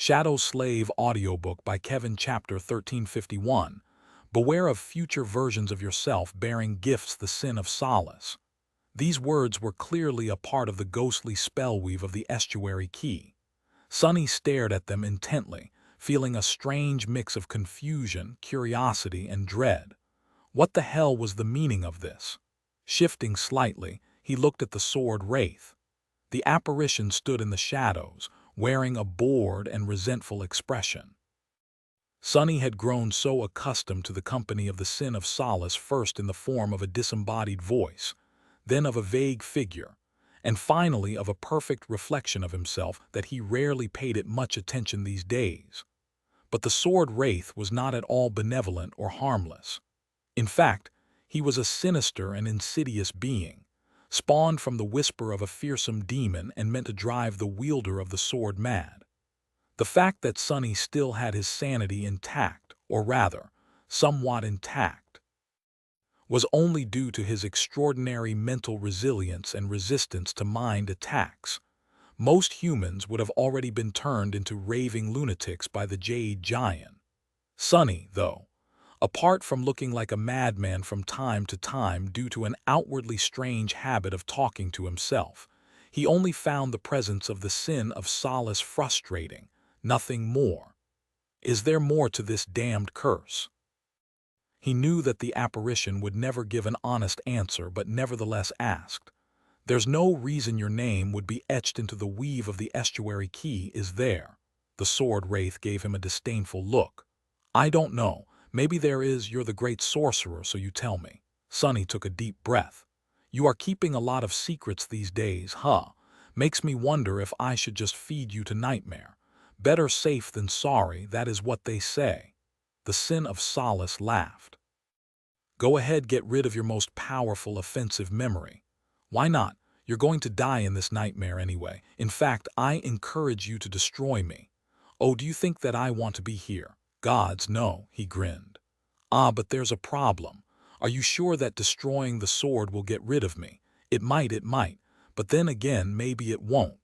Shadow Slave Audiobook by Kevin Chapter 1351. Beware of future versions of yourself bearing gifts the sin of solace. These words were clearly a part of the ghostly spellweave of the estuary key. Sonny stared at them intently, feeling a strange mix of confusion, curiosity, and dread. What the hell was the meaning of this? Shifting slightly, he looked at the sword wraith. The apparition stood in the shadows, wearing a bored and resentful expression. Sonny had grown so accustomed to the company of the sin of solace, first in the form of a disembodied voice, then of a vague figure, and finally of a perfect reflection of himself, that he rarely paid it much attention these days. But the sword wraith was not at all benevolent or harmless. In fact, he was a sinister and insidious being, spawned from the whisper of a fearsome demon and meant to drive the wielder of the sword mad. The fact that Sonny still had his sanity intact, or rather, somewhat intact, was only due to his extraordinary mental resilience and resistance to mind attacks. Most humans would have already been turned into raving lunatics by the Jade Giant. Sonny, though, apart from looking like a madman from time to time due to an outwardly strange habit of talking to himself, he only found the presence of the sin of solace frustrating, nothing more. Is there more to this damned curse? He knew that the apparition would never give an honest answer, but nevertheless asked, "There's no reason your name would be etched into the weave of the estuary key, is there?" The sword wraith gave him a disdainful look. "I don't know. Maybe there is. You're the great sorcerer, so you tell me." Sonny took a deep breath. "You are keeping a lot of secrets these days, huh? Makes me wonder if I should just feed you to nightmare. Better safe than sorry, that is what they say." The sin of solace laughed. "Go ahead, get rid of your most powerful offensive memory. Why not? You're going to die in this nightmare anyway. In fact, I encourage you to destroy me. Oh, do you think that I want to be here? Gods, no," he grinned. "Ah, but there's a problem. Are you sure that destroying the sword will get rid of me? It might, but then again, maybe it won't.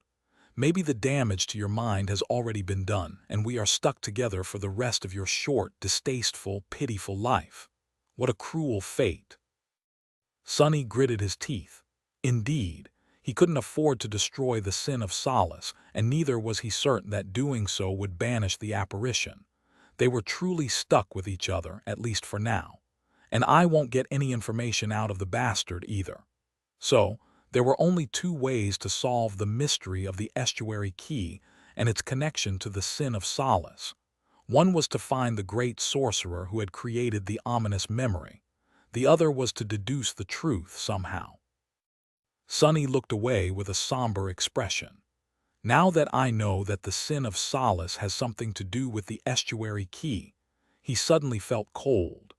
Maybe the damage to your mind has already been done, and we are stuck together for the rest of your short, distasteful, pitiful life. What a cruel fate." Sonny gritted his teeth. Indeed, he couldn't afford to destroy the sin of solace, and neither was he certain that doing so would banish the apparition. They were truly stuck with each other, at least for now. And I won't get any information out of the bastard either. So, there were only two ways to solve the mystery of the estuary key and its connection to the sin of solace. One was to find the great sorcerer who had created the ominous memory. The other was to deduce the truth somehow. Sonny looked away with a somber expression. "Now that I know that the sin of solace has something to do with the estuary key," he suddenly felt cold.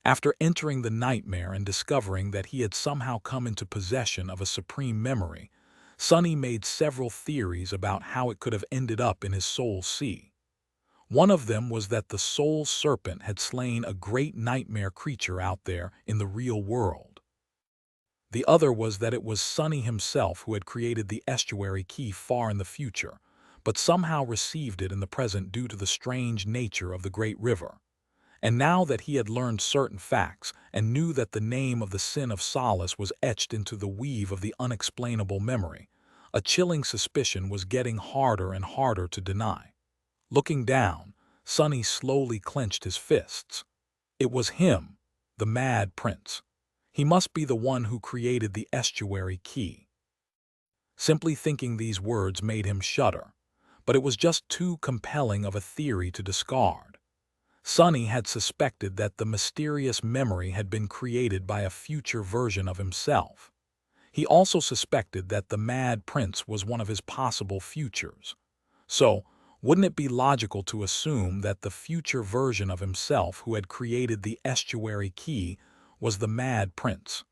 After entering the nightmare and discovering that he had somehow come into possession of a supreme memory, Sonny made several theories about how it could have ended up in his soul sea. One of them was that the soul serpent had slain a great nightmare creature out there in the real world. The other was that it was Sonny himself who had created the estuary key far in the future, but somehow received it in the present due to the strange nature of the great river. And now that he had learned certain facts and knew that the name of the sin of solace was etched into the weave of the unexplainable memory, a chilling suspicion was getting harder and harder to deny. Looking down, Sonny slowly clenched his fists. It was him, the Mad Prince. He must be the one who created the estuary key. Simply thinking these words made him shudder, but it was just too compelling of a theory to discard. Sonny had suspected that the mysterious memory had been created by a future version of himself. He also suspected that the Mad Prince was one of his possible futures. So, wouldn't it be logical to assume that the future version of himself who had created the estuary key was the Mad Prince?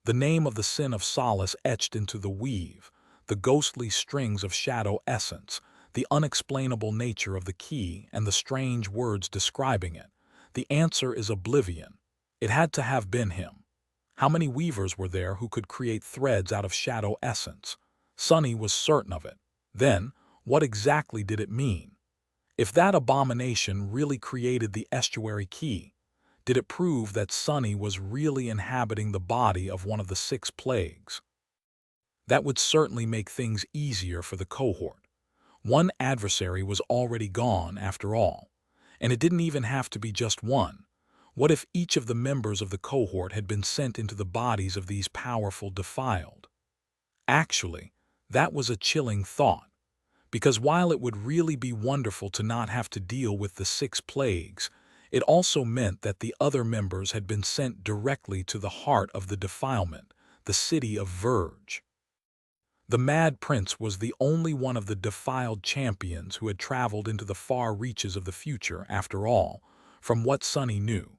The name of the sin of solace etched into the weave, the ghostly strings of shadow essence, the unexplainable nature of the key, and the strange words describing it. The answer is oblivion. It had to have been him. How many weavers were there who could create threads out of shadow essence? Sonny was certain of it. Then, What exactly did it mean? If that abomination really created the estuary key, did it prove that Sunny was really inhabiting the body of one of the 6 plagues? That would certainly make things easier for the cohort. One adversary was already gone, after all. And it didn't even have to be just one. What if each of the members of the cohort had been sent into the bodies of these powerful defiled? Actually, that was a chilling thought, because while it would really be wonderful to not have to deal with the 6 plagues, it also meant that the other members had been sent directly to the heart of the defilement, the city of Verge. The Mad Prince was the only one of the defiled champions who had traveled into the far reaches of the future, after all, from what Sunny knew.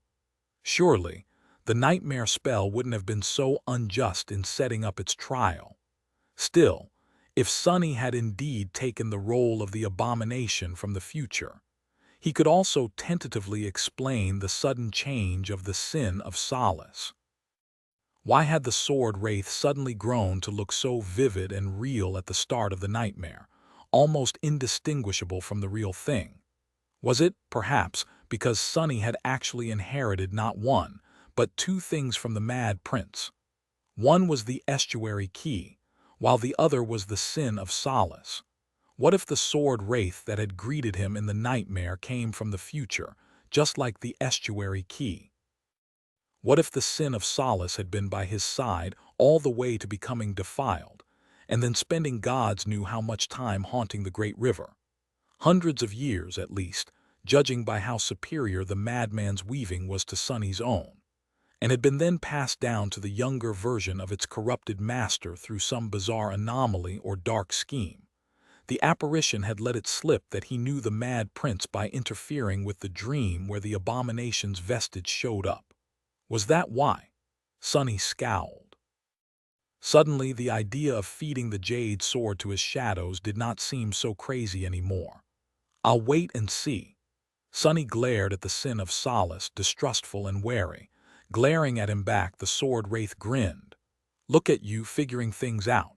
Surely, the nightmare spell wouldn't have been so unjust in setting up its trial. Still, if Sunny had indeed taken the role of the abomination from the future, he could also tentatively explain the sudden change of the sin of solace. Why had the sword wraith suddenly grown to look so vivid and real at the start of the nightmare, almost indistinguishable from the real thing? Was it, perhaps, because Sunny had actually inherited not one, but 2 things from the Mad Prince? One was the estuary key, while the other was the sin of solace. What if the sword wraith that had greeted him in the nightmare came from the future, just like the estuary key? What if the sin of solace had been by his side all the way to becoming defiled, and then spending gods knew how much time haunting the great river? Hundreds of years, at least, judging by how superior the madman's weaving was to Sunny's own, and had been then passed down to the younger version of its corrupted master through some bizarre anomaly or dark scheme. The apparition had let it slip that he knew the Mad Prince by interfering with the dream where the abomination's vestige showed up. Was that why? Sunny scowled. Suddenly, the idea of feeding the jade sword to his shadows did not seem so crazy anymore. I'll wait and see. Sunny glared at the sin of solace, distrustful and wary. Glaring at him back, the sword wraith grinned. Look at you figuring things out.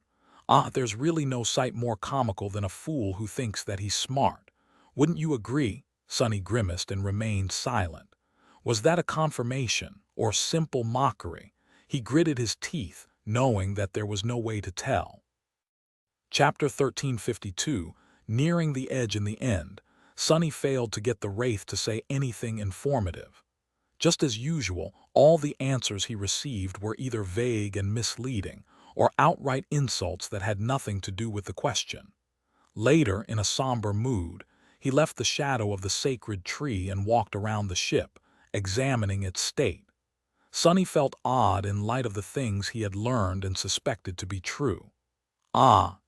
There's really no sight more comical than a fool who thinks that he's smart. Wouldn't you agree? Sunny grimaced and remained silent. Was that a confirmation or simple mockery? He gritted his teeth, knowing that there was no way to tell. Chapter 1352, nearing the edge in the end, Sunny failed to get the wraith to say anything informative. Just as usual, all the answers he received were either vague and misleading, or outright insults that had nothing to do with the question. Later, in a somber mood, he left the shadow of the sacred tree and walked around the ship, examining its state. Sunny felt odd in light of the things he had learned and suspected to be true.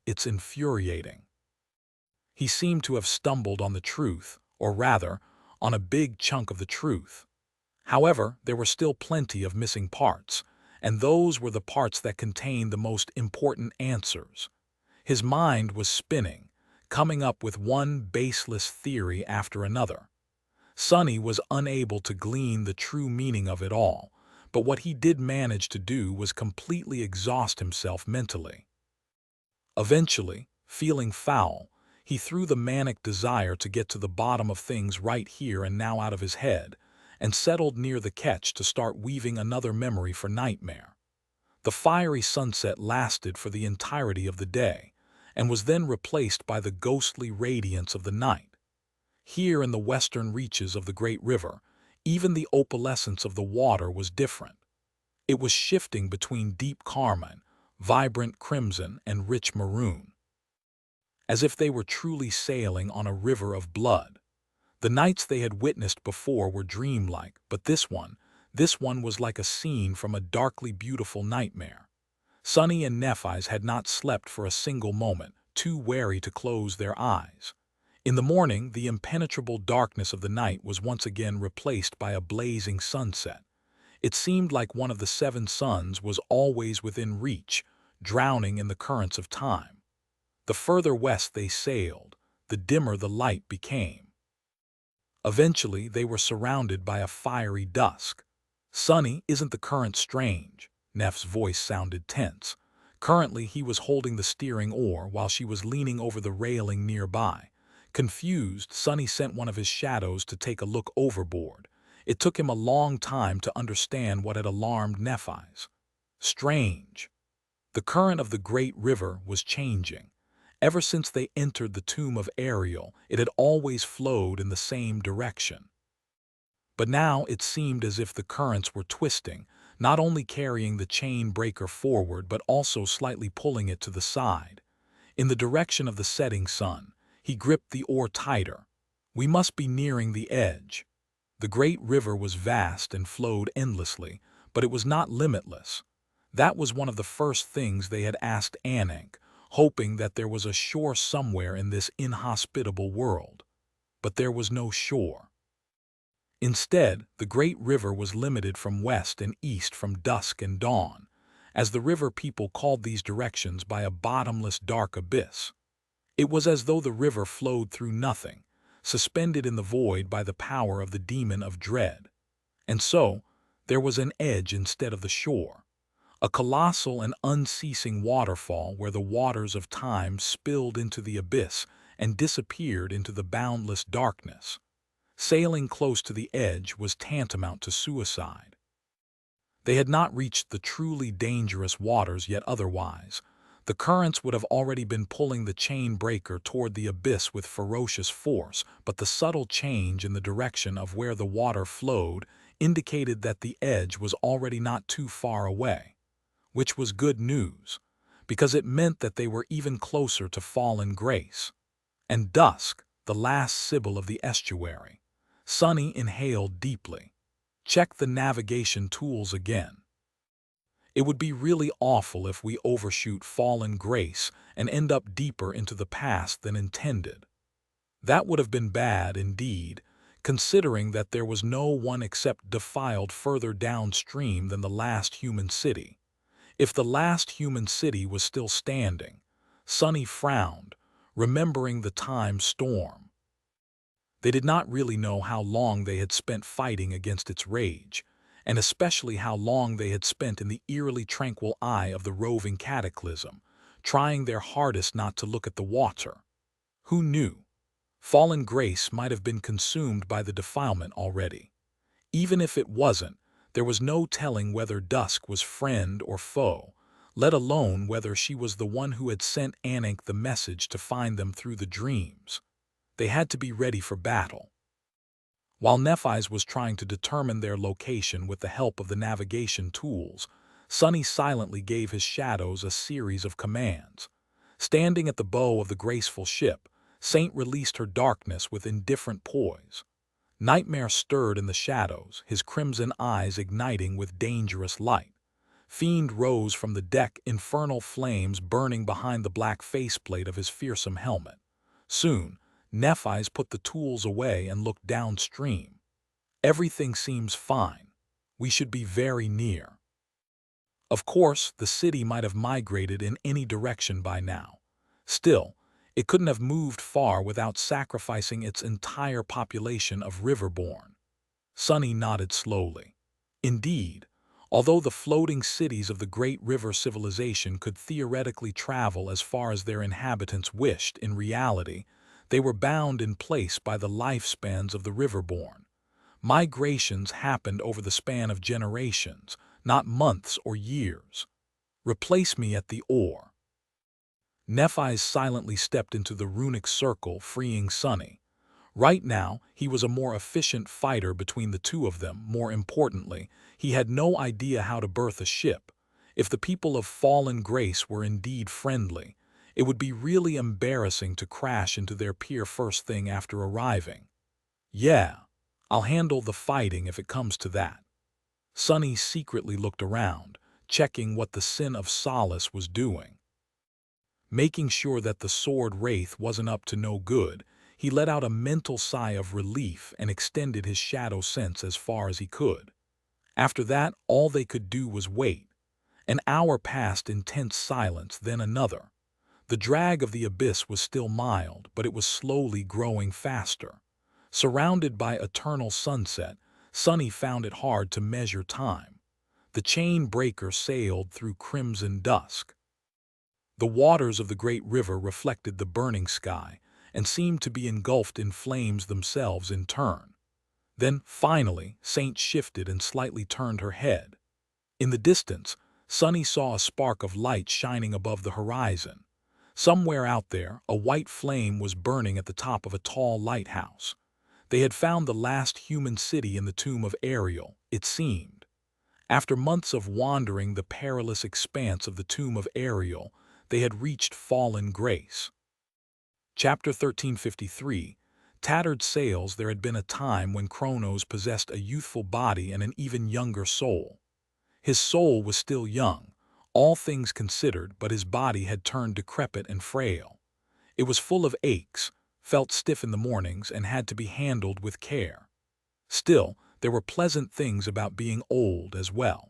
It's infuriating. He seemed to have stumbled on the truth, or rather, on a big chunk of the truth. However, there were still plenty of missing parts, and those were the parts that contained the most important answers. His mind was spinning, coming up with one baseless theory after another. Sunny was unable to glean the true meaning of it all, but what he did manage to do was completely exhaust himself mentally. Eventually, feeling foul, he threw the manic desire to get to the bottom of things right here and now out of his head, and settled near the catch to start weaving another memory for nightmare. The fiery sunset lasted for the entirety of the day, and was then replaced by the ghostly radiance of the night. Here in the western reaches of the great river, even the opalescence of the water was different. It was shifting between deep carmine, vibrant crimson, and rich maroon, as if they were truly sailing on a river of blood. The nights they had witnessed before were dreamlike, but this one was like a scene from a darkly beautiful nightmare. Sunny and Nephi's had not slept for a single moment, too wary to close their eyes. In the morning, the impenetrable darkness of the night was once again replaced by a blazing sunset. It seemed like one of the 7 suns was always within reach, drowning in the currents of time. The further west they sailed, the dimmer the light became. Eventually, they were surrounded by a fiery dusk. Sunny, isn't the current strange? Neff's voice sounded tense. Currently, he was holding the steering oar while she was leaning over the railing nearby. Confused, Sonny sent one of his shadows to take a look overboard. It took him a long time to understand what had alarmed Nephi's. Strange. The current of the great river was changing. Ever since they entered the tomb of Ariel, it had always flowed in the same direction. But now it seemed as if the currents were twisting, not only carrying the chain breaker forward but also slightly pulling it to the side. In the direction of the setting sun, he gripped the oar tighter. We must be nearing the edge. The great river was vast and flowed endlessly, but it was not limitless. That was one of the first things they had asked Anak, hoping that there was a shore somewhere in this inhospitable world. But there was no shore. Instead, the great river was limited from west and east from dusk and dawn, as the river people called these directions, by a bottomless dark abyss. It was as though the river flowed through nothing, suspended in the void by the power of the demon of dread. And so, there was an edge instead of the shore, a colossal and unceasing waterfall where the waters of time spilled into the abyss and disappeared into the boundless darkness. Sailing close to the edge was tantamount to suicide. They had not reached the truly dangerous waters yet otherwise. The currents would have already been pulling the chain breaker toward the abyss with ferocious force, but the subtle change in the direction of where the water flowed indicated that the edge was already not too far away, which was good news, because it meant that they were even closer to fallen grace. And dusk, the last sibyl of the estuary. Sonny inhaled deeply. Check the navigation tools again. It would be really awful if we overshoot fallen grace and end up deeper into the past than intended. That would have been bad indeed, considering that there was no one except defiled further downstream than the last human city. If the last human city was still standing, Sonny frowned, remembering the time storm. They did not really know how long they had spent fighting against its rage, and especially how long they had spent in the eerily tranquil eye of the roving cataclysm, trying their hardest not to look at the water. Who knew? Fallen grace might have been consumed by the defilement already. Even if it wasn't, there was no telling whether Dusk was friend or foe, let alone whether she was the one who had sent Anak the message to find them through the dreams. They had to be ready for battle. While Nephi's was trying to determine their location with the help of the navigation tools, Sonny silently gave his shadows a series of commands. Standing at the bow of the graceful ship, Saint released her darkness with indifferent poise. Nightmare stirred in the shadows, his crimson eyes igniting with dangerous light. Fiend rose from the deck, infernal flames burning behind the black faceplate of his fearsome helmet. Soon, Nephi's put the tools away and looked downstream. Everything seems fine. We should be very near. Of course, the city might have migrated in any direction by now. Still, it couldn't have moved far without sacrificing its entire population of riverborn. Sonny nodded slowly. Indeed, although the floating cities of the great river civilization could theoretically travel as far as their inhabitants wished, in reality, they were bound in place by the lifespans of the riverborn. Migrations happened over the span of generations, not months or years. Replace me at the oar. Nephi's silently stepped into the runic circle, freeing Sonny. Right now, he was a more efficient fighter between the two of them. More importantly, he had no idea how to berth a ship. If the people of fallen grace were indeed friendly, it would be really embarrassing to crash into their pier first thing after arriving. Yeah, I'll handle the fighting if it comes to that. Sonny secretly looked around, checking what the Sin of Solace was doing. Making sure that the sword wraith wasn't up to no good, he let out a mental sigh of relief and extended his shadow sense as far as he could. After that, all they could do was wait. An hour passed in tense silence, then another. The drag of the abyss was still mild, but it was slowly growing faster. Surrounded by eternal sunset, Sonny found it hard to measure time. The chain breaker sailed through crimson dusk. The waters of the great river reflected the burning sky and seemed to be engulfed in flames themselves in turn. Then, finally, Saint shifted and slightly turned her head. In the distance, Sunny saw a spark of light shining above the horizon. Somewhere out there, a white flame was burning at the top of a tall lighthouse. They had found the last human city in the tomb of Ariel, it seemed. After months of wandering the perilous expanse of the tomb of Ariel, they had reached fallen grace. Chapter 1353. Tattered sails. There had been a time when Kronos possessed a youthful body and an even younger soul. His soul was still young, all things considered, but his body had turned decrepit and frail. It was full of aches, felt stiff in the mornings, and had to be handled with care. Still, there were pleasant things about being old as well.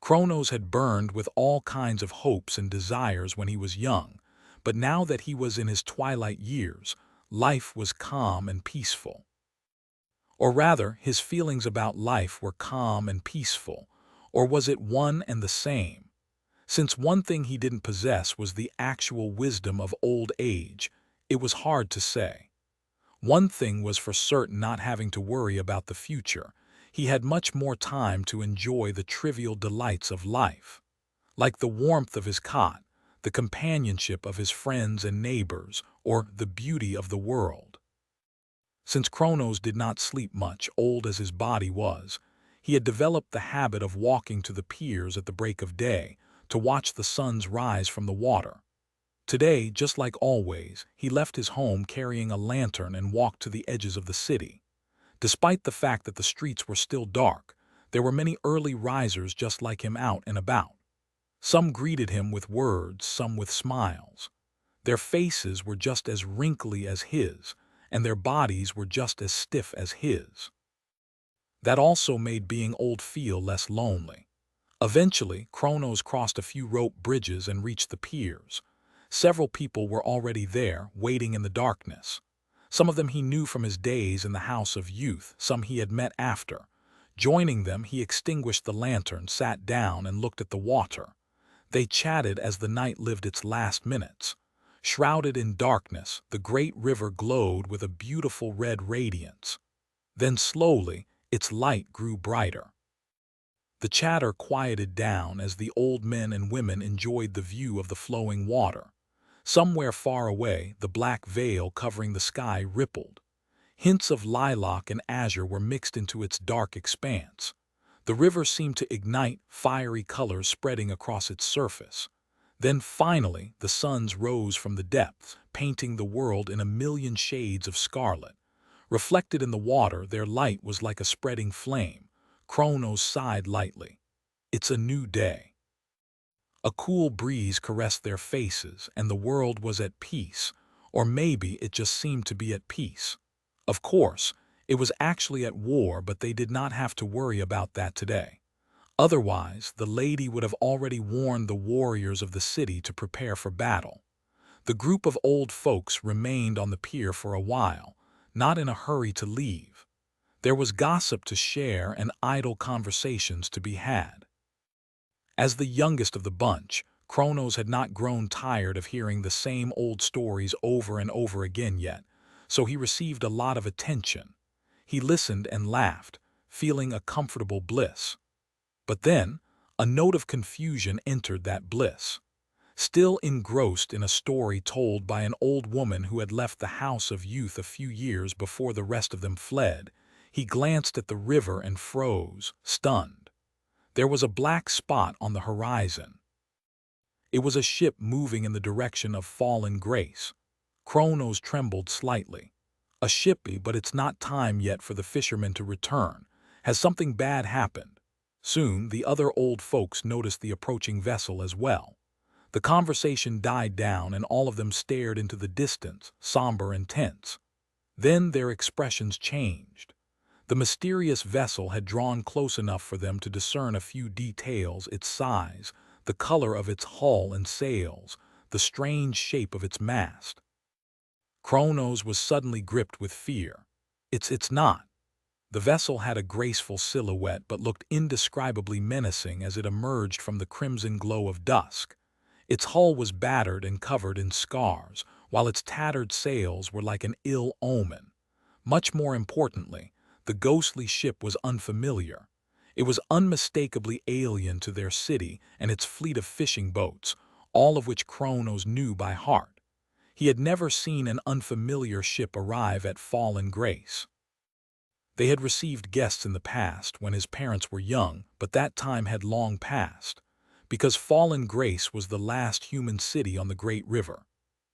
Kronos had burned with all kinds of hopes and desires when he was young, but now that he was in his twilight years, life was calm and peaceful. Or rather, his feelings about life were calm and peaceful, or was it one and the same? Since one thing he didn't possess was the actual wisdom of old age, it was hard to say. One thing was for certain: not having to worry about the future. He had much more time to enjoy the trivial delights of life, like the warmth of his cot, the companionship of his friends and neighbors, or the beauty of the world. Since Kronos did not sleep much, old as his body was, he had developed the habit of walking to the piers at the break of day to watch the suns rise from the water. Today, just like always, he left his home carrying a lantern and walked to the edges of the city. Despite the fact that the streets were still dark, there were many early risers just like him out and about. Some greeted him with words, some with smiles. Their faces were just as wrinkly as his, and their bodies were just as stiff as his. That also made being old feel less lonely. Eventually, Kronos crossed a few rope bridges and reached the piers. Several people were already there, waiting in the darkness. Some of them he knew from his days in the House of Youth, some he had met after. Joining them, he extinguished the lantern, sat down, and looked at the water. They chatted as the night lived its last minutes. Shrouded in darkness, the great river glowed with a beautiful red radiance. Then slowly, its light grew brighter. The chatter quieted down as the old men and women enjoyed the view of the flowing water. Somewhere far away, the black veil covering the sky rippled. Hints of lilac and azure were mixed into its dark expanse. The river seemed to ignite, fiery colors spreading across its surface. Then finally, the suns rose from the depths, painting the world in a million shades of scarlet. Reflected in the water, their light was like a spreading flame. Kronos sighed lightly. It's a new day. A cool breeze caressed their faces, and the world was at peace, or maybe it just seemed to be at peace. Of course, it was actually at war, but they did not have to worry about that today. Otherwise, the lady would have already warned the warriors of the city to prepare for battle. The group of old folks remained on the pier for a while, not in a hurry to leave. There was gossip to share and idle conversations to be had. As the youngest of the bunch, Kronos had not grown tired of hearing the same old stories over and over again yet, so he received a lot of attention. He listened and laughed, feeling a comfortable bliss. But then, a note of confusion entered that bliss. Still engrossed in a story told by an old woman who had left the House of Youth a few years before the rest of them fled, he glanced at the river and froze, stunned. There was a black spot on the horizon. It was a ship moving in the direction of fallen grace. Kronos trembled slightly. A ship, but it's not time yet for the fishermen to return. Has something bad happened? Soon, the other old folks noticed the approaching vessel as well. The conversation died down and all of them stared into the distance, somber and tense. Then their expressions changed. The mysterious vessel had drawn close enough for them to discern a few details: its size, the color of its hull and sails, the strange shape of its mast. Kronos was suddenly gripped with fear. It's not. The vessel had a graceful silhouette but looked indescribably menacing as it emerged from the crimson glow of dusk. Its hull was battered and covered in scars, while its tattered sails were like an ill omen. Much more importantly, the ghostly ship was unfamiliar. It was unmistakably alien to their city and its fleet of fishing boats, all of which Kronos knew by heart. He had never seen an unfamiliar ship arrive at Fallen Grace. They had received guests in the past when his parents were young, but that time had long passed, because Fallen Grace was the last human city on the great river.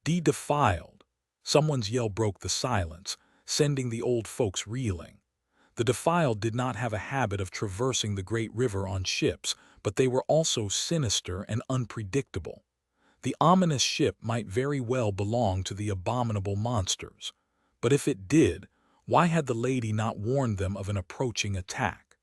Defiled. Someone's yell broke the silence, sending the old folks reeling. The Defiled did not have a habit of traversing the great river on ships, but they were also sinister and unpredictable. The ominous ship might very well belong to the abominable monsters. But if it did, why had the lady not warned them of an approaching attack?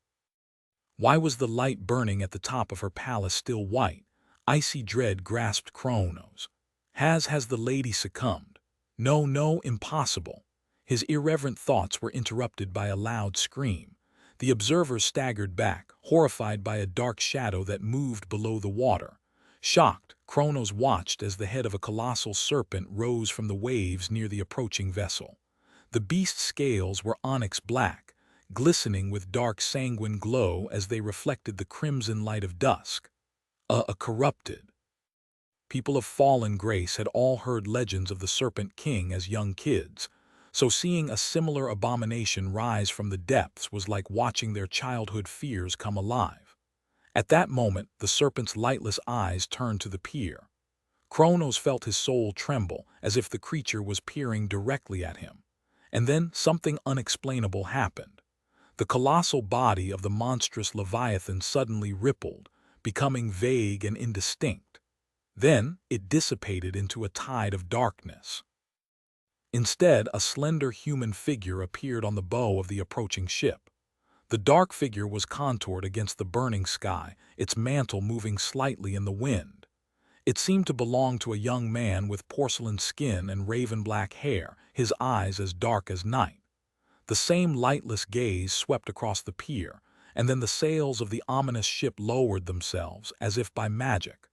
Why was the light burning at the top of her palace still white? Icy dread grasped Kronos. Has the lady succumbed? No, no, impossible. His irreverent thoughts were interrupted by a loud scream. The observers staggered back, horrified by a dark shadow that moved below the water. Shocked, Kronos watched as the head of a colossal serpent rose from the waves near the approaching vessel. The beast's scales were onyx black, glistening with dark sanguine glow as they reflected the crimson light of dusk. A corrupted. People of Fallen Grace had all heard legends of the Serpent King as young kids, so seeing a similar abomination rise from the depths was like watching their childhood fears come alive. At that moment, the serpent's lightless eyes turned to the pier. Kronos felt his soul tremble, as if the creature was peering directly at him. And then something unexplainable happened. The colossal body of the monstrous Leviathan suddenly rippled, becoming vague and indistinct. Then it dissipated into a tide of darkness. Instead, a slender human figure appeared on the bow of the approaching ship. The dark figure was contoured against the burning sky, its mantle moving slightly in the wind. It seemed to belong to a young man with porcelain skin and raven-black hair, his eyes as dark as night. The same lightless gaze swept across the pier, and then the sails of the ominous ship lowered themselves as if by magic.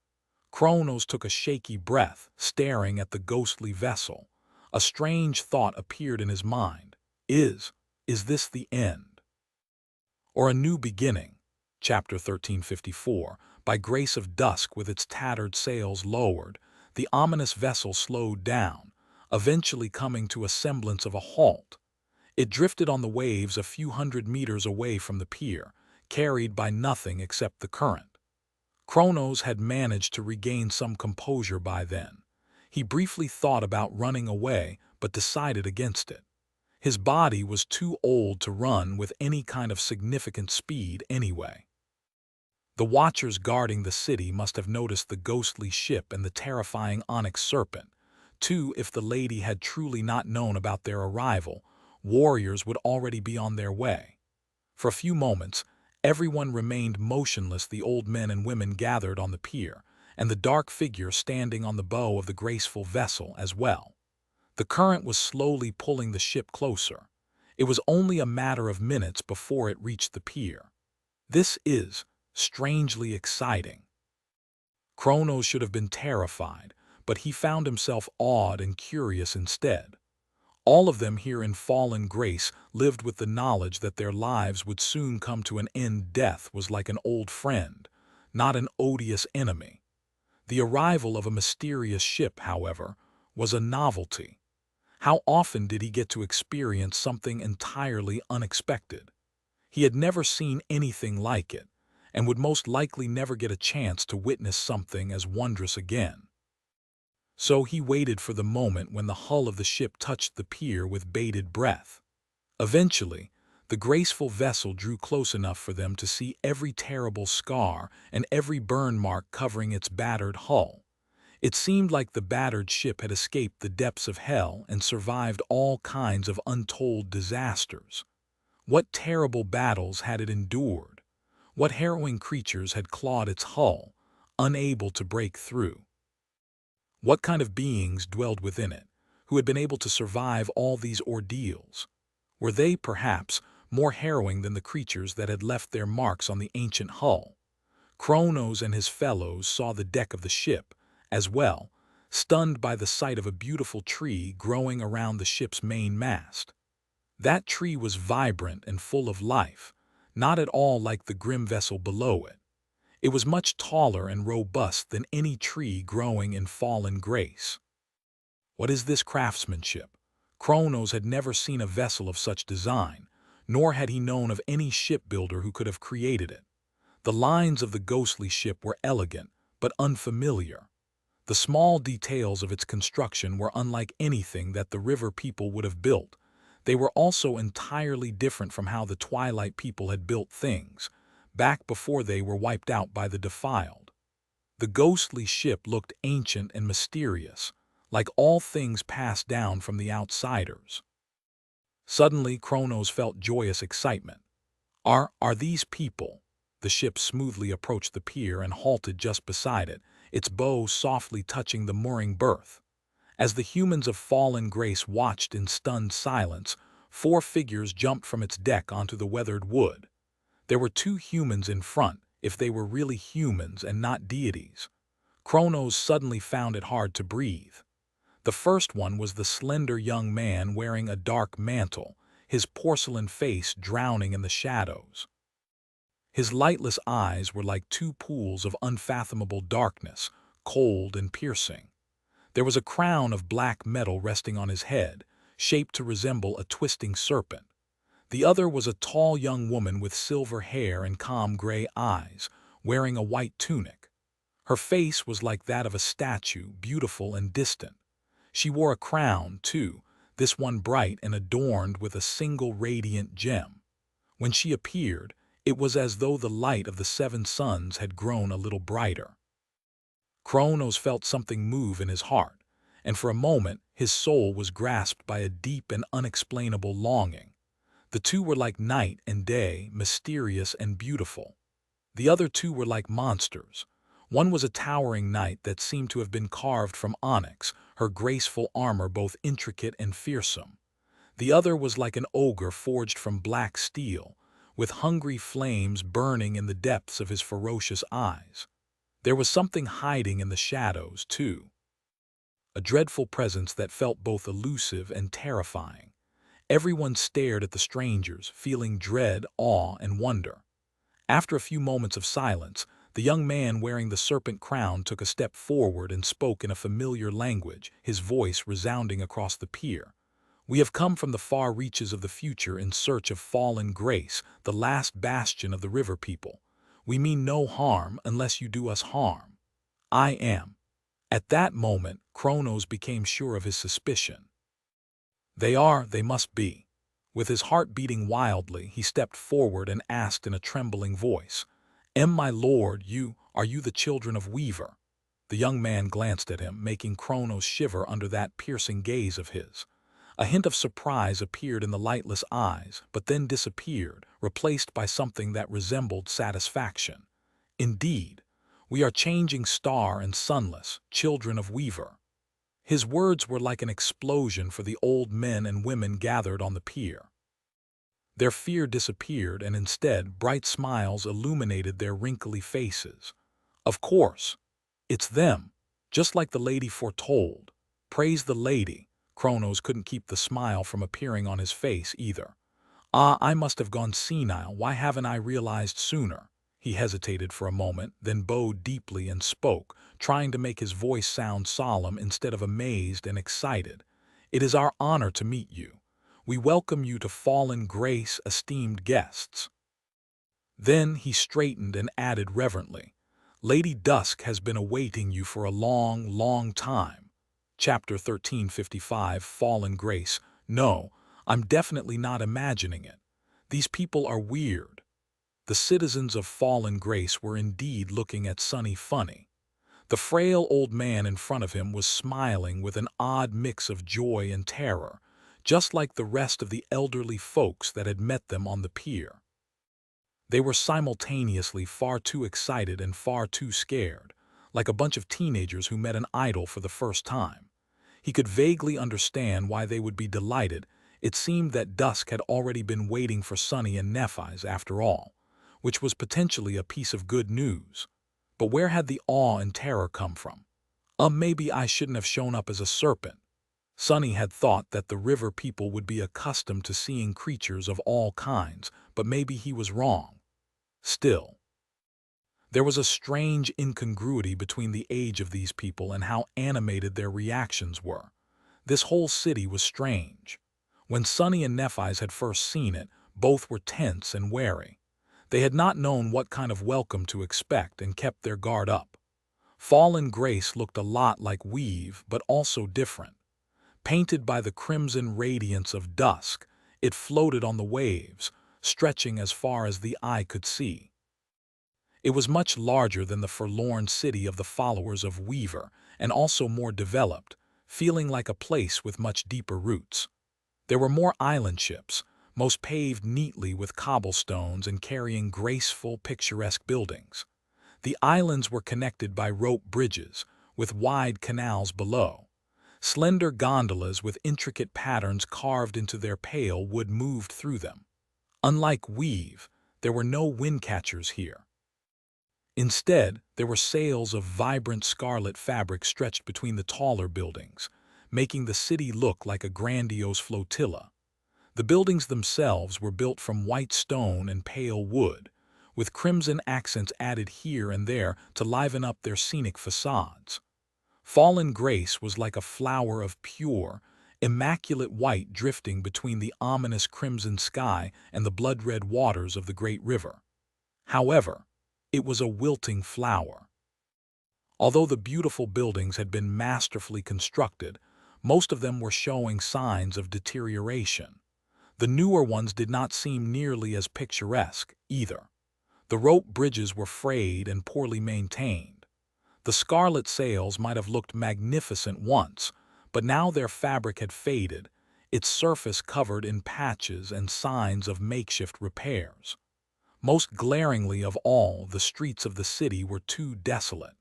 Kronos took a shaky breath, staring at the ghostly vessel. A strange thought appeared in his mind. Is this the end? Or a new beginning? Chapter 1354. By grace of dusk with its tattered sails lowered, the ominous vessel slowed down, eventually coming to a semblance of a halt. It drifted on the waves a few hundred meters away from the pier, carried by nothing except the current. Kronos had managed to regain some composure by then. He briefly thought about running away, but decided against it. His body was too old to run with any kind of significant speed anyway. The watchers guarding the city must have noticed the ghostly ship and the terrifying onyx serpent. Too, if the lady had truly not known about their arrival, warriors would already be on their way. For a few moments, everyone remained motionless. The old men and women gathered on the pier, and the dark figure standing on the bow of the graceful vessel as well. The current was slowly pulling the ship closer. It was only a matter of minutes before it reached the pier. This is strangely exciting. Kronos should have been terrified, but he found himself awed and curious instead. All of them here in Fallen Grace lived with the knowledge that their lives would soon come to an end. Death was like an old friend, not an odious enemy. The arrival of a mysterious ship, however, was a novelty. How often did he get to experience something entirely unexpected? He had never seen anything like it, and would most likely never get a chance to witness something as wondrous again. So he waited for the moment when the hull of the ship touched the pier with bated breath. Eventually, the graceful vessel drew close enough for them to see every terrible scar and every burn mark covering its battered hull. It seemed like the battered ship had escaped the depths of hell and survived all kinds of untold disasters. What terrible battles had it endured? What harrowing creatures had clawed its hull, unable to break through? What kind of beings dwelled within it, who had been able to survive all these ordeals? Were they, perhaps, more harrowing than the creatures that had left their marks on the ancient hull? Kronos and his fellows saw the deck of the ship, as well, stunned by the sight of a beautiful tree growing around the ship's main mast. That tree was vibrant and full of life, not at all like the grim vessel below it. It was much taller and robust than any tree growing in fallen grace. What is this craftsmanship? Kronos had never seen a vessel of such design, nor had he known of any shipbuilder who could have created it. The lines of the ghostly ship were elegant, but unfamiliar. The small details of its construction were unlike anything that the river people would have built. They were also entirely different from how the Twilight people had built things, back before they were wiped out by the Defiled. The ghostly ship looked ancient and mysterious, like all things passed down from the outsiders. Suddenly, Kronos felt joyous excitement. Are these people? The ship smoothly approached the pier and halted just beside it, its bow softly touching the mooring berth. As the humans of fallen grace watched in stunned silence, 4 figures jumped from its deck onto the weathered wood. There were 2 humans in front, if they were really humans and not deities. Kronos suddenly found it hard to breathe. The first one was the slender young man wearing a dark mantle, his porcelain face drowning in the shadows. His lightless eyes were like 2 pools of unfathomable darkness, cold and piercing. There was a crown of black metal resting on his head, shaped to resemble a twisting serpent. The other was a tall young woman with silver hair and calm gray eyes, wearing a white tunic. Her face was like that of a statue, beautiful and distant. She wore a crown, too, this one bright and adorned with a single radiant gem. When she appeared, it was as though the light of the 7 suns had grown a little brighter. Kronos felt something move in his heart, and for a moment his soul was grasped by a deep and unexplainable longing. The 2 were like night and day, mysterious and beautiful. The other 2 were like monsters. One was a towering knight that seemed to have been carved from onyx, her graceful armor both intricate and fearsome. The other was like an ogre forged from black steel, with hungry flames burning in the depths of his ferocious eyes. There was something hiding in the shadows, too. A dreadful presence that felt both elusive and terrifying. Everyone stared at the strangers, feeling dread, awe, and wonder. After a few moments of silence, the young man wearing the serpent crown took a step forward and spoke in a familiar language, his voice resounding across the pier. "We have come from the far reaches of the future in search of fallen grace, the last bastion of the river people. We mean no harm unless you do us harm. I am." At that moment, Kronos became sure of his suspicion. They must be. With his heart beating wildly, he stepped forward and asked in a trembling voice, My lord, are you the children of Weaver?" The young man glanced at him, making Kronos shiver under that piercing gaze of his. A hint of surprise appeared in the lightless eyes, but then disappeared, replaced by something that resembled satisfaction. "Indeed, we are changing star and sunless, children of Weaver." His words were like an explosion for the old men and women gathered on the pier. Their fear disappeared, and instead bright smiles illuminated their wrinkly faces. "Of course, it's them, just like the lady foretold. Praise the lady." Kronos couldn't keep the smile from appearing on his face either. I must have gone senile. Why haven't I realized sooner?" He hesitated for a moment, then bowed deeply and spoke, trying to make his voice sound solemn instead of amazed and excited. "It is our honor to meet you. We welcome you to fallen grace, esteemed guests." Then he straightened and added reverently, "Lady Dusk has been awaiting you for a long, long time." Chapter 1355, Fallen Grace. No, I'm definitely not imagining it. These people are weird. The citizens of Fallen Grace were indeed looking at Sunny funny. The frail old man in front of him was smiling with an odd mix of joy and terror, just like the rest of the elderly folks that had met them on the pier. They were simultaneously far too excited and far too scared, like a bunch of teenagers who met an idol for the first time. He could vaguely understand why they would be delighted. It seemed that Dusk had already been waiting for Sunny and Nephi's after all, which was potentially a piece of good news. But where had the awe and terror come from? Maybe I shouldn't have shown up as a serpent. Sonny had thought that the river people would be accustomed to seeing creatures of all kinds, but maybe he was wrong. Still, there was a strange incongruity between the age of these people and how animated their reactions were. This whole city was strange. When Sonny and Nephi's had first seen it, both were tense and wary. They had not known what kind of welcome to expect and kept their guard up. Fallen Grace looked a lot like Weave, but also different. Painted by the crimson radiance of dusk, it floated on the waves, stretching as far as the eye could see. It was much larger than the forlorn city of the followers of Weaver, and also more developed, feeling like a place with much deeper roots. There were more island ships, most paved neatly with cobblestones and carrying graceful, picturesque buildings. The islands were connected by rope bridges, with wide canals below. Slender gondolas with intricate patterns carved into their pale wood moved through them. Unlike Weave, there were no wind catchers here. Instead, there were sails of vibrant scarlet fabric stretched between the taller buildings, making the city look like a grandiose flotilla. The buildings themselves were built from white stone and pale wood, with crimson accents added here and there to liven up their scenic facades. Fallen Grace was like a flower of pure, immaculate white drifting between the ominous crimson sky and the blood-red waters of the great river. However, it was a wilting flower. Although the beautiful buildings had been masterfully constructed, most of them were showing signs of deterioration. The newer ones did not seem nearly as picturesque, either. The rope bridges were frayed and poorly maintained. The scarlet sails might have looked magnificent once, but now their fabric had faded, its surface covered in patches and signs of makeshift repairs. Most glaringly of all, the streets of the city were too desolate.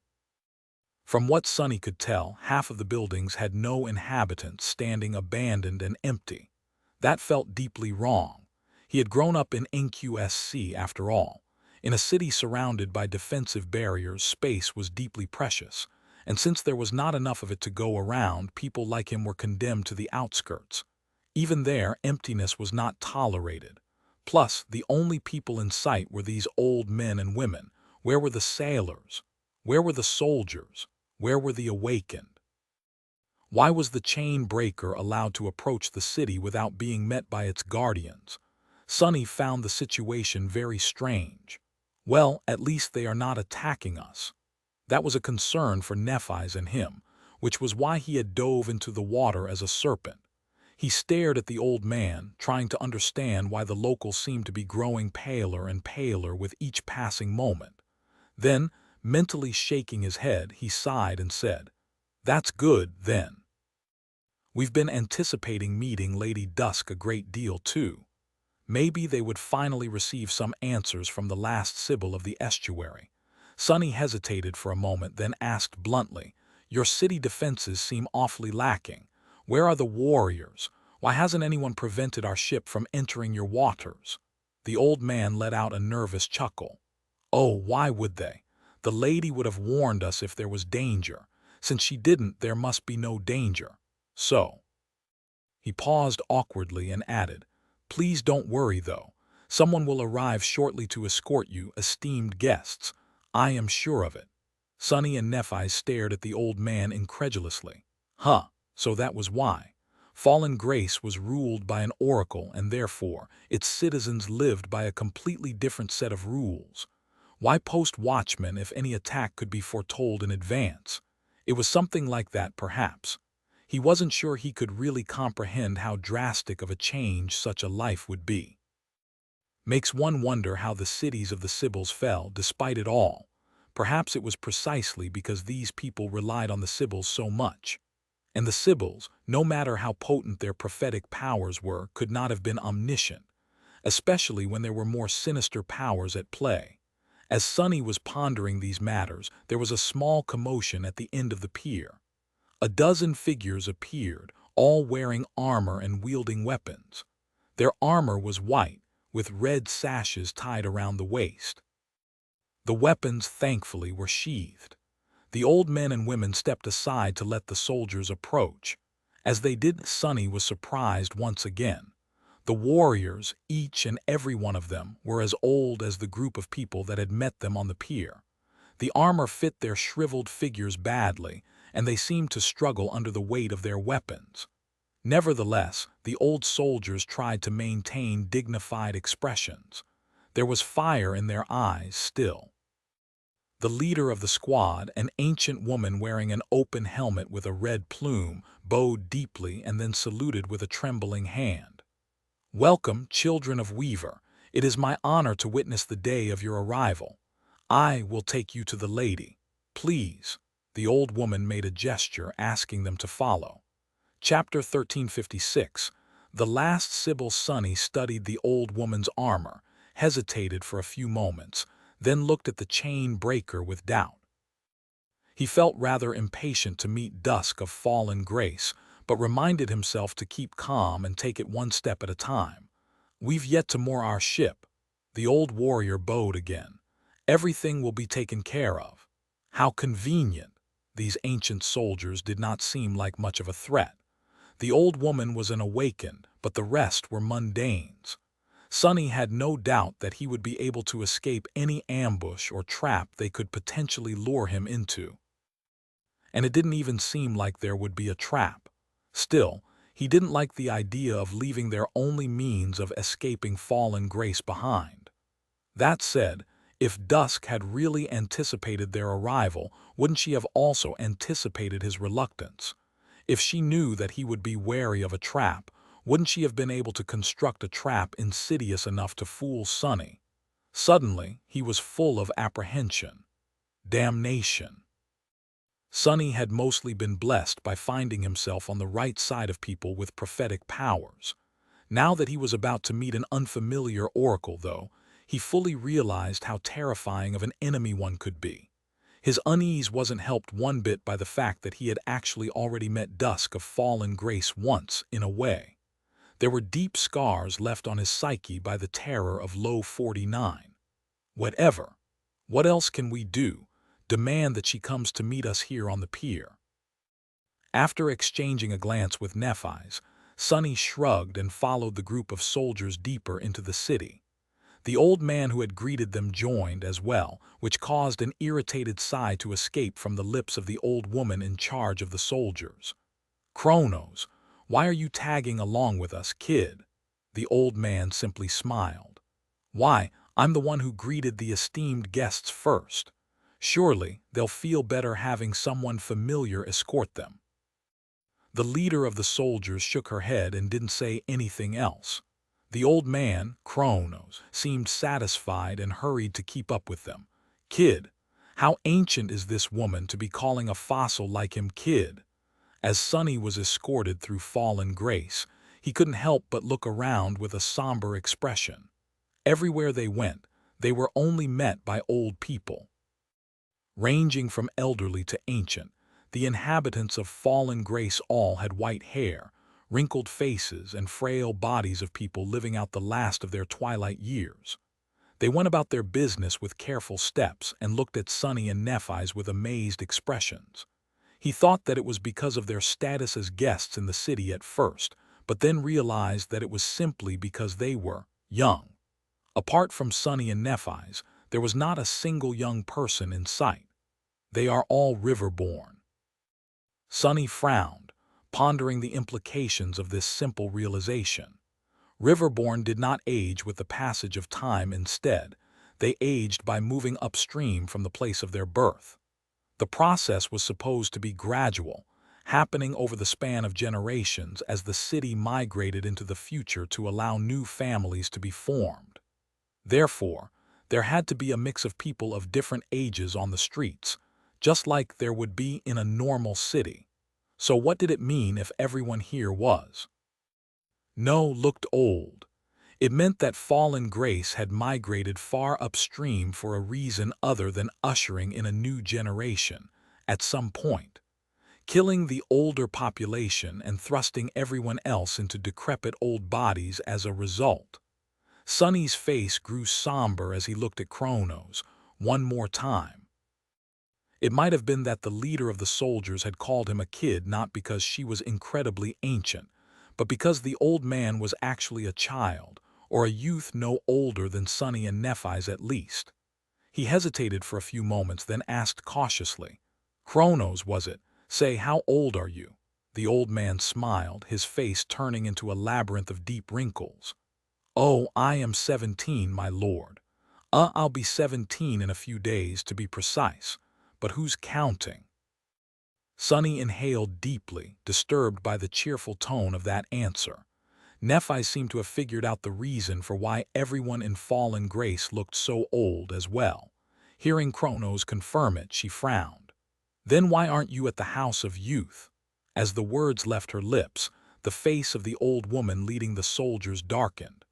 From what Sonny could tell, half of the buildings had no inhabitants, standing abandoned and empty. That felt deeply wrong. He had grown up in NQSC after all. In a city surrounded by defensive barriers, space was deeply precious, and since there was not enough of it to go around, people like him were condemned to the outskirts. Even there, emptiness was not tolerated. Plus, the only people in sight were these old men and women. Where were the sailors? Where were the soldiers? Where were the awakened? Why was the chain breaker allowed to approach the city without being met by its guardians? Sonny found the situation very strange. Well, at least they are not attacking us. That was a concern for Nephi's and him, which was why he had dove into the water as a serpent. He stared at the old man, trying to understand why the locals seemed to be growing paler and paler with each passing moment. Then, mentally shaking his head, he sighed and said, "That's good, then. We've been anticipating meeting Lady Dusk a great deal, too. Maybe they would finally receive some answers from the last Sibyl of the estuary." Sonny hesitated for a moment, then asked bluntly, "Your city defenses seem awfully lacking. Where are the warriors? Why hasn't anyone prevented our ship from entering your waters?" The old man let out a nervous chuckle. "Oh, why would they? The lady would have warned us if there was danger. Since she didn't, there must be no danger. So." He paused awkwardly and added, "Please don't worry, though. Someone will arrive shortly to escort you, esteemed guests. I am sure of it." Sonny and Nephi stared at the old man incredulously. Huh, so that was why. Fallen Grace was ruled by an oracle, and therefore its citizens lived by a completely different set of rules. Why post watchmen if any attack could be foretold in advance? It was something like that, perhaps. He wasn't sure he could really comprehend how drastic of a change such a life would be. Makes one wonder how the cities of the Sibyls fell despite it all. Perhaps it was precisely because these people relied on the Sibyls so much. And the Sibyls, no matter how potent their prophetic powers were, could not have been omniscient, especially when there were more sinister powers at play. As Sonny was pondering these matters, there was a small commotion at the end of the pier. A dozen figures appeared, all wearing armor and wielding weapons. Their armor was white, with red sashes tied around the waist. The weapons, thankfully, were sheathed. The old men and women stepped aside to let the soldiers approach. As they did, Sonny was surprised once again. The warriors, each and every one of them, were as old as the group of people that had met them on the pier. The armor fit their shriveled figures badly, and they seemed to struggle under the weight of their weapons. Nevertheless, the old soldiers tried to maintain dignified expressions. There was fire in their eyes still. The leader of the squad, an ancient woman wearing an open helmet with a red plume, bowed deeply and then saluted with a trembling hand. "Welcome, children of Weaver. It is my honor to witness the day of your arrival. I will take you to the lady. Please." The old woman made a gesture asking them to follow. Chapter 1356. The last Sybil. Sonny studied the old woman's armor, hesitated for a few moments, then looked at the chain breaker with doubt. He felt rather impatient to meet dusk of fallen grace, but reminded himself to keep calm and take it one step at a time. "We've yet to moor our ship." The old warrior bowed again. "Everything will be taken care of." How convenient! These ancient soldiers did not seem like much of a threat. The old woman was an awakened, but the rest were mundanes. Sonny had no doubt that he would be able to escape any ambush or trap they could potentially lure him into. And it didn't even seem like there would be a trap. Still, he didn't like the idea of leaving their only means of escaping fallen grace behind. That said, if Dusk had really anticipated their arrival, wouldn't she have also anticipated his reluctance? If she knew that he would be wary of a trap, wouldn't she have been able to construct a trap insidious enough to fool Sonny? Suddenly, he was full of apprehension. Damnation. Sonny had mostly been blessed by finding himself on the right side of people with prophetic powers. Now that he was about to meet an unfamiliar oracle, though, he fully realized how terrifying of an enemy one could be. His unease wasn't helped one bit by the fact that he had actually already met Dusk of fallen grace once, in a way. There were deep scars left on his psyche by the terror of Low 49. Whatever. What else can we do? Demand that she comes to meet us here on the pier. After exchanging a glance with Nephi's, Sonny shrugged and followed the group of soldiers deeper into the city. The old man who had greeted them joined as well, which caused an irritated sigh to escape from the lips of the old woman in charge of the soldiers. "Kronos, why are you tagging along with us, kid?" The old man simply smiled. "Why, I'm the one who greeted the esteemed guests first. Surely they'll feel better having someone familiar escort them." The leader of the soldiers shook her head and didn't say anything else. The old man, Kronos, seemed satisfied and hurried to keep up with them. "Kid, how ancient is this woman to be calling a fossil like him kid?" As Sonny was escorted through fallen grace, he couldn't help but look around with a somber expression. Everywhere they went, they were only met by old people. Ranging from elderly to ancient, the inhabitants of fallen grace all had white hair, wrinkled faces, and frail bodies of people living out the last of their twilight years. They went about their business with careful steps and looked at Sonny and Nephi's with amazed expressions. He thought that it was because of their status as guests in the city at first, but then realized that it was simply because they were young. Apart from Sonny and Nephi's, there was not a single young person in sight. "They are all river-born." Sonny frowned, pondering the implications of this simple realization. Riverborn did not age with the passage of time. Instead, they aged by moving upstream from the place of their birth. The process was supposed to be gradual, happening over the span of generations as the city migrated into the future to allow new families to be formed. Therefore, there had to be a mix of people of different ages on the streets, just like there would be in a normal city. So what did it mean if everyone here was? Looked old. It meant that fallen grace had migrated far upstream for a reason other than ushering in a new generation, at some point, killing the older population and thrusting everyone else into decrepit old bodies as a result. Sonny's face grew somber as he looked at Kronos one more time. It might have been that the leader of the soldiers had called him a kid not because she was incredibly ancient, but because the old man was actually a child, or a youth no older than Sonny and Nephi's at least. He hesitated for a few moments, then asked cautiously, "Kronos, was it? Say, how old are you?" The old man smiled, his face turning into a labyrinth of deep wrinkles. "Oh, I am 17, my lord. I'll be 17 in a few days, to be precise. But who's counting?" Sonny inhaled deeply, disturbed by the cheerful tone of that answer. Nephi seemed to have figured out the reason for why everyone in Fallen Grace looked so old as well. Hearing Kronos confirm it, she frowned. "Then why aren't you at the House of Youth?" As the words left her lips, the face of the old woman leading the soldiers darkened.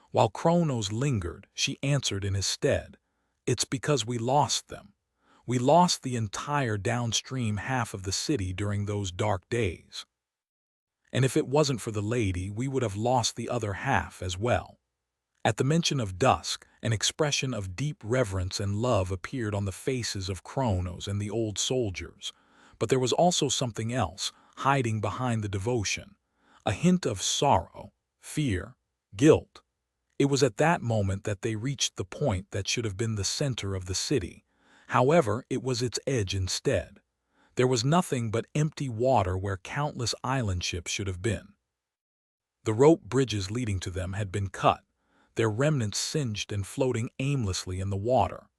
While Kronos lingered, she answered in his stead, "It's because we lost them. We lost the entire downstream half of the city during those dark days. And if it wasn't for the lady, we would have lost the other half as well." At the mention of dusk, an expression of deep reverence and love appeared on the faces of Kronos and the old soldiers. But there was also something else, hiding behind the devotion. A hint of sorrow, fear, guilt. It was at that moment that they reached the point that should have been the center of the city. However, it was its edge instead. There was nothing but empty water where countless island ships should have been. The rope bridges leading to them had been cut, their remnants singed and floating aimlessly in the water.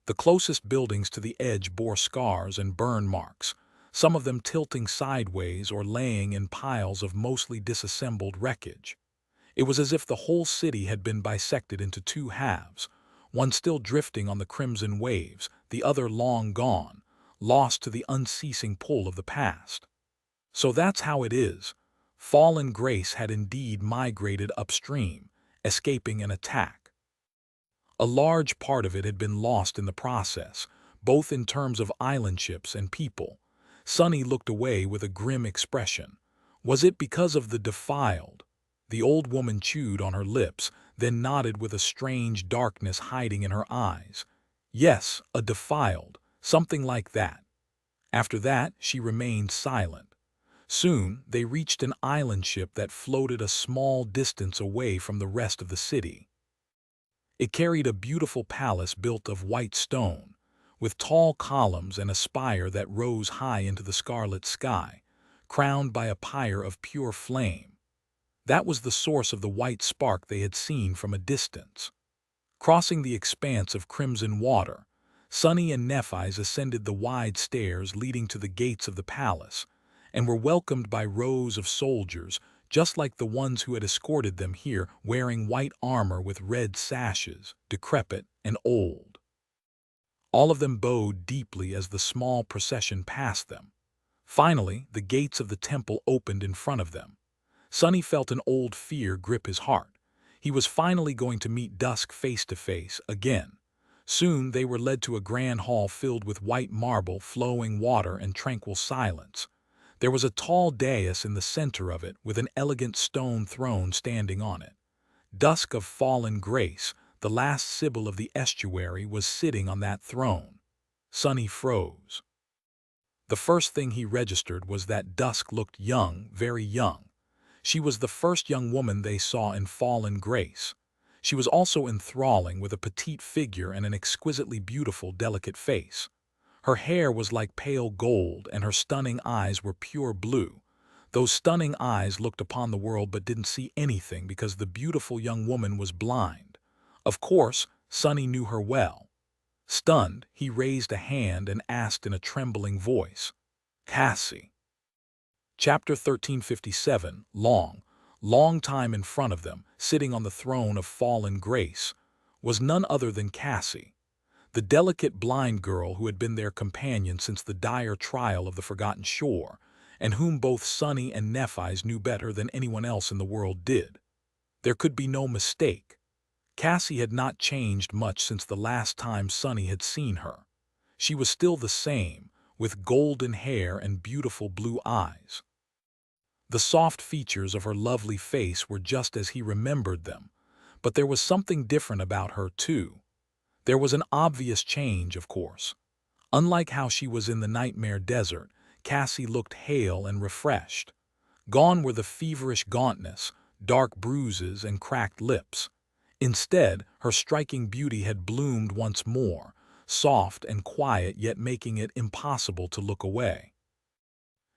The closest buildings to the edge bore scars and burn marks, some of them tilting sideways or laying in piles of mostly disassembled wreckage. It was as if the whole city had been bisected into two halves, one still drifting on the crimson waves, the other long gone, lost to the unceasing pull of the past. So that's how it is. Fallen Grace had indeed migrated upstream, escaping an attack. A large part of it had been lost in the process, both in terms of island ships and people. Sonny looked away with a grim expression. Was it because of the defiled? The old woman chewed on her lips, then nodded with a strange darkness hiding in her eyes. Yes, a defiled, something like that. After that, she remained silent. Soon, they reached an island ship that floated a small distance away from the rest of the city. It carried a beautiful palace built of white stone, with tall columns and a spire that rose high into the scarlet sky, crowned by a pyre of pure flame. That was the source of the white spark they had seen from a distance. Crossing the expanse of crimson water, Sonny and Nephi's ascended the wide stairs leading to the gates of the palace, and were welcomed by rows of soldiers, just like the ones who had escorted them here, wearing white armor with red sashes, decrepit and old. All of them bowed deeply as the small procession passed them. Finally, the gates of the temple opened in front of them. Sonny felt an old fear grip his heart. He was finally going to meet Dusk face to face again. Soon they were led to a grand hall filled with white marble, flowing water, and tranquil silence. There was a tall dais in the center of it, with an elegant stone throne standing on it. Dusk of Fallen Grace, the last Sibyl of the estuary, was sitting on that throne. Sonny froze. The first thing he registered was that Dusk looked young, very young. She was the first young woman they saw in Fallen Grace. She was also enthralling, with a petite figure and an exquisitely beautiful, delicate face. Her hair was like pale gold, and her stunning eyes were pure blue. Those stunning eyes looked upon the world but didn't see anything because the beautiful young woman was blind. Of course, Sonny knew her well. Stunned, he raised a hand and asked in a trembling voice, "Cassie?" Chapter 1357, long time in front of them, sitting on the throne of Fallen Grace, was none other than Cassie, the delicate blind girl who had been their companion since the dire trial of the Forgotten Shore, and whom both Sonny and Nephi's knew better than anyone else in the world did. There could be no mistake. Cassie had not changed much since the last time Sonny had seen her. She was still the same, with golden hair and beautiful blue eyes. The soft features of her lovely face were just as he remembered them, but there was something different about her too. There was an obvious change, of course. Unlike how she was in the nightmare desert, Cassie looked hale and refreshed. Gone were the feverish gauntness, dark bruises, and cracked lips. Instead, her striking beauty had bloomed once more, soft and quiet yet making it impossible to look away.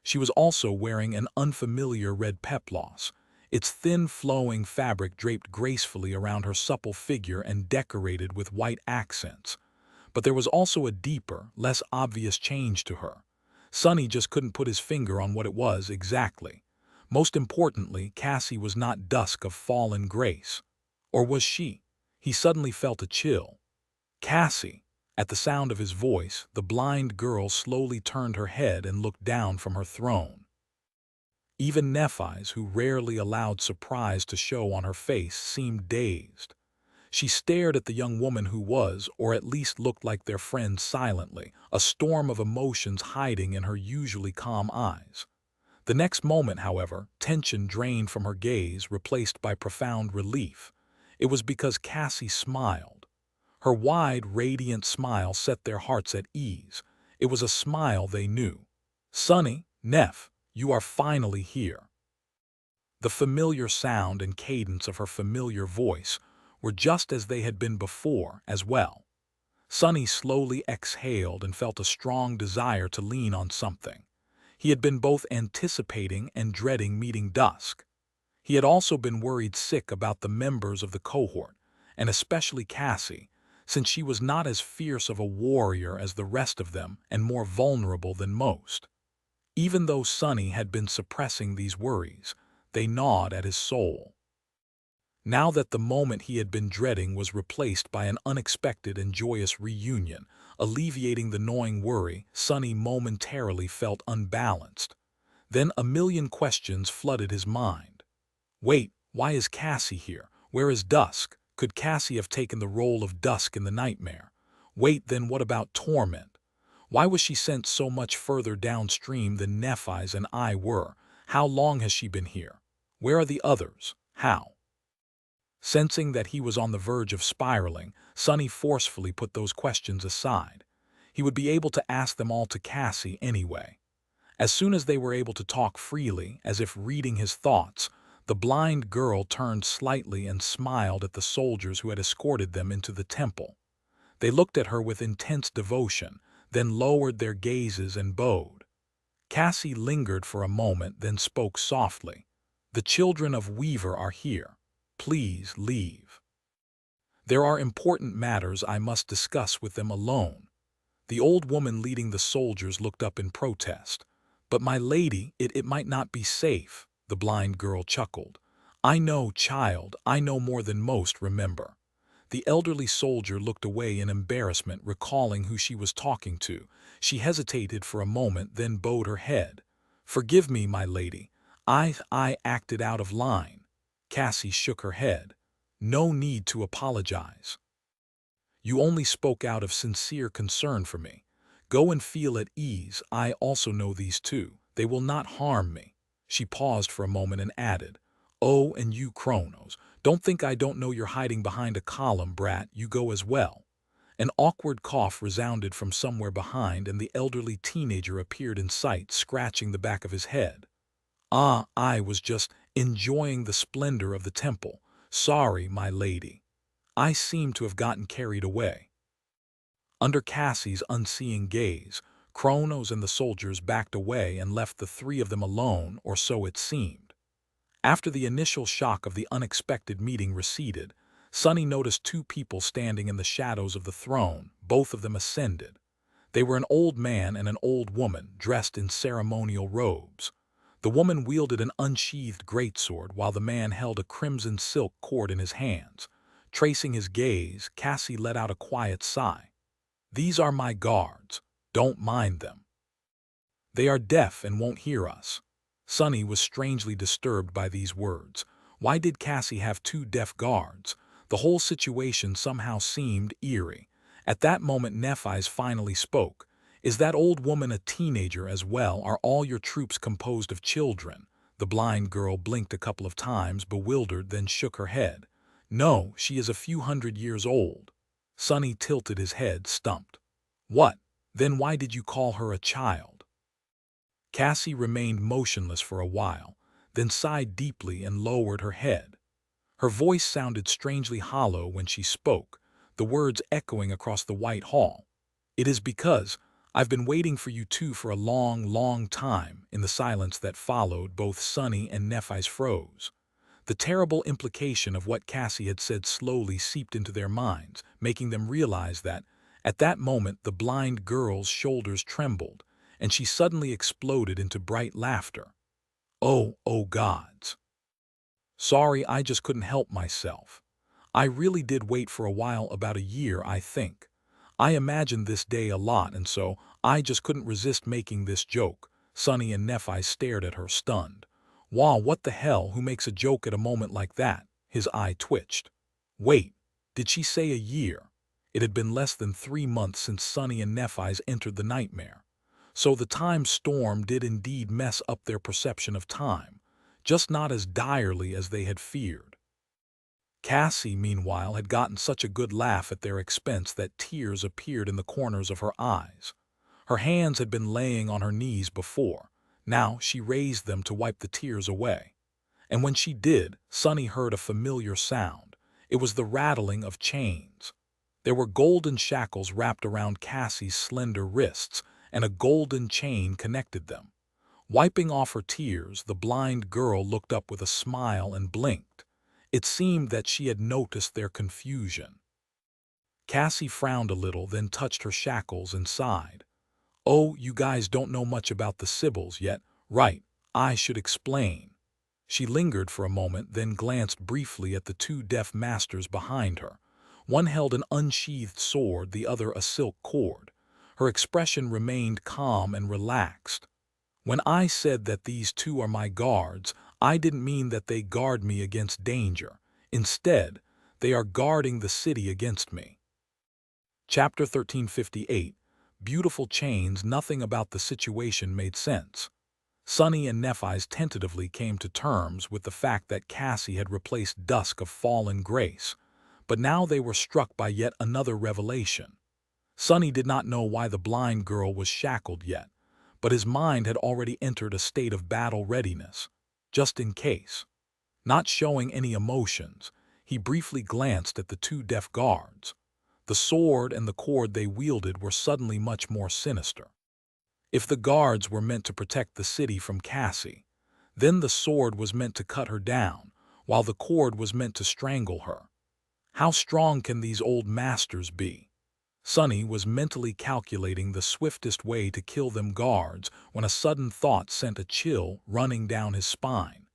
She was also wearing an unfamiliar red peplos, its thin flowing fabric draped gracefully around her supple figure and decorated with white accents. But there was also a deeper, less obvious change to her. Sonny just couldn't put his finger on what it was exactly. Most importantly, Cassie was not dusk of fallen grace. Or was she? He suddenly felt a chill. Cassie! At the sound of his voice, the blind girl slowly turned her head and looked down from her throne. Even Nephi's, who rarely allowed surprise to show on her face, seemed dazed. She stared at the young woman who was, or at least looked like their friend silently, a storm of emotions hiding in her usually calm eyes. The next moment, however, tension drained from her gaze, replaced by profound relief. It was because Cassie smiled. Her wide, radiant smile set their hearts at ease. It was a smile they knew. "Sonny, Neph, you are finally here." The familiar sound and cadence of her familiar voice were just as they had been before as well. Sonny slowly exhaled and felt a strong desire to lean on something. He had been both anticipating and dreading meeting Dusk. He had also been worried sick about the members of the cohort, and especially Cassie, since she was not as fierce of a warrior as the rest of them and more vulnerable than most. Even though Sonny had been suppressing these worries, they gnawed at his soul. Now that the moment he had been dreading was replaced by an unexpected and joyous reunion, alleviating the gnawing worry, Sonny momentarily felt unbalanced. Then a million questions flooded his mind. Wait, why is Cassie here? Where is Dusk? Could Cassie have taken the role of Dusk in the nightmare? Wait, then what about Torment? Why was she sent so much further downstream than Nephi's and I were? How long has she been here? Where are the others? How? Sensing that he was on the verge of spiraling, Sonny forcefully put those questions aside. He would be able to ask them all to Cassie anyway. As soon as they were able to talk freely, as if reading his thoughts, the blind girl turned slightly and smiled at the soldiers who had escorted them into the temple. They looked at her with intense devotion, then lowered their gazes and bowed. Cassie lingered for a moment, then spoke softly. "The children of Weaver are here. Please leave. There are important matters I must discuss with them alone." The old woman leading the soldiers looked up in protest. "But my lady, it might not be safe," the blind girl chuckled. "I know, child, I know more than most remember." The elderly soldier looked away in embarrassment, recalling who she was talking to. She hesitated for a moment, then bowed her head. "Forgive me, my lady. I acted out of line." Cassie shook her head. "No need to apologize. You only spoke out of sincere concern for me. Go and feel at ease. I also know these two. They will not harm me." She paused for a moment and added, "Oh, and you, Kronos, don't think I don't know you're hiding behind a column, brat. You go as well." An awkward cough resounded from somewhere behind, and the elderly teenager appeared in sight, scratching the back of his head. "Ah, I was just enjoying the splendor of the temple. Sorry, my lady. I seem to have gotten carried away." Under Cassie's unseeing gaze, Kronos and the soldiers backed away and left the three of them alone, or so it seemed. After the initial shock of the unexpected meeting receded, Sonny noticed two people standing in the shadows of the throne. Both of them ascended. They were an old man and an old woman, dressed in ceremonial robes. The woman wielded an unsheathed greatsword, while the man held a crimson silk cord in his hands. Tracing his gaze, Cassie let out a quiet sigh. "These are my guards. Don't mind them. They are deaf and won't hear us." Sonny was strangely disturbed by these words. Why did Cassie have two deaf guards? The whole situation somehow seemed eerie. At that moment, Nephi's finally spoke. "Is that old woman a teenager as well? Are all your troops composed of children?" The blind girl blinked a couple of times, bewildered, then shook her head. "No, she is a few hundred years old." Sonny tilted his head, stumped. "What? Then why did you call her a child? Cassie remained motionless for a while, then sighed deeply and lowered her head. Her voice sounded strangely hollow when she spoke, the words echoing across the white hall. It is because I've been waiting for you two for a long, long time. In the silence that followed, both Sunny and Nephi's froze. The terrible implication of what Cassie had said slowly seeped into their minds, making them realize that, at that moment, the blind girl's shoulders trembled, and she suddenly exploded into bright laughter. Oh gods. Sorry, I just couldn't help myself. I really did wait for a while, about a year, I think. I imagined this day a lot, and so I just couldn't resist making this joke. Sunny and Nephi stared at her, stunned. Wow, what the hell, who makes a joke at a moment like that? His eye twitched. Wait, did she say a year? It had been less than 3 months since Sunny and Nephi's entered the nightmare. So the time storm did indeed mess up their perception of time, just not as direly as they had feared. Cassie, meanwhile, had gotten such a good laugh at their expense that tears appeared in the corners of her eyes. Her hands had been laying on her knees before. Now she raised them to wipe the tears away. And when she did, Sunny heard a familiar sound. It was the rattling of chains. There were golden shackles wrapped around Cassie's slender wrists, and a golden chain connected them. Wiping off her tears, the blind girl looked up with a smile and blinked. It seemed that she had noticed their confusion. Cassie frowned a little, then touched her shackles and sighed. Oh, you guys don't know much about the Sybils yet, right? I should explain. She lingered for a moment, then glanced briefly at the two deaf masters behind her. One held an unsheathed sword, the other a silk cord. Her expression remained calm and relaxed. When I said that these two are my guards, I didn't mean that they guard me against danger. Instead, they are guarding the city against me. Chapter 1358. Beautiful chains. Nothing about the situation made sense. Sunny and Nephi's tentatively came to terms with the fact that Cassie had replaced Dusk of fallen grace, but now they were struck by yet another revelation. Sunny did not know why the blind girl was shackled yet, but his mind had already entered a state of battle readiness, just in case. Not showing any emotions, he briefly glanced at the two deaf guards. The sword and the cord they wielded were suddenly much more sinister. If the guards were meant to protect the city from Cassie, then the sword was meant to cut her down, while the cord was meant to strangle her. How strong can these old masters be? Sunny was mentally calculating the swiftest way to kill them guards when a sudden thought sent a chill running down his spine.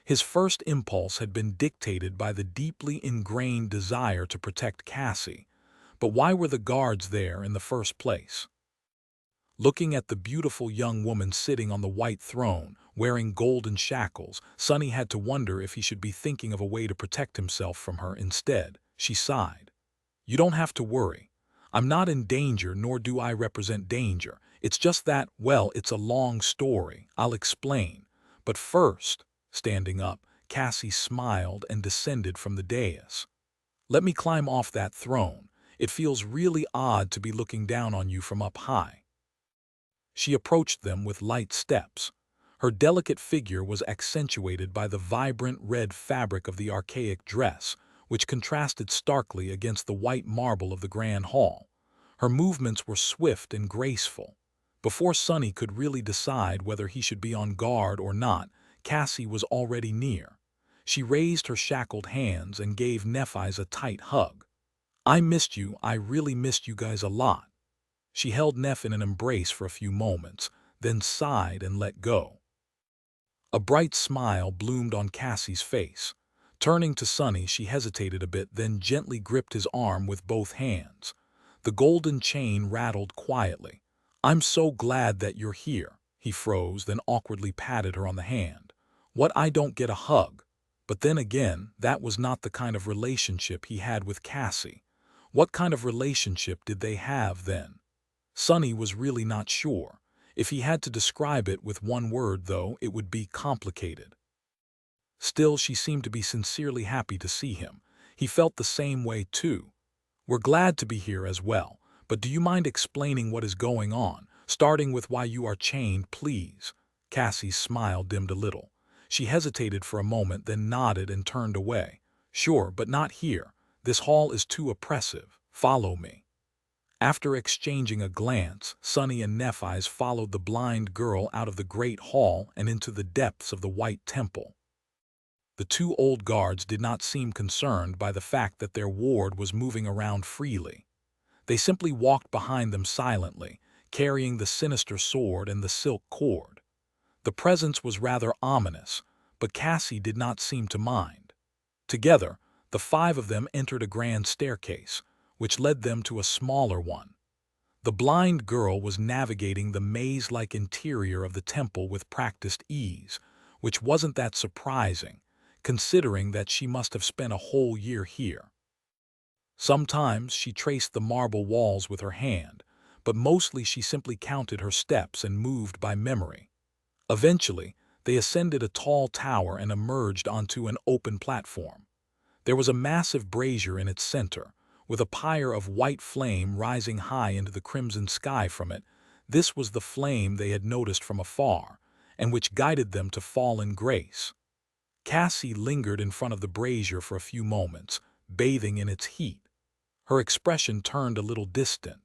His first impulse had been dictated by the deeply ingrained desire to protect Cassie, but why were the guards there in the first place? Looking at the beautiful young woman sitting on the white throne, wearing golden shackles, Sunny had to wonder if he should be thinking of a way to protect himself from her instead. She sighed. You don't have to worry. I'm not in danger, nor do I represent danger. It's just that, well, it's a long story. I'll explain. But first, standing up, Cassie smiled and descended from the dais. Let me climb off that throne. It feels really odd to be looking down on you from up high. She approached them with light steps. Her delicate figure was accentuated by the vibrant red fabric of the archaic dress, which contrasted starkly against the white marble of the grand hall. Her movements were swift and graceful. Before Sunny could really decide whether he should be on guard or not, Cassie was already near. She raised her shackled hands and gave Nephi's a tight hug. I missed you. I really missed you guys a lot. She held Neph in an embrace for a few moments, then sighed and let go. A bright smile bloomed on Cassie's face. Turning to Sunny, she hesitated a bit, then gently gripped his arm with both hands. The golden chain rattled quietly. I'm so glad that you're here. He froze, then awkwardly patted her on the hand. What, I don't get a hug? But then again, that was not the kind of relationship he had with Cassie. What kind of relationship did they have then? Sunny was really not sure. If he had to describe it with one word, though, it would be complicated. Still, she seemed to be sincerely happy to see him. He felt the same way, too. We're glad to be here as well, But do you mind explaining what is going on, starting with why you are chained, please?" Cassie's smile dimmed a little. She hesitated for a moment, then nodded and turned away. "Sure, but not here. This hall is too oppressive. Follow me." After exchanging a glance, Sonny and Nephi's followed the blind girl out of the great hall and into the depths of the White Temple. The two old guards did not seem concerned by the fact that their ward was moving around freely. They simply walked behind them silently, carrying the sinister sword and the silk cord. The presence was rather ominous, but Cassie did not seem to mind. Together, the five of them entered a grand staircase, which led them to a smaller one. The blind girl was navigating the maze-like interior of the temple with practiced ease, which wasn't that surprising, considering that she must have spent a whole year here. Sometimes she traced the marble walls with her hand, but mostly she simply counted her steps and moved by memory. Eventually, they ascended a tall tower and emerged onto an open platform. There was a massive brazier in its center, with a pyre of white flame rising high into the crimson sky from it. This was the flame they had noticed from afar, and which guided them to fallen grace. Cassie lingered in front of the brazier for a few moments, bathing in its heat. Her expression turned a little distant.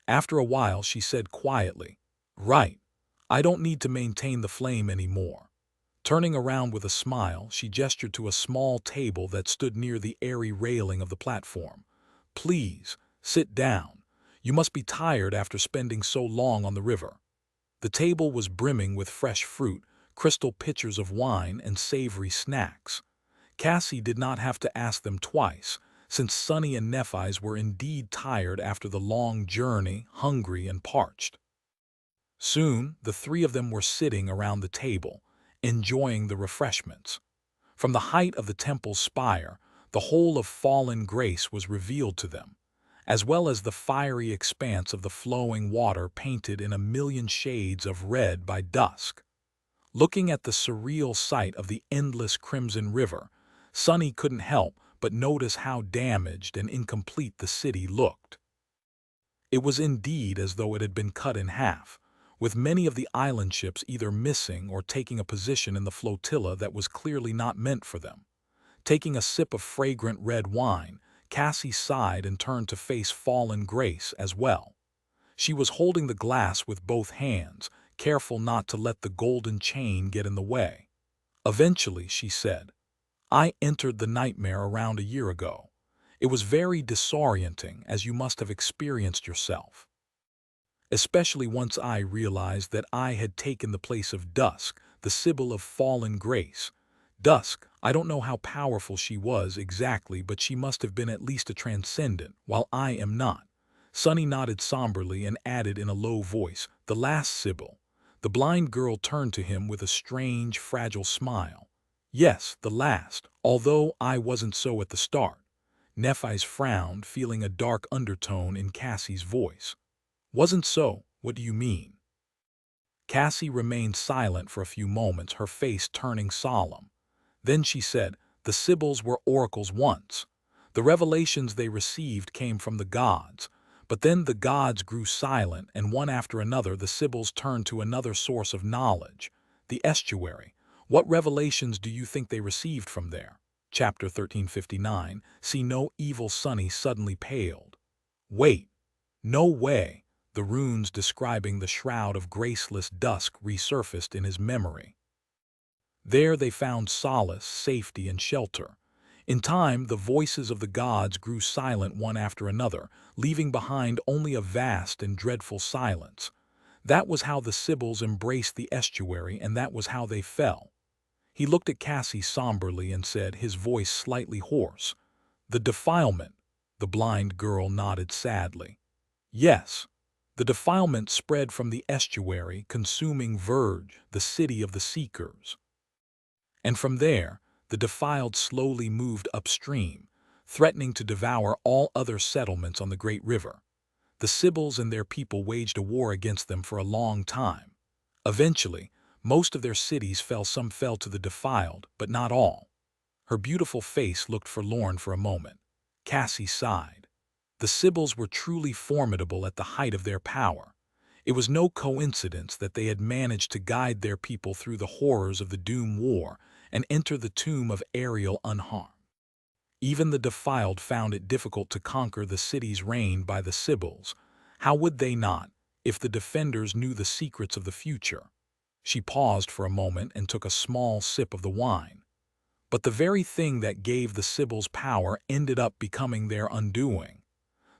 After a while, she said quietly, "Right, I don't need to maintain the flame anymore." Turning around with a smile, she gestured to a small table that stood near the airy railing of the platform. "Please, sit down. You must be tired after spending so long on the river." The table was brimming with fresh fruit, crystal pitchers of wine, and savory snacks. Cassie did not have to ask them twice, since Sonny and Nephi's were indeed tired after the long journey, hungry and parched. Soon, the three of them were sitting around the table, enjoying the refreshments. From the height of the temple's spire, the whole of fallen grace was revealed to them, as well as the fiery expanse of the flowing water painted in a million shades of red by dusk. Looking at the surreal sight of the endless crimson river, Sonny couldn't help but notice how damaged and incomplete the city looked. It was indeed as though it had been cut in half, with many of the island ships either missing or taking a position in the flotilla that was clearly not meant for them. Taking a sip of fragrant red wine, Cassie sighed and turned to face fallen grace as well. She was holding the glass with both hands, careful not to let the golden chain get in the way. Eventually, she said, "I entered the nightmare around a year ago. It was very disorienting, as you must have experienced yourself. Especially once I realized that I had taken the place of Dusk, the Sibyl of fallen grace. Dusk, I don't know how powerful she was exactly, but she must have been at least a transcendent, while I am not." Sonny nodded somberly and added in a low voice, "The last Sibyl." The blind girl turned to him with a strange, fragile smile. "Yes, the last, although I wasn't so at the start." Nephi's frowned, feeling a dark undertone in Cassie's voice. "Wasn't so? What do you mean?" Cassie remained silent for a few moments, her face turning solemn. Then she said, "The Sibyls were oracles once. The revelations they received came from the gods. But then the gods grew silent, and one after another the Sibyls turned to another source of knowledge, the estuary. What revelations do you think they received from there?" Chapter 1359, See No Evil. Sonny suddenly paled. "Wait, no way." The runes describing the shroud of graceless dusk resurfaced in his memory. There they found solace, safety, and shelter. In time, the voices of the gods grew silent one after another, leaving behind only a vast and dreadful silence. That was how the Sibyls embraced the estuary, and that was how they fell. He looked at Cassie somberly and said, his voice slightly hoarse, "The defilement." The blind girl nodded sadly. "Yes, the defilement spread from the estuary, consuming Verge, the city of the Seekers. And from there, the defiled slowly moved upstream, threatening to devour all other settlements on the great river. The Sibyls and their people waged a war against them for a long time. Eventually, most of their cities fell. Some fell to the defiled, but not all." Her beautiful face looked forlorn for a moment. Cassie sighed. The Sybils were truly formidable at the height of their power. It was no coincidence that they had managed to guide their people through the horrors of the Doom War and enter the tomb of Ariel unharmed. Even the defiled found it difficult to conquer the cities reigned by the Sybils. How would they not, if the defenders knew the secrets of the future? She paused for a moment and took a small sip of the wine. But the very thing that gave the Sybils power ended up becoming their undoing.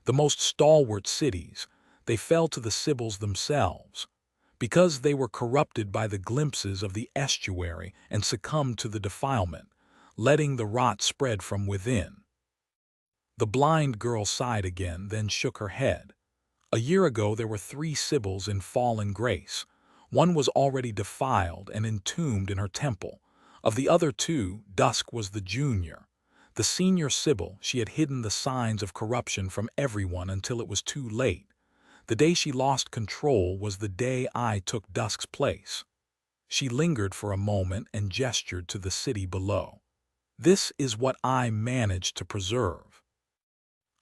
The most stalwart cities, they fell to the Sybils themselves, because they were corrupted by the glimpses of the estuary and succumbed to the defilement, letting the rot spread from within. The blind girl sighed again, then shook her head. A year ago there were 3 Sybils in fallen grace. One was already defiled and entombed in her temple. Of the other 2, Dusk was the junior. The senior Sybil, she had hidden the signs of corruption from everyone until it was too late. The day she lost control was the day I took Dusk's place. She lingered for a moment and gestured to the city below. This is what I managed to preserve.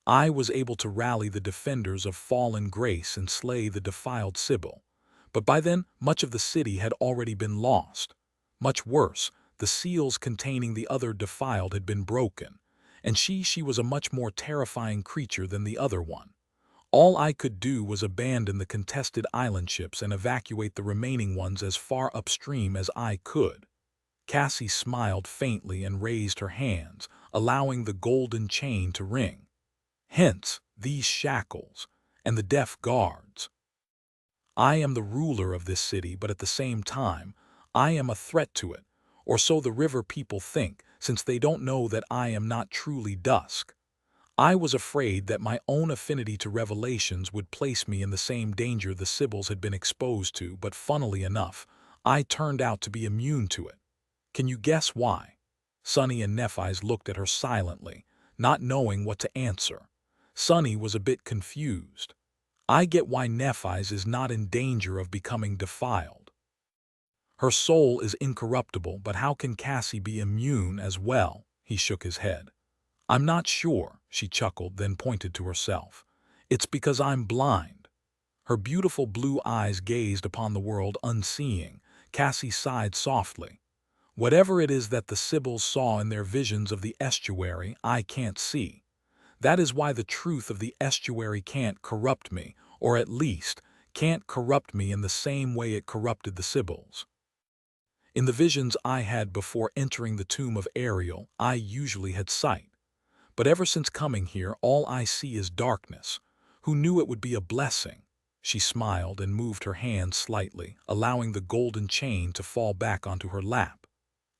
I was able to rally the defenders of fallen grace and slay the defiled Sybil. But by then, much of the city had already been lost. Much worse, the seals containing the other defiled had been broken, and she was a much more terrifying creature than the other one. All I could do was abandon the contested island ships and evacuate the remaining ones as far upstream as I could. Cassie smiled faintly and raised her hands, allowing the golden chain to ring. Hence, these shackles, and the deaf guards. I am the ruler of this city, but at the same time, I am a threat to it, or so the river people think, since they don't know that I am not truly Dusk. I was afraid that my own affinity to revelations would place me in the same danger the Sybils had been exposed to, but funnily enough, I turned out to be immune to it. Can you guess why? Sunny and Nephi's looked at her silently, not knowing what to answer. Sunny was a bit confused. I get why Nephi's is not in danger of becoming defiled. Her soul is incorruptible, but how can Cassie be immune as well? He shook his head. I'm not sure, she chuckled, then pointed to herself. It's because I'm blind. Her beautiful blue eyes gazed upon the world unseeing. Cassie sighed softly. Whatever it is that the Sybils saw in their visions of the estuary, I can't see. That is why the truth of the estuary can't corrupt me, or at least, can't corrupt me in the same way it corrupted the Sybils. In the visions I had before entering the tomb of Ariel, I usually had sight. But ever since coming here, all I see is darkness. Who knew it would be a blessing? She smiled and moved her hand slightly, allowing the golden chain to fall back onto her lap.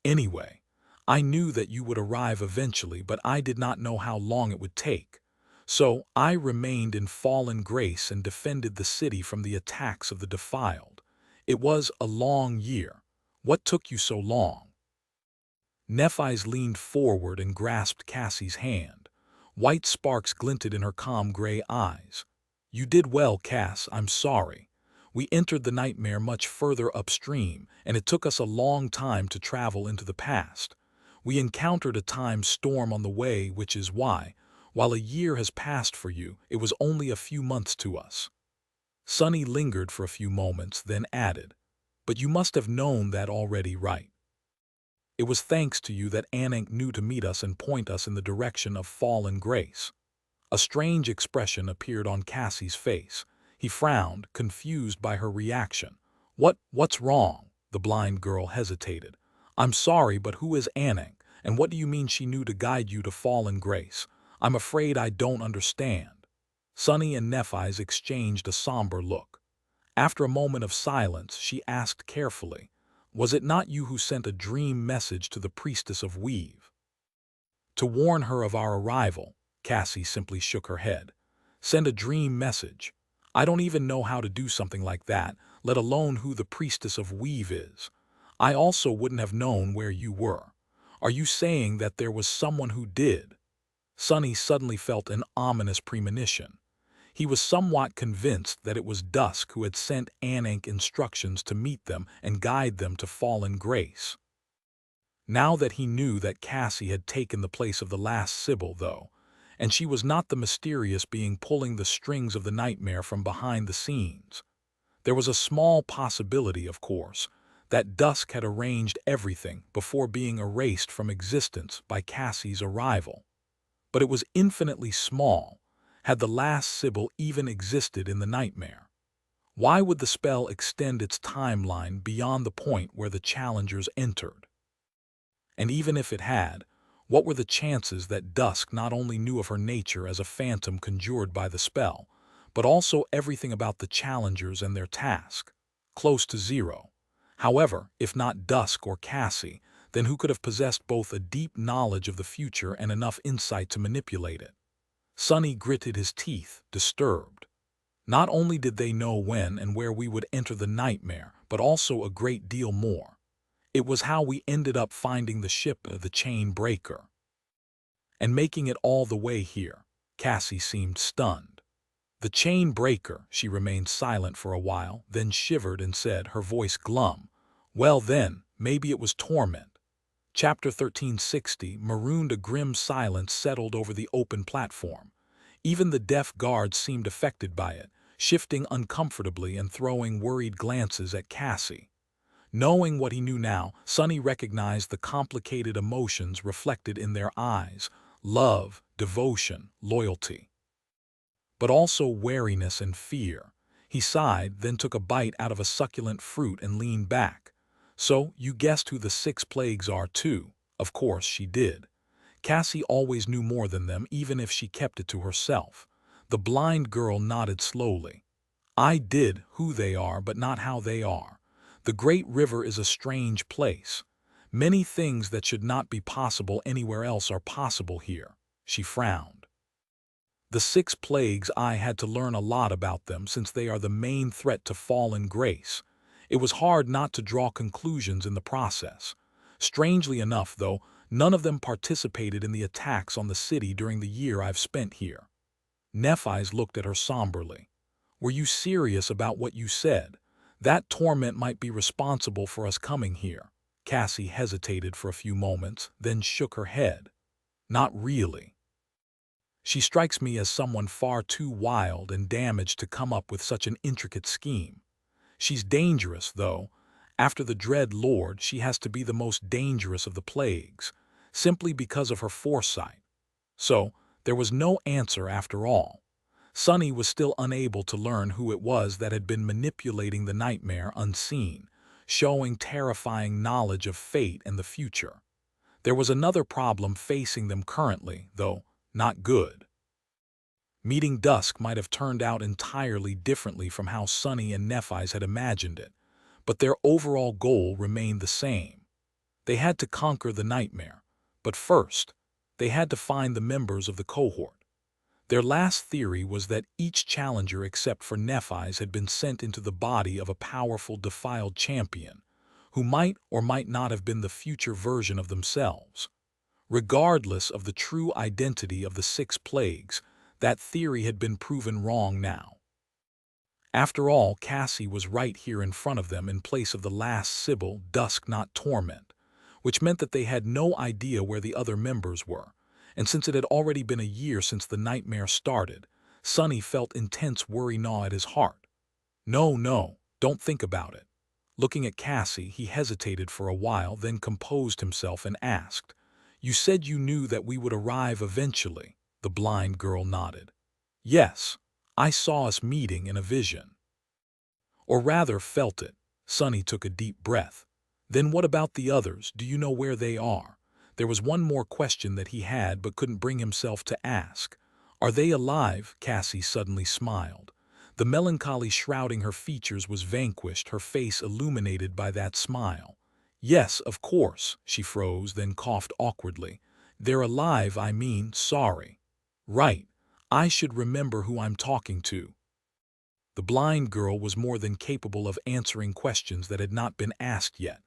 Anyway, I knew that you would arrive eventually, but I did not know how long it would take. So I remained in fallen grace and defended the city from the attacks of the defiled. It was a long year. What took you so long? Nephi's leaned forward and grasped Cassie's hand. White sparks glinted in her calm gray eyes. You did well, Cass, I'm sorry. We entered the nightmare much further upstream, and it took us a long time to travel into the past. We encountered a time storm on the way, which is why, while a year has passed for you, it was only a few months to us. Sunny lingered for a few moments, then added, But you must have known that already, right? It was thanks to you that Anak knew to meet us and point us in the direction of fallen grace. A strange expression appeared on Cassie's face. He frowned, confused by her reaction. What's wrong? The blind girl hesitated. I'm sorry, but who is Anak, and what do you mean she knew to guide you to fallen grace? I'm afraid I don't understand. Sunny and Nephi's exchanged a somber look. After a moment of silence, she asked carefully, Was it not you who sent a dream message to the priestess of Weave? To warn her of our arrival, Cassie simply shook her head. Send a dream message. I don't even know how to do something like that, let alone who the priestess of Weave is. I also wouldn't have known where you were. Are you saying that there was someone who did? Sunny suddenly felt an ominous premonition. He was somewhat convinced that it was Dusk who had sent Anak instructions to meet them and guide them to fallen grace. Now that he knew that Cassie had taken the place of the last Sybil, though, and she was not the mysterious being pulling the strings of the nightmare from behind the scenes. There was a small possibility, of course, that Dusk had arranged everything before being erased from existence by Cassie's arrival. But it was infinitely small, had the last Sybil even existed in the nightmare. Why would the spell extend its timeline beyond the point where the challengers entered? And even if it had, what were the chances that Dusk not only knew of her nature as a phantom conjured by the spell, but also everything about the challengers and their task? Close to zero. However, if not Dusk or Cassie, then who could have possessed both a deep knowledge of the future and enough insight to manipulate it? Sonny gritted his teeth, disturbed. Not only did they know when and where we would enter the nightmare, but also a great deal more. It was how we ended up finding the ship, the chain breaker. And making it all the way here. Cassie seemed stunned. The chain breaker, she remained silent for a while, then shivered and said, her voice glum, "Well then, maybe it was torment." Chapter 1360, marooned. A grim silence settled over the open platform. Even the deaf guards seemed affected by it, shifting uncomfortably and throwing worried glances at Cassie. Knowing what he knew now, Sonny recognized the complicated emotions reflected in their eyes: love, devotion, loyalty. But also wariness and fear. He sighed, then took a bite out of a succulent fruit and leaned back. "So, you guessed who the 6 plagues are too?" Of course she did. Cassie always knew more than them, even if she kept it to herself. The blind girl nodded slowly. "I did who they are, but not how they are. The great river is a strange place. Many things that should not be possible anywhere else are possible here." She frowned. "The 6 plagues, I had to learn a lot about them since they are the main threat to fallen grace. It was hard not to draw conclusions in the process. Strangely enough, though, none of them participated in the attacks on the city during the year I've spent here." Nephi's looked at her somberly. "Were you serious about what you said? That torment might be responsible for us coming here." Cassie hesitated for a few moments, then shook her head. "Not really. She strikes me as someone far too wild and damaged to come up with such an intricate scheme. She's dangerous, though. After the Dread Lord, she has to be the most dangerous of the plagues, simply because of her foresight." So, there was no answer after all. Sonny was still unable to learn who it was that had been manipulating the nightmare unseen, showing terrifying knowledge of fate and the future. There was another problem facing them currently, though not good. Meeting Dusk might have turned out entirely differently from how Sonny and Nephi's had imagined it, but their overall goal remained the same. They had to conquer the nightmare, but first, they had to find the members of the cohort. Their last theory was that each challenger except for Nephi's had been sent into the body of a powerful defiled champion, who might or might not have been the future version of themselves. Regardless of the true identity of the 6 plagues, that theory had been proven wrong now. After all, Cassie was right here in front of them in place of the last Sybil, Dusk not Torment, which meant that they had no idea where the other members were. And since it had already been a year since the nightmare started, Sonny felt intense worry gnaw at his heart. No, don't think about it." Looking at Cassie, he hesitated for a while, then composed himself and asked, "You said you knew that we would arrive eventually?" The blind girl nodded. "Yes, I saw us meeting in a vision. Or rather, felt it." Sonny took a deep breath. "Then what about the others? Do you know where they are?" There was one more question that he had but couldn't bring himself to ask. "Are they alive?" Cassie suddenly smiled. The melancholy shrouding her features was vanquished, her face illuminated by that smile. "Yes, of course." She froze, then coughed awkwardly. "They're alive, I mean, sorry." "Right. I should remember who I'm talking to." The blind girl was more than capable of answering questions that had not been asked yet.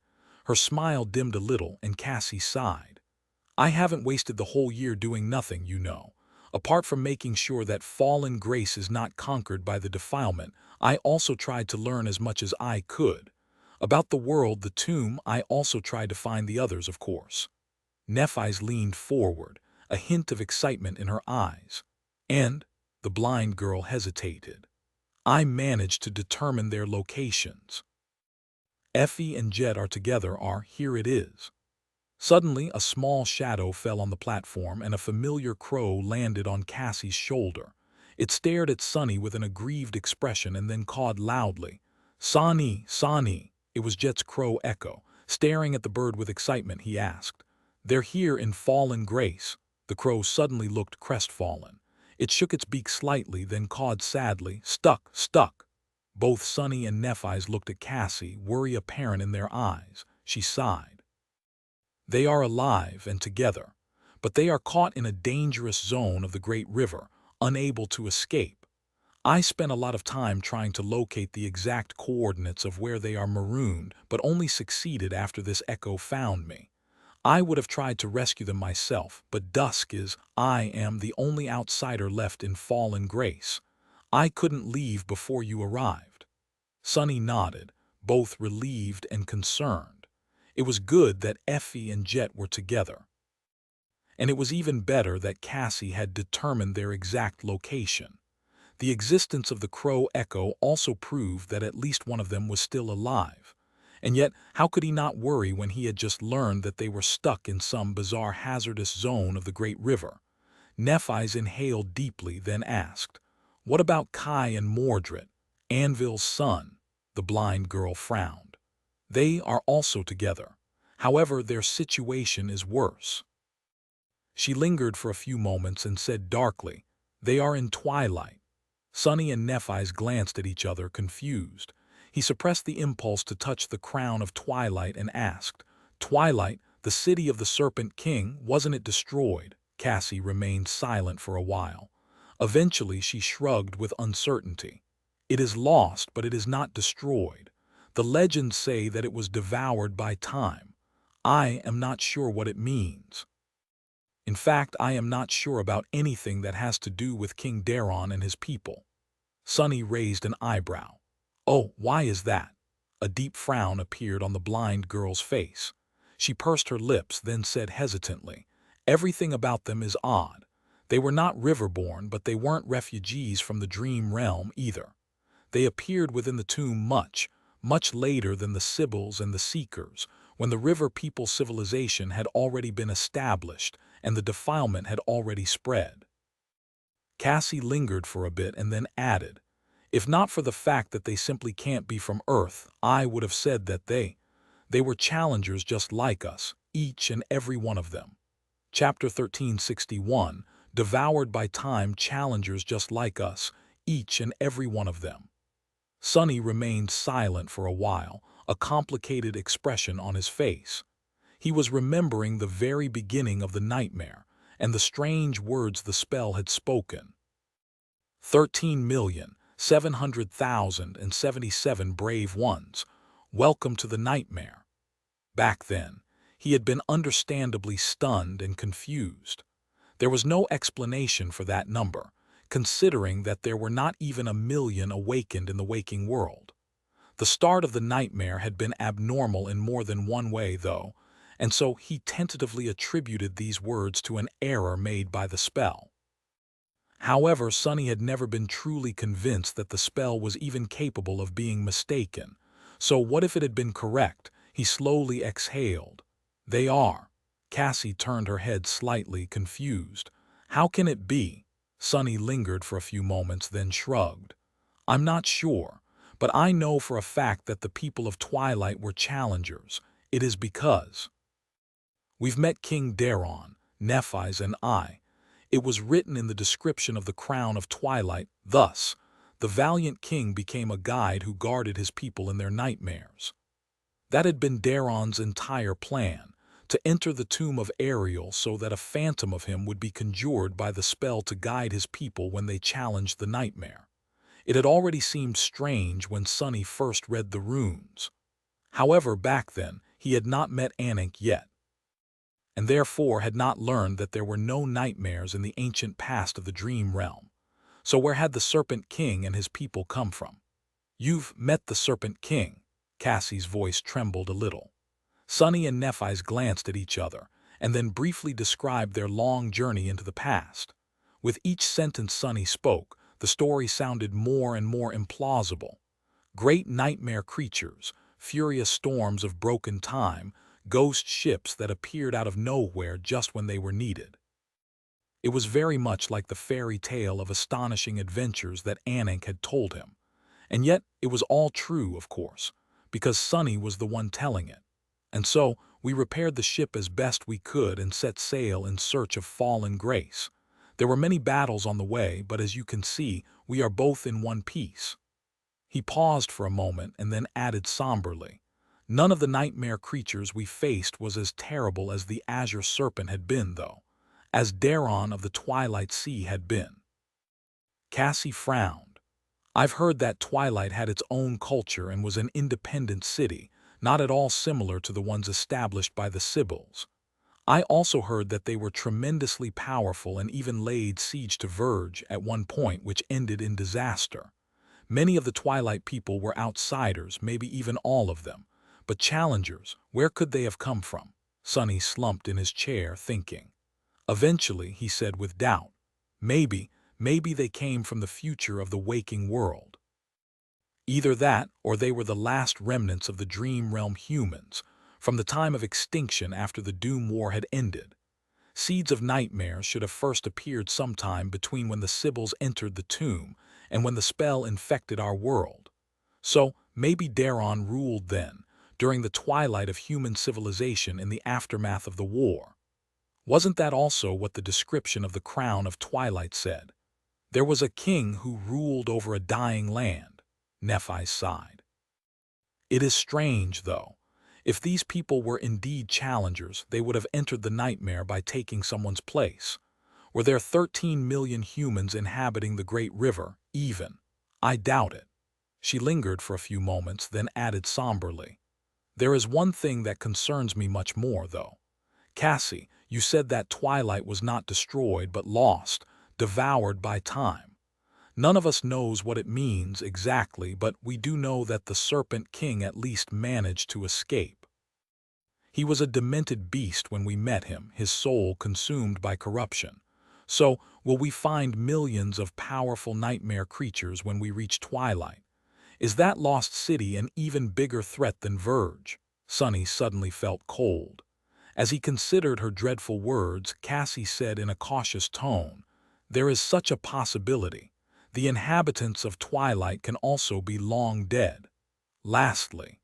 Her smile dimmed a little, and Cassie sighed. "I haven't wasted the whole year doing nothing, you know. Apart from making sure that fallen grace is not conquered by the defilement, I also tried to learn as much as I could. About the world, the tomb, I also tried to find the others, of course." Nephi's leaned forward, a hint of excitement in her eyes. And the blind girl hesitated. I managed to determine their locations. Effie and Jet are together here it is. Suddenly, a small shadow fell on the platform and a familiar crow landed on Cassie's shoulder. It stared at Sonny with an aggrieved expression and then cawed loudly. "Sonny, Sonny." It was Jet's crow echo. Staring at the bird with excitement, he asked, "They're here in Fallen Grace." The crow suddenly looked crestfallen. It shook its beak slightly, then cawed sadly, "Stuck, stuck." Both Sonny and Nephi's looked at Cassie, worry apparent in their eyes. She sighed. They are alive and together, but they are caught in a dangerous zone of the great river, unable to escape. I spent a lot of time trying to locate the exact coordinates of where they are marooned, but only succeeded after this echo found me. I would have tried to rescue them myself, but I am the only outsider left in Fallen Grace. I couldn't leave before you arrived. Sonny nodded, both relieved and concerned. It was good that Effie and Jet were together. And it was even better that Cassie had determined their exact location. The existence of the crow echo also proved that at least one of them was still alive. And yet, how could he not worry when he had just learned that they were stuck in some bizarre hazardous zone of the great river? Nephi's inhaled deeply, then asked, "What about Kai and Mordred, Anvil's son?" The blind girl frowned. "They are also together. However, their situation is worse." She lingered for a few moments and said darkly, "They are in Twilight." Sonny and Nephi's glanced at each other, confused. He suppressed the impulse to touch the crown of Twilight and asked, "Twilight, the city of the Serpent King, wasn't it destroyed?" Cassie remained silent for a while. Eventually she shrugged with uncertainty. "It is lost, but it is not destroyed. The legends say that it was devoured by time. I am not sure what it means. In fact, I am not sure about anything that has to do with King Daron and his people." Sonny raised an eyebrow. "Oh, why is that?" A deep frown appeared on the blind girl's face. She pursed her lips, then said hesitantly, "Everything about them is odd. They were not riverborn, but they weren't refugees from the dream realm either. They appeared within the tomb much later than the Sibyls and the Seekers, when the river people civilization had already been established and the defilement had already spread." Cassie lingered for a bit and then added, "If not for the fact that they simply can't be from Earth, I would have said that they were challengers just like us, each and every one of them." Chapter 1361, Devoured by Time, challengers just like us, each and every one of them. Sonny remained silent for a while, a complicated expression on his face. He was remembering the very beginning of the nightmare and the strange words the spell had spoken. 13,700,077 brave ones, welcome to the nightmare. Back then, he had been understandably stunned and confused. There was no explanation for that number, considering that there were not even 1,000,000 awakened in the waking world. The start of the nightmare had been abnormal in more than one way, though, and so he tentatively attributed these words to an error made by the spell. However, Sonny had never been truly convinced that the spell was even capable of being mistaken. So what if it had been correct? He slowly exhaled. "They are." Cassie turned her head slightly, confused. "How can it be?" Sonny lingered for a few moments, then shrugged. "I'm not sure, but I know for a fact that the people of Twilight were challengers. It is because we've met King Daron, Nephi's and I. It was written in the description of the crown of Twilight, thus, the valiant king became a guide who guarded his people in their nightmares. That had been Daron's entire plan, to enter the tomb of Ariel so that a phantom of him would be conjured by the spell to guide his people when they challenged the nightmare. It had already seemed strange when Sonny first read the runes. However, back then, he had not met Anik yet, and therefore had not learned that there were no nightmares in the ancient past of the dream realm. So where had the Serpent King and his people come from? "You've met the Serpent King." Cassie's voice trembled a little. Sonny and Nephi's glanced at each other, and then briefly described their long journey into the past. With each sentence Sunny spoke, the story sounded more and more implausible. Great nightmare creatures, furious storms of broken time, ghost ships that appeared out of nowhere just when they were needed. It was very much like the fairy tale of astonishing adventures that Anik had told him. And yet it was all true, of course, because Sunny was the one telling it. And so we repaired the ship as best we could and set sail in search of fallen grace. There were many battles on the way, but as you can see, we are both in one piece. He paused for a moment and then added somberly, "None of the nightmare creatures we faced was as terrible as the azure serpent had been, though, as Daron of the Twilight Sea had been." Cassie frowned. "I've heard that Twilight had its own culture and was an independent city, not at all similar to the ones established by the Sybils. I also heard that they were tremendously powerful and even laid siege to Verge at one point, which ended in disaster. Many of the Twilight people were outsiders, maybe even all of them. But challengers, where could they have come from?" Sunny slumped in his chair, thinking. Eventually, he said with doubt, Maybe they came from the future of the waking world. Either that, or they were the last remnants of the Dream Realm humans, from the time of extinction after the Doom War had ended. Seeds of nightmares should have first appeared sometime between when the Sybils entered the tomb and when the spell infected our world. So, maybe Daron ruled then, during the twilight of human civilization in the aftermath of the war. Wasn't that also what the description of the Crown of Twilight said? There was a king who ruled over a dying land. Nephi sighed. It is strange, though. If these people were indeed challengers, they would have entered the nightmare by taking someone's place. Were there 13 million humans inhabiting the great river, even? I doubt it. She lingered for a few moments, then added somberly, "There is one thing that concerns me much more, though. Cassie, you said that Twilight was not destroyed but lost, devoured by time. None of us knows what it means exactly, but we do know that the Serpent King at least managed to escape. He was a demented beast when we met him, his soul consumed by corruption. So, will we find millions of powerful nightmare creatures when we reach Twilight? Is that lost city an even bigger threat than Verge?" Sunny suddenly felt cold. As he considered her dreadful words, Cassie said in a cautious tone, "There is such a possibility. The inhabitants of Twilight can also be long dead. Lastly,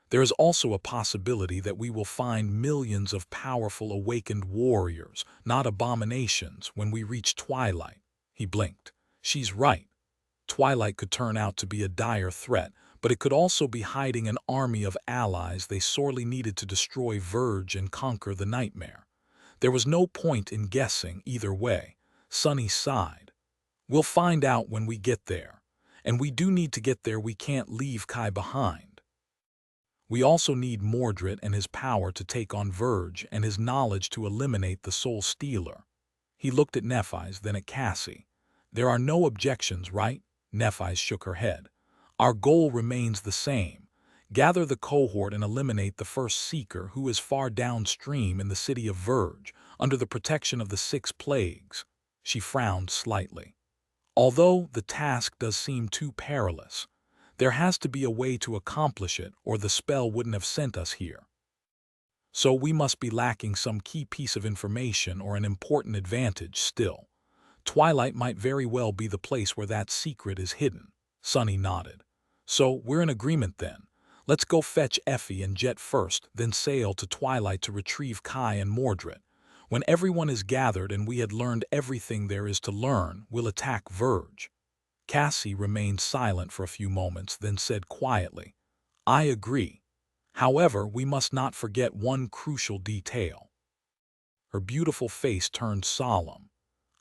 there is also a possibility that we will find millions of powerful awakened warriors, not abominations, when we reach Twilight." He blinked. "She's right. Twilight could turn out to be a dire threat, but it could also be hiding an army of allies they sorely needed to destroy Verge and conquer the nightmare. There was no point in guessing either way." Sunny sighed. "We'll find out when we get there. And we do need to get there. We can't leave Kai behind. We also need Mordred and his power to take on Verge and his knowledge to eliminate the Soul Stealer." He looked at Nephi's, then at Cassie. "There are no objections, right?" Nephi shook her head. "Our goal remains the same. Gather the cohort and eliminate the first seeker who is far downstream in the city of Verge, under the protection of the 6 plagues." She frowned slightly. "Although the task does seem too perilous, there has to be a way to accomplish it, or the spell wouldn't have sent us here. So we must be lacking some key piece of information or an important advantage still. Twilight might very well be the place where that secret is hidden." Sunny nodded. "So we're in agreement then. Let's go fetch Effie and Jet first, then sail to Twilight to retrieve Kai and Mordred. When everyone is gathered and we had learned everything there is to learn, we'll attack Verge." Cassie remained silent for a few moments, then said quietly, "I agree. However, we must not forget one crucial detail." Her beautiful face turned solemn.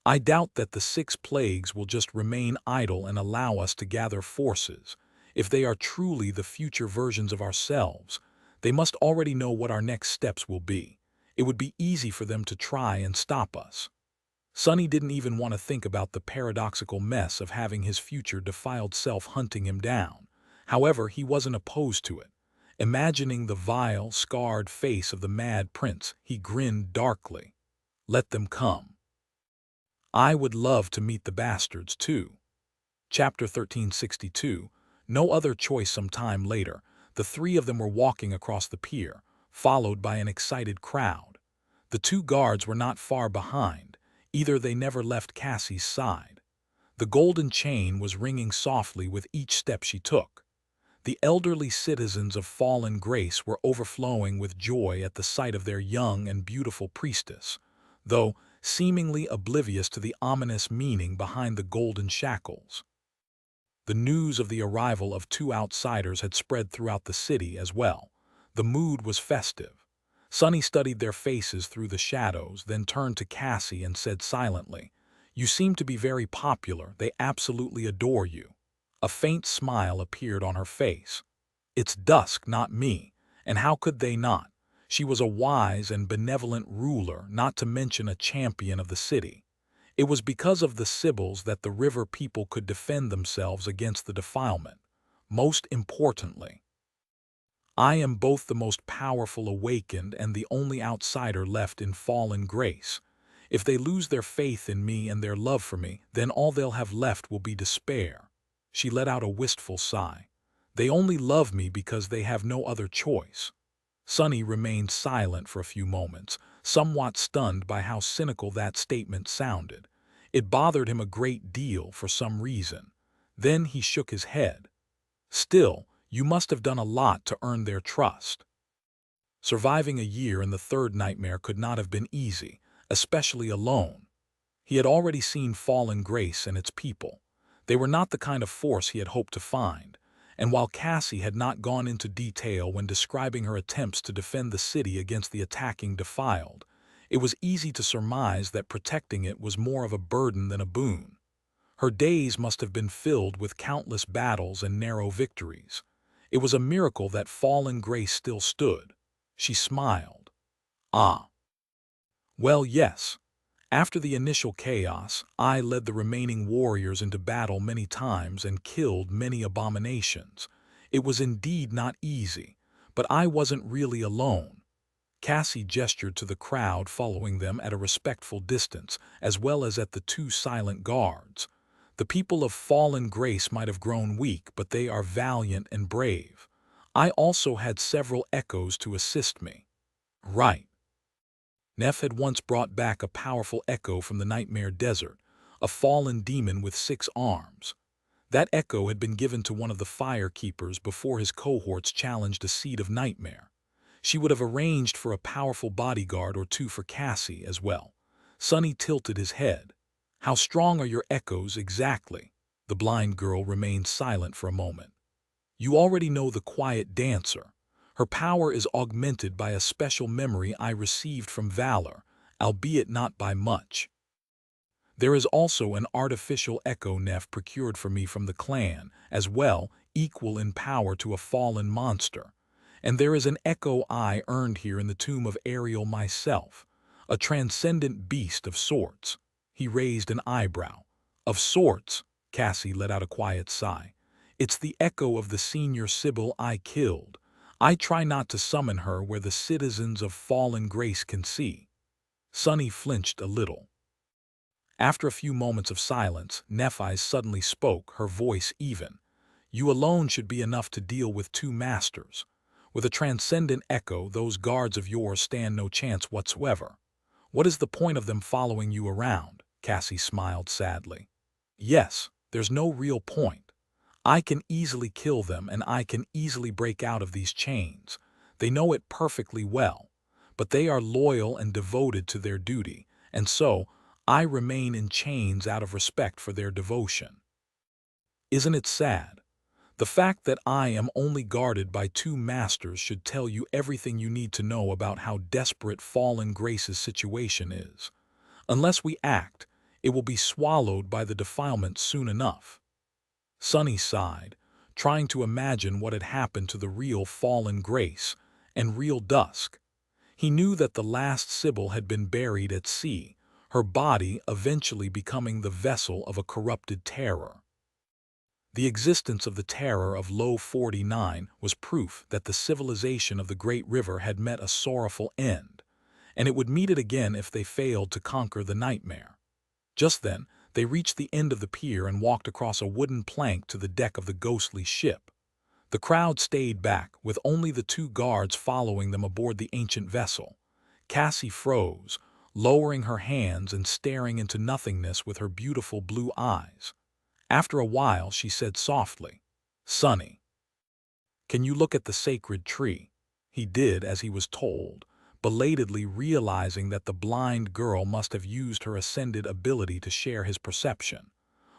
"I doubt that the 6 plagues will just remain idle and allow us to gather forces. If they are truly the future versions of ourselves, they must already know what our next steps will be. It would be easy for them to try and stop us." Sunny didn't even want to think about the paradoxical mess of having his future defiled self hunting him down. However, he wasn't opposed to it. Imagining the vile, scarred face of the mad prince, he grinned darkly. Let them come. I would love to meet the bastards, too. Chapter 1362. No other choice. Some time later, the three of them were walking across the pier, followed by an excited crowd. The two guards were not far behind. Either they never left Cassie's side. The golden chain was ringing softly with each step she took. The elderly citizens of Fallen Grace were overflowing with joy at the sight of their young and beautiful priestess, though seemingly oblivious to the ominous meaning behind the golden shackles. The news of the arrival of two outsiders had spread throughout the city as well. The mood was festive. Sonny studied their faces through the shadows, then turned to Cassie and said silently, "You seem to be very popular. They absolutely adore you." A faint smile appeared on her face. "It's Dusk, not me, and how could they not? She was a wise and benevolent ruler, not to mention a champion of the city. It was because of the Sibyls that the river people could defend themselves against the defilement. Most importantly, I am both the most powerful awakened and the only outsider left in Fallen Grace. If they lose their faith in me and their love for me, then all they'll have left will be despair." She let out a wistful sigh. "They only love me because they have no other choice." Sonny remained silent for a few moments, somewhat stunned by how cynical that statement sounded. It bothered him a great deal for some reason. Then he shook his head. "Still, you must have done a lot to earn their trust." Surviving a year in the third nightmare could not have been easy, especially alone. He had already seen Fallen Grace and its people. They were not the kind of force he had hoped to find, and while Cassie had not gone into detail when describing her attempts to defend the city against the attacking Defiled, it was easy to surmise that protecting it was more of a burden than a boon. Her days must have been filled with countless battles and narrow victories. It was a miracle that Fallen Grace still stood. She smiled. "Ah. Well, yes. After the initial chaos, I led the remaining warriors into battle many times and killed many abominations. It was indeed not easy, but I wasn't really alone." Cassie gestured to the crowd following them at a respectful distance, as well as at the two silent guards. "The people of Fallen Grace might have grown weak, but they are valiant and brave. I also had several echoes to assist me." "Right." Neff had once brought back a powerful echo from the Nightmare Desert, a fallen demon with 6 arms. That echo had been given to one of the Fire Keepers before his cohorts challenged a Seed of Nightmare. She would have arranged for a powerful bodyguard or two for Cassie as well. Sonny tilted his head. "How strong are your echoes exactly?" The blind girl remained silent for a moment. "You already know the Quiet Dancer. Her power is augmented by a special memory I received from Valor, albeit not by much. There is also an artificial echo Neff procured for me from the clan, as well, equal in power to a fallen monster. And there is an echo I earned here in the tomb of Ariel myself, a transcendent beast of sorts." He raised an eyebrow. "Of sorts," Cassie let out a quiet sigh. "It's the echo of the senior Sibyl I killed. I try not to summon her where the citizens of Fallen Grace can see." Sonny flinched a little. After a few moments of silence, Nephi suddenly spoke, her voice even. "You alone should be enough to deal with 2 masters. With a transcendent echo, those guards of yours stand no chance whatsoever. What is the point of them following you around?" Cassie smiled sadly. "Yes, there's no real point. I can easily kill them and I can easily break out of these chains. They know it perfectly well, but they are loyal and devoted to their duty, and so I remain in chains out of respect for their devotion. Isn't it sad? The fact that I am only guarded by 2 masters should tell you everything you need to know about how desperate Fallen Grace's situation is. Unless we act, it will be swallowed by the defilement soon enough." Sonny sighed, trying to imagine what had happened to the real Fallen Grace and real Dusk. He knew that the last Sibyl had been buried at sea, her body eventually becoming the vessel of a corrupted terror. The existence of the terror of Low 49 was proof that the civilization of the Great River had met a sorrowful end, and it would meet it again if they failed to conquer the nightmare. Just then, they reached the end of the pier and walked across a wooden plank to the deck of the ghostly ship. The crowd stayed back, with only the two guards following them aboard the ancient vessel. Cassie froze, lowering her hands and staring into nothingness with her beautiful blue eyes. After a while, she said softly, "Sonny, can you look at the sacred tree?" He did as he was told, belatedly realizing that the blind girl must have used her ascended ability to share his perception.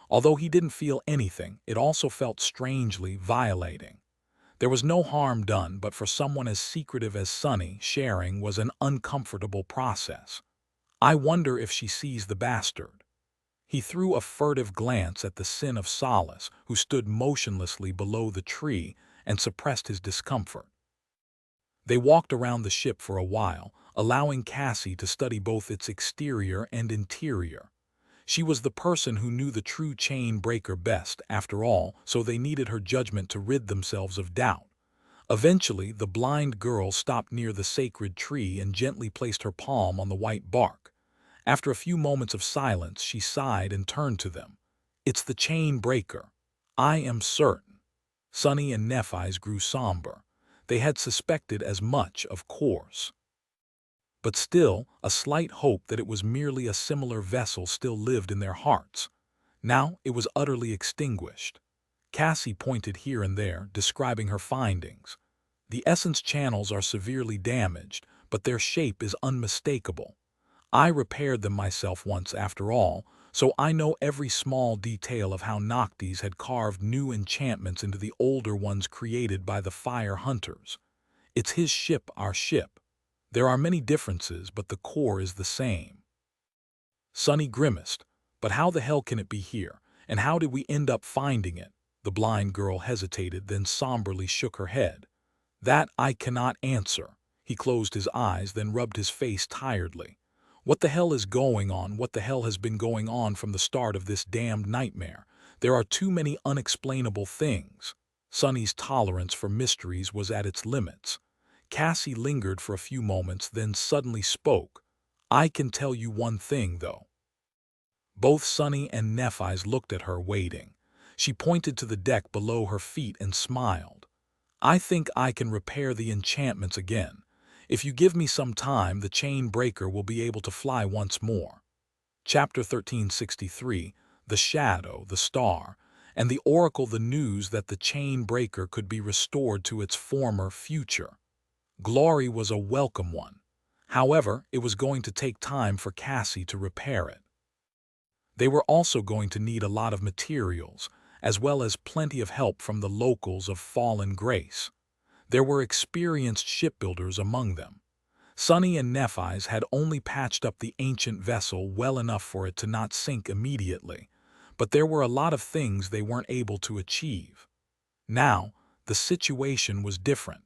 Although he didn't feel anything, it also felt strangely violating. There was no harm done, but for someone as secretive as Sonny, sharing was an uncomfortable process. "I wonder if she sees the bastard." He threw a furtive glance at the Sin of Solace, who stood motionlessly below the tree, and suppressed his discomfort. They walked around the ship for a while, allowing Cassie to study both its exterior and interior. She was the person who knew the true chain breaker best, after all, so they needed her judgment to rid themselves of doubt. Eventually, the blind girl stopped near the sacred tree and gently placed her palm on the white bark. After a few moments of silence, she sighed and turned to them. "It's the chain breaker. I am certain." Sonny and Nephis grew somber. They had suspected as much, of course. But still, a slight hope that it was merely a similar vessel still lived in their hearts. Now it was utterly extinguished. Cassie pointed here and there, describing her findings. "The essence channels are severely damaged, but their shape is unmistakable. I repaired them myself once after all, so I know every small detail of how Noctis had carved new enchantments into the older ones created by the fire hunters. It's his ship, our ship. There are many differences, but the core is the same." Sonny grimaced. "But how the hell can it be here? And how did we end up finding it?" The blind girl hesitated, then somberly shook her head. "That I cannot answer." He closed his eyes, then rubbed his face tiredly. "What the hell is going on? What the hell has been going on from the start of this damned nightmare? There are too many unexplainable things." Sonny's tolerance for mysteries was at its limits. Cassie lingered for a few moments, then suddenly spoke. "I can tell you one thing, though." Both Sonny and Nephis looked at her, waiting. She pointed to the deck below her feet and smiled. "I think I can repair the enchantments again. If you give me some time, the chain breaker will be able to fly once more." Chapter 1363, The Shadow, the Star, and the Oracle the news that the chain breaker could be restored to its former future. Glory was a welcome one. However, it was going to take time for Cassie to repair it. They were also going to need a lot of materials, as well as plenty of help from the locals of Fallen Grace. There were experienced shipbuilders among them. Sonny and Nephis had only patched up the ancient vessel well enough for it to not sink immediately, but there were a lot of things they weren't able to achieve. Now, the situation was different.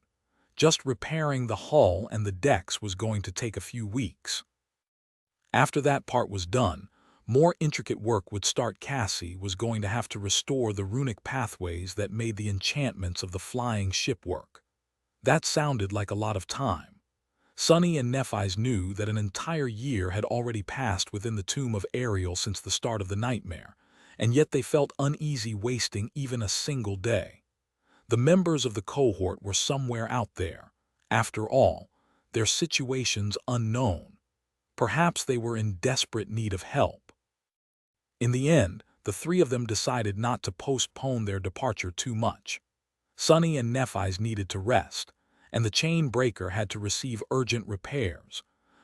Just repairing the hull and the decks was going to take a few weeks. After that part was done, more intricate work would start. Cassie was going to have to restore the runic pathways that made the enchantments of the flying ship work. That sounded like a lot of time. Sonny and Nephis knew that an entire year had already passed within the tomb of Ariel since the start of the nightmare, and yet they felt uneasy wasting even a single day. The members of the cohort were somewhere out there. After all, their situations unknown. Perhaps they were in desperate need of help. In the end, the three of them decided not to postpone their departure too much. Sonny and Nephis needed to rest, and the chain breaker had to receive urgent repairs.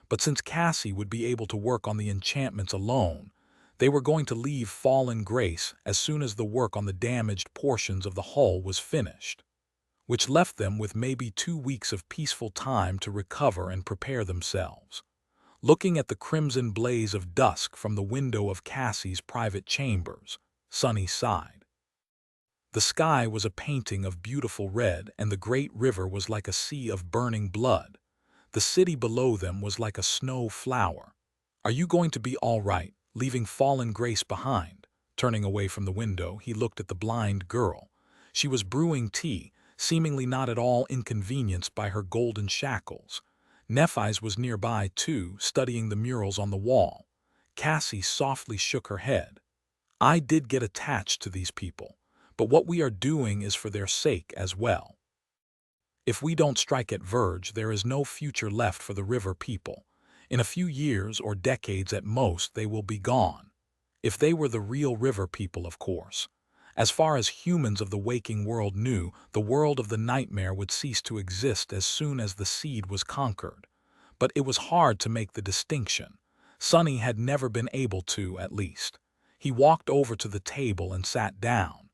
But since Cassie would be able to work on the enchantments alone, they were going to leave Fallen Grace as soon as the work on the damaged portions of the hull was finished, which left them with maybe 2 weeks of peaceful time to recover and prepare themselves. Looking at the crimson blaze of dusk from the window of Cassie's private chambers, Sonny sighed. The sky was a painting of beautiful red, and the great river was like a sea of burning blood. The city below them was like a snow flower. "Are you going to be all right, leaving Fallen Grace behind?" Turning away from the window, he looked at the blind girl. She was brewing tea, seemingly not at all inconvenienced by her golden shackles. Nephi's was nearby, too, studying the murals on the wall. Cassie softly shook her head. I did get attached to these people, but what we are doing is for their sake as well. If we don't strike at Verge, there is no future left for the river people. In a few years or decades at most, they will be gone. If they were the real river people, of course. As far as humans of the waking world knew, the world of the nightmare would cease to exist as soon as the seed was conquered. But it was hard to make the distinction. Sonny had never been able to, at least. He walked over to the table and sat down.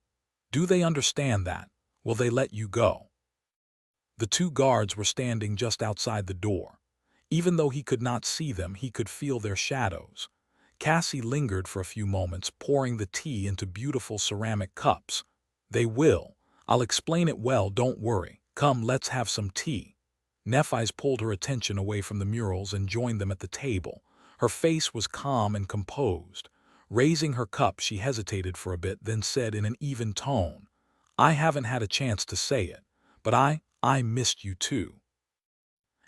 Do they understand that? Will they let you go? The two guards were standing just outside the door. Even though he could not see them, he could feel their shadows. Cassie lingered for a few moments, pouring the tea into beautiful ceramic cups. They will. I'll explain it well, don't worry. Come, let's have some tea. Nephi's pulled her attention away from the murals and joined them at the table. Her face was calm and composed. Raising her cup, she hesitated for a bit, then said in an even tone, I haven't had a chance to say it, but I missed you too.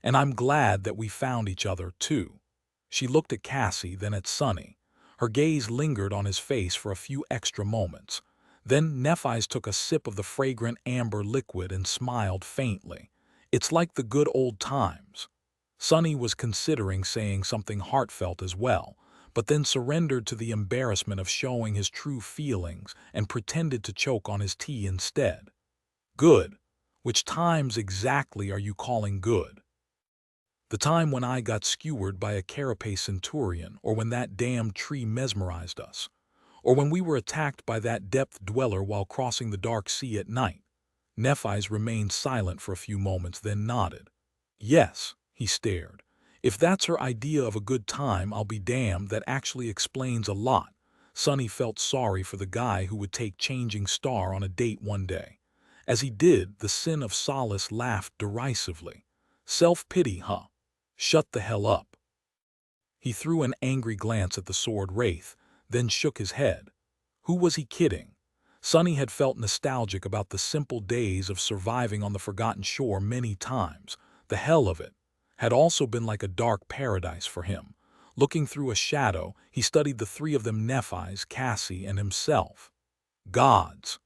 And I'm glad that we found each other too. She looked at Cassie, then at Sonny. Her gaze lingered on his face for a few extra moments. Then Nephi's took a sip of the fragrant amber liquid and smiled faintly. It's like the good old times. Sonny was considering saying something heartfelt as well, but then surrendered to the embarrassment of showing his true feelings and pretended to choke on his tea instead. Good. Which times exactly are you calling good? The time when I got skewered by a carapace centurion, or when that damn tree mesmerized us, or when we were attacked by that depth dweller while crossing the dark sea at night. Nephi's remained silent for a few moments, then nodded. Yes, he stared. If that's her idea of a good time, I'll be damned, that actually explains a lot. Sonny felt sorry for the guy who would take Changing Star on a date one day. As he did, the sin of Solace laughed derisively. Self-pity, huh? Shut the hell up. He threw an angry glance at the sword wraith, then shook his head. Who was he kidding? Sonny had felt nostalgic about the simple days of surviving on the Forgotten Shore many times. The hell of it had also been like a dark paradise for him. Looking through a shadow, he studied the three of them, Nephi's, Cassie, and himself. Gods.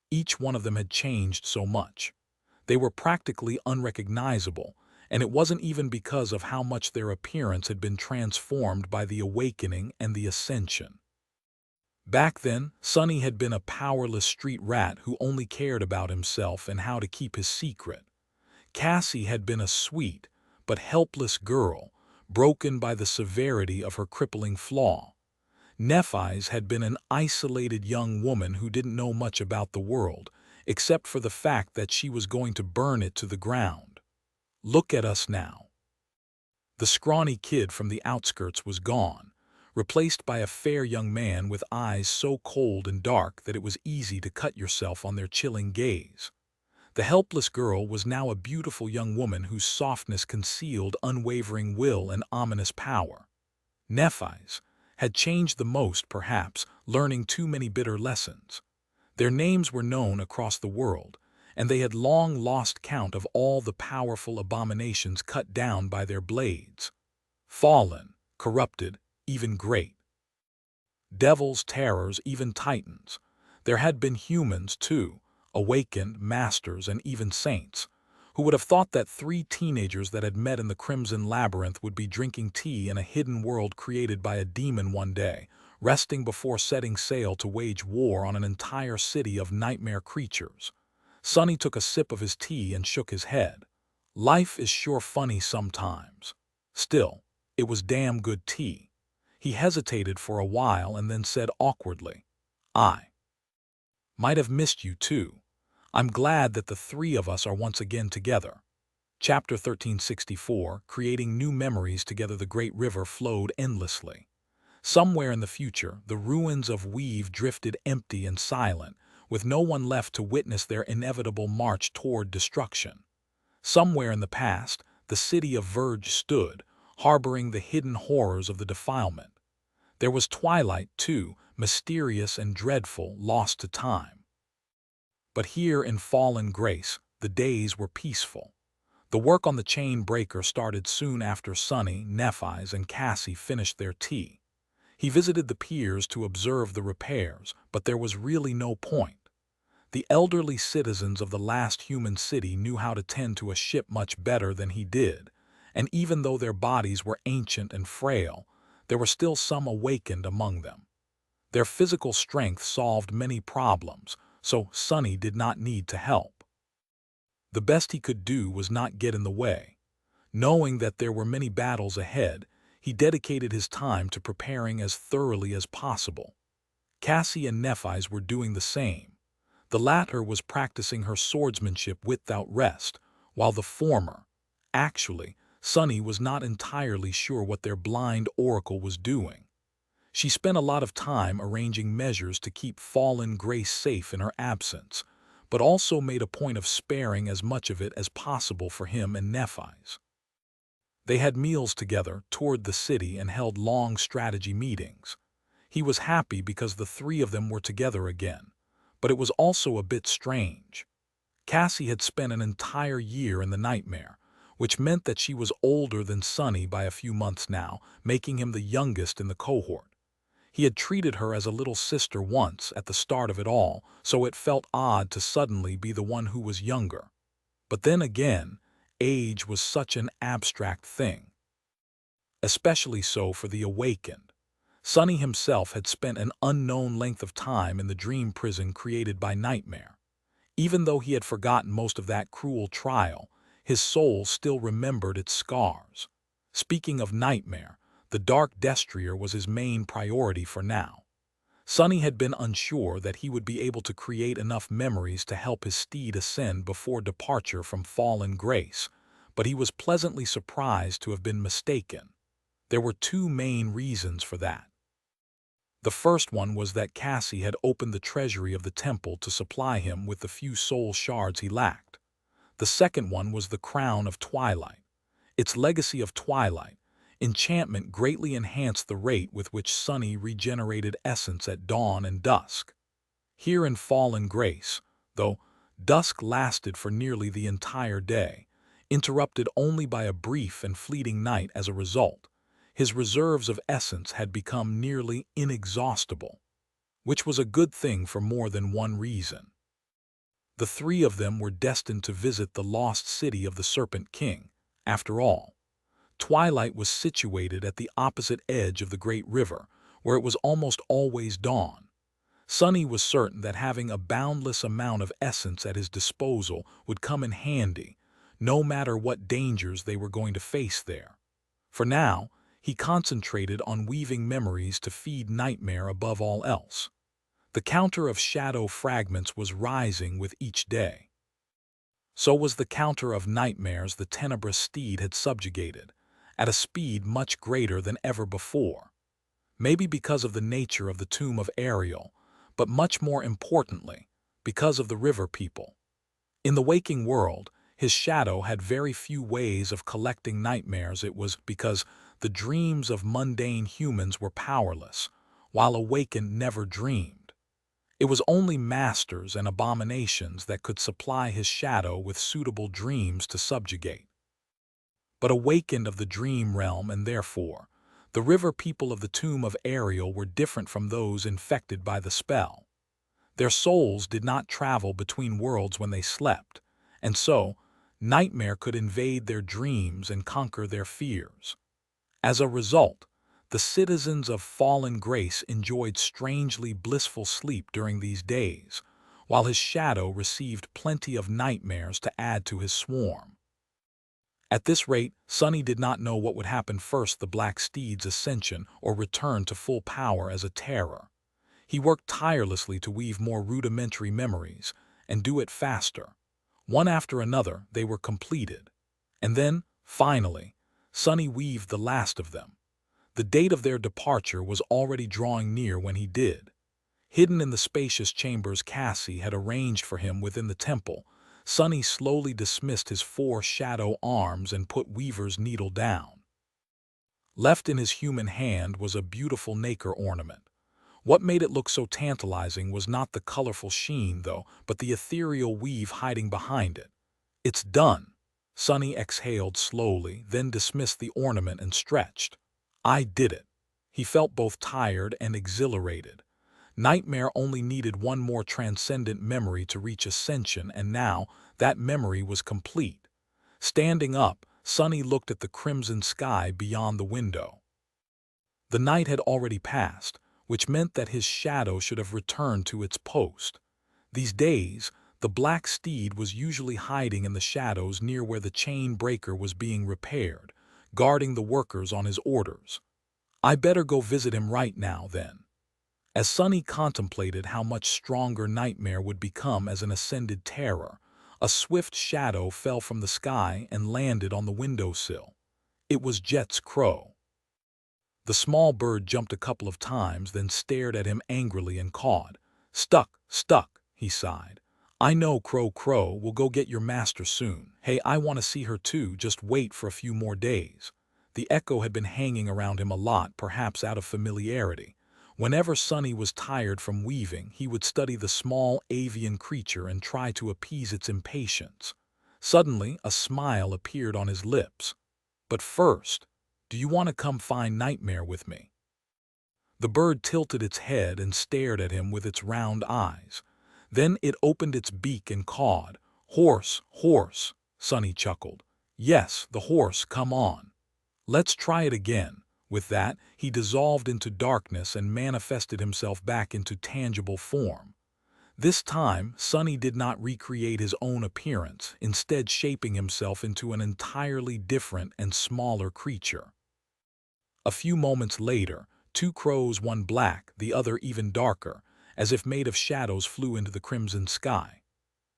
Each one of them had changed so much. They were practically unrecognizable, and it wasn't even because of how much their appearance had been transformed by the awakening and the ascension. Back then, Sonny had been a powerless street rat who only cared about himself and how to keep his secret. Cassie had been a sweet but helpless girl, broken by the severity of her crippling flaw. Nephi's had been an isolated young woman who didn't know much about the world, except for the fact that she was going to burn it to the ground. Look at us now. The scrawny kid from the outskirts was gone, replaced by a fair young man with eyes so cold and dark that it was easy to cut yourself on their chilling gaze. The helpless girl was now a beautiful young woman whose softness concealed unwavering will and ominous power. Nephi's had changed the most, perhaps, learning too many bitter lessons. Their names were known across the world, and they had long lost count of all the powerful abominations cut down by their blades. Fallen, corrupted, even great. Devils, terrors, even titans. There had been humans, too, awakened, masters, and even saints. Who would have thought that three teenagers that had met in the Crimson Labyrinth would be drinking tea in a hidden world created by a demon one day, resting before setting sail to wage war on an entire city of nightmare creatures? Sonny took a sip of his tea and shook his head. Life is sure funny sometimes. Still, it was damn good tea. He hesitated for a while and then said awkwardly, I might have missed you too. I'm glad that the three of us are once again together. Chapter 1364, Creating New Memories Together. The great river flowed endlessly. Somewhere in the future, the ruins of Weave drifted empty and silent, with no one left to witness their inevitable march toward destruction. Somewhere in the past, the city of Verge stood, harboring the hidden horrors of the defilement. There was twilight, too, mysterious and dreadful, lost to time. But here in fallen grace, the days were peaceful. The work on the chain breaker started soon after Sonny, Nephi's, and Cassie finished their tea. He visited the piers to observe the repairs, but there was really no point. The elderly citizens of the last human city knew how to tend to a ship much better than he did, and even though their bodies were ancient and frail, there were still some awakened among them. Their physical strength solved many problems, so Sonny did not need to help. The best he could do was not get in the way. Knowing that there were many battles ahead, he dedicated his time to preparing as thoroughly as possible. Cassie and Nephi's were doing the same. The latter was practicing her swordsmanship without rest, while the former, actually, Sonny was not entirely sure what their blind oracle was doing. She spent a lot of time arranging measures to keep fallen grace safe in her absence, but also made a point of sparing as much of it as possible for him and Nephi's. They had meals together, toured the city, and held long strategy meetings. He was happy because the three of them were together again, but it was also a bit strange. Cassie had spent an entire year in the nightmare, which meant that she was older than Sonny by a few months now, making him the youngest in the cohort. He had treated her as a little sister once at the start of it all, so it felt odd to suddenly be the one who was younger. But then again, age was such an abstract thing. Especially so for the awakened. Sonny himself had spent an unknown length of time in the dream prison created by nightmare. Even though he had forgotten most of that cruel trial, his soul still remembered its scars. Speaking of nightmare, the dark destrier was his main priority for now. Sonny had been unsure that he would be able to create enough memories to help his steed ascend before departure from fallen grace, but he was pleasantly surprised to have been mistaken. There were two main reasons for that. The first one was that Cassie had opened the treasury of the temple to supply him with the few soul shards he lacked. The second one was the crown of twilight. Its legacy of twilight, enchantment, greatly enhanced the rate with which Sonny regenerated essence at dawn and dusk. Here in fallen grace, though, dusk lasted for nearly the entire day, interrupted only by a brief and fleeting night as a result. His reserves of essence had become nearly inexhaustible, which was a good thing for more than one reason. The three of them were destined to visit the lost city of the Serpent King. After all, Twilight was situated at the opposite edge of the great river, where it was almost always dawn. Sonny was certain that having a boundless amount of essence at his disposal would come in handy, no matter what dangers they were going to face there. For now, he concentrated on weaving memories to feed nightmare above all else. The counter of shadow fragments was rising with each day. So was the counter of nightmares the tenebrous steed had subjugated, at a speed much greater than ever before. Maybe because of the nature of the tomb of Ariel, but much more importantly, because of the river people. In the waking world, his shadow had very few ways of collecting nightmares. It was because the dreams of mundane humans were powerless, while awakened never dreamed. It was only masters and abominations that could supply his shadow with suitable dreams to subjugate. But awakened of the dream realm, and therefore, the river people of the tomb of Ariel were different from those infected by the spell. Their souls did not travel between worlds when they slept, and so, nightmare could invade their dreams and conquer their fears. As a result, the citizens of fallen grace enjoyed strangely blissful sleep during these days, while his shadow received plenty of nightmares to add to his swarm. At this rate, Sonny did not know what would happen first: the Black Steed's ascension or return to full power as a terror. He worked tirelessly to weave more rudimentary memories, and do it faster. One after another, they were completed. And then, finally, Sonny weaved the last of them. The date of their departure was already drawing near when he did. Hidden in the spacious chambers Cassie had arranged for him within the temple, Sonny slowly dismissed his 4 shadow arms and put Weaver's needle down. Left in his human hand was a beautiful nacre ornament, What made it look so tantalizing was not the colorful sheen, though, but the ethereal weave hiding behind it. "It's done." Sonny exhaled slowly, then dismissed the ornament and stretched. "I did it." He felt both tired and exhilarated. Nightmare only needed one more transcendent memory to reach ascension, and now that memory was complete. Standing up, Sonny looked at the crimson sky beyond the window. The night had already passed, which meant that his shadow should have returned to its post. These days, the black steed was usually hiding in the shadows near where the chain breaker was being repaired, guarding the workers on his orders. "I better go visit him right now, then." As Sonny contemplated how much stronger Nightmare would become as an ascended terror, a swift shadow fell from the sky and landed on the windowsill. It was Jet's crow. The small bird jumped a couple of times, then stared at him angrily and cawed. "Stuck, stuck," he sighed. "I know, Crow Crow, we'll go get your master soon. Hey, I want to see her too, just wait for a few more days." The echo had been hanging around him a lot, perhaps out of familiarity. Whenever Sonny was tired from weaving, he would study the small avian creature and try to appease its impatience. Suddenly, a smile appeared on his lips. "But first, do you want to come find Nightmare with me?" The bird tilted its head and stared at him with its round eyes. Then it opened its beak and cawed. "Horse, horse," Sonny chuckled. "Yes, the horse, come on. Let's try it again." With that, he dissolved into darkness and manifested himself back into tangible form. This time, Sonny did not recreate his own appearance, instead shaping himself into an entirely different and smaller creature. A few moments later, two crows, one black, the other even darker, as if made of shadows, flew into the crimson sky.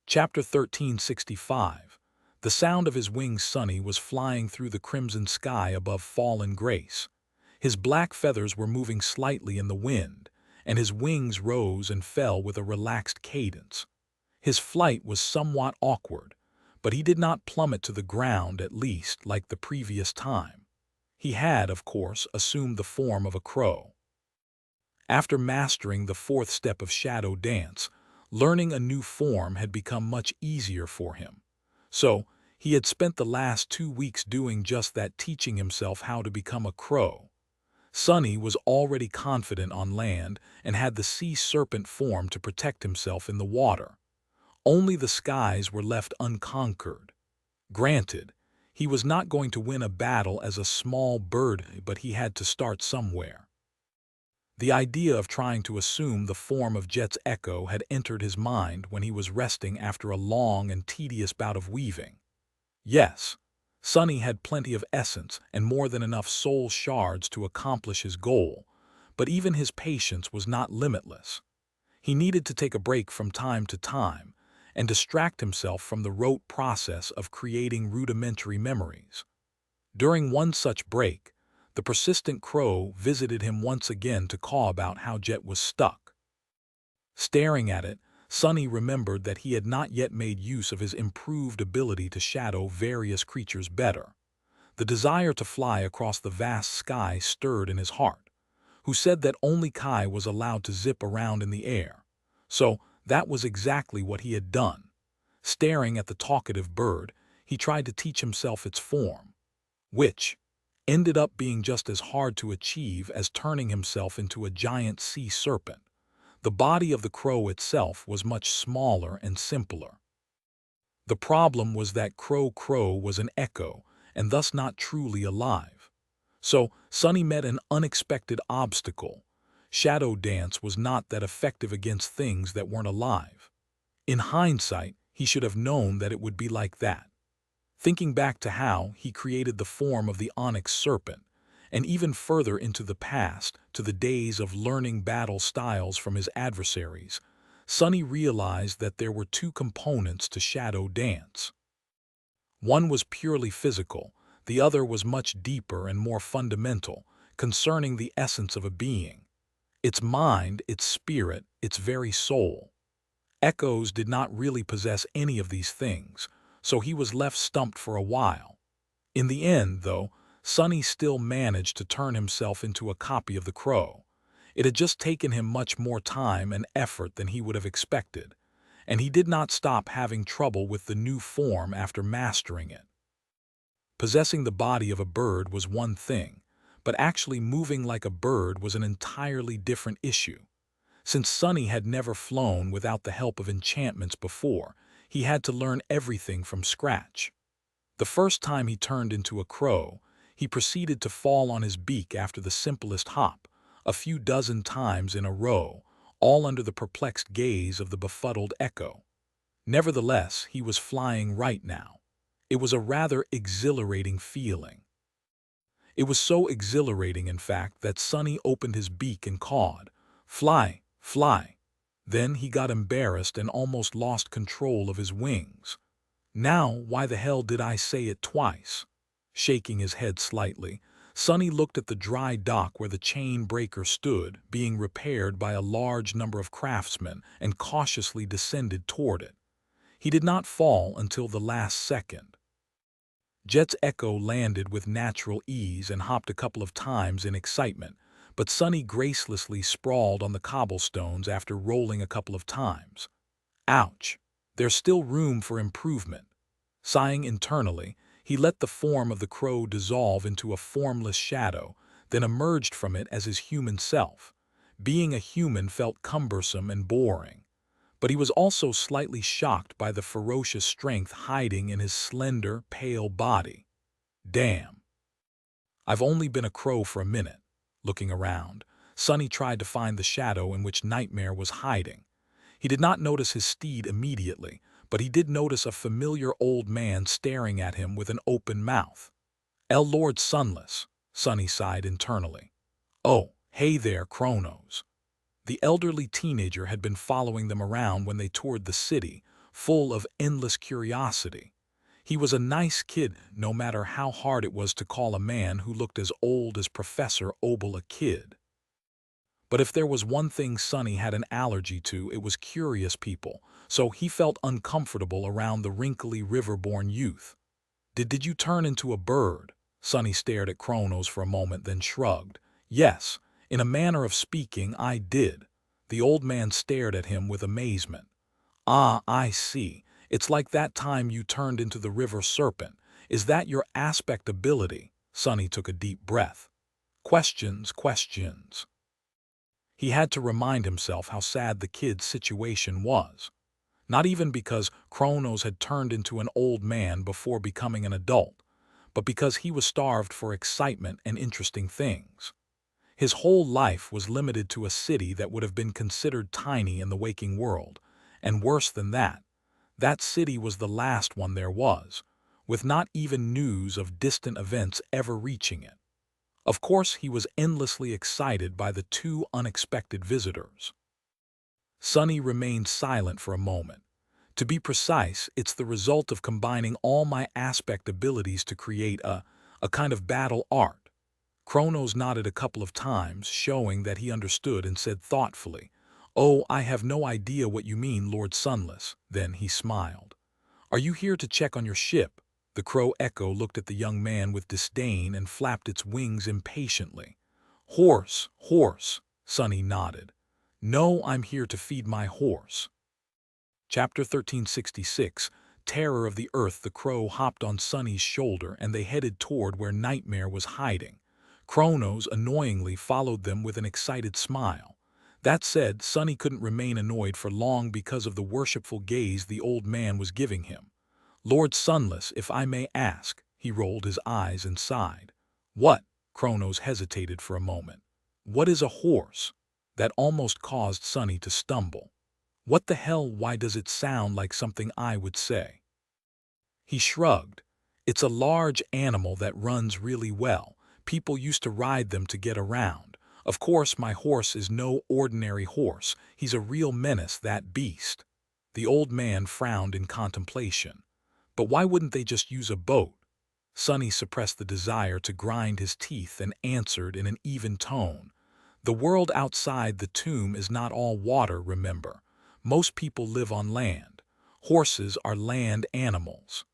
Chapter 1365. The sound of his wings. Sonny was flying through the crimson sky above fallen Grace. His black feathers were moving slightly in the wind, and his wings rose and fell with a relaxed cadence. His flight was somewhat awkward, but he did not plummet to the ground, at least, like the previous time. He had, of course, assumed the form of a crow. After mastering the fourth step of shadow dance, learning a new form had become much easier for him. So, he had spent the last 2 weeks doing just that, teaching himself how to become a crow. Sonny was already confident on land and had the sea serpent form to protect himself in the water. Only the skies were left unconquered. Granted, he was not going to win a battle as a small bird, but he had to start somewhere. The idea of trying to assume the form of Jet's echo had entered his mind when he was resting after a long and tedious bout of weaving. Yes, Sonny had plenty of essence and more than enough soul shards to accomplish his goal, but even his patience was not limitless. He needed to take a break from time to time and distract himself from the rote process of creating rudimentary memories. During one such break, the persistent crow visited him once again to caw about how Jet was stuck. Staring at it, Sonny remembered that he had not yet made use of his improved ability to shadow various creatures better. The desire to fly across the vast sky stirred in his heart. Who said that only Kai was allowed to zip around in the air? So that was exactly what he had done. Staring at the talkative bird, he tried to teach himself its form, which ended up being just as hard to achieve as turning himself into a giant sea serpent. The body of the crow itself was much smaller and simpler. The problem was that Crow Crow was an echo, and thus not truly alive. So, Sonny met an unexpected obstacle. Shadow dance was not that effective against things that weren't alive. In hindsight, he should have known that it would be like that. Thinking back to how he created the form of the onyx serpent, and even further into the past, to the days of learning battle styles from his adversaries, Sonny realized that there were two components to shadow dance. One was purely physical, the other was much deeper and more fundamental, concerning the essence of a being. Its mind, its spirit, its very soul. Echoes did not really possess any of these things, so he was left stumped for a while. In the end, though, Sonny still managed to turn himself into a copy of the crow. It had just taken him much more time and effort than he would have expected, and he did not stop having trouble with the new form after mastering it. Possessing the body of a bird was one thing, but actually moving like a bird was an entirely different issue. Since Sonny had never flown without the help of enchantments before, he had to learn everything from scratch. The first time he turned into a crow, he proceeded to fall on his beak after the simplest hop, a few dozen times in a row, all under the perplexed gaze of the befuddled echo. Nevertheless, he was flying right now. It was a rather exhilarating feeling. It was so exhilarating, in fact, that Sonny opened his beak and cawed, "Fly, fly." Then he got embarrassed and almost lost control of his wings. Now, why the hell did I say it twice? Shaking his head slightly, Sonny looked at the dry dock where the chain breaker stood, being repaired by a large number of craftsmen, and cautiously descended toward it. He did not fall until the last second. Jet's Echo landed with natural ease and hopped a couple of times in excitement, but Sonny gracelessly sprawled on the cobblestones after rolling a couple of times. Ouch! There's still room for improvement. Sighing internally, he let the form of the crow dissolve into a formless shadow, then emerged from it as his human self. Being a human felt cumbersome and boring, but he was also slightly shocked by the ferocious strength hiding in his slender, pale body. Damn. I've only been a crow for a minute. Looking around, Sonny tried to find the shadow in which Nightmare was hiding. He did not notice his steed immediately, but he did notice a familiar old man staring at him with an open mouth. Lord Sunless, Sonny sighed internally. Oh, hey there, Kronos. The elderly teenager had been following them around when they toured the city, full of endless curiosity. He was a nice kid, no matter how hard it was to call a man who looked as old as Professor Obel a kid. But if there was one thing Sonny had an allergy to, it was curious people, so he felt uncomfortable around the wrinkly river-born youth. Did you turn into a bird? Sonny stared at Kronos for a moment, then shrugged. Yes, in a manner of speaking, I did. The old man stared at him with amazement. Ah, I see. It's like that time you turned into the river serpent. Is that your aspect ability? Sonny took a deep breath. Questions, questions. He had to remind himself how sad the kid's situation was. Not even because Kronos had turned into an old man before becoming an adult, but because he was starved for excitement and interesting things. His whole life was limited to a city that would have been considered tiny in the waking world, and worse than that, that city was the last one there was, with not even news of distant events ever reaching it. Of course, he was endlessly excited by the two unexpected visitors. Sonny remained silent for a moment. To be precise, it's the result of combining all my aspect abilities to create a kind of battle art. Kronos nodded a couple of times, showing that he understood, and said thoughtfully, "Oh, I have no idea what you mean, Lord Sunless." Then he smiled. "Are you here to check on your ship?" The crow Echo looked at the young man with disdain and flapped its wings impatiently. "Horse, horse," Sonny nodded. "No, I'm here to feed my horse." Chapter 1366, Terror of the Earth. The crow hopped on Sonny's shoulder and they headed toward where Nightmare was hiding. Kronos annoyingly followed them with an excited smile. That said, Sonny couldn't remain annoyed for long because of the worshipful gaze the old man was giving him. "Lord Sunless, if I may ask," he rolled his eyes and sighed. "What?" Kronos hesitated for a moment. "What is a horse?" That almost caused Sonny to stumble. What the hell, why does it sound like something I would say? He shrugged. "It's a large animal that runs really well. People used to ride them to get around. Of course, my horse is no ordinary horse. He's a real menace, that beast." The old man frowned in contemplation. "But why wouldn't they just use a boat?" Sonny suppressed the desire to grind his teeth and answered in an even tone. "The world outside the tomb is not all water, remember. Most people live on land. Horses are land animals."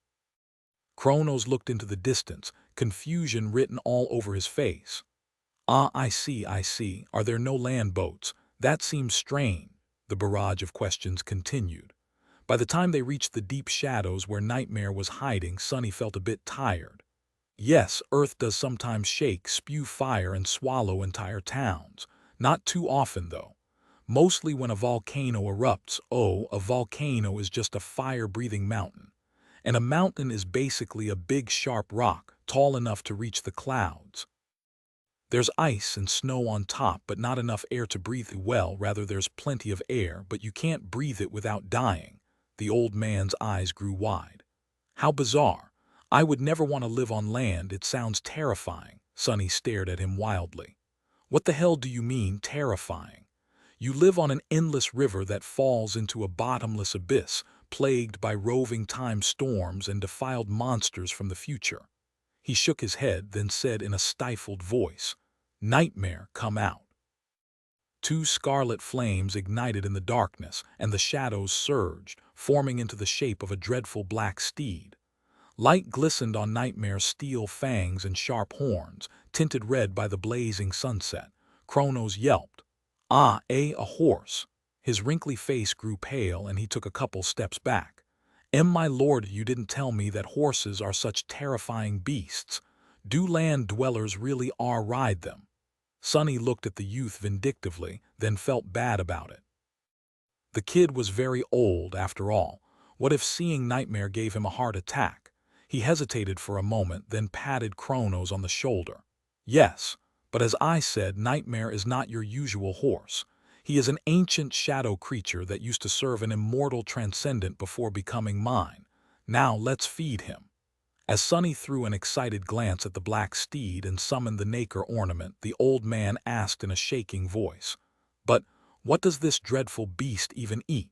Kronos looked into the distance, confusion written all over his face. Ah, I see. Are there no land boats? That seems strange. The barrage of questions continued. By the time they reached the deep shadows where Nightmare was hiding, Sunny felt a bit tired. Yes, Earth does sometimes shake, spew fire, and swallow entire towns. Not too often, though. Mostly when a volcano erupts. Oh, a volcano is just a fire-breathing mountain. And a mountain is basically a big sharp rock, tall enough to reach the clouds. There's ice and snow on top, but not enough air to breathe it well. Rather, there's plenty of air, but you can't breathe it without dying. The old man's eyes grew wide. How bizarre. I would never want to live on land. It sounds terrifying. Sonny stared at him wildly. What the hell do you mean, terrifying? You live on an endless river that falls into a bottomless abyss, plagued by roving time storms and defiled monsters from the future. He shook his head, then said in a stifled voice, "Nightmare, come out." Two scarlet flames ignited in the darkness, and the shadows surged, forming into the shape of a dreadful black steed. Light glistened on Nightmare's steel fangs and sharp horns, tinted red by the blazing sunset. Kronos yelped. Ah, a horse. His wrinkly face grew pale, and he took a couple steps back. My lord, you didn't tell me that horses are such terrifying beasts. Do land dwellers really ride them? Sonny looked at the youth vindictively, then felt bad about it. The kid was very old, after all. What if seeing Nightmare gave him a heart attack? He hesitated for a moment, then patted Kronos on the shoulder. Yes, but as I said, Nightmare is not your usual horse. He is an ancient shadow creature that used to serve an immortal transcendent before becoming mine. Now let's feed him. As Sonny threw an excited glance at the black steed and summoned the nacre ornament, the old man asked in a shaking voice, "But what does this dreadful beast even eat?"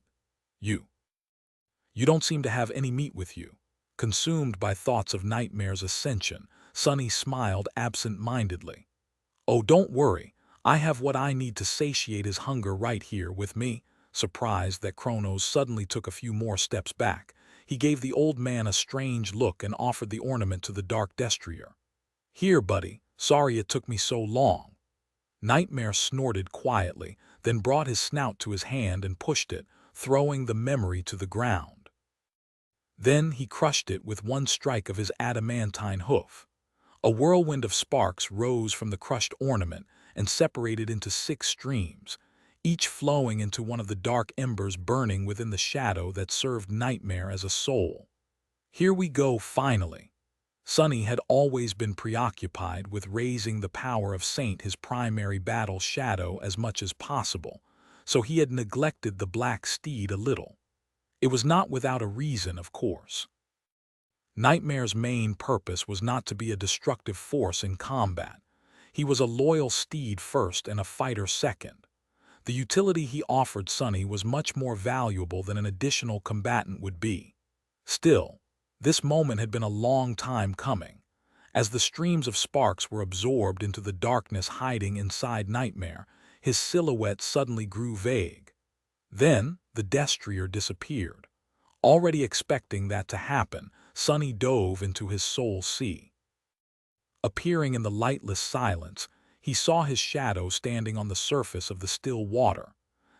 You. You don't seem to have any meat with you." Consumed by thoughts of Nightmare's ascension, Sonny smiled absent-mindedly. "Oh, don't worry. I have what I need to satiate his hunger right here with me." Surprised that Kronos suddenly took a few more steps back, he gave the old man a strange look and offered the ornament to the dark destrier. "Here, buddy. Sorry it took me so long." Nightmare snorted quietly, then brought his snout to his hand and pushed it, throwing the memory to the ground. Then he crushed it with one strike of his adamantine hoof. A whirlwind of sparks rose from the crushed ornament and separated into 6 streams, each flowing into one of the dark embers burning within the shadow that served Nightmare as a soul. Here we go, finally. Sonny had always been preoccupied with raising the power of Saint, his primary battle shadow, as much as possible, so he had neglected the black steed a little. It was not without a reason, of course. Nightmare's main purpose was not to be a destructive force in combat. He was a loyal steed first and a fighter second. The utility he offered Sonny was much more valuable than an additional combatant would be. Still, this moment had been a long time coming. As the streams of sparks were absorbed into the darkness hiding inside Nightmare, his silhouette suddenly grew vague. Then, the destrier disappeared. Already expecting that to happen, Sonny dove into his soul sea. Appearing in the lightless silence, he saw his shadow standing on the surface of the still water.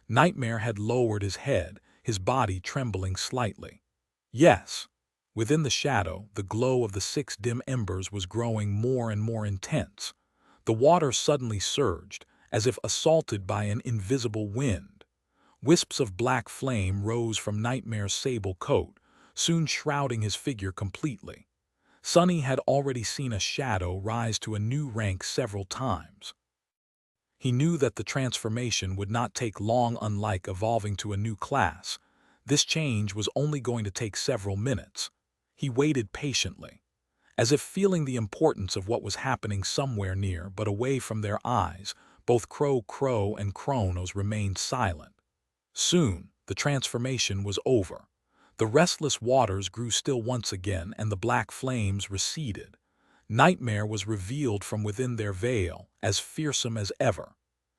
Nightmare had lowered his head, his body trembling slightly. Yes, within the shadow, the glow of the 6 dim embers was growing more and more intense. The water suddenly surged, as if assaulted by an invisible wind. Wisps of black flame rose from Nightmare's sable coat, soon shrouding his figure completely. Sonny had already seen a shadow rise to a new rank several times. He knew that the transformation would not take long. Unlike evolving to a new class, this change was only going to take several minutes. He waited patiently, as if feeling the importance of what was happening somewhere near but away from their eyes. Both Crow and Kronos remained silent. Soon, the transformation was over. The restless waters grew still once again, and the black flames receded. Nightmare was revealed from within their veil, as fearsome as ever.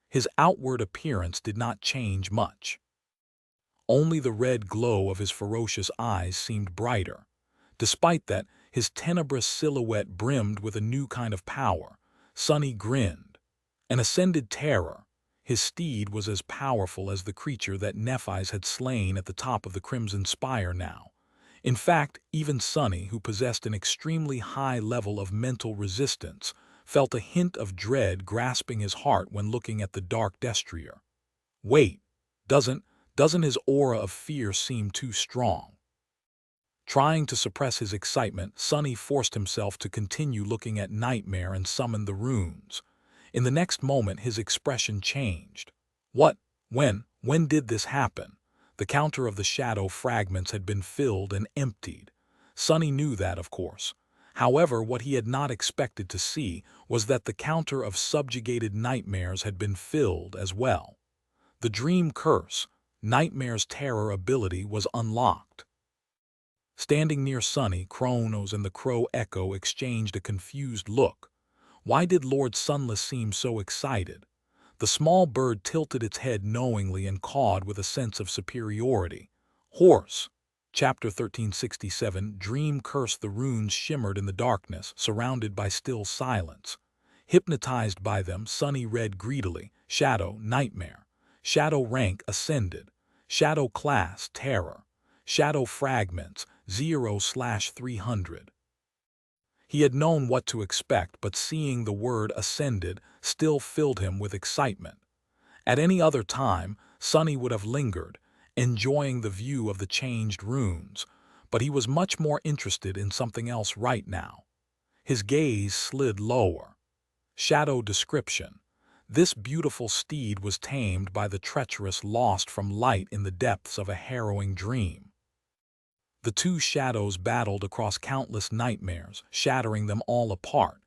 His outward appearance did not change much. Only the red glow of his ferocious eyes seemed brighter. Despite that, his tenebrous silhouette brimmed with a new kind of power. Sonny grinned. An ascended terror. His steed was as powerful as the creature that Nephi's had slain at the top of the Crimson Spire now. In fact, even Sonny, who possessed an extremely high level of mental resistance, felt a hint of dread grasping his heart when looking at the dark destrier. Wait, doesn't his aura of fear seem too strong? Trying to suppress his excitement, Sonny forced himself to continue looking at Nightmare and summon the runes. In the next moment, his expression changed. What? When did this happen? The counter of the shadow fragments had been filled and emptied. Sonny knew that, of course. However, what he had not expected to see was that the counter of subjugated nightmares had been filled as well. The dream curse, Nightmare's terror ability, was unlocked. Standing near Sonny, Kronos and the Crow Echo exchanged a confused look. Why did Lord Sunless seem so excited? The small bird tilted its head knowingly and cawed with a sense of superiority. Horse. Chapter 1367. Dream Curse. The runes shimmered in the darkness, surrounded by still silence. Hypnotized by them, Sonny read greedily. Shadow, Nightmare. Shadow rank, Ascended. Shadow class, Terror. Shadow fragments, 0/300. He had known what to expect, but seeing the word Ascended still filled him with excitement. At any other time, Sonny would have lingered, enjoying the view of the changed runes, but he was much more interested in something else right now. His gaze slid lower. Shadow description. This beautiful steed was tamed by the treacherous lost from light in the depths of a harrowing dream. The two shadows battled across countless nightmares, shattering them all apart.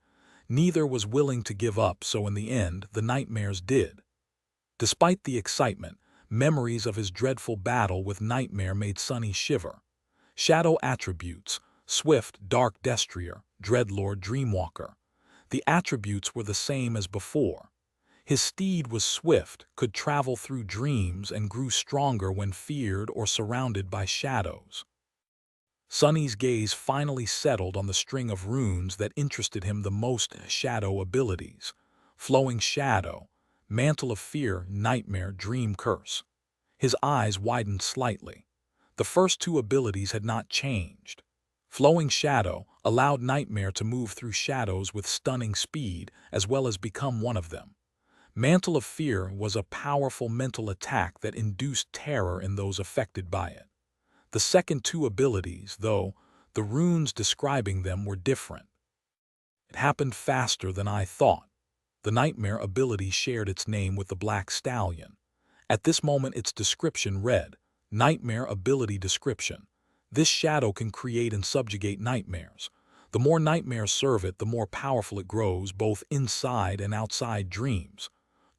Neither was willing to give up, so in the end, the nightmares did. Despite the excitement, memories of his dreadful battle with Nightmare made Sonny shiver. Shadow attributes: Swift, Dark Destrier, Dreadlord, Dreamwalker. The attributes were the same as before. His steed was swift, could travel through dreams, and grew stronger when feared or surrounded by shadows. Sonny's gaze finally settled on the string of runes that interested him the most: shadow abilities. Flowing Shadow, Mantle of Fear, Nightmare, Dream Curse. His eyes widened slightly. The first two abilities had not changed. Flowing Shadow allowed Nightmare to move through shadows with stunning speed, as well as become one of them. Mantle of Fear was a powerful mental attack that induced terror in those affected by it. The second two abilities, though, the runes describing them were different. It happened faster than I thought. The Nightmare ability shared its name with the Black Stallion. At this moment, its description read, Nightmare ability description. This shadow can create and subjugate nightmares. The more nightmares serve it, the more powerful it grows, both inside and outside dreams.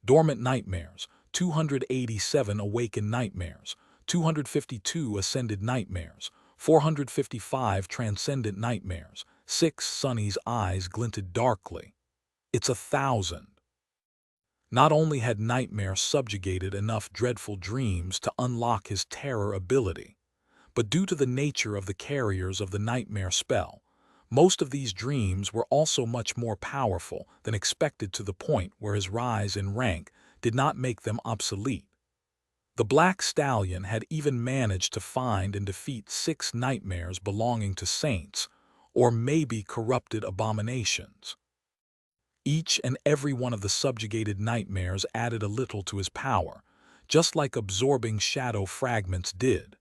Dormant nightmares, 287 awakened nightmares, 252 ascended nightmares, 455 transcendent nightmares. 6. Sonny's eyes glinted darkly. It's 1,000. Not only had Nightmare subjugated enough dreadful dreams to unlock his terror ability, but due to the nature of the carriers of the Nightmare spell, most of these dreams were also much more powerful than expected, to the point where his rise in rank did not make them obsolete. The Black Stallion had even managed to find and defeat 6 nightmares belonging to saints, or maybe corrupted abominations. Each and every one of the subjugated nightmares added a little to his power, just like absorbing shadow fragments did.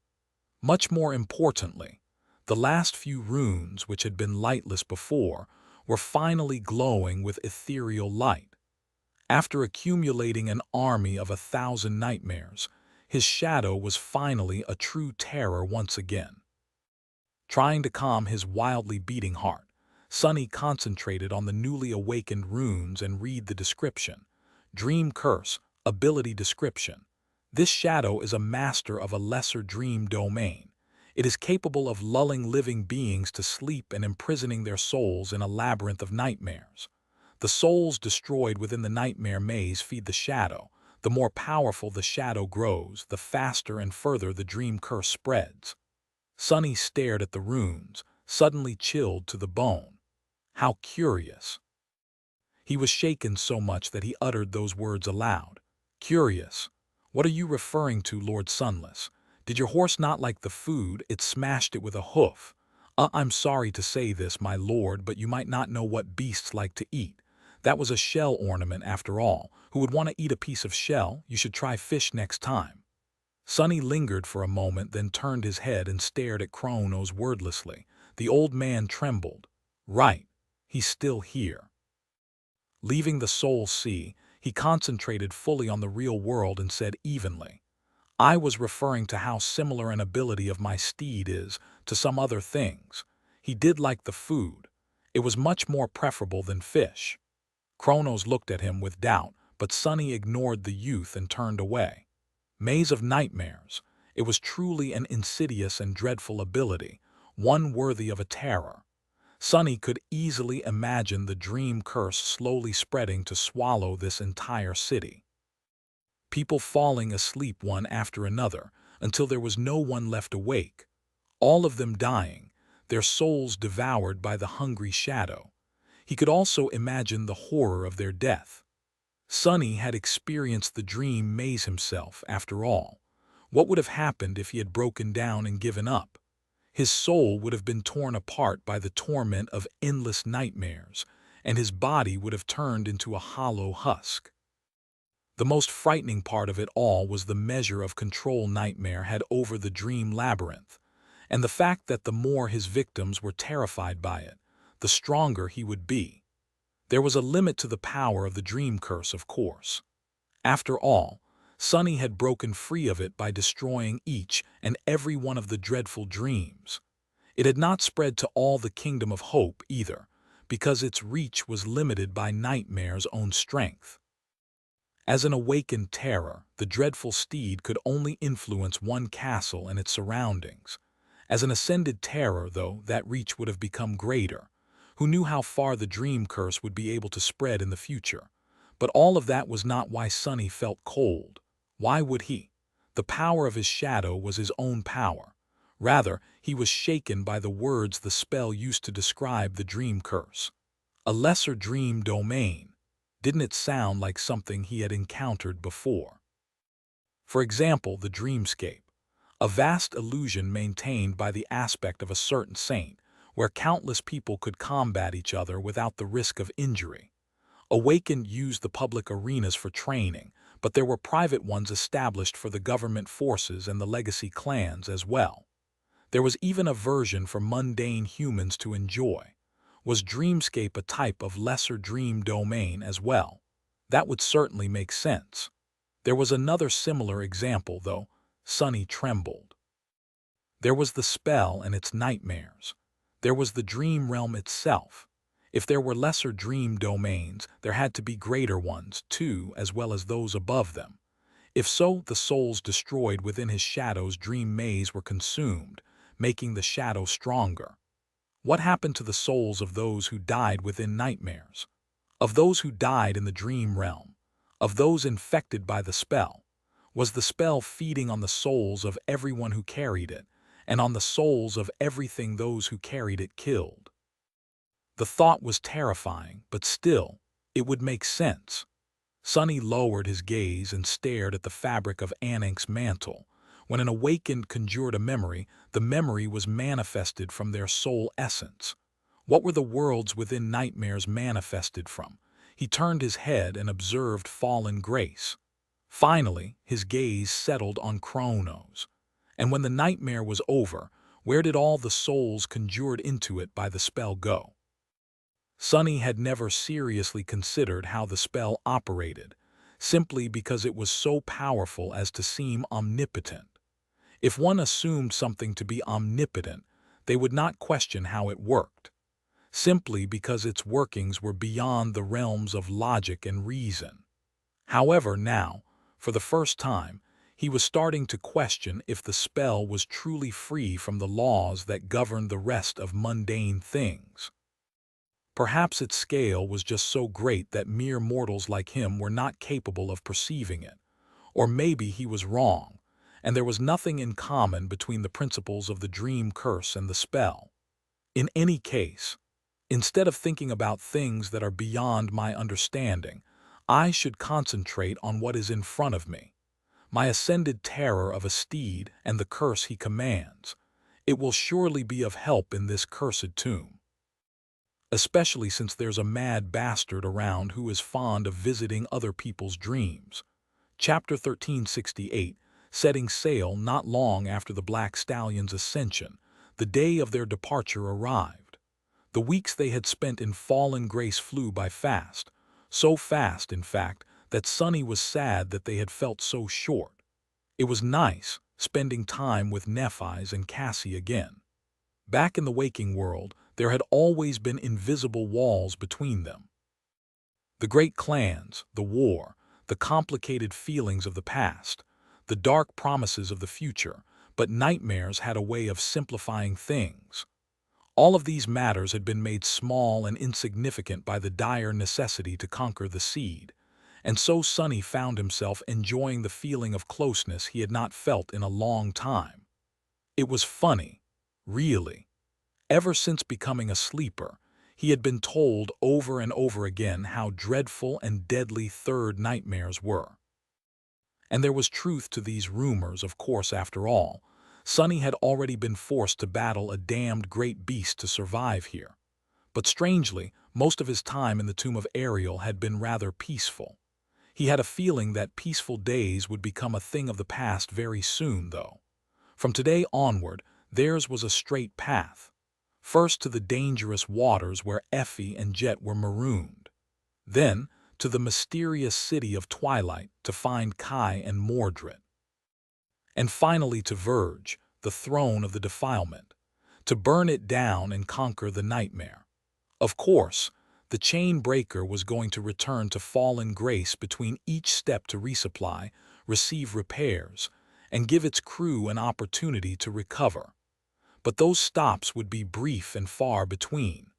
Much more importantly, the last few runes, which had been lightless before, were finally glowing with ethereal light. After accumulating an army of 1,000 nightmares, his shadow was finally a true terror once again. Trying to calm his wildly beating heart, Sonny concentrated on the newly awakened runes and read the description. Dream Curse, ability description. This shadow is a master of a lesser dream domain. It is capable of lulling living beings to sleep and imprisoning their souls in a labyrinth of nightmares. The souls destroyed within the nightmare maze feed the shadow. The more powerful the shadow grows, the faster and further the dream curse spreads. Sonny stared at the runes, suddenly chilled to the bone. How curious. He was shaken so much that he uttered those words aloud. "Curious. What are you referring to, Lord Sunless? Did your horse not like the food? It smashed it with a hoof. I'm sorry to say this, my lord, but you might not know what beasts like to eat. That was a shell ornament after all. Who would want to eat a piece of shell? You should try fish next time." Sonny lingered for a moment, then turned his head and stared at Kronos wordlessly. The old man trembled. Right. He's still here. Leaving the soul sea, he concentrated fully on the real world and said evenly, "I was referring to how similar an ability of my steed is to some other things. He did like the food. It was much more preferable than fish." Kronos looked at him with doubt, but Sonny ignored the youth and turned away. Maze of nightmares. It was truly an insidious and dreadful ability, one worthy of a terror. Sonny could easily imagine the dream curse slowly spreading to swallow this entire city. People falling asleep one after another until there was no one left awake, all of them dying, their souls devoured by the hungry shadow. He could also imagine the horror of their death. Sonny had experienced the dream maze himself, after all. What would have happened if he had broken down and given up? His soul would have been torn apart by the torment of endless nightmares, and his body would have turned into a hollow husk. The most frightening part of it all was the measure of control Nightmare had over the dream labyrinth, and the fact that the more his victims were terrified by it, the stronger he would be. There was a limit to the power of the dream curse, of course. After all, Sonny had broken free of it by destroying each and every one of the dreadful dreams. It had not spread to all the kingdom of hope either, because its reach was limited by Nightmare's own strength. As an awakened terror, the dreadful steed could only influence one castle and its surroundings. As an ascended terror, though, that reach would have become greater. Who knew how far the dream curse would be able to spread in the future? But all of that was not why Sonny felt cold. Why would he? The power of his shadow was his own power. Rather, he was shaken by the words the spell used to describe the dream curse. A lesser dream domain. Didn't it sound like something he had encountered before? For example, the dreamscape. A vast illusion maintained by the aspect of a certain saint, where countless people could combat each other without the risk of injury. Awakened used the public arenas for training, but there were private ones established for the government forces and the legacy clans as well. There was even a version for mundane humans to enjoy. Was Dreamscape a type of lesser dream domain as well? That would certainly make sense. There was another similar example, though. Sonny trembled. There was the spell and its nightmares. There was the dream realm itself. If there were lesser dream domains, there had to be greater ones, too, as well as those above them. If so, the souls destroyed within his shadow's dream maze were consumed, making the shadow stronger. What happened to the souls of those who died within nightmares? Of those who died in the dream realm? Of those infected by the spell? Was the spell feeding on the souls of everyone who carried it, and on the souls of everything those who carried it killed? The thought was terrifying, but still, it would make sense. Sonny lowered his gaze and stared at the fabric of Anank's mantle. When an awakened conjured a memory, the memory was manifested from their soul essence. What were the worlds within nightmares manifested from? He turned his head and observed fallen grace. Finally, his gaze settled on Kronos. And when the nightmare was over, where did all the souls conjured into it by the spell go? Sonny had never seriously considered how the spell operated, simply because it was so powerful as to seem omnipotent. If one assumed something to be omnipotent, they would not question how it worked, simply because its workings were beyond the realms of logic and reason. However, now, for the first time, he was starting to question if the spell was truly free from the laws that governed the rest of mundane things. Perhaps its scale was just so great that mere mortals like him were not capable of perceiving it. Or maybe he was wrong, and there was nothing in common between the principles of the dream curse and the spell. In any case, Instead of thinking about things that are beyond my understanding, I should concentrate on what is in front of me, my ascended terror of a steed and the curse he commands. It will surely be of help in this cursed tomb, especially since there's a mad bastard around who is fond of visiting other people's dreams. Chapter 1368, setting sail not long after the Black Stallion's ascension, the day of their departure arrived. The weeks they had spent in fallen grace flew by fast, so fast, in fact, that Sonny was sad that they had felt so short. It was nice, spending time with Nephi's and Cassie again. Back in the waking world, there had always been invisible walls between them. The great clans, the war, the complicated feelings of the past, the dark promises of the future, but nightmares had a way of simplifying things. All of these matters had been made small and insignificant by the dire necessity to conquer the seed, and so Sonny found himself enjoying the feeling of closeness he had not felt in a long time. It was funny, really. Ever since becoming a sleeper, he had been told over and over again how dreadful and deadly third nightmares were. And there was truth to these rumors, of course. After all, Sonny had already been forced to battle a damned great beast to survive here. But strangely, most of his time in the tomb of Ariel had been rather peaceful. He had a feeling that peaceful days would become a thing of the past very soon, though. From today onward, theirs was a straight path. First to the dangerous waters where Effie and Jet were marooned. Then to the mysterious city of Twilight to find Kai and Mordred. And finally to Verge, the throne of the defilement, to burn it down and conquer the nightmare. Of course, the chain breaker was going to return to fallen grace between each step to resupply, receive repairs, and give its crew an opportunity to recover. But those stops would be brief and far between.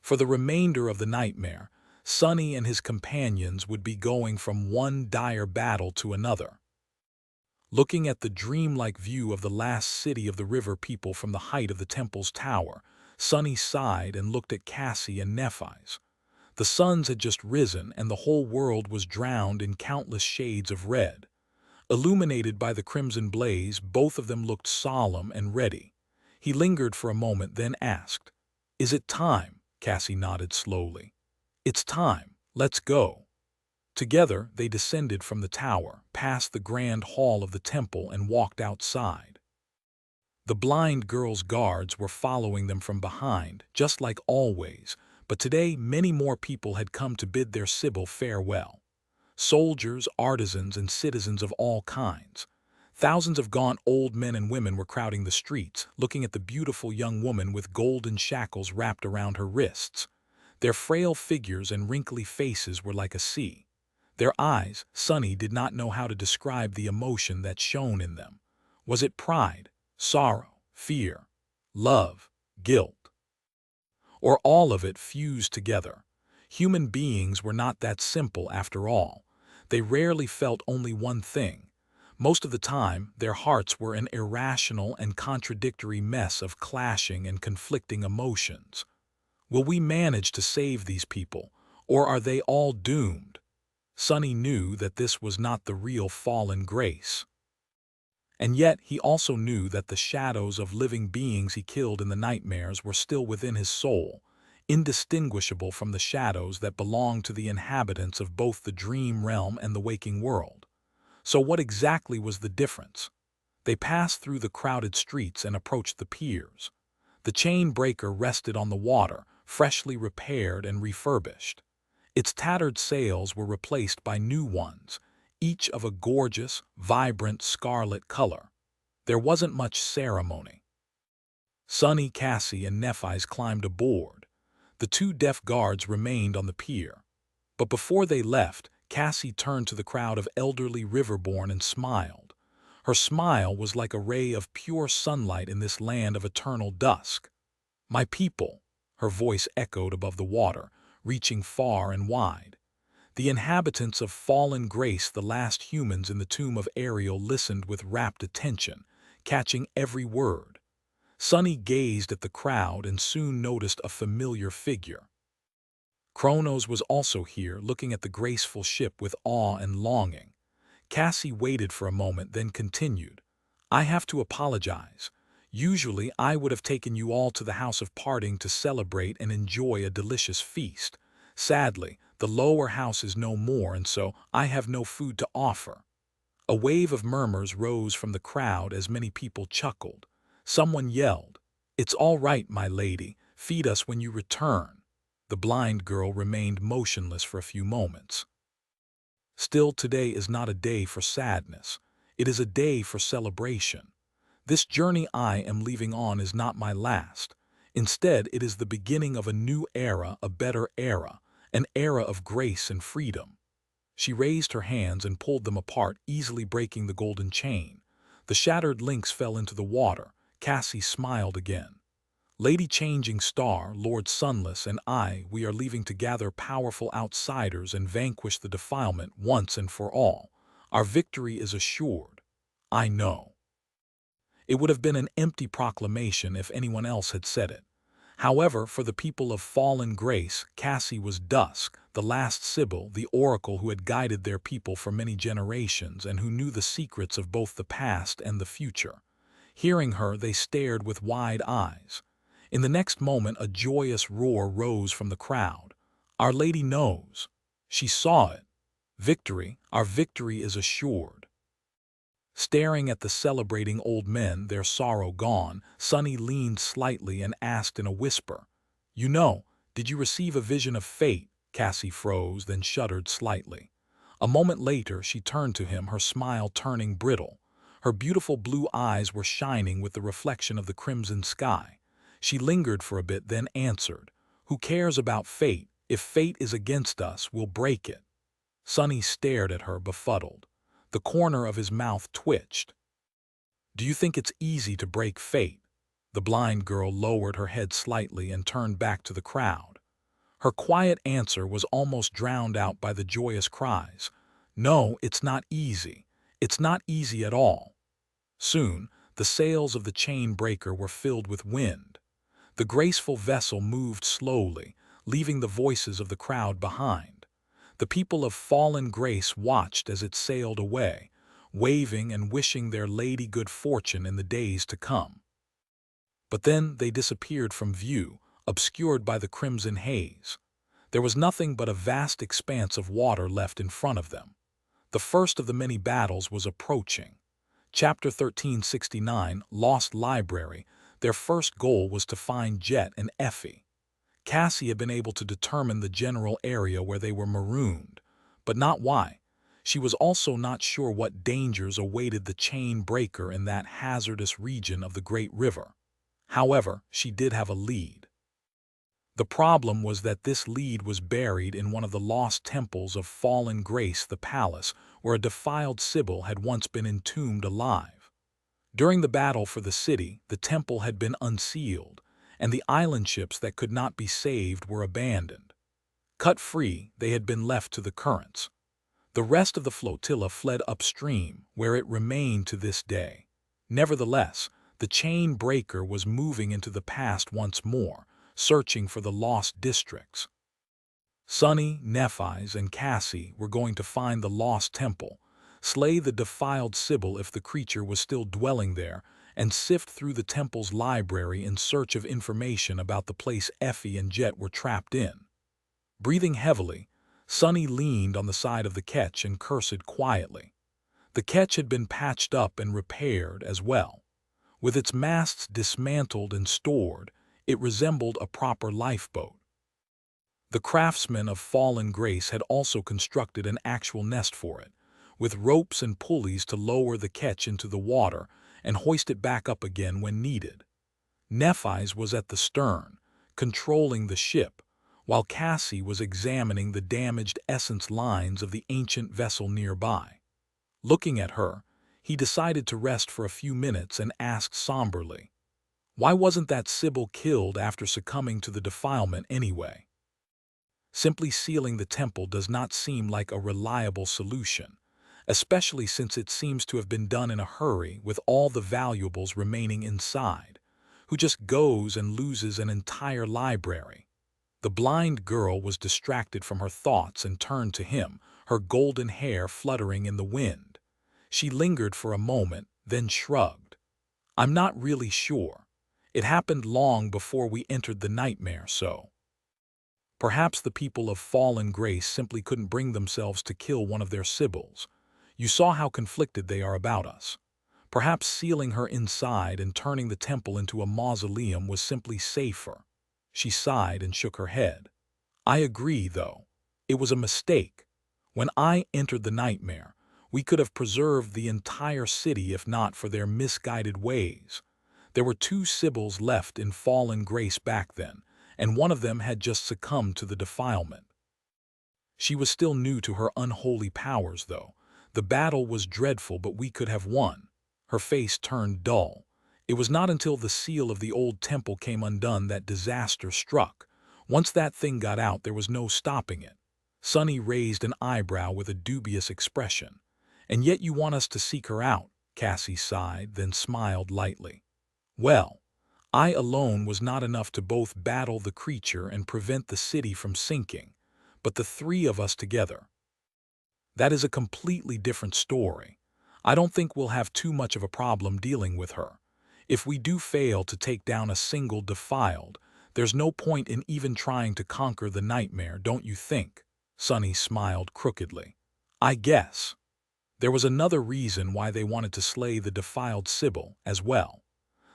For the remainder of the nightmare, Sonny and his companions would be going from one dire battle to another. Looking at the dreamlike view of the last city of the river people from the height of the temple's tower, Sonny sighed and looked at Cassie and Nephi's. The suns had just risen and the whole world was drowned in countless shades of red. Illuminated by the crimson blaze, both of them looked solemn and ready. He lingered for a moment, then asked, "Is it time?" Cassie nodded slowly. "It's time. Let's go." Together, they descended from the tower, passed the grand hall of the temple, and walked outside. The blind girl's guards were following them from behind, just like always, but today many more people had come to bid their Sibyl farewell. Soldiers, artisans, and citizens of all kinds. Thousands of gaunt old men and women were crowding the streets, looking at the beautiful young woman with golden shackles wrapped around her wrists. Their frail figures and wrinkly faces were like a sea. Their eyes, Sonny did not know how to describe the emotion that shone in them. Was it pride, sorrow, fear, love, guilt? Or all of it fused together? Human beings were not that simple after all. They rarely felt only one thing. Most of the time, their hearts were an irrational and contradictory mess of clashing and conflicting emotions. Will we manage to save these people, or are they all doomed? Sonny knew that this was not the real fallen grace. And yet he also knew that the shadows of living beings he killed in the nightmares were still within his soul, indistinguishable from the shadows that belonged to the inhabitants of both the dream realm and the waking world. So what exactly was the difference? They passed through the crowded streets and approached the piers. The chain breaker rested on the water, freshly repaired and refurbished. Its tattered sails were replaced by new ones, each of a gorgeous, vibrant scarlet color. There wasn't much ceremony. Sonny, Cassie, and Nephi's climbed aboard. The two deaf guards remained on the pier. But before they left, Cassie turned to the crowd of elderly riverborn and smiled. Her smile was like a ray of pure sunlight in this land of eternal dusk. "My people," her voice echoed above the water, reaching far and wide. The inhabitants of fallen grace, the last humans in the tomb of Ariel, listened with rapt attention, catching every word. Sunny gazed at the crowd and soon noticed a familiar figure. Kronos was also here, looking at the graceful ship with awe and longing. Cassie waited for a moment, then continued, "I have to apologize. Usually I would have taken you all to the House of Parting to celebrate and enjoy a delicious feast. Sadly, the lower house is no more, and so I have no food to offer." A wave of murmurs rose from the crowd as many people chuckled. Someone yelled, "It's all right, my lady. Feed us when you return." The blind girl remained motionless for a few moments. Still, today is not a day for sadness. It is a day for celebration. This journey I am leaving on is not my last. Instead, it is the beginning of a new era, a better era, an era of grace and freedom. She raised her hands and pulled them apart, easily breaking the golden chain. The shattered links fell into the water. Cassie smiled again. "Lady Changing Star, Lord Sunless, and I, we are leaving to gather powerful outsiders and vanquish the defilement once and for all. Our victory is assured. I know." It would have been an empty proclamation if anyone else had said it. However, for the people of Fallen Grace, Cassie was Dusk, the last Sibyl, the oracle who had guided their people for many generations and who knew the secrets of both the past and the future. Hearing her, they stared with wide eyes. In the next moment, a joyous roar rose from the crowd. "Our Lady knows. She saw it. Victory, our victory is assured." Staring at the celebrating old men, their sorrow gone, Sunny leaned slightly and asked in a whisper, "Did you receive a vision of fate?" Cassie froze, then shuddered slightly. A moment later, she turned to him, her smile turning brittle. Her beautiful blue eyes were shining with the reflection of the crimson sky. She lingered for a bit, then answered, "Who cares about fate? If fate is against us, we'll break it." Sunny stared at her, befuddled. The corner of his mouth twitched. "Do you think it's easy to break fate?" The blind girl lowered her head slightly and turned back to the crowd. Her quiet answer was almost drowned out by the joyous cries. "No, it's not easy. It's not easy at all." Soon, the sails of the chain breaker were filled with wind. The graceful vessel moved slowly, leaving the voices of the crowd behind. The people of Fallen Grace watched as it sailed away, waving and wishing their lady good fortune in the days to come. But then they disappeared from view, obscured by the crimson haze. There was nothing but a vast expanse of water left in front of them. The first of the many battles was approaching. Chapter 1369, Lost Library. Their first goal was to find Jet and Effie. Cassie had been able to determine the general area where they were marooned, but not why. She was also not sure what dangers awaited the chain breaker in that hazardous region of the Great River. However, she did have a lead. The problem was that this lead was buried in one of the lost temples of Fallen Grace, the palace, where a defiled Sibyl had once been entombed alive. During the battle for the city, the temple had been unsealed, and the island ships that could not be saved were abandoned. Cut free, they had been left to the currents. The rest of the flotilla fled upstream, where it remained to this day. Nevertheless, the chain breaker was moving into the past once more, searching for the lost districts. Sunny, Nephi's, and Cassie were going to find the lost temple, slay the defiled Sibyl if the creature was still dwelling there, and sift through the temple's library in search of information about the place Effie and Jet were trapped in. Breathing heavily, Sunny leaned on the side of the ketch and cursed quietly. The ketch had been patched up and repaired as well. With its masts dismantled and stored, it resembled a proper lifeboat. The craftsmen of Fallen Grace had also constructed an actual nest for it, with ropes and pulleys to lower the ketch into the water and hoist it back up again when needed. Nephi's was at the stern, controlling the ship, while Cassie was examining the damaged essence lines of the ancient vessel nearby. Looking at her, he decided to rest for a few minutes and asked somberly, "Why wasn't that Sibyl killed after succumbing to the defilement anyway?" Simply sealing the temple does not seem like a reliable solution, especially since it seems to have been done in a hurry with all the valuables remaining inside. who just goes and loses an entire library. The blind girl was distracted from her thoughts and turned to him, her golden hair fluttering in the wind. She lingered for a moment, then shrugged. I'm not really sure. It happened long before we entered the nightmare, so. Perhaps the people of fallen grace simply couldn't bring themselves to kill one of their sibyls. You saw how conflicted they are about us. Perhaps sealing her inside and turning the temple into a mausoleum was simply safer. She sighed and shook her head. I agree, though. It was a mistake. When I entered the nightmare, we could have preserved the entire city if not for their misguided ways. There were 2 sibyls left in fallen grace back then, and one of them had just succumbed to the defilement. She was still new to her unholy powers, though. The battle was dreadful, but we could have won. Her face turned dull. It was not until the seal of the old temple came undone that disaster struck. Once that thing got out, there was no stopping it. Sunny raised an eyebrow with a dubious expression. And yet you want us to seek her out, Cassie sighed, then smiled lightly. Well, I alone was not enough to both battle the creature and prevent the city from sinking, but the 3 of us together. That is a completely different story. I don't think we'll have too much of a problem dealing with her. If we do fail to take down a single defiled, there's no point in even trying to conquer the nightmare, don't you think? Sunny smiled crookedly. I guess. There was another reason why they wanted to slay the defiled sibyl as well.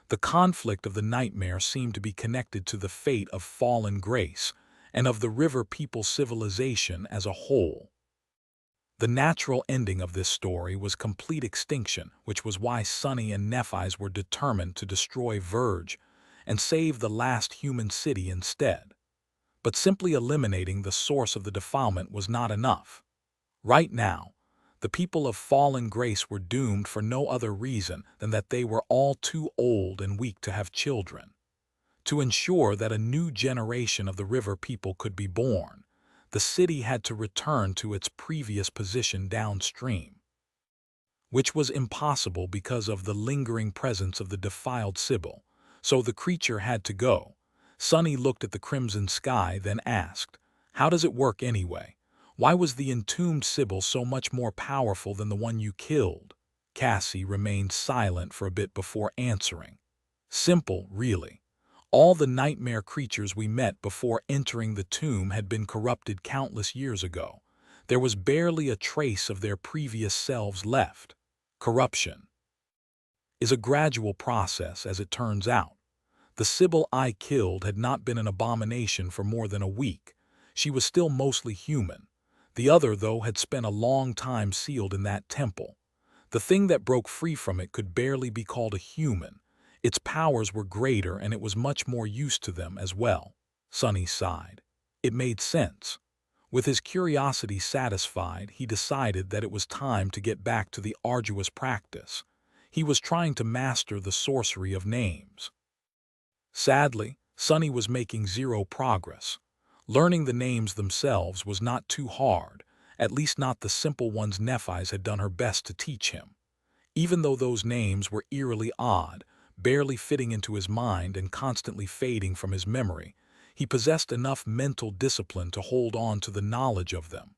The conflict of the nightmare seemed to be connected to the fate of fallen grace and of the river people civilization as a whole. The natural ending of this story was complete extinction, which was why Sunny and Nephi's were determined to destroy Verge and save the last human city instead. But simply eliminating the source of the defilement was not enough. Right now, the people of fallen grace were doomed for no other reason than that they were all too old and weak to have children. To ensure that a new generation of the river people could be born, the city had to return to its previous position downstream, which was impossible because of the lingering presence of the defiled sibyl, so the creature had to go. Sunny looked at the crimson sky, then asked, "How does it work anyway? Why was the entombed sibyl so much more powerful than the one you killed?" Cassie remained silent for a bit before answering. "Simple, really. All the nightmare creatures we met before entering the tomb had been corrupted countless years ago. There was barely a trace of their previous selves left. Corruption is a gradual process, as it turns out. The sibyl I killed had not been an abomination for more than a week. She was still mostly human. The other, though, had spent a long time sealed in that temple. The thing that broke free from it could barely be called a human. Its powers were greater, and it was much more used to them as well." Sunny sighed. It made sense. With his curiosity satisfied, he decided that it was time to get back to the arduous practice. He was trying to master the sorcery of names. Sadly, Sunny was making zero progress. Learning the names themselves was not too hard, at least not the simple ones Nephi's had done her best to teach him. Even though those names were eerily odd, barely fitting into his mind and constantly fading from his memory, he possessed enough mental discipline to hold on to the knowledge of them.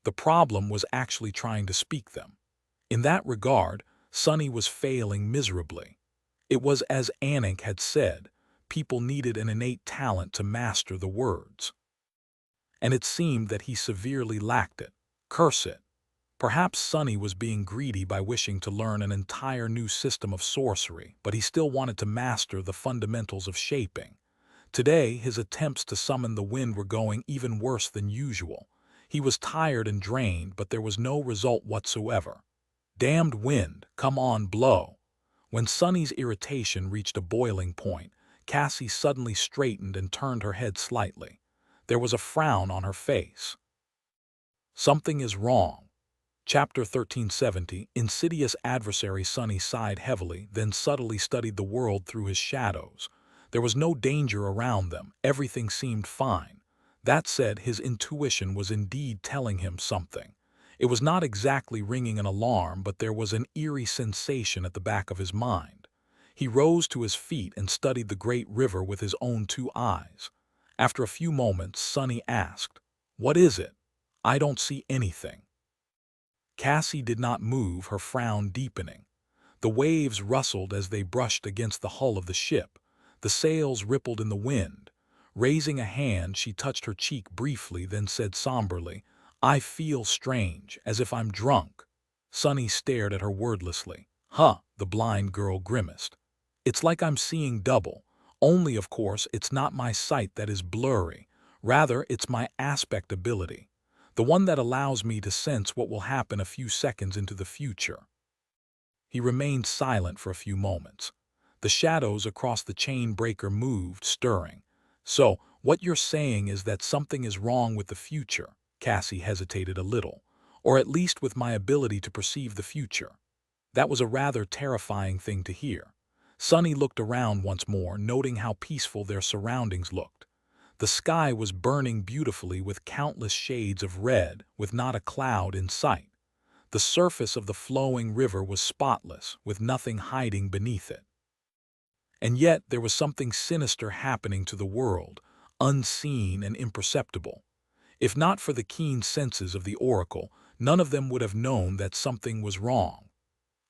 The problem was actually trying to speak them. In that regard, Sunny was failing miserably. It was as Anik had said, people needed an innate talent to master the words. And it seemed that he severely lacked it. Curse it. Perhaps Sunny was being greedy by wishing to learn an entire new system of sorcery, but he still wanted to master the fundamentals of shaping. Today, his attempts to summon the wind were going even worse than usual. He was tired and drained, but there was no result whatsoever. Damned wind, come on, blow. When Sunny's irritation reached a boiling point, Cassie suddenly straightened and turned her head slightly. There was a frown on her face. Something is wrong. Chapter 1370, Insidious Adversary. Sunny sighed heavily, then subtly studied the world through his shadows. There was no danger around them. Everything seemed fine. That said, his intuition was indeed telling him something. It was not exactly ringing an alarm, but there was an eerie sensation at the back of his mind. He rose to his feet and studied the great river with his own two eyes. After a few moments, Sonny asked, "What is it? I don't see anything." Cassie did not move, her frown deepening. The waves rustled as they brushed against the hull of the ship. The sails rippled in the wind. Raising a hand, she touched her cheek briefly, then said somberly, "I feel strange, as if I'm drunk." Sonny stared at her wordlessly. "Huh," the blind girl grimaced. "It's like I'm seeing double. Only, of course, it's not my sight that is blurry. Rather, it's my aspect ability. The one that allows me to sense what will happen a few seconds into the future." He remained silent for a few moments. The shadows across the chain breaker moved, stirring. "So, what you're saying is that something is wrong with the future." Cassie hesitated a little. "Or at least with my ability to perceive the future." That was a rather terrifying thing to hear. Sonny looked around once more, noting how peaceful their surroundings looked. The sky was burning beautifully with countless shades of red, with not a cloud in sight. The surface of the flowing river was spotless, with nothing hiding beneath it. And yet there was something sinister happening to the world, unseen and imperceptible. If not for the keen senses of the oracle, none of them would have known that something was wrong.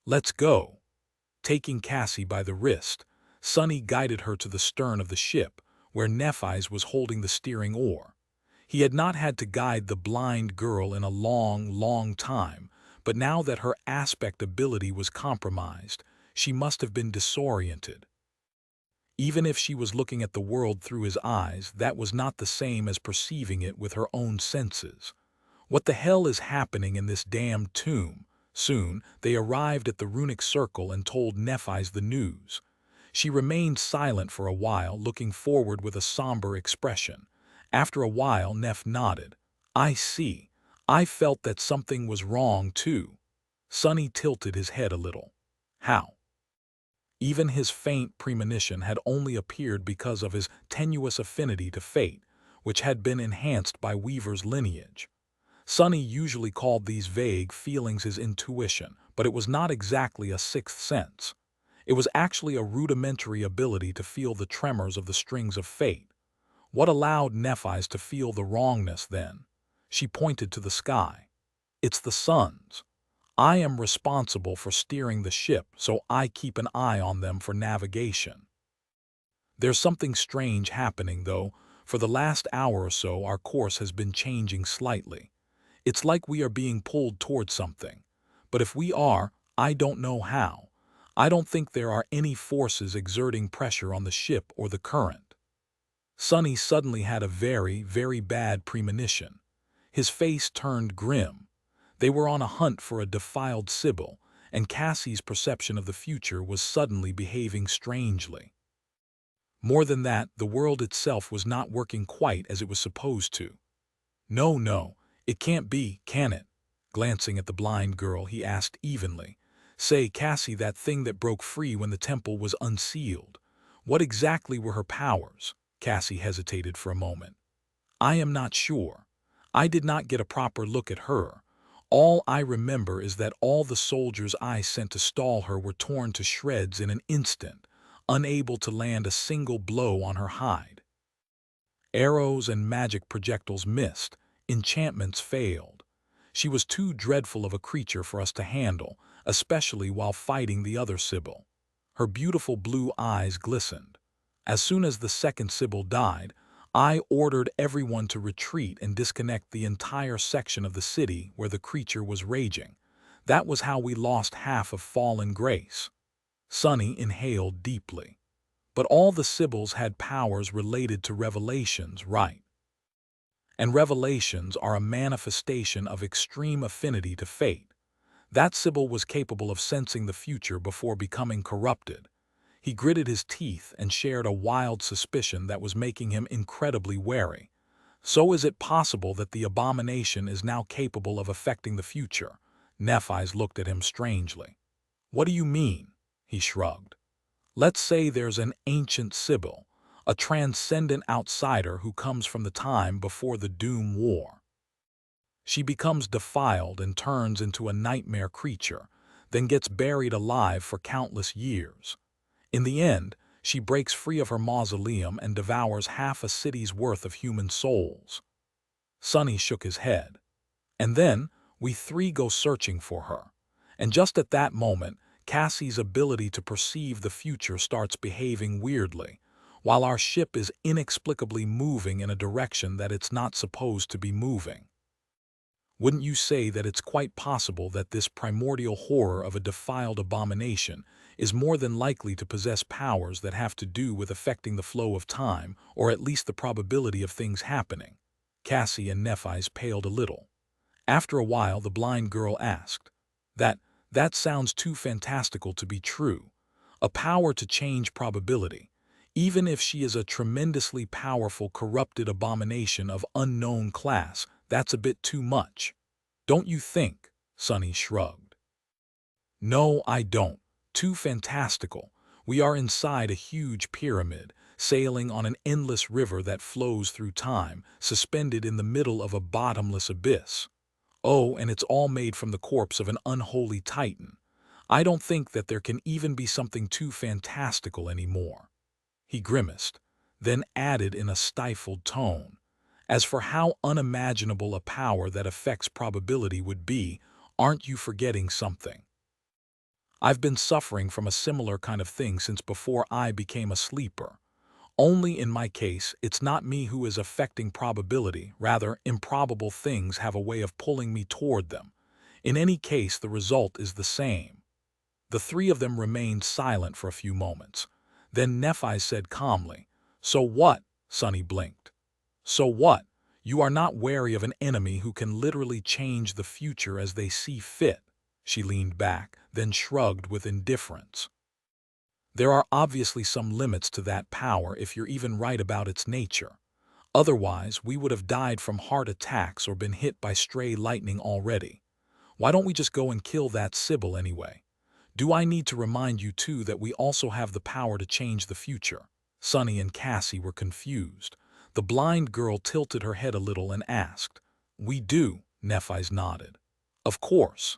"Let's go." Taking Cassie by the wrist, Sonny guided her to the stern of the ship, where Nephi's was holding the steering oar. He had not had to guide the blind girl in a long, long time, but now that her aspect ability was compromised, she must have been disoriented. Even if she was looking at the world through his eyes, that was not the same as perceiving it with her own senses. What the hell is happening in this damned tomb? Soon, they arrived at the runic circle and told Nephi's the news. She remained silent for a while, looking forward with a somber expression. After a while, Neph nodded. "I see. I felt that something was wrong, too." Sonny tilted his head a little. "How?" Even his faint premonition had only appeared because of his tenuous affinity to fate, which had been enhanced by Weaver's lineage. Sonny usually called these vague feelings his intuition, but it was not exactly a sixth sense. It was actually a rudimentary ability to feel the tremors of the strings of fate. What allowed Nephi's to feel the wrongness then? She pointed to the sky. "It's the sun's. I am responsible for steering the ship, so I keep an eye on them for navigation. There's something strange happening, though. For the last hour or so, our course has been changing slightly. It's like we are being pulled towards something. But if we are, I don't know how. I don't think there are any forces exerting pressure on the ship or the current." Sonny suddenly had a very, very bad premonition. His face turned grim. They were on a hunt for a defiled Sibyl, and Cassie's perception of the future was suddenly behaving strangely. More than that, the world itself was not working quite as it was supposed to. "No, no, it can't be, can it?" Glancing at the blind girl, he asked evenly. "Say, Cassie, that thing that broke free when the temple was unsealed. What exactly were her powers?" Cassie hesitated for a moment. "I am not sure. I did not get a proper look at her. All I remember is that all the soldiers I sent to stall her were torn to shreds in an instant, unable to land a single blow on her hide. Arrows and magic projectiles missed, enchantments failed. She was too dreadful of a creature for us to handle, especially while fighting the other Sibyl." Her beautiful blue eyes glistened. "As soon as the second Sibyl died, I ordered everyone to retreat and disconnect the entire section of the city where the creature was raging. That was how we lost half of Fallen Grace." Sonny inhaled deeply. "But all the Sibyls had powers related to revelations, right? And revelations are a manifestation of extreme affinity to fate. That Sibyl was capable of sensing the future before becoming corrupted." He gritted his teeth and shared a wild suspicion that was making him incredibly wary. "So is it possible that the abomination is now capable of affecting the future?" Nephi's looked at him strangely. "What do you mean?" He shrugged. "Let's say there's an ancient Sibyl, a transcendent outsider who comes from the time before the Doom War. She becomes defiled and turns into a nightmare creature, then gets buried alive for countless years. In the end, she breaks free of her mausoleum and devours half a city's worth of human souls. Sonny shook his head. And then, we three go searching for her. And just at that moment, Cassie's ability to perceive the future starts behaving weirdly, while our ship is inexplicably moving in a direction that it's not supposed to be moving. Wouldn't you say that it's quite possible that this primordial horror of a defiled abomination is more than likely to possess powers that have to do with affecting the flow of time, or at least the probability of things happening? Cassie and Nephis paled a little. After a while, the blind girl asked, That sounds too fantastical to be true. A power to change probability, even if she is a tremendously powerful corrupted abomination of unknown class, that's a bit too much. Don't you think? Sonny shrugged. No, I don't. Too fantastical. We are inside a huge pyramid, sailing on an endless river that flows through time, suspended in the middle of a bottomless abyss. Oh, and it's all made from the corpse of an unholy titan. I don't think that there can even be something too fantastical anymore. He grimaced, then added in a stifled tone, As for how unimaginable a power that affects probability would be, aren't you forgetting something? I've been suffering from a similar kind of thing since before I became a sleeper. Only in my case, it's not me who is affecting probability, rather, improbable things have a way of pulling me toward them. In any case, the result is the same. The three of them remained silent for a few moments. Then Nephi said calmly, So what? Sonny blinked. So what? You are not wary of an enemy who can literally change the future as they see fit. She leaned back, then shrugged with indifference. There are obviously some limits to that power if you're even right about its nature. Otherwise, we would have died from heart attacks or been hit by stray lightning already. Why don't we just go and kill that Sybil anyway? Do I need to remind you too that we also have the power to change the future? Sonny and Cassie were confused. The blind girl tilted her head a little and asked, We do, Nephis nodded. Of course.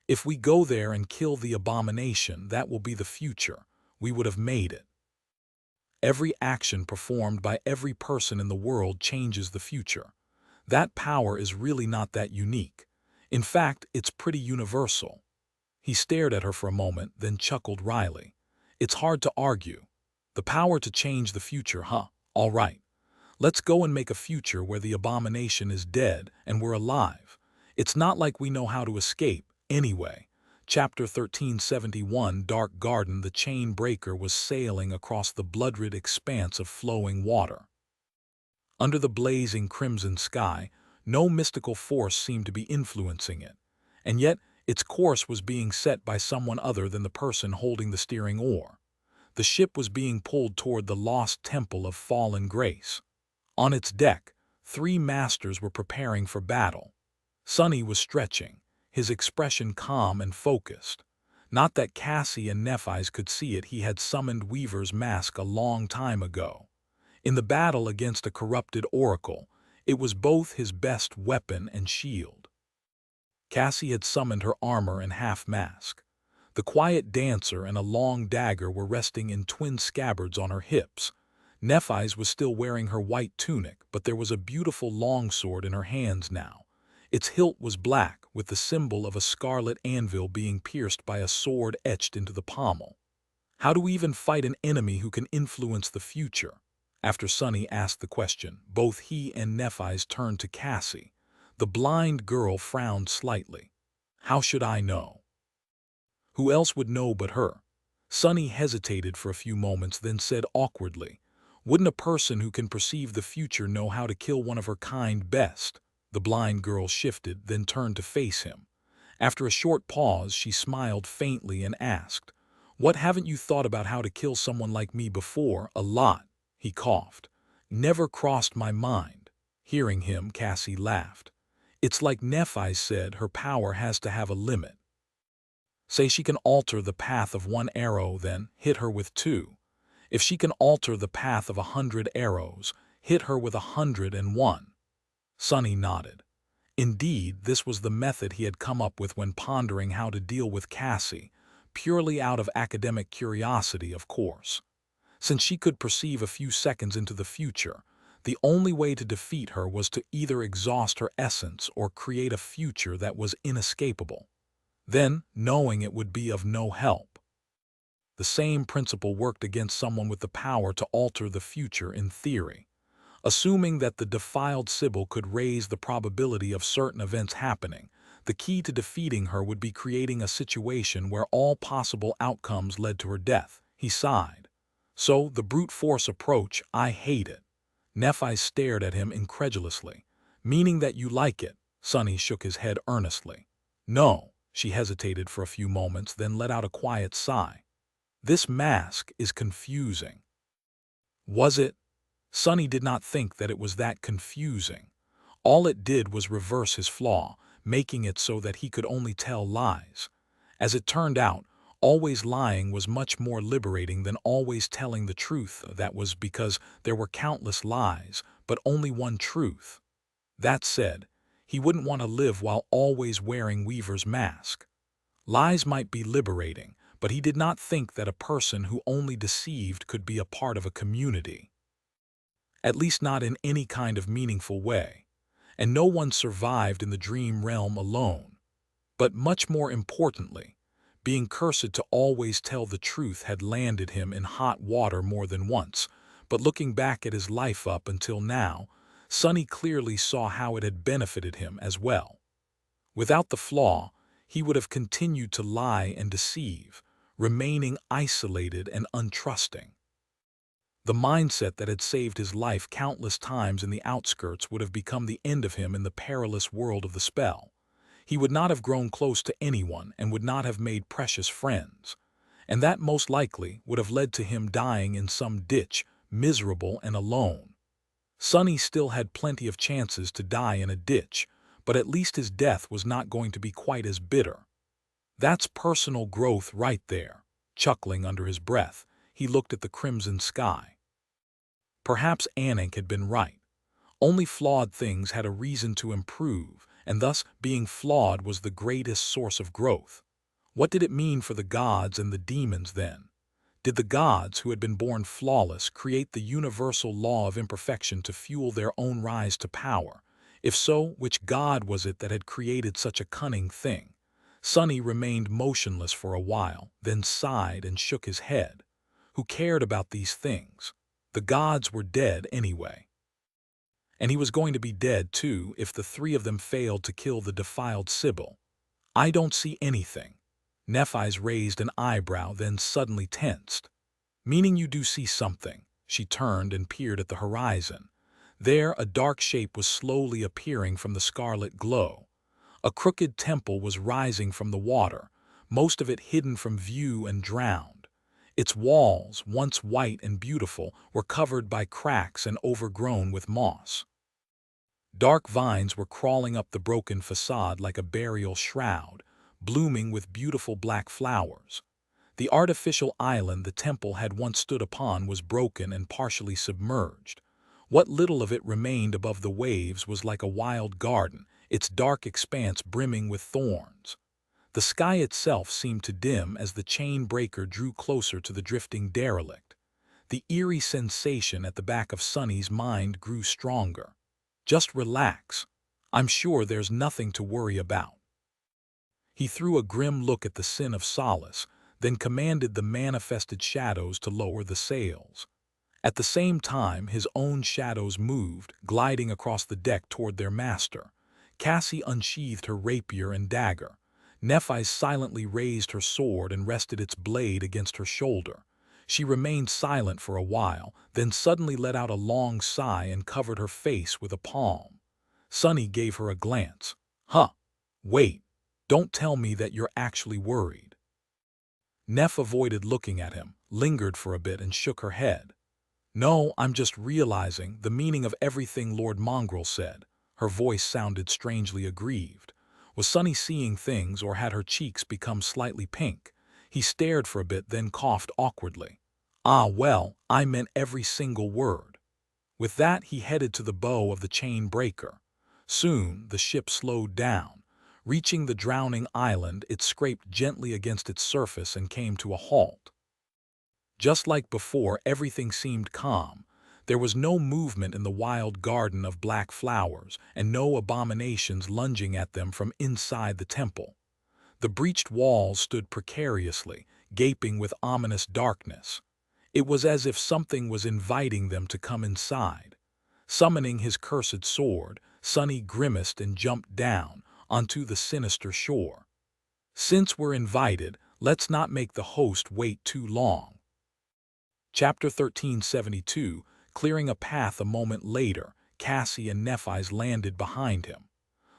If we go there and kill the abomination, that will be the future. We would have made it. Every action performed by every person in the world changes the future. That power is really not that unique. In fact, it's pretty universal. He stared at her for a moment, then chuckled wryly. It's hard to argue. The power to change the future, huh? All right. Let's go and make a future where the abomination is dead and we're alive. It's not like we know how to escape, anyway. Chapter 1371, Dark Garden. The chain breaker was sailing across the blood-red expanse of flowing water. Under the blazing crimson sky, no mystical force seemed to be influencing it, and yet its course was being set by someone other than the person holding the steering oar. The ship was being pulled toward the lost temple of fallen grace. On its deck, three masters were preparing for battle. Sonny was stretching, his expression calm and focused. Not that Cassie and Nephis could see it, he had summoned Weaver's mask a long time ago. In the battle against a corrupted oracle, it was both his best weapon and shield. Cassie had summoned her armor and half-mask. The quiet dancer and a long dagger were resting in twin scabbards on her hips. Nephis was still wearing her white tunic, but there was a beautiful longsword in her hands now. Its hilt was black, with the symbol of a scarlet anvil being pierced by a sword etched into the pommel. How do we even fight an enemy who can influence the future? After Sonny asked the question, both he and Nephis turned to Cassie. The blind girl frowned slightly. How should I know? Who else would know but her? Sonny hesitated for a few moments, then said awkwardly, Wouldn't a person who can perceive the future know how to kill one of her kind best? The blind girl shifted, then turned to face him. After a short pause, she smiled faintly and asked, What, haven't you thought about how to kill someone like me before? A lot. He coughed. Never crossed my mind. Hearing him, Cassie laughed. It's like Nephis said, her power has to have a limit. Say she can alter the path of one arrow, then hit her with two. If she can alter the path of 100 arrows, hit her with 101. Sonny nodded. Indeed, this was the method he had come up with when pondering how to deal with Cassie. purely out of academic curiosity, of course. Since she could perceive a few seconds into the future, the only way to defeat her was to either exhaust her essence or create a future that was inescapable. Then, knowing it would be of no help. The same principle worked against someone with the power to alter the future in theory. Assuming that the defiled Sibyl could raise the probability of certain events happening, the key to defeating her would be creating a situation where all possible outcomes led to her death. He sighed. So, the brute force approach, I hate it. Nephi stared at him incredulously. Meaning that you like it? Sonny shook his head earnestly. No, she hesitated for a few moments, then let out a quiet sigh. This mask is confusing. Was it? Sonny did not think that it was that confusing. All it did was reverse his flaw, making it so that he could only tell lies. As it turned out, always lying was much more liberating than always telling the truth. That was because there were countless lies, but only one truth. That said, he wouldn't want to live while always wearing Weaver's mask. Lies might be liberating, but he did not think that a person who only deceived could be a part of a community. At least not in any kind of meaningful way. And no one survived in the dream realm alone. But much more importantly, being cursed to always tell the truth had landed him in hot water more than once, but looking back at his life up until now, Sonny clearly saw how it had benefited him as well. Without the flaw, he would have continued to lie and deceive, remaining isolated and untrusting. The mindset that had saved his life countless times in the outskirts would have become the end of him in the perilous world of the spell. He would not have grown close to anyone and would not have made precious friends. And that most likely would have led to him dying in some ditch, miserable and alone. Sonny still had plenty of chances to die in a ditch, but at least his death was not going to be quite as bitter. That's personal growth right there. Chuckling under his breath, he looked at the crimson sky. Perhaps Anik had been right. Only flawed things had a reason to improve, and thus being flawed was the greatest source of growth. What did it mean for the gods and the demons then? Did the gods, who had been born flawless, create the universal law of imperfection to fuel their own rise to power? If so, which god was it that had created such a cunning thing? Sonny remained motionless for a while, then sighed and shook his head. Who cared about these things? The gods were dead anyway. And he was going to be dead too if the three of them failed to kill the defiled Sibyl. I don't see anything. Nephi's raised an eyebrow, then suddenly tensed. Meaning you do see something. She turned and peered at the horizon. There, a dark shape was slowly appearing from the scarlet glow. A crooked temple was rising from the water, most of it hidden from view and drowned. Its walls, once white and beautiful, were covered by cracks and overgrown with moss. Dark vines were crawling up the broken facade like a burial shroud, blooming with beautiful black flowers. The artificial island the temple had once stood upon was broken and partially submerged. What little of it remained above the waves was like a wild garden, its dark expanse brimming with thorns. The sky itself seemed to dim as the chain breaker drew closer to the drifting derelict. The eerie sensation at the back of Sonny's mind grew stronger. Just relax. I'm sure there's nothing to worry about. He threw a grim look at the sin of solace, then commanded the manifested shadows to lower the sails. At the same time, his own shadows moved, gliding across the deck toward their master. Cassie unsheathed her rapier and dagger. Nephi silently raised her sword and rested its blade against her shoulder. She remained silent for a while, then suddenly let out a long sigh and covered her face with a palm. Sonny gave her a glance. Huh. Wait. Don't tell me that you're actually worried. Neph avoided looking at him, lingered for a bit and shook her head. No, I'm just realizing the meaning of everything Lord Mongrel said. Her voice sounded strangely aggrieved. Was Sonny seeing things, or had her cheeks become slightly pink? He stared for a bit, then coughed awkwardly. Ah, well, I meant every single word. With that, he headed to the bow of the chain breaker. Soon, the ship slowed down. Reaching the drowning island, it scraped gently against its surface and came to a halt. Just like before, everything seemed calm. There was no movement in the wild garden of black flowers, and no abominations lunging at them from inside the temple. The breached walls stood precariously, gaping with ominous darkness. It was as if something was inviting them to come inside. Summoning his cursed sword, Sonny grimaced and jumped down onto the sinister shore. Since we're invited, let's not make the host wait too long. Chapter 1372, clearing a path a moment later, Cassie and Nephi's landed behind him.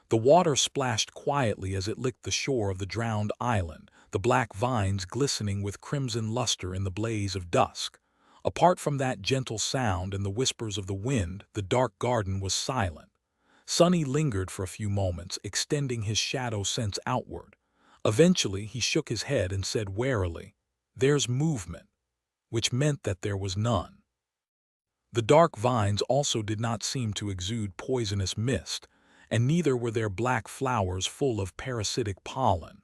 The water splashed quietly as it licked the shore of the drowned island, the black vines glistening with crimson luster in the blaze of dusk. Apart from that gentle sound and the whispers of the wind, the dark garden was silent. Sonny lingered for a few moments, extending his shadow sense outward. Eventually, he shook his head and said warily, "There's movement," which meant that there was none. The dark vines also did not seem to exude poisonous mist, and neither were their black flowers full of parasitic pollen.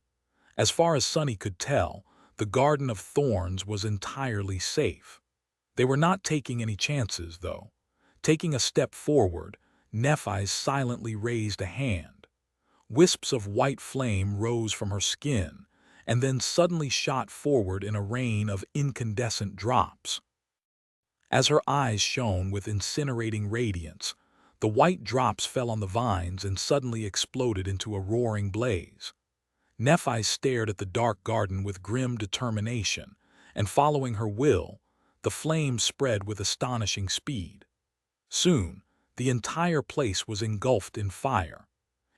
As far as Sonny could tell, the Garden of Thorns was entirely safe. They were not taking any chances, though. Taking a step forward, Nephi silently raised a hand. Wisps of white flame rose from her skin, and then suddenly shot forward in a rain of incandescent drops. As her eyes shone with incinerating radiance, the white drops fell on the vines and suddenly exploded into a roaring blaze. Nephi stared at the dark garden with grim determination, and following her will, the flames spread with astonishing speed. Soon, the entire place was engulfed in fire.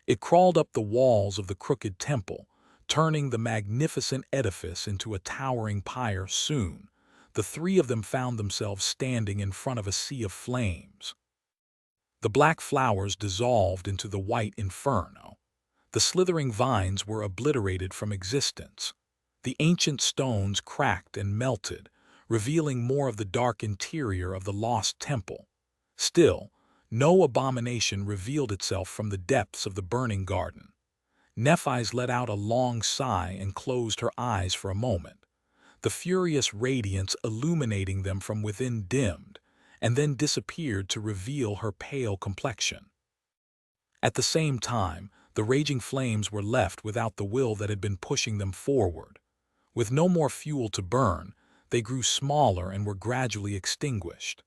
It crawled up the walls of the crooked temple, turning the magnificent edifice into a towering pyre. Soon, the three of them found themselves standing in front of a sea of flames. The black flowers dissolved into the white inferno. The slithering vines were obliterated from existence. The ancient stones cracked and melted, revealing more of the dark interior of the lost temple. Still, no abomination revealed itself from the depths of the burning garden. Nephi's let out a long sigh and closed her eyes for a moment. The furious radiance illuminating them from within dimmed, and then disappeared to reveal her pale complexion. At the same time, the raging flames were left without the will that had been pushing them forward. With no more fuel to burn, they grew smaller and were gradually extinguished.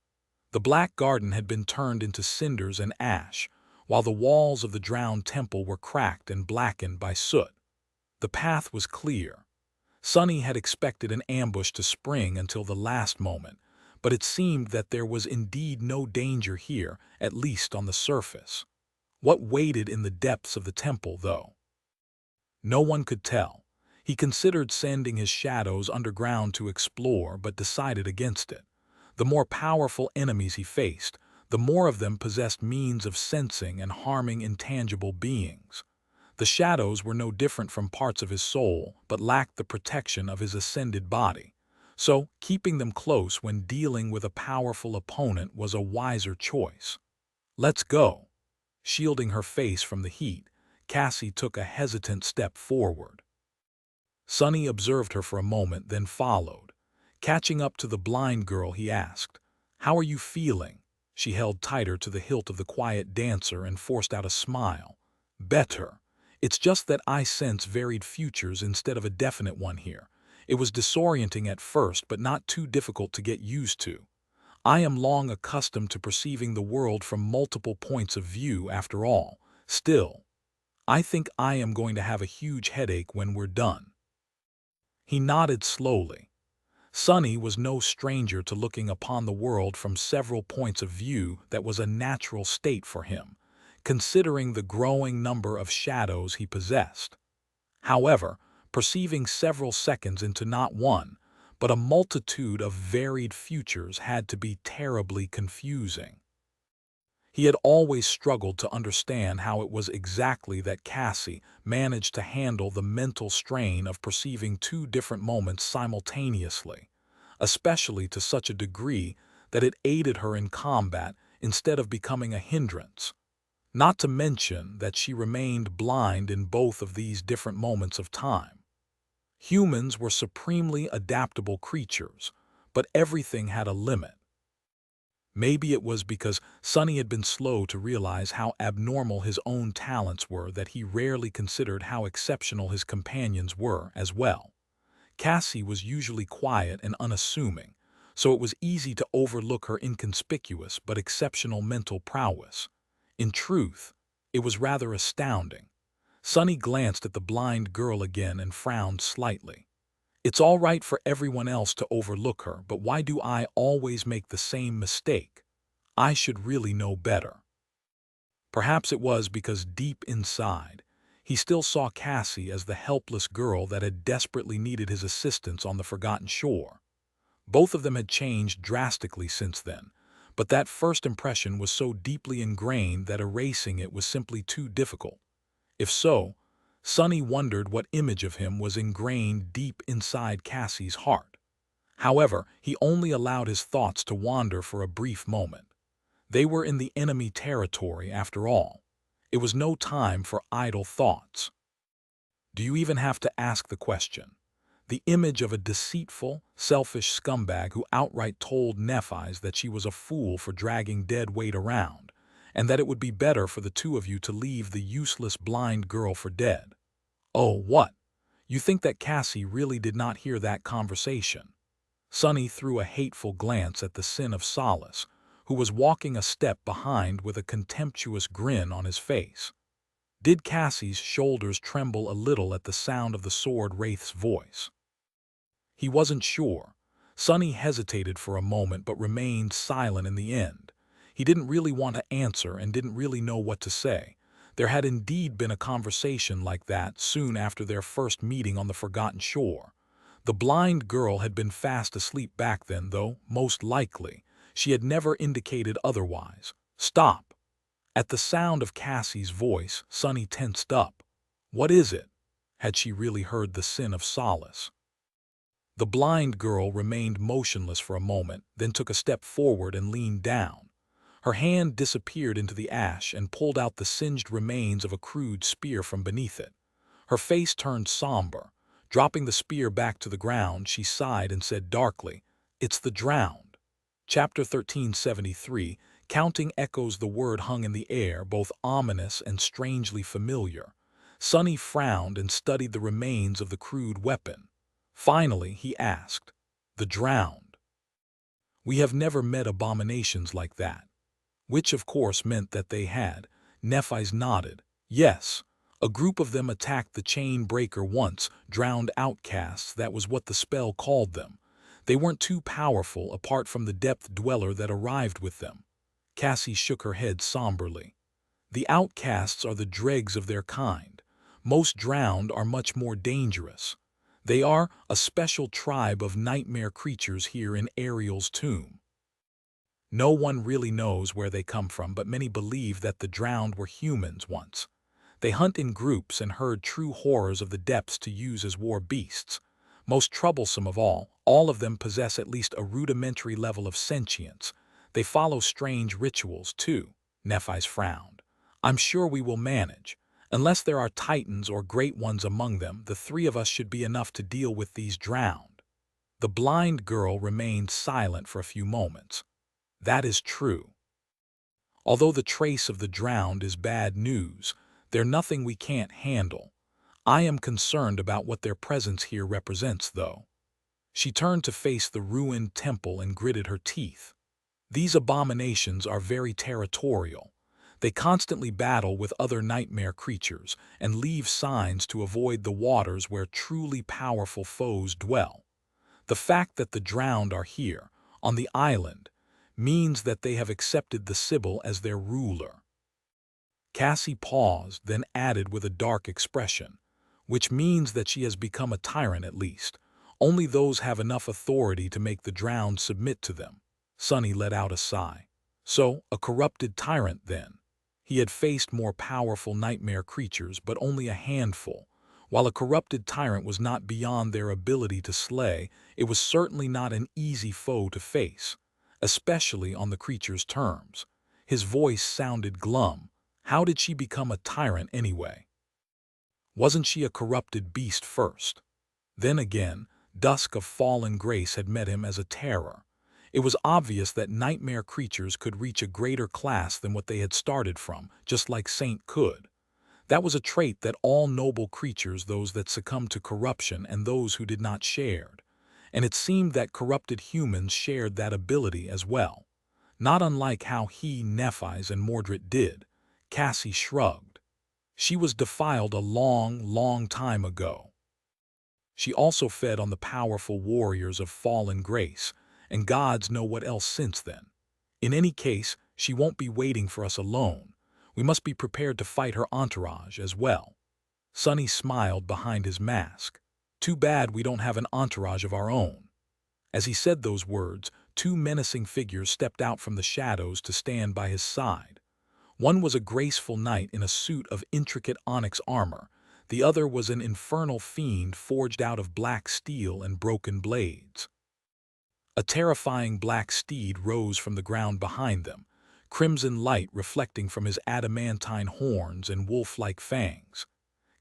The black garden had been turned into cinders and ash, while the walls of the drowned temple were cracked and blackened by soot. The path was clear. Sonny had expected an ambush to spring until the last moment, but it seemed that there was indeed no danger here, at least on the surface. What waited in the depths of the temple, though? No one could tell. He considered sending his shadows underground to explore, but decided against it. The more powerful enemies he faced, the more of them possessed means of sensing and harming intangible beings. The shadows were no different from parts of his soul, but lacked the protection of his ascended body. So, keeping them close when dealing with a powerful opponent was a wiser choice. "Let's go." Shielding her face from the heat, Cassie took a hesitant step forward. Sonny observed her for a moment, then followed. Catching up to the blind girl, he asked, "How are you feeling?" She held tighter to the hilt of the quiet dancer and forced out a smile. "Better. It's just that I sense varied futures instead of a definite one here. It was disorienting at first, but not too difficult to get used to. I am long accustomed to perceiving the world from multiple points of view after all. Still, I think I am going to have a huge headache when we're done." He nodded slowly. Sonny was no stranger to looking upon the world from several points of view. That was a natural state for him, considering the growing number of shadows he possessed. However, perceiving several seconds into not one, but a multitude of varied futures had to be terribly confusing. He had always struggled to understand how it was exactly that Cassie managed to handle the mental strain of perceiving two different moments simultaneously, especially to such a degree that it aided her in combat instead of becoming a hindrance. Not to mention that she remained blind in both of these different moments of time. Humans were supremely adaptable creatures, but everything had a limit. Maybe it was because Sonny had been slow to realize how abnormal his own talents were that he rarely considered how exceptional his companions were as well. Cassie was usually quiet and unassuming, so it was easy to overlook her inconspicuous but exceptional mental prowess. In truth, it was rather astounding. Sonny glanced at the blind girl again and frowned slightly. It's all right for everyone else to overlook her, but why do I always make the same mistake? I should really know better. Perhaps it was because deep inside, he still saw Cassie as the helpless girl that had desperately needed his assistance on the forgotten shore. Both of them had changed drastically since then, but that first impression was so deeply ingrained that erasing it was simply too difficult. If so, Sonny wondered what image of him was ingrained deep inside Cassie's heart. However, he only allowed his thoughts to wander for a brief moment. They were in the enemy territory after all. It was no time for idle thoughts. Do you even have to ask the question? The image of a deceitful, selfish scumbag who outright told Nephi's that she was a fool for dragging dead weight around, and that it would be better for the two of you to leave the useless blind girl for dead. Oh, what? You think that Cassie really did not hear that conversation? Sonny threw a hateful glance at the Sin of Solace, who was walking a step behind with a contemptuous grin on his face. Did Cassie's shoulders tremble a little at the sound of the sword wraith's voice? He wasn't sure. Sonny hesitated for a moment but remained silent in the end. He didn't really want to answer and didn't really know what to say. There had indeed been a conversation like that soon after their first meeting on the forgotten shore. The blind girl had been fast asleep back then, though, most likely. She had never indicated otherwise. Stop! At the sound of Cassie's voice, Sonny tensed up. What is it? Had she really heard the Sin of Solace? The blind girl remained motionless for a moment, then took a step forward and leaned down. Her hand disappeared into the ash and pulled out the singed remains of a crude spear from beneath it. Her face turned somber. Dropping the spear back to the ground, she sighed and said darkly, "It's the drowned." Chapter 1373, Counting echoes. The word hung in the air, both ominous and strangely familiar. Sonny frowned and studied the remains of the crude weapon. Finally, he asked, "The drowned? We have never met abominations like that." Which of course meant that they had. Nephi's nodded. Yes, a group of them attacked the chain breaker once, drowned outcasts, that was what the spell called them. They weren't too powerful apart from the depth dweller that arrived with them. Cassie shook her head somberly. The outcasts are the dregs of their kind. Most drowned are much more dangerous. They are a special tribe of nightmare creatures here in Ariel's tomb. No one really knows where they come from, but many believe that the drowned were humans once. They hunt in groups and herd true horrors of the depths to use as war beasts. Most troublesome of all of them possess at least a rudimentary level of sentience. They follow strange rituals, too. Nephi's frowned. I'm sure we will manage. Unless there are titans or great ones among them, the three of us should be enough to deal with these drowned. The blind girl remained silent for a few moments. That is true. Although the trace of the drowned is bad news, they're nothing we can't handle. I am concerned about what their presence here represents, though. She turned to face the ruined temple and gritted her teeth. These abominations are very territorial. They constantly battle with other nightmare creatures and leave signs to avoid the waters where truly powerful foes dwell. The fact that the drowned are here, on the island, means that they have accepted the Sibyl as their ruler. Cassie paused, then added with a dark expression, which means that she has become a tyrant at least. Only those have enough authority to make the drowned submit to them. Sonny let out a sigh. So, a corrupted tyrant then. He had faced more powerful nightmare creatures, but only a handful. While a corrupted tyrant was not beyond their ability to slay, it was certainly not an easy foe to face, especially on the creature's terms. His voice sounded glum. How did she become a tyrant anyway? Wasn't she a corrupted beast first? Then again, Dusk of Fallen Grace had met him as a terror. It was obvious that nightmare creatures could reach a greater class than what they had started from, just like Saint could. That was a trait that all noble creatures, those that succumbed to corruption and those who did not, shared. And it seemed that corrupted humans shared that ability as well. Not unlike how he, Nephis, and Mordred did. Cassie shrugged. She was defiled a long time ago. She also fed on the powerful warriors of fallen grace, and gods know what else since then. In any case, she won't be waiting for us alone. We must be prepared to fight her entourage as well. Sonny smiled behind his mask. Too bad we don't have an entourage of our own. As he said those words, two menacing figures stepped out from the shadows to stand by his side. One was a graceful knight in a suit of intricate onyx armor. The other was an infernal fiend forged out of black steel and broken blades. A terrifying black steed rose from the ground behind them, crimson light reflecting from his adamantine horns and wolf-like fangs.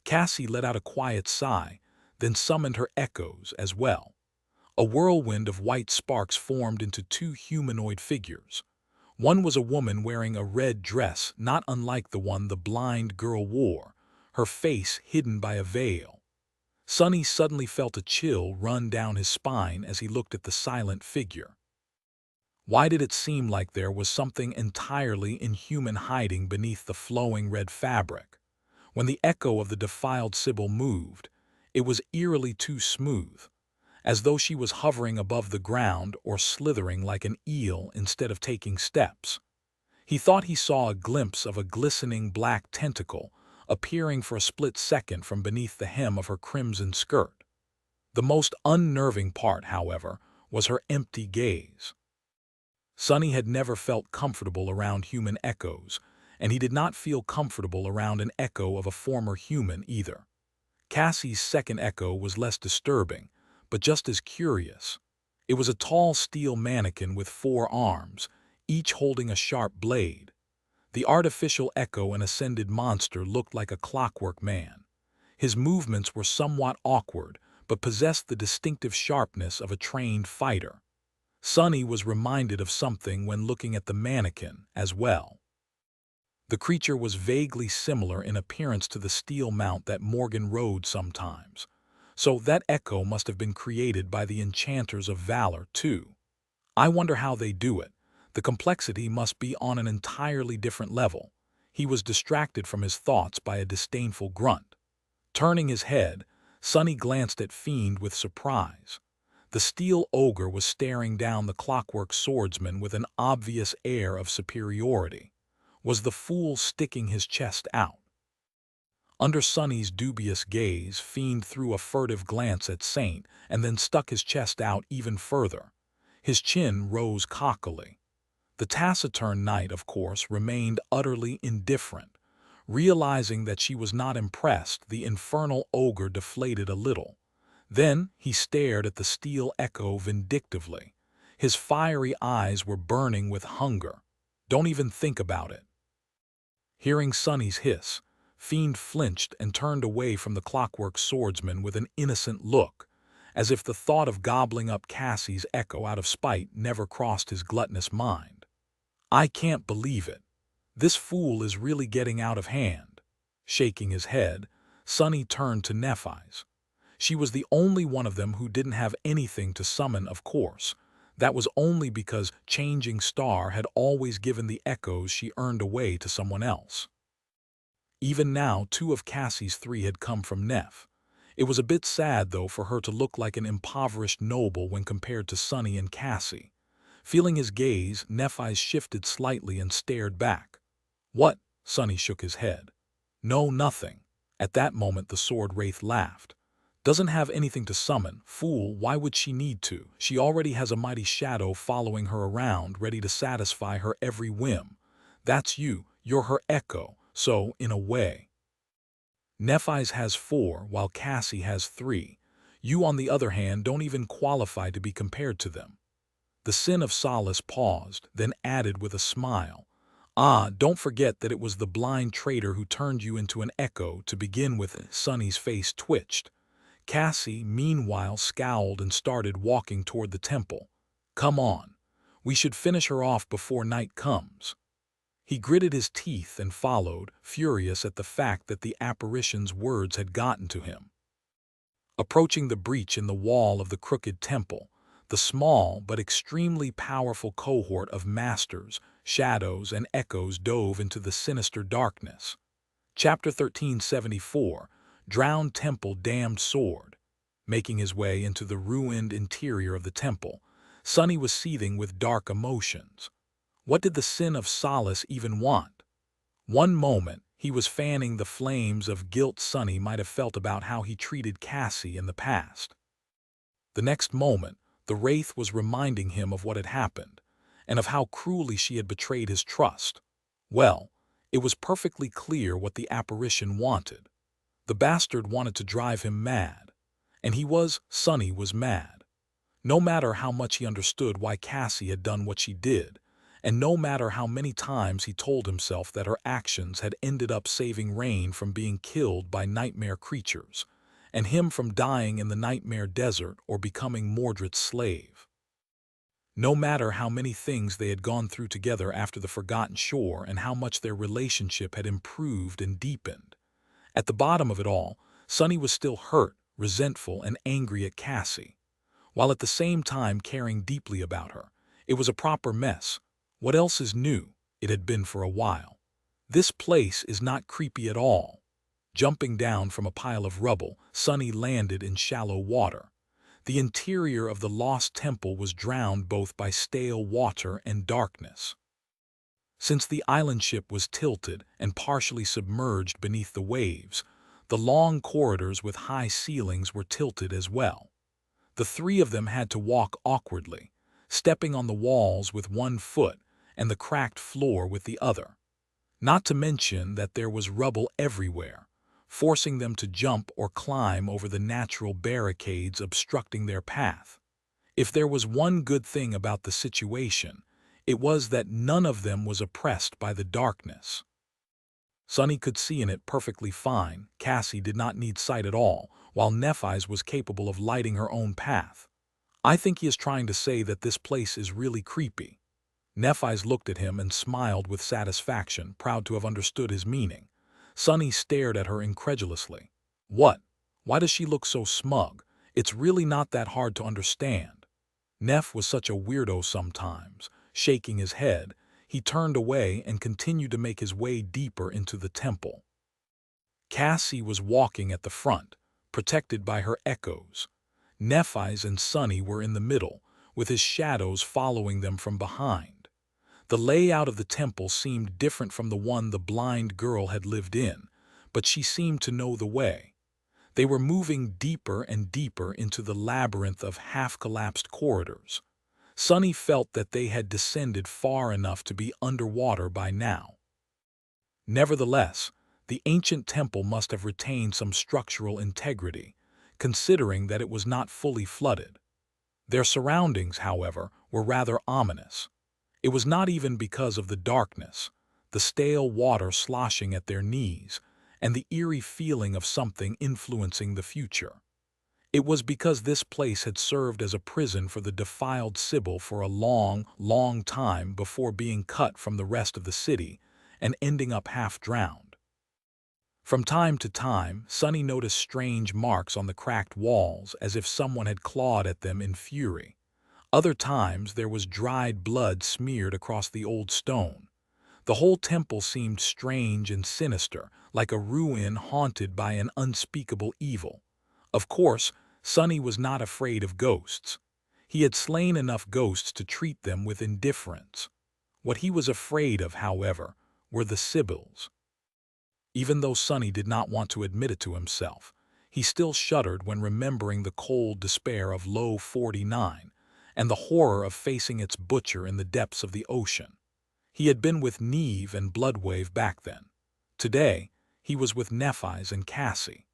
Cassie let out a quiet sigh, then summoned her echoes as well. A whirlwind of white sparks formed into two humanoid figures. One was a woman wearing a red dress not unlike the one the blind girl wore, her face hidden by a veil. Sonny suddenly felt a chill run down his spine as he looked at the silent figure. Why did it seem like there was something entirely inhuman hiding beneath the flowing red fabric? When the echo of the defiled Sibyl moved, it was eerily too smooth, as though she was hovering above the ground or slithering like an eel instead of taking steps. He thought he saw a glimpse of a glistening black tentacle appearing for a split second from beneath the hem of her crimson skirt. The most unnerving part, however, was her empty gaze. Sonny had never felt comfortable around human echoes, and he did not feel comfortable around an echo of a former human either. Cassie's second echo was less disturbing, but just as curious. It was a tall steel mannequin with 4 arms, each holding a sharp blade. The artificial echo, an ascended monster, looked like a clockwork man. His movements were somewhat awkward, but possessed the distinctive sharpness of a trained fighter. Sonny was reminded of something when looking at the mannequin as well. The creature was vaguely similar in appearance to the steel mount that Morgan rode sometimes. So that echo must have been created by the enchanters of valor, too. I wonder how they do it. The complexity must be on an entirely different level. He was distracted from his thoughts by a disdainful grunt. Turning his head, Sonny glanced at Fiend with surprise. The steel ogre was staring down the clockwork swordsman with an obvious air of superiority. Was the fool sticking his chest out? Under Sonny's dubious gaze, Fiend threw a furtive glance at Saint and then stuck his chest out even further. His chin rose cockily. The taciturn knight, of course, remained utterly indifferent. Realizing that she was not impressed, the infernal ogre deflated a little. Then he stared at the steel echo vindictively. His fiery eyes were burning with hunger. Don't even think about it. Hearing Sonny's hiss, Fiend flinched and turned away from the clockwork swordsman with an innocent look, as if the thought of gobbling up Cassie's echo out of spite never crossed his gluttonous mind. I can't believe it. This fool is really getting out of hand. Shaking his head, Sonny turned to Nephis. She was the only one of them who didn't have anything to summon, of course. That was only because Changing Star had always given the echoes she earned away to someone else. Even now, 2 of Cassie's 3 had come from Neph. It was a bit sad, though, for her to look like an impoverished noble when compared to Sonny and Cassie. Feeling his gaze, Nephis shifted slightly and stared back. What? Sonny shook his head. No, nothing. At that moment the sword wraith laughed. Doesn't have anything to summon. Fool, why would she need to? She already has a mighty shadow following her around, ready to satisfy her every whim. That's you. You're her echo. So, in a way. Nephis has 4, while Cassie has 3. You, on the other hand, don't even qualify to be compared to them. The Sin of Solace paused, then added with a smile. Ah, don't forget that it was the blind traitor who turned you into an echo to begin with. Sonny's face twitched. Cassie, meanwhile, scowled and started walking toward the temple. Come on. We should finish her off before night comes. He gritted his teeth and followed, furious at the fact that the apparition's words had gotten to him. Approaching the breach in the wall of the crooked temple, the small but extremely powerful cohort of masters, shadows, and echoes dove into the sinister darkness. Chapter 1374, Drowned Temple Damned Sword. Making his way into the ruined interior of the temple, Sonny was seething with dark emotions. What did the sin of Solace even want? One moment, he was fanning the flames of guilt Sonny might have felt about how he treated Cassie in the past. The next moment, the Wraith was reminding him of what had happened, and of how cruelly she had betrayed his trust. Well, it was perfectly clear what the apparition wanted. The bastard wanted to drive him mad. And Sonny was mad. No matter how much he understood why Cassie had done what she did, and no matter how many times he told himself that her actions had ended up saving Rain from being killed by nightmare creatures, and him from dying in the nightmare desert or becoming Mordred's slave. No matter how many things they had gone through together after the Forgotten Shore and how much their relationship had improved and deepened, at the bottom of it all, Sonny was still hurt, resentful, and angry at Cassie, while at the same time caring deeply about her. It was a proper mess. What else is new? It had been for a while. This place is not creepy at all. Jumping down from a pile of rubble, Sonny landed in shallow water. The interior of the lost temple was drowned both by stale water and darkness. Since the island ship was tilted and partially submerged beneath the waves, the long corridors with high ceilings were tilted as well. The three of them had to walk awkwardly, stepping on the walls with one foot and the cracked floor with the other. Not to mention that there was rubble everywhere, forcing them to jump or climb over the natural barricades obstructing their path. If there was one good thing about the situation, it was that none of them was oppressed by the darkness. Sonny could see in it perfectly fine. Cassie did not need sight at all, while Nephise was capable of lighting her own path. I think he is trying to say that this place is really creepy. Nephise looked at him and smiled with satisfaction, proud to have understood his meaning. Sonny stared at her incredulously. What? Why does she look so smug? It's really not that hard to understand. Neph was such a weirdo sometimes. Shaking his head, he turned away and continued to make his way deeper into the temple. Cassie was walking at the front, protected by her echoes. Nephise and Sonny were in the middle, with his shadows following them from behind. The layout of the temple seemed different from the one the blind girl had lived in, but she seemed to know the way. They were moving deeper and deeper into the labyrinth of half-collapsed corridors. Sonny felt that they had descended far enough to be underwater by now. Nevertheless, the ancient temple must have retained some structural integrity, considering that it was not fully flooded. Their surroundings, however, were rather ominous. It was not even because of the darkness, the stale water sloshing at their knees, and the eerie feeling of something influencing the future. It was because this place had served as a prison for the defiled Sibyl for a long, long time before being cut from the rest of the city and ending up half-drowned. From time to time, Sonny noticed strange marks on the cracked walls as if someone had clawed at them in fury. Other times there was dried blood smeared across the old stone. The whole temple seemed strange and sinister, like a ruin haunted by an unspeakable evil. Of course, Sonny was not afraid of ghosts. He had slain enough ghosts to treat them with indifference. What he was afraid of, however, were the Sibyls. Even though Sonny did not want to admit it to himself, he still shuddered when remembering the cold despair of Low 49 and the horror of facing its butcher in the depths of the ocean. He had been with Neve and Bloodwave back then. Today, he was with Nephise and Cassie.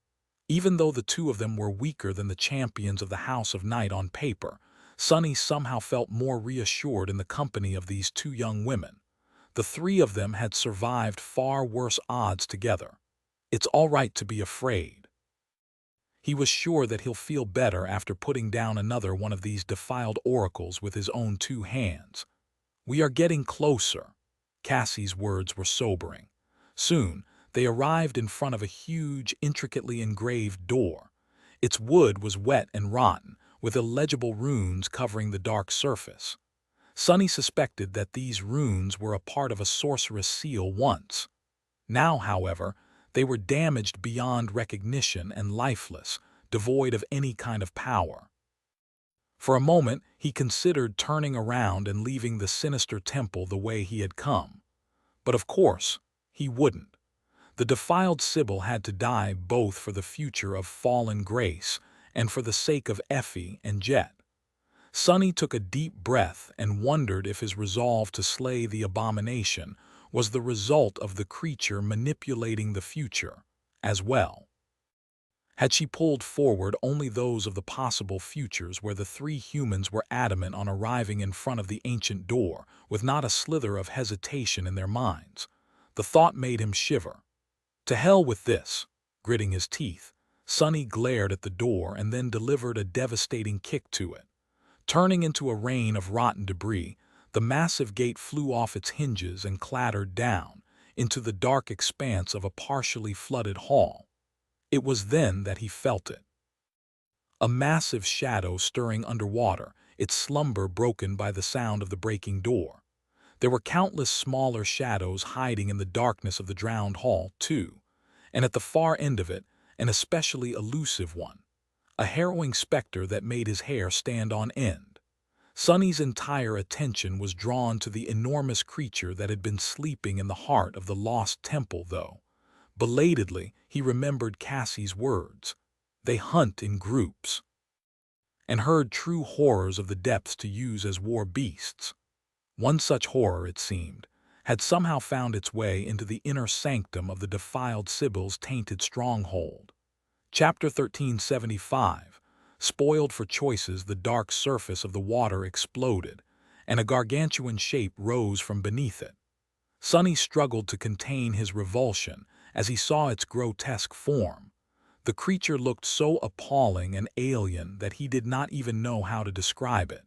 Even though the two of them were weaker than the champions of the House of Night on paper, Sonny somehow felt more reassured in the company of these two young women. The three of them had survived far worse odds together. It's all right to be afraid. He was sure that he'll feel better after putting down another one of these defiled oracles with his own two hands. We are getting closer. Cassie's words were sobering. Soon, they arrived in front of a huge, intricately engraved door. Its wood was wet and rotten, with illegible runes covering the dark surface. Sonny suspected that these runes were a part of a sorceress seal once. Now, however, they were damaged beyond recognition and lifeless, devoid of any kind of power. For a moment, he considered turning around and leaving the sinister temple the way he had come. But of course, he wouldn't. The defiled Sybil had to die both for the future of fallen Grace and for the sake of Effie and Jet. Sonny took a deep breath and wondered if his resolve to slay the abomination was the result of the creature manipulating the future as well. Had she pulled forward only those of the possible futures where the three humans were adamant on arriving in front of the ancient door, with not a slither of hesitation in their minds? The thought made him shiver. To hell with this. Gritting his teeth, Sonny glared at the door and then delivered a devastating kick to it. Turning into a rain of rotten debris, the massive gate flew off its hinges and clattered down into the dark expanse of a partially flooded hall. It was then that he felt it. A massive shadow stirring underwater, its slumber broken by the sound of the breaking door. There were countless smaller shadows hiding in the darkness of the drowned hall, too, and at the far end of it, an especially elusive one. A harrowing specter that made his hair stand on end. Sonny's entire attention was drawn to the enormous creature that had been sleeping in the heart of the lost temple, though. Belatedly, he remembered Cassie's words. They hunt in groups. And heard true horrors of the depths to use as war beasts. One such horror, it seemed, had somehow found its way into the inner sanctum of the defiled Sybil's tainted stronghold. Chapter 1375. Spoiled for choices, the dark surface of the water exploded, and a gargantuan shape rose from beneath it. Sonny struggled to contain his revulsion as he saw its grotesque form. The creature looked so appalling and alien that he did not even know how to describe it.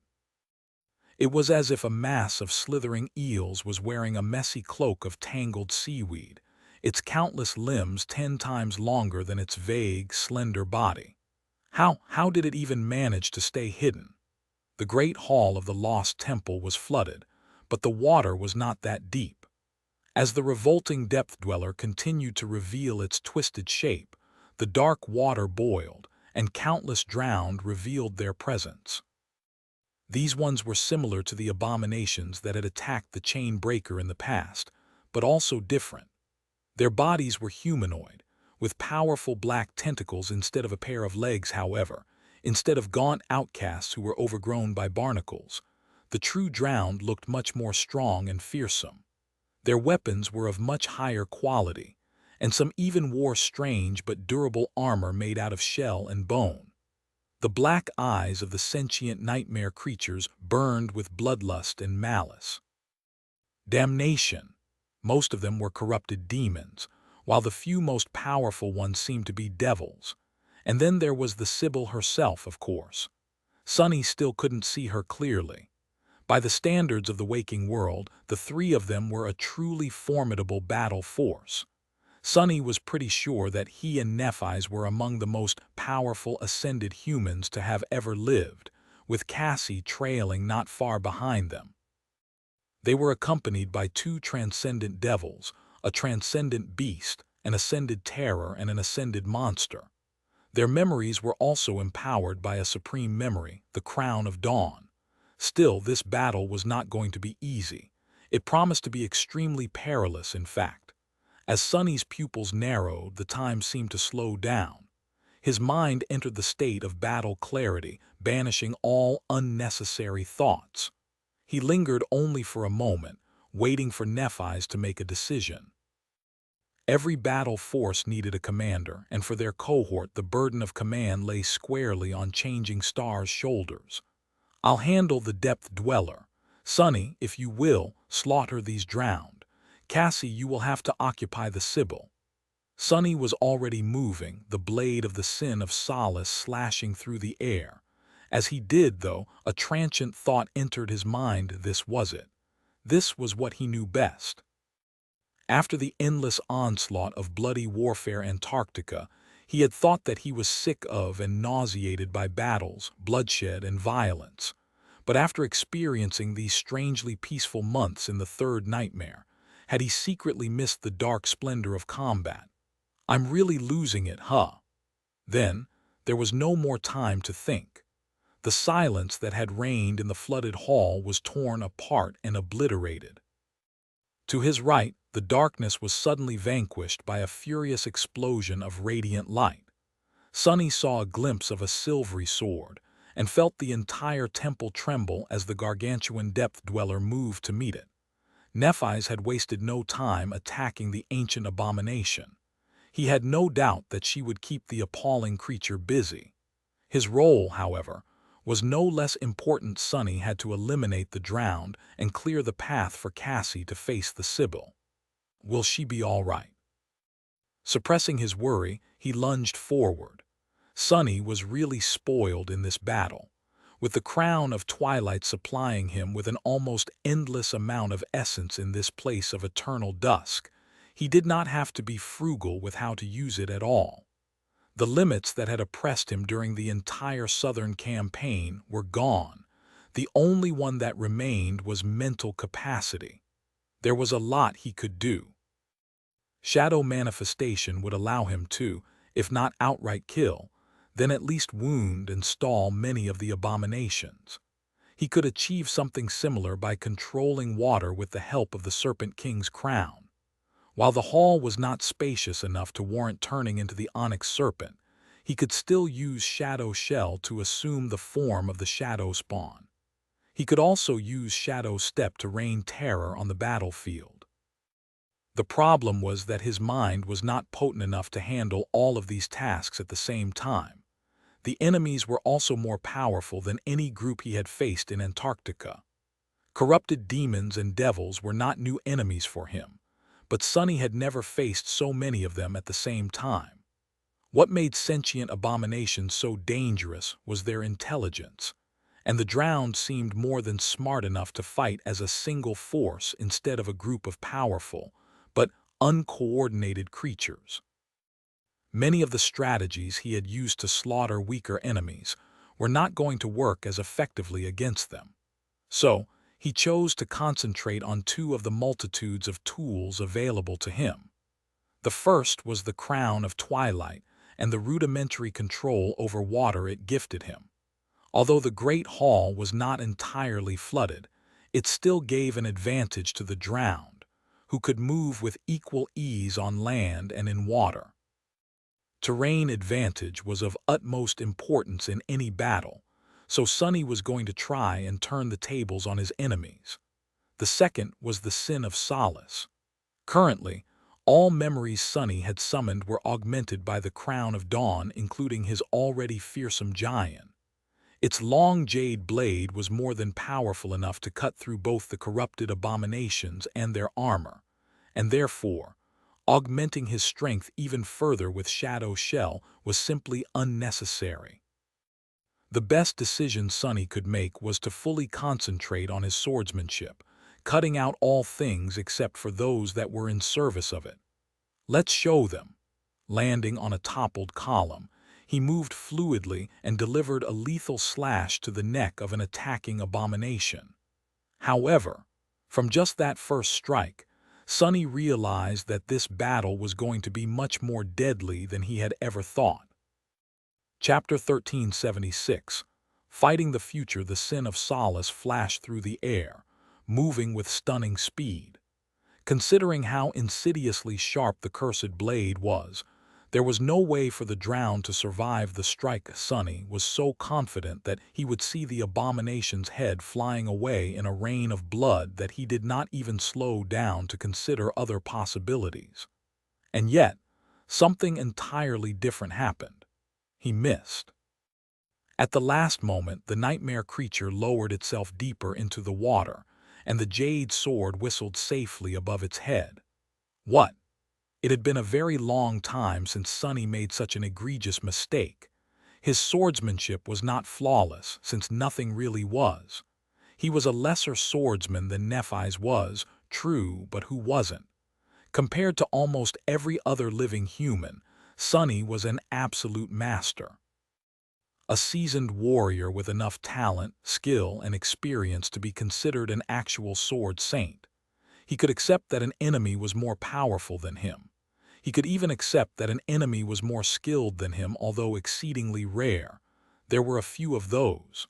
It was as if a mass of slithering eels was wearing a messy cloak of tangled seaweed, its countless limbs 10 times longer than its vague, slender body. How did it even manage to stay hidden? The great hall of the lost temple was flooded, but the water was not that deep. As the revolting depth dweller continued to reveal its twisted shape, the dark water boiled, and countless drowned revealed their presence. These ones were similar to the abominations that had attacked the chain breaker in the past, but also different. Their bodies were humanoid, with powerful black tentacles instead of a pair of legs, however, instead of gaunt outcasts who were overgrown by barnacles. The true drowned looked much more strong and fearsome. Their weapons were of much higher quality, and some even wore strange but durable armor made out of shell and bone. The black eyes of the sentient nightmare creatures burned with bloodlust and malice. Damnation! Most of them were corrupted demons, while the few most powerful ones seemed to be devils. And then there was the Sybil herself, of course. Sonny still couldn't see her clearly. By the standards of the waking world, the three of them were a truly formidable battle force. Sonny was pretty sure that he and Nephi's were among the most powerful ascended humans to have ever lived, with Cassie trailing not far behind them. They were accompanied by 2 transcendent devils, a transcendent beast, an ascended terror, and an ascended monster. Their memories were also empowered by a supreme memory, the Crown of Dawn. Still, this battle was not going to be easy. It promised to be extremely perilous, in fact. As Sonny's pupils narrowed, the time seemed to slow down. His mind entered the state of battle clarity, banishing all unnecessary thoughts. He lingered only for a moment, waiting for Nephi's to make a decision. Every battle force needed a commander, and for their cohort the burden of command lay squarely on Changing Star's shoulders. "I'll handle the depth dweller. Sonny, if you will, slaughter these drowned," Cassie, you will have to occupy the Sibyl. Sonny was already moving, the blade of the sin of solace slashing through the air. As he did, though, a transient thought entered his mind. This was it. This was what he knew best. After the endless onslaught of bloody warfare in Antarctica, he had thought that he was sick of and nauseated by battles, bloodshed, and violence. But after experiencing these strangely peaceful months in the third nightmare, had he secretly missed the dark splendor of combat? I'm really losing it, huh? Then, there was no more time to think. The silence that had reigned in the flooded hall was torn apart and obliterated. To his right, the darkness was suddenly vanquished by a furious explosion of radiant light. Sonny saw a glimpse of a silvery sword, and felt the entire temple tremble as the gargantuan depth dweller moved to meet it. Nephis had wasted no time attacking the ancient abomination. He had no doubt that she would keep the appalling creature busy. His role, however, was no less important. Sonny had to eliminate the drowned and clear the path for Cassie to face the Sibyl. Will she be all right? Suppressing his worry, he lunged forward. Sonny was really spoiled in this battle. With the crown of twilight supplying him with an almost endless amount of essence in this place of eternal dusk, he did not have to be frugal with how to use it at all. The limits that had oppressed him during the entire Southern campaign were gone. The only one that remained was mental capacity. There was a lot he could do. Shadow manifestation would allow him to, if not outright kill, then at least wound and stall many of the abominations. He could achieve something similar by controlling water with the help of the Serpent King's crown. While the hall was not spacious enough to warrant turning into the onyx serpent, he could still use Shadow Shell to assume the form of the Shadow Spawn. He could also use Shadow Step to rain terror on the battlefield. The problem was that his mind was not potent enough to handle all of these tasks at the same time. The enemies were also more powerful than any group he had faced in Antarctica. Corrupted demons and devils were not new enemies for him, but Sonny had never faced so many of them at the same time. What made sentient abominations so dangerous was their intelligence, and the drowned seemed more than smart enough to fight as a single force instead of a group of powerful, but uncoordinated creatures. Many of the strategies he had used to slaughter weaker enemies were not going to work as effectively against them. So, he chose to concentrate on two of the multitudes of tools available to him. The first was the Crown of Twilight and the rudimentary control over water it gifted him. Although the Great Hall was not entirely flooded, it still gave an advantage to the drowned, who could move with equal ease on land and in water. Terrain advantage was of utmost importance in any battle, so Sonny was going to try and turn the tables on his enemies. The second was the Sin of Solace. Currently, all memories Sonny had summoned were augmented by the Crown of Dawn, including his already fearsome giant. Its long jade blade was more than powerful enough to cut through both the corrupted abominations and their armor, and therefore, augmenting his strength even further with Shadow Shell was simply unnecessary. The best decision Sonny could make was to fully concentrate on his swordsmanship, cutting out all things except for those that were in service of it. Let's show them. Landing on a toppled column, he moved fluidly and delivered a lethal slash to the neck of an attacking abomination. However, from just that first strike, Sonny realized that this battle was going to be much more deadly than he had ever thought. Chapter 1376. Fighting the Future. The Sin of Solace flashed through the air, moving with stunning speed. Considering how insidiously sharp the cursed blade was, there was no way for the drowned to survive the strike. Sonny was so confident that he would see the abomination's head flying away in a rain of blood that he did not even slow down to consider other possibilities. And yet, something entirely different happened. He missed. At the last moment, the nightmare creature lowered itself deeper into the water, and the jade sword whistled safely above its head. What? It had been a very long time since Sonny made such an egregious mistake. His swordsmanship was not flawless, since nothing really was. He was a lesser swordsman than Nephi's was, true, but who wasn't? Compared to almost every other living human, Sonny was an absolute master. A seasoned warrior with enough talent, skill, and experience to be considered an actual sword saint. He could accept that an enemy was more powerful than him. He could even accept that an enemy was more skilled than him, although exceedingly rare. There were a few of those.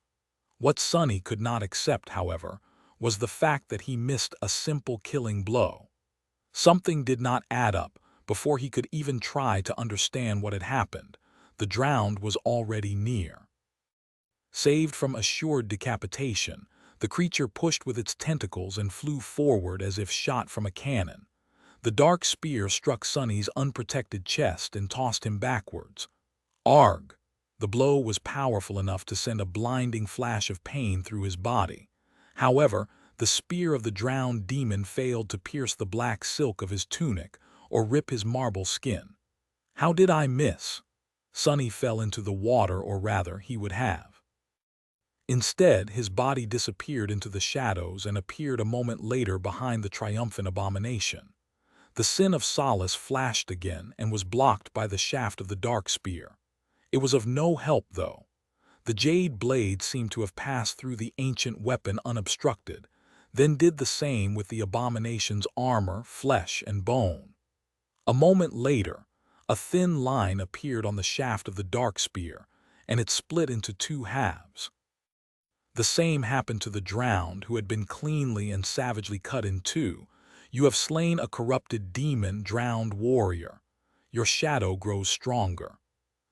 What Sonny could not accept, however, was the fact that he missed a simple killing blow. Something did not add up before he could even try to understand what had happened. The drowned was already near. Saved from assured decapitation, the creature pushed with its tentacles and flew forward as if shot from a cannon. The dark spear struck Sonny's unprotected chest and tossed him backwards. Arg! The blow was powerful enough to send a blinding flash of pain through his body. However, the spear of the drowned demon failed to pierce the black silk of his tunic or rip his marble skin. How did I miss? Sonny fell into the water, or rather, he would have. Instead, his body disappeared into the shadows and appeared a moment later behind the triumphant abomination. The sin of solace flashed again and was blocked by the shaft of the dark spear. It was of no help, though. The jade blade seemed to have passed through the ancient weapon unobstructed, then did the same with the abomination's armor, flesh, and bone. A moment later, a thin line appeared on the shaft of the dark spear, and it split into two halves. The same happened to the drowned, who had been cleanly and savagely cut in two. You have slain a corrupted demon, drowned warrior. Your shadow grows stronger.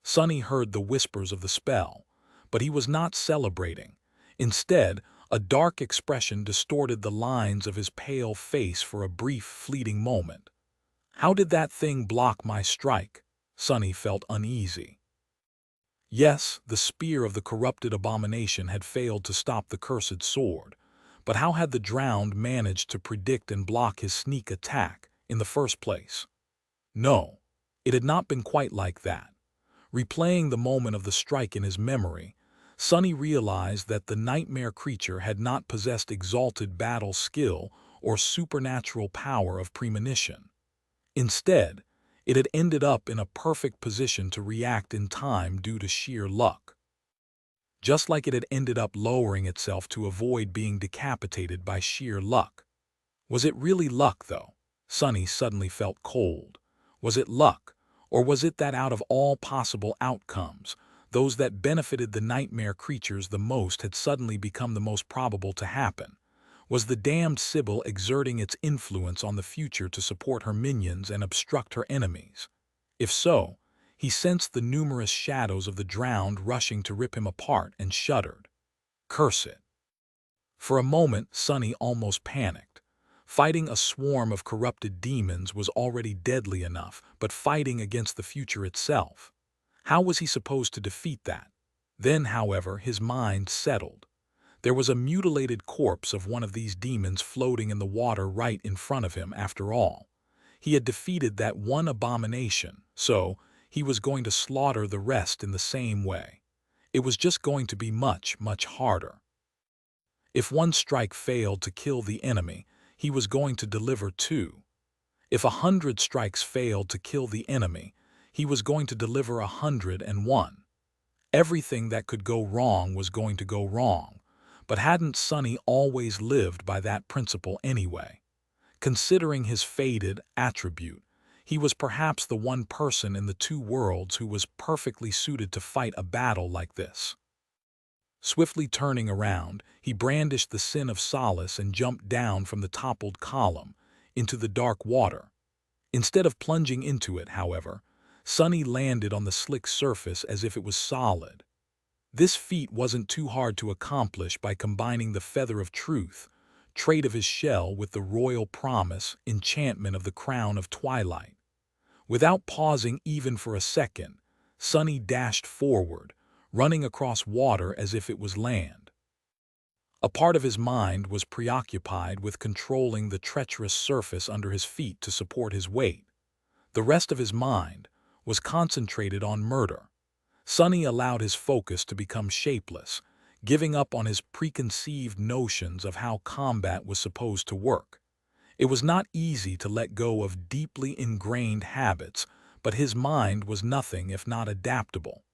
Sonny heard the whispers of the spell, but he was not celebrating. Instead, a dark expression distorted the lines of his pale face for a brief, fleeting moment. How did that thing block my strike? Sonny felt uneasy. Yes, the spear of the corrupted abomination had failed to stop the cursed sword, but how had the drowned managed to predict and block his sneak attack in the first place? No, it had not been quite like that. Replaying the moment of the strike in his memory, Sonny realized that the nightmare creature had not possessed exalted battle skill or supernatural power of premonition. Instead, it had ended up in a perfect position to react in time due to sheer luck. Just like it had ended up lowering itself to avoid being decapitated by sheer luck. Was it really luck, though? Sonny suddenly felt cold. Was it luck, or was it that out of all possible outcomes, those that benefited the nightmare creatures the most had suddenly become the most probable to happen? Was the damned Sibyl exerting its influence on the future to support her minions and obstruct her enemies? If so, he sensed the numerous shadows of the drowned rushing to rip him apart and shuddered. Curse it. For a moment, Sonny almost panicked. Fighting a swarm of corrupted demons was already deadly enough, but fighting against the future itself. How was he supposed to defeat that? Then, however, his mind settled. There was a mutilated corpse of one of these demons floating in the water right in front of him after all. He had defeated that one abomination, so he was going to slaughter the rest in the same way. It was just going to be much, much harder. If one strike failed to kill the enemy, he was going to deliver two. If 100 strikes failed to kill the enemy, he was going to deliver 101. Everything that could go wrong was going to go wrong, but hadn't Sonny always lived by that principle anyway? Considering his faded attribute, he was perhaps the one person in the two worlds who was perfectly suited to fight a battle like this. Swiftly turning around, he brandished the sin of solace and jumped down from the toppled column into the dark water. Instead of plunging into it, however, Sonny landed on the slick surface as if it was solid. This feat wasn't too hard to accomplish by combining the feather of truth, trait of his shell, with the royal promise, enchantment of the crown of twilight. Without pausing even for a second, Sonny dashed forward, running across water as if it was land. A part of his mind was preoccupied with controlling the treacherous surface under his feet to support his weight. The rest of his mind was concentrated on murder. Sonny allowed his focus to become shapeless, giving up on his preconceived notions of how combat was supposed to work. It was not easy to let go of deeply ingrained habits, but his mind was nothing if not adaptable.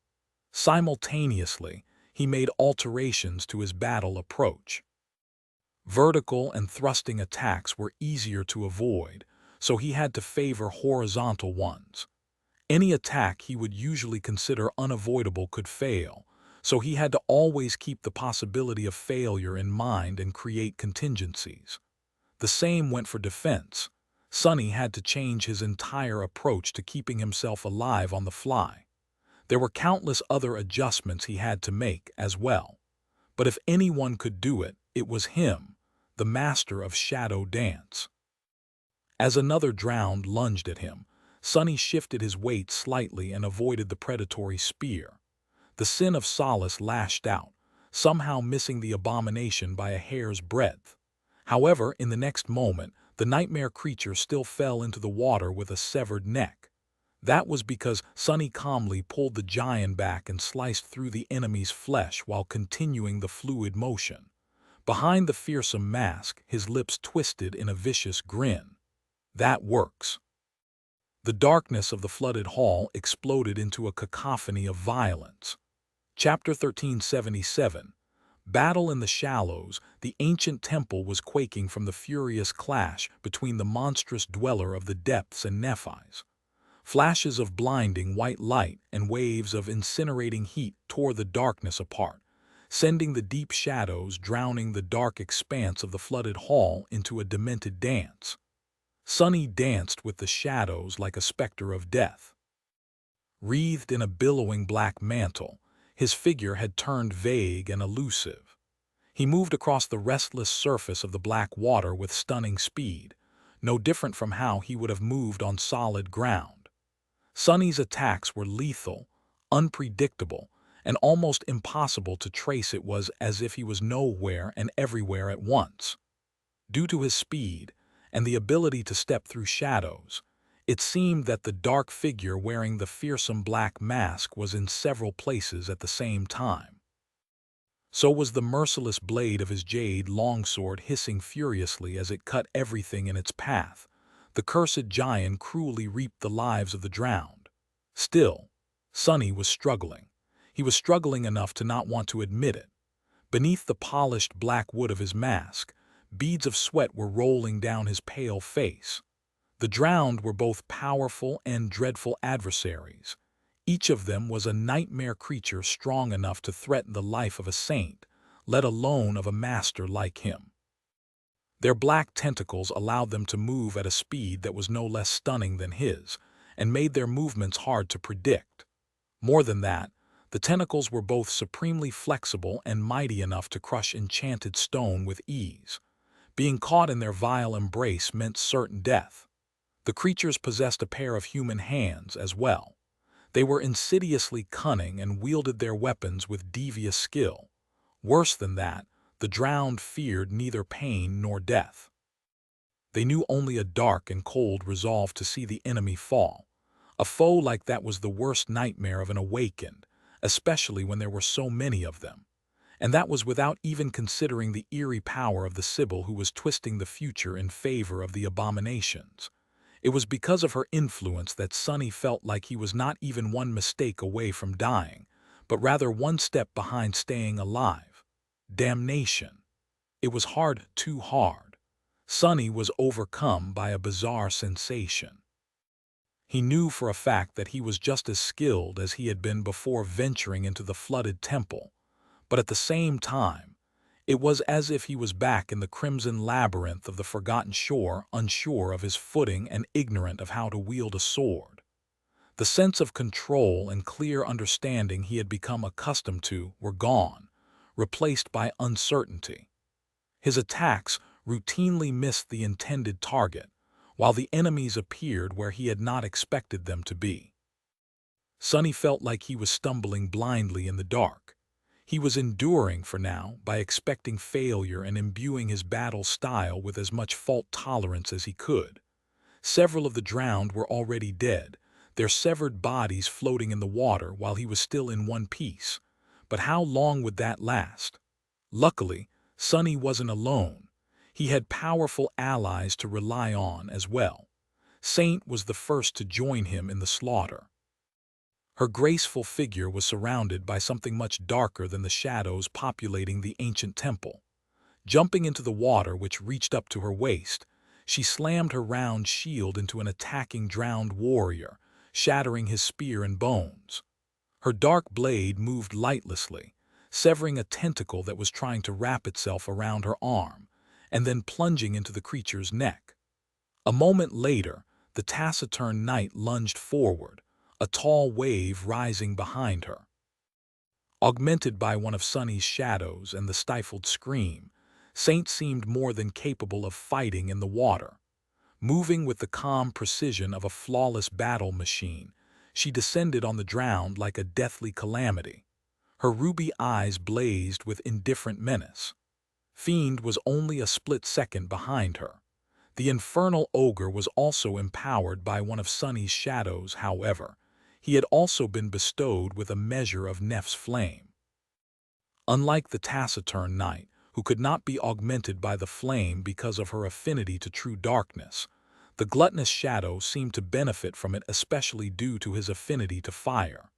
Simultaneously, he made alterations to his battle approach. Vertical and thrusting attacks were easier to avoid, so he had to favor horizontal ones. Any attack he would usually consider unavoidable could fail, so he had to always keep the possibility of failure in mind and create contingencies. The same went for defense. Sonny had to change his entire approach to keeping himself alive on the fly. There were countless other adjustments he had to make as well. But if anyone could do it, it was him, the master of shadow dance. As another drowned lunged at him, Sonny shifted his weight slightly and avoided the predatory spear. The sin of solace lashed out, somehow missing the abomination by a hair's breadth. However, in the next moment, the nightmare creature still fell into the water with a severed neck. That was because Sonny calmly pulled the giant back and sliced through the enemy's flesh while continuing the fluid motion. Behind the fearsome mask, his lips twisted in a vicious grin. That works. The darkness of the flooded hall exploded into a cacophony of violence. Chapter 1377. Battle in the Shallows. The ancient temple was quaking from the furious clash between the monstrous dweller of the depths and Nephis. Flashes of blinding white light and waves of incinerating heat tore the darkness apart, sending the deep shadows drowning the dark expanse of the flooded hall into a demented dance. Sonny danced with the shadows like a specter of death. Wreathed in a billowing black mantle, his figure had turned vague and elusive. He moved across the restless surface of the black water with stunning speed, no different from how he would have moved on solid ground. Sonny's attacks were lethal, unpredictable, and almost impossible to trace. It was as if he was nowhere and everywhere at once. Due to his speed and the ability to step through shadows, it seemed that the dark figure wearing the fearsome black mask was in several places at the same time. So was the merciless blade of his jade longsword hissing furiously as it cut everything in its path. The cursed giant cruelly reaped the lives of the drowned. Still, Sonny was struggling. He was struggling enough to not want to admit it. Beneath the polished black wood of his mask, beads of sweat were rolling down his pale face. The drowned were both powerful and dreadful adversaries. Each of them was a nightmare creature strong enough to threaten the life of a saint, let alone of a master like him. Their black tentacles allowed them to move at a speed that was no less stunning than his, and made their movements hard to predict. More than that, the tentacles were both supremely flexible and mighty enough to crush enchanted stone with ease. Being caught in their vile embrace meant certain death. The creatures possessed a pair of human hands as well. They were insidiously cunning and wielded their weapons with devious skill. Worse than that, the drowned feared neither pain nor death. They knew only a dark and cold resolve to see the enemy fall. A foe like that was the worst nightmare of an awakened, especially when there were so many of them. And that was without even considering the eerie power of the Sibyl who was twisting the future in favor of the abominations. It was because of her influence that Sonny felt like he was not even one mistake away from dying, but rather one step behind staying alive. Damnation. It was hard, too hard. Sonny was overcome by a bizarre sensation. He knew for a fact that he was just as skilled as he had been before venturing into the flooded temple, but at the same time, it was as if he was back in the crimson labyrinth of the forgotten shore, unsure of his footing and ignorant of how to wield a sword. The sense of control and clear understanding he had become accustomed to were gone, replaced by uncertainty. His attacks routinely missed the intended target, while the enemies appeared where he had not expected them to be. Sonny felt like he was stumbling blindly in the dark. He was enduring for now by expecting failure and imbuing his battle style with as much fault tolerance as he could. Several of the drowned were already dead, their severed bodies floating in the water while he was still in one piece. But how long would that last? Luckily, Sonny wasn't alone. He had powerful allies to rely on as well. Saint was the first to join him in the slaughter. Her graceful figure was surrounded by something much darker than the shadows populating the ancient temple. Jumping into the water which reached up to her waist, she slammed her round shield into an attacking drowned warrior, shattering his spear and bones. Her dark blade moved lightlessly, severing a tentacle that was trying to wrap itself around her arm, and then plunging into the creature's neck. A moment later, the taciturn knight lunged forward, a tall wave rising behind her. Augmented by one of Sonny's shadows and the stifled scream, Saint seemed more than capable of fighting in the water. Moving with the calm precision of a flawless battle machine, she descended on the drowned like a deathly calamity. Her ruby eyes blazed with indifferent menace. Fiend was only a split second behind her. The infernal ogre was also empowered by one of Sonny's shadows, however. He had also been bestowed with a measure of Neph's flame. Unlike the taciturn knight, who could not be augmented by the flame because of her affinity to true darkness, the gluttonous shadow seemed to benefit from it, especially due to his affinity to fire.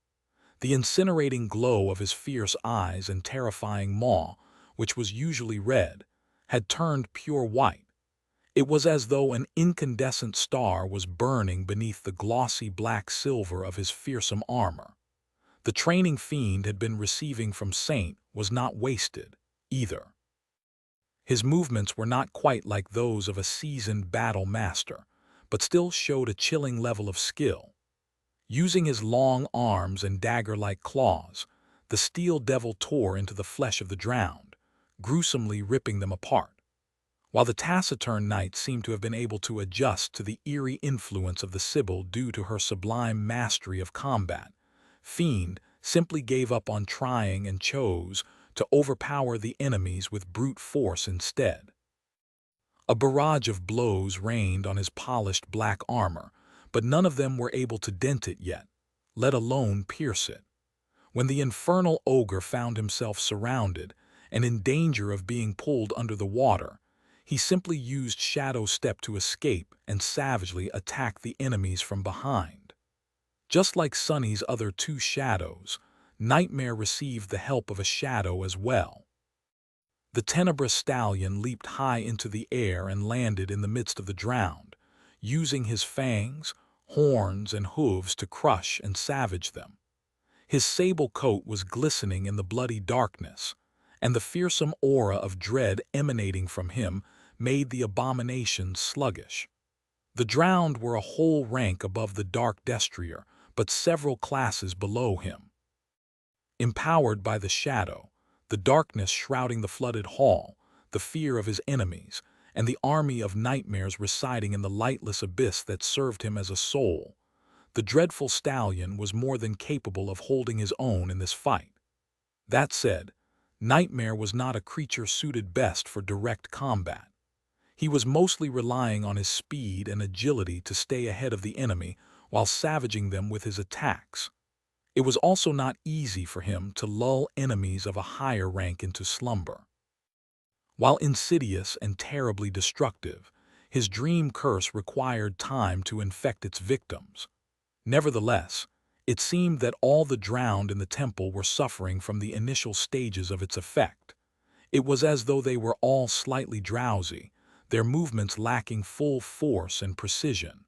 The incinerating glow of his fierce eyes and terrifying maw, which was usually red, had turned pure white. It was as though an incandescent star was burning beneath the glossy black silver of his fearsome armor. The training Fiend had been receiving from Saint was not wasted, either. His movements were not quite like those of a seasoned battle master, but still showed a chilling level of skill. Using his long arms and dagger-like claws, the steel devil tore into the flesh of the drowned, gruesomely ripping them apart. While the taciturn knight seemed to have been able to adjust to the eerie influence of the Sibyl due to her sublime mastery of combat, Fiend simply gave up on trying and chose to overpower the enemies with brute force instead. A barrage of blows rained on his polished black armor, but none of them were able to dent it yet, let alone pierce it. When the infernal ogre found himself surrounded and in danger of being pulled under the water, he simply used Shadow Step to escape and savagely attack the enemies from behind. Just like Sonny's other two shadows, Nightmare received the help of a shadow as well. The tenebrous stallion leaped high into the air and landed in the midst of the drowned, using his fangs, horns, and hooves to crush and savage them. His sable coat was glistening in the bloody darkness, and the fearsome aura of dread emanating from him made the abomination sluggish. The drowned were a whole rank above the dark destrier, but several classes below him. Empowered by the shadow, the darkness shrouding the flooded hall, the fear of his enemies, and the army of nightmares residing in the lightless abyss that served him as a soul, the dreadful stallion was more than capable of holding his own in this fight. That said, Nightmare was not a creature suited best for direct combat. He was mostly relying on his speed and agility to stay ahead of the enemy while savaging them with his attacks. It was also not easy for him to lull enemies of a higher rank into slumber. While insidious and terribly destructive, his dream curse required time to infect its victims. Nevertheless, it seemed that all the drowned in the temple were suffering from the initial stages of its effect. It was as though they were all slightly drowsy, their movements lacking full force and precision.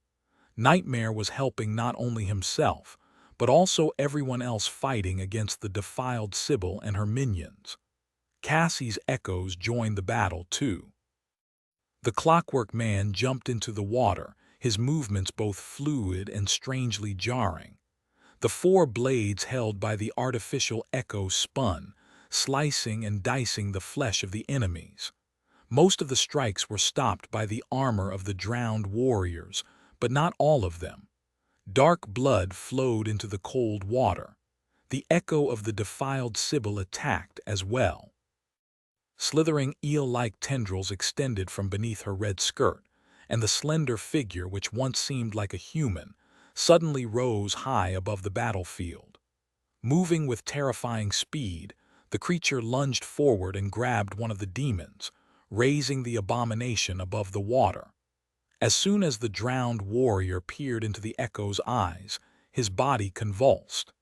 Nightmare was helping not only himself, but also everyone else fighting against the defiled Sibyl and her minions. Cassie's echoes joined the battle, too. The clockwork man jumped into the water, his movements both fluid and strangely jarring. The four blades held by the artificial echo spun, slicing and dicing the flesh of the enemies. Most of the strikes were stopped by the armor of the drowned warriors, but not all of them. Dark blood flowed into the cold water. The echo of the defiled Sibyl attacked as well. Slithering eel-like tendrils extended from beneath her red skirt, and the slender figure which once seemed like a human suddenly rose high above the battlefield. Moving with terrifying speed, the creature lunged forward and grabbed one of the demons, raising the abomination above the water. As soon as the drowned warrior peered into the echo's eyes, his body convulsed.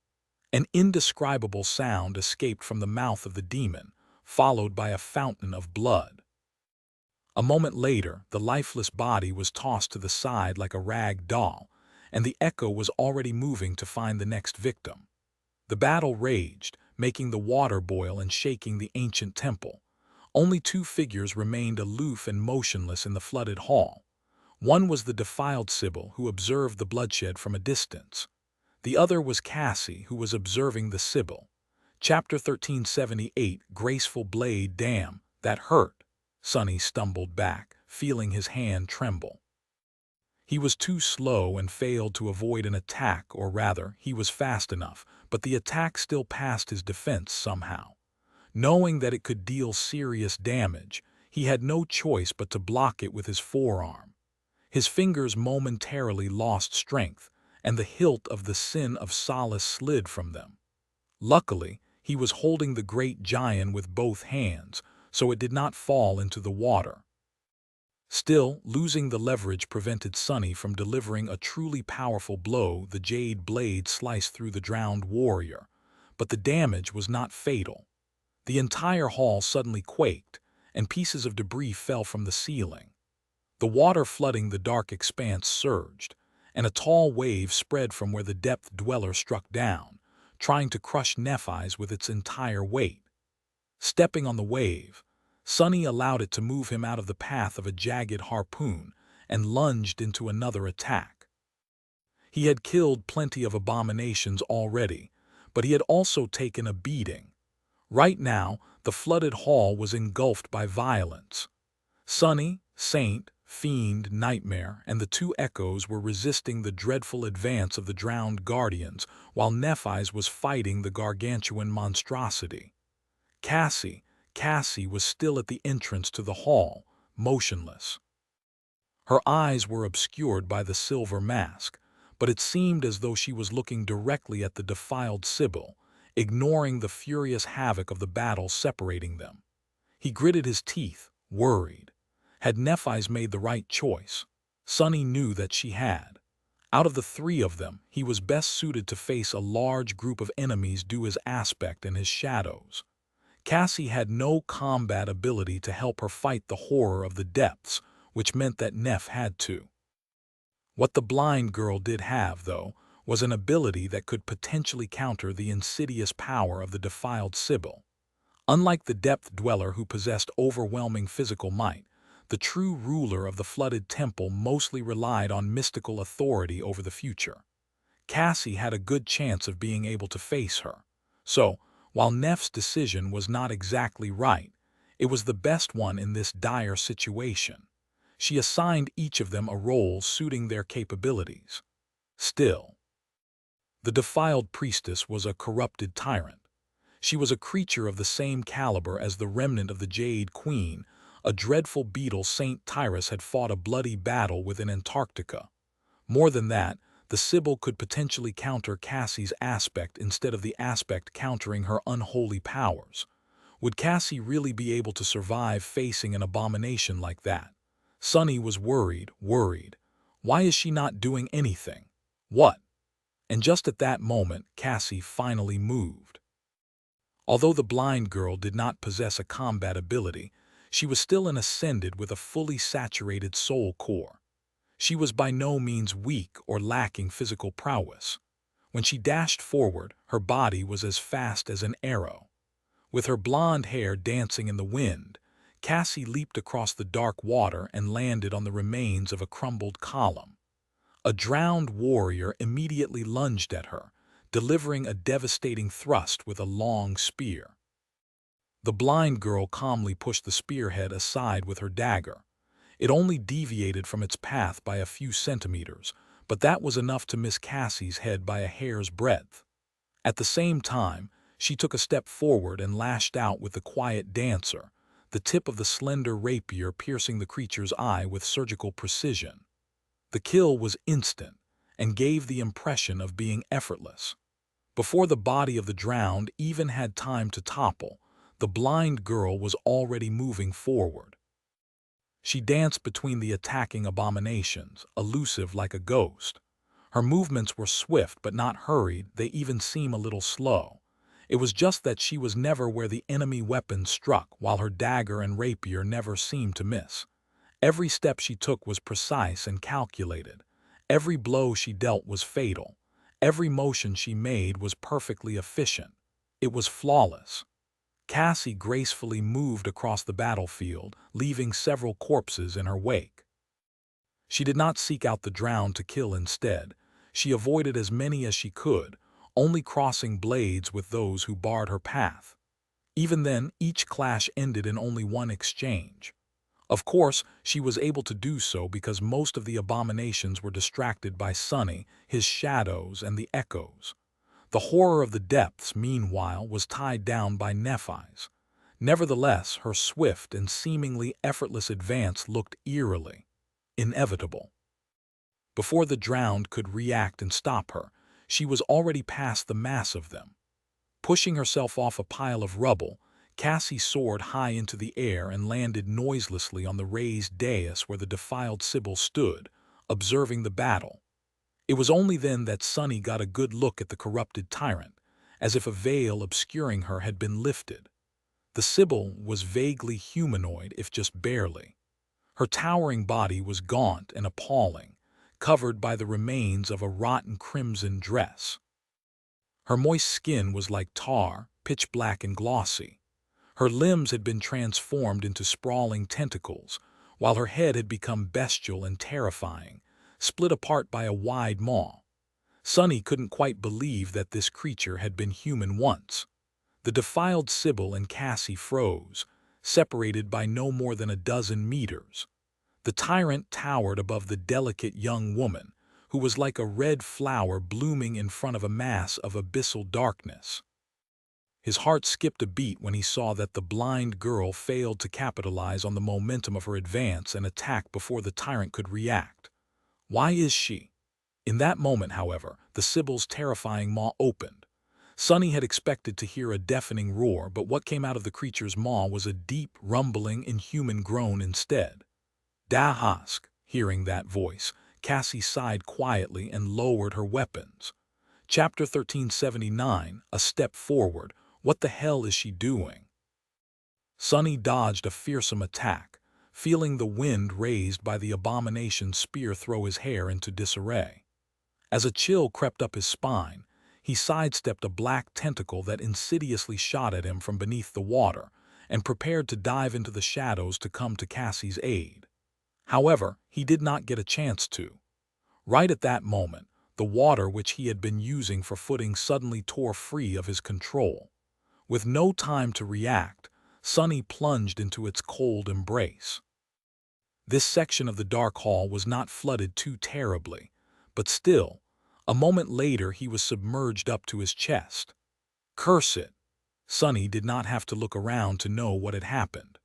An indescribable sound escaped from the mouth of the demon, followed by a fountain of blood. A moment later, the lifeless body was tossed to the side like a rag doll, and the echo was already moving to find the next victim. The battle raged, making the water boil and shaking the ancient temple. Only two figures remained aloof and motionless in the flooded hall. One was the defiled Sibyl, who observed the bloodshed from a distance. The other was Cassie, who was observing the Sibyl. Chapter 1378, Graceful Blade. Damn, that hurt. Sonny stumbled back, feeling his hand tremble. He was too slow and failed to avoid an attack, or rather, he was fast enough, but the attack still passed his defense somehow. Knowing that it could deal serious damage, he had no choice but to block it with his forearm. His fingers momentarily lost strength, and the hilt of the Sin of Solace slid from them. Luckily, he was holding the great giant with both hands, so it did not fall into the water. Still, losing the leverage prevented Sonny from delivering a truly powerful blow. The jade blade sliced through the drowned warrior, but the damage was not fatal. The entire hall suddenly quaked, and pieces of debris fell from the ceiling. The water flooding the dark expanse surged, and a tall wave spread from where the depth dweller struck down, trying to crush Nephi's with its entire weight. Stepping on the wave, Sonny allowed it to move him out of the path of a jagged harpoon and lunged into another attack. He had killed plenty of abominations already, but he had also taken a beating. Right now, the flooded hall was engulfed by violence. Sonny, Saint, Fiend, Nightmare, and the two echoes were resisting the dreadful advance of the drowned guardians, while Nephi's was fighting the gargantuan monstrosity. Cassie was still at the entrance to the hall, motionless. Her eyes were obscured by the silver mask, but it seemed as though she was looking directly at the defiled Sibyl, ignoring the furious havoc of the battle separating them. He gritted his teeth, worried. Had Nephi's made the right choice? Sonny knew that she had. Out of the three of them, he was best suited to face a large group of enemies due his aspect and his shadows. Cassie had no combat ability to help her fight the horror of the depths, which meant that Neph had to. What the blind girl did have, though, was an ability that could potentially counter the insidious power of the defiled Sibyl. Unlike the depth dweller who possessed overwhelming physical might, the true ruler of the flooded temple mostly relied on mystical authority over the future. Cassie had a good chance of being able to face her. So, while Neph's decision was not exactly right, it was the best one in this dire situation. She assigned each of them a role suiting their capabilities. Still, the defiled priestess was a corrupted tyrant. She was a creature of the same caliber as the remnant of the Jade Queen, a dreadful beetle Saint Tyrus had fought a bloody battle with in Antarctica. More than that, the Sibyl could potentially counter Cassie's aspect instead of the aspect countering her unholy powers. Would Cassie really be able to survive facing an abomination like that? Sonny was worried. Why is she not doing anything? What? And just at that moment, Cassie finally moved. Although the blind girl did not possess a combat ability, she was still an ascended with a fully saturated soul core. She was by no means weak or lacking physical prowess. When she dashed forward, her body was as fast as an arrow. With her blonde hair dancing in the wind, Cassie leaped across the dark water and landed on the remains of a crumbled column. A drowned warrior immediately lunged at her, delivering a devastating thrust with a long spear. The blind girl calmly pushed the spearhead aside with her dagger. It only deviated from its path by a few centimeters, but that was enough to miss Cassie's head by a hair's breadth. At the same time, she took a step forward and lashed out with the quiet dancer, the tip of the slender rapier piercing the creature's eye with surgical precision. The kill was instant and gave the impression of being effortless. Before the body of the drowned even had time to topple, the blind girl was already moving forward. She danced between the attacking abominations, elusive like a ghost. Her movements were swift but not hurried, they even seemed a little slow. It was just that she was never where the enemy weapons struck, while her dagger and rapier never seemed to miss. Every step she took was precise and calculated. Every blow she dealt was fatal. Every motion she made was perfectly efficient. It was flawless. Cassie gracefully moved across the battlefield, leaving several corpses in her wake. She did not seek out the drowned to kill instead. She avoided as many as she could, only crossing blades with those who barred her path. Even then, each clash ended in only one exchange. Of course, she was able to do so because most of the abominations were distracted by Sunny, his shadows, and the echoes. The horror of the depths, meanwhile, was tied down by Nephi's. Nevertheless, her swift and seemingly effortless advance looked eerily inevitable. Before the drowned could react and stop her, she was already past the mass of them. Pushing herself off a pile of rubble, Cassie soared high into the air and landed noiselessly on the raised dais where the defiled Sibyl stood, observing the battle. It was only then that Sunny got a good look at the corrupted tyrant, as if a veil obscuring her had been lifted. The Sibyl was vaguely humanoid, if just barely. Her towering body was gaunt and appalling, covered by the remains of a rotten crimson dress. Her moist skin was like tar, pitch black and glossy. Her limbs had been transformed into sprawling tentacles, while her head had become bestial and terrifying, split apart by a wide maw. Sunny couldn't quite believe that this creature had been human once. The defiled Sibyl and Cassie froze, separated by no more than a dozen meters. The tyrant towered above the delicate young woman, who was like a red flower blooming in front of a mass of abyssal darkness. His heart skipped a beat when he saw that the blind girl failed to capitalize on the momentum of her advance and attack before the tyrant could react. Why is she? In that moment, however, the Sibyl's terrifying maw opened. Sunny had expected to hear a deafening roar, but what came out of the creature's maw was a deep, rumbling, inhuman groan instead. Dahask, hearing that voice, Cassie sighed quietly and lowered her weapons. Chapter 1379, A Step Forward. What the hell is she doing? Sunny dodged a fearsome attack, feeling the wind raised by the abomination's spear throw his hair into disarray. As a chill crept up his spine, he sidestepped a black tentacle that insidiously shot at him from beneath the water and prepared to dive into the shadows to come to Cassie's aid. However, he did not get a chance to. Right at that moment, the water which he had been using for footing suddenly tore free of his control. With no time to react, Sunny plunged into its cold embrace. This section of the dark hall was not flooded too terribly, but still, a moment later he was submerged up to his chest. Curse it! Sunny did not have to look around to know what had happened.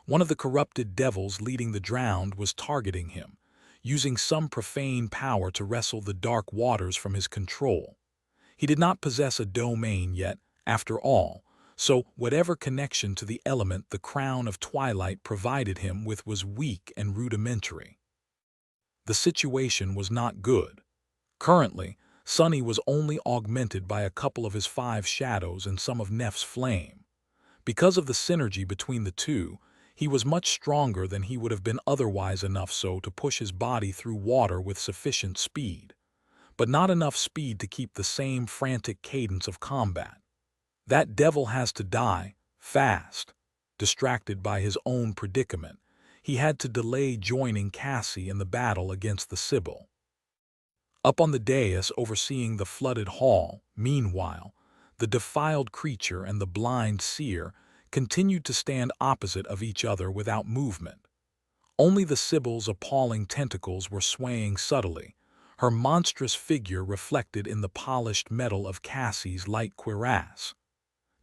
One of the corrupted devils leading the drowned was targeting him, using some profane power to wrestle the dark waters from his control. He did not possess a domain yet, after all, so whatever connection to the element the crown of twilight provided him with was weak and rudimentary. The situation was not good. Currently, Sunny was only augmented by a couple of his 5 shadows and some of Neph's flame. Because of the synergy between the two, he was much stronger than he would have been otherwise, enough so to push his body through water with sufficient speed, but not enough speed to keep the same frantic cadence of combat. That devil has to die, fast. Distracted by his own predicament, he had to delay joining Cassie in the battle against the Sibyl. Up on the dais overseeing the flooded hall, meanwhile, the defiled creature and the blind seer continued to stand opposite of each other without movement. Only the Sibyl's appalling tentacles were swaying subtly, her monstrous figure reflected in the polished metal of Cassie's light cuirass.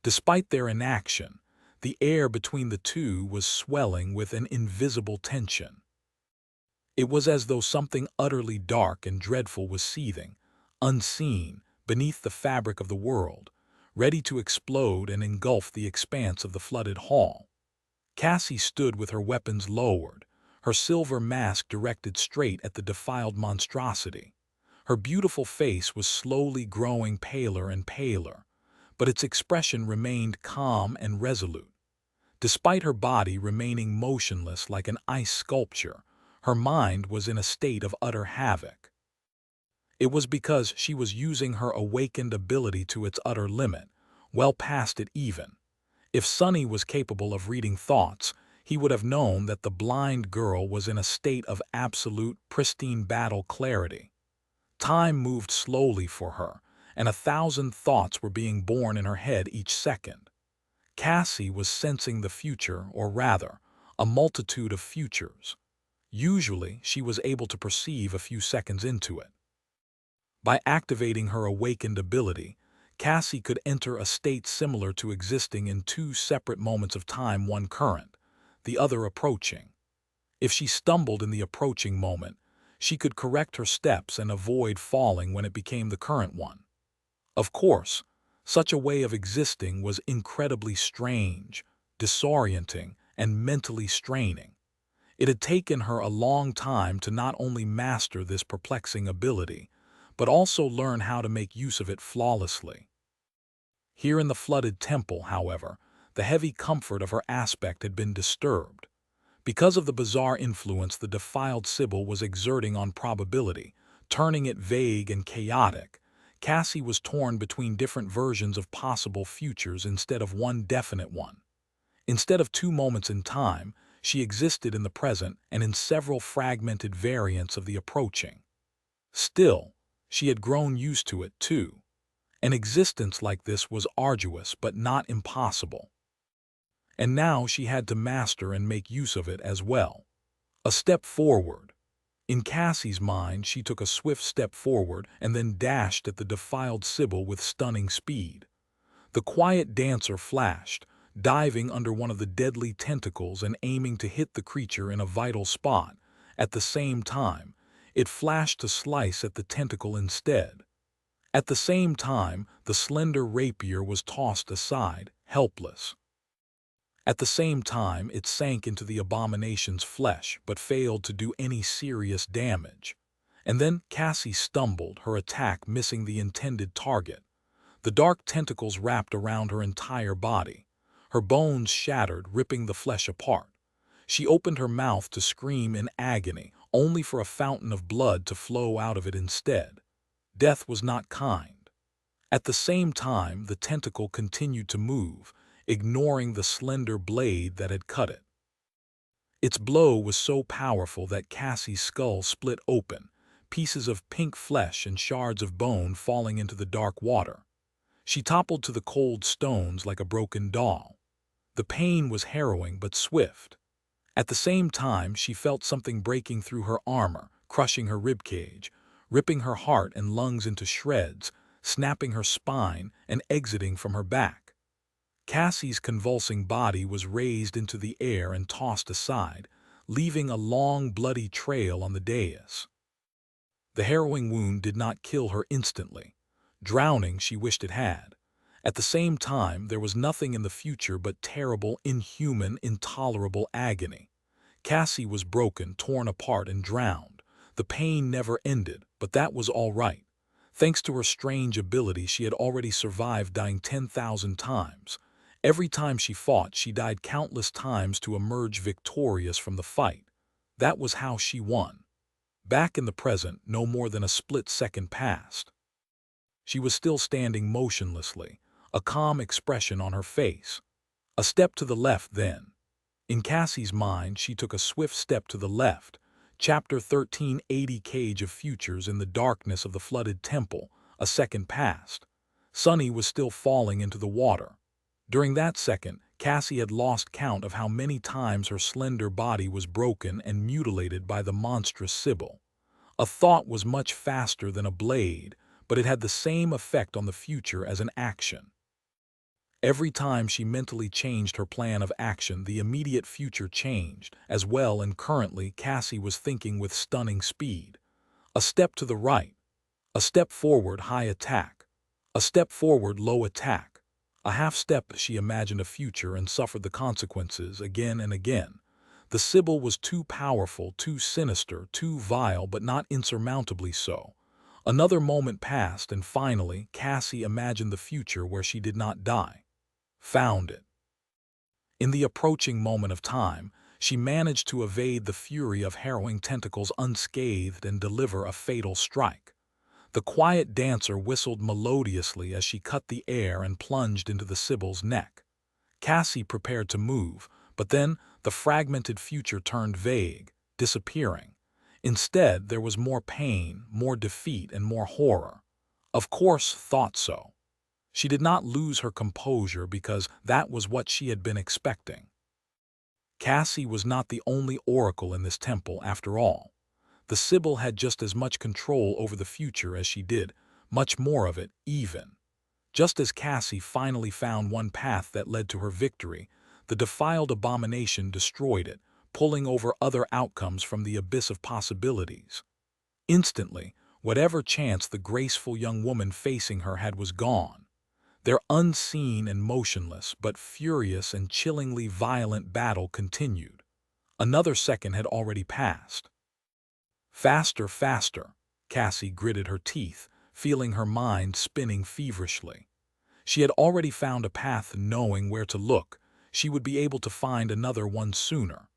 Despite their inaction, the air between the two was swelling with an invisible tension. It was as though something utterly dark and dreadful was seething, unseen, beneath the fabric of the world, ready to explode and engulf the expanse of the flooded hall. Cassie stood with her weapons lowered, her silver mask directed straight at the defiled monstrosity. Her beautiful face was slowly growing paler and paler, but its expression remained calm and resolute. Despite her body remaining motionless like an ice sculpture, her mind was in a state of utter havoc. It was because she was using her awakened ability to its utter limit, well past it even. If Sonny was capable of reading thoughts, he would have known that the blind girl was in a state of absolute, pristine battle clarity. Time moved slowly for her, and 1,000 thoughts were being born in her head each second. Cassie was sensing the future, or rather, a multitude of futures. Usually, she was able to perceive a few seconds into it. By activating her awakened ability, Cassie could enter a state similar to existing in two separate moments of time, one current, the other approaching. If she stumbled in the approaching moment, she could correct her steps and avoid falling when it became the current one. Of course, such a way of existing was incredibly strange, disorienting, and mentally straining. It had taken her a long time to not only master this perplexing ability, but also learn how to make use of it flawlessly. Here in the flooded temple, however, the heavy comfort of her aspect had been disturbed. Because of the bizarre influence the defiled Sibyl was exerting on probability, turning it vague and chaotic, Cassie was torn between different versions of possible futures instead of one definite one. Instead of two moments in time, she existed in the present and in several fragmented variants of the approaching. Still, she had grown used to it too. An existence like this was arduous but not impossible. And now she had to master and make use of it as well. A step forward. In Cassie's mind, she took a swift step forward and then dashed at the defiled Sibyl with stunning speed. The quiet dancer flashed, diving under one of the deadly tentacles and aiming to hit the creature in a vital spot. At the same time, it flashed to slice at the tentacle instead. At the same time, the slender rapier was tossed aside, helpless. At the same time, it sank into the abomination's flesh but failed to do any serious damage. And then Cassie stumbled, her attack missing the intended target. The dark tentacles wrapped around her entire body. Her bones shattered, ripping the flesh apart. She opened her mouth to scream in agony, only for a fountain of blood to flow out of it instead. Death was not kind. At the same time, the tentacle continued to move, ignoring the slender blade that had cut it. Its blow was so powerful that Cassie's skull split open, pieces of pink flesh and shards of bone falling into the dark water. She toppled to the cold stones like a broken doll. The pain was harrowing but swift. At the same time, she felt something breaking through her armor, crushing her ribcage, ripping her heart and lungs into shreds, snapping her spine, and exiting from her back. Cassie's convulsing body was raised into the air and tossed aside, leaving a long, bloody trail on the dais. The harrowing wound did not kill her instantly. Drowning, she wished it had. At the same time, there was nothing in the future but terrible, inhuman, intolerable agony. Cassie was broken, torn apart, and drowned. The pain never ended, but that was all right. Thanks to her strange ability, she had already survived dying 10,000 times. Every time she fought, she died countless times to emerge victorious from the fight. That was how she won. Back in the present, no more than a split second passed. She was still standing motionlessly, a calm expression on her face. A step to the left then. In Cassie's mind, she took a swift step to the left. Chapter 1380 Cage of Futures. In the darkness of the flooded temple, a second passed. Sonny was still falling into the water. During that second, Cassie had lost count of how many times her slender body was broken and mutilated by the monstrous Sibyl. A thought was much faster than a blade, but it had the same effect on the future as an action. Every time she mentally changed her plan of action, the immediate future changed as well, and currently Cassie was thinking with stunning speed. A step to the right, a step forward, high attack, a step forward, low attack. A half step, she imagined a future and suffered the consequences again and again. The Sibyl was too powerful, too sinister, too vile, but not insurmountably so. Another moment passed, and finally Cassie imagined the future where she did not die. Found it. In the approaching moment of time, she managed to evade the fury of harrowing tentacles unscathed and deliver a fatal strike. The quiet dancer whistled melodiously as she cut the air and plunged into the Sibyl's neck. Cassie prepared to move, but then the fragmented future turned vague, disappearing. Instead, there was more pain, more defeat, and more horror. Of course, thought so. She did not lose her composure because that was what she had been expecting. Cassie was not the only oracle in this temple, after all. The Sibyl had just as much control over the future as she did, much more of it, even. Just as Cassie finally found one path that led to her victory, the defiled abomination destroyed it, pulling over other outcomes from the abyss of possibilities. Instantly, whatever chance the graceful young woman facing her had was gone. Their unseen and motionless, but furious and chillingly violent battle continued. Another second had already passed. Faster, faster, Cassie gritted her teeth, feeling her mind spinning feverishly. She had already found a path, knowing where to look. She would be able to find another one sooner.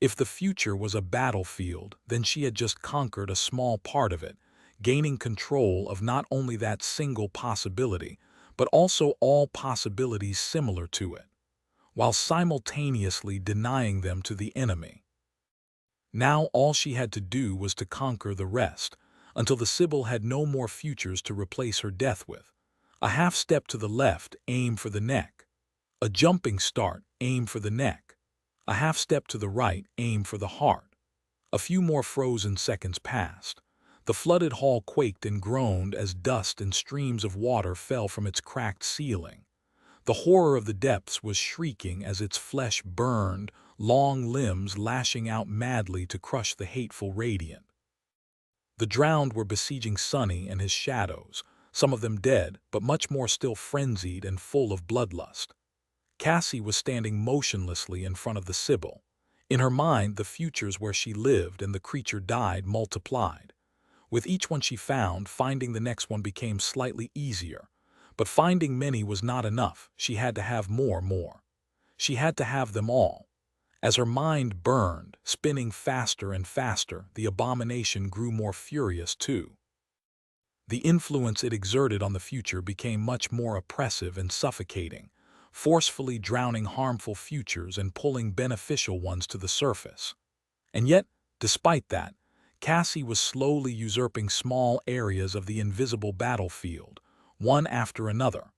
If the future was a battlefield, then she had just conquered a small part of it, gaining control of not only that single possibility, but also all possibilities similar to it, while simultaneously denying them to the enemy. Now all she had to do was to conquer the rest, until the Sibyl had no more futures to replace her death with. A half step to the left, aim for the neck. A jumping start, aim for the neck. A half step to the right, aim for the heart. A few more frozen seconds passed. The flooded hall quaked and groaned as dust and streams of water fell from its cracked ceiling. The horror of the depths was shrieking as its flesh burned, long limbs lashing out madly to crush the hateful radiant. The drowned were besieging Sonny and his shadows, some of them dead, but much more still frenzied and full of bloodlust. Cassie was standing motionlessly in front of the Sibyl. In her mind, the futures where she lived and the creature died multiplied. With each one she found, finding the next one became slightly easier. But finding many was not enough. She had to have more. She had to have them all. As her mind burned, spinning faster and faster, the abomination grew more furious too. The influence it exerted on the future became much more oppressive and suffocating, forcefully drowning harmful futures and pulling beneficial ones to the surface. And yet, despite that, Cassie was slowly usurping small areas of the invisible battlefield, one after another.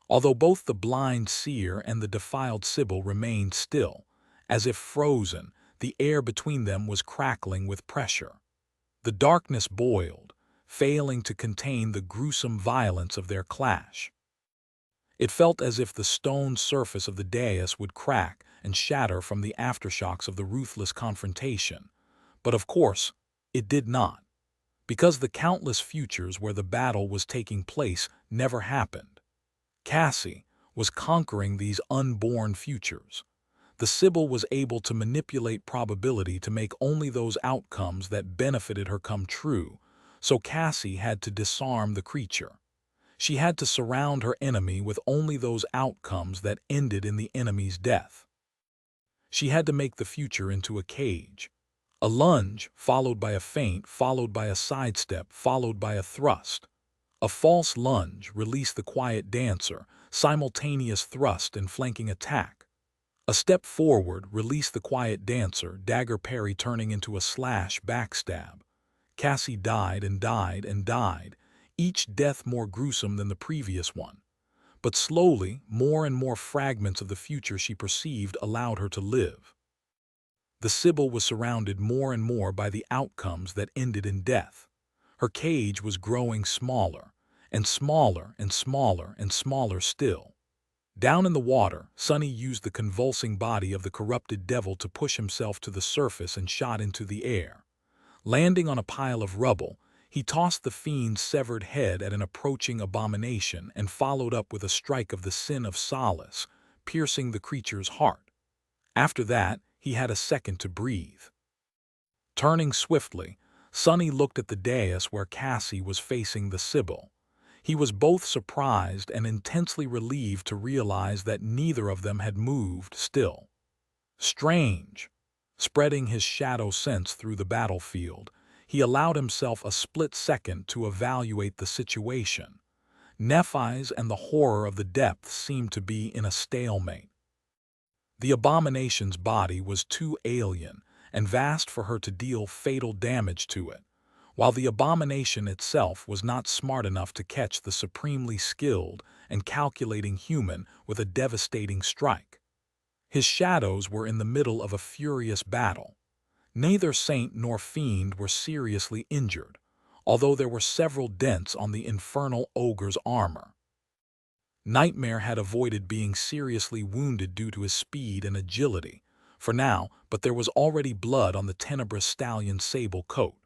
Although both the blind seer and the defiled Sibyl remained still, as if frozen, the air between them was crackling with pressure. The darkness boiled, failing to contain the gruesome violence of their clash. It felt as if the stone surface of the dais would crack and shatter from the aftershocks of the ruthless confrontation. But of course, it did not, because the countless futures where the battle was taking place never happened. Cassie was conquering these unborn futures. The Sibyl was able to manipulate probability to make only those outcomes that benefited her come true, so Cassie had to disarm the creature. She had to surround her enemy with only those outcomes that ended in the enemy's death. She had to make the future into a cage. A lunge, followed by a feint, followed by a sidestep, followed by a thrust. A false lunge released the quiet dancer, simultaneous thrust and flanking attack. A step forward released the quiet dancer, dagger parry turning into a slash backstab. Cassie died and died and died, each death more gruesome than the previous one. But slowly, more and more fragments of the future she perceived allowed her to live. The Sibyl was surrounded more and more by the outcomes that ended in death. Her cage was growing smaller, and smaller and smaller and smaller still. Down in the water, Sonny used the convulsing body of the corrupted devil to push himself to the surface and shot into the air. Landing on a pile of rubble, he tossed the fiend's severed head at an approaching abomination and followed up with a strike of the sin of solace, piercing the creature's heart. After that, he had a second to breathe. Turning swiftly, Sonny looked at the dais where Cassie was facing the Sibyl. He was both surprised and intensely relieved to realize that neither of them had moved still. Strange. Spreading his shadow sense through the battlefield, he allowed himself a split second to evaluate the situation. Nephi's and the horror of the depths seemed to be in a stalemate. The abomination's body was too alien and vast for her to deal fatal damage to it, while the abomination itself was not smart enough to catch the supremely skilled and calculating human with a devastating strike. His shadows were in the middle of a furious battle. Neither saint nor fiend were seriously injured, although there were several dents on the infernal ogre's armor. Nightmare had avoided being seriously wounded due to his speed and agility, for now, but there was already blood on the tenebrous stallion's sable coat.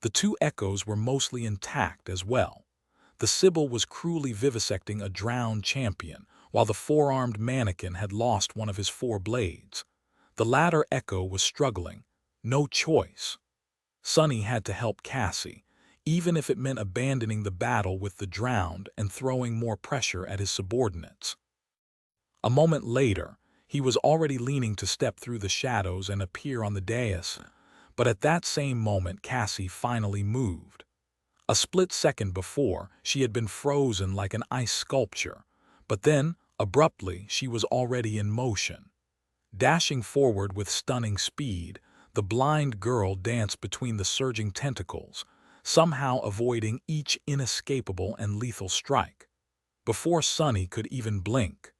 The two echoes were mostly intact as well. The Sibyl was cruelly vivisecting a drowned champion, while the four-armed mannequin had lost one of his four blades. The latter echo was struggling. No choice. Sonny had to help Cassie, even if it meant abandoning the battle with the drowned and throwing more pressure at his subordinates. A moment later, he was already leaning to step through the shadows and appear on the dais, but at that same moment Cassie finally moved. A split second before, she had been frozen like an ice sculpture, but then, abruptly, she was already in motion. Dashing forward with stunning speed, the blind girl danced between the surging tentacles, somehow avoiding each inescapable and lethal strike. Before Sonny could even blink,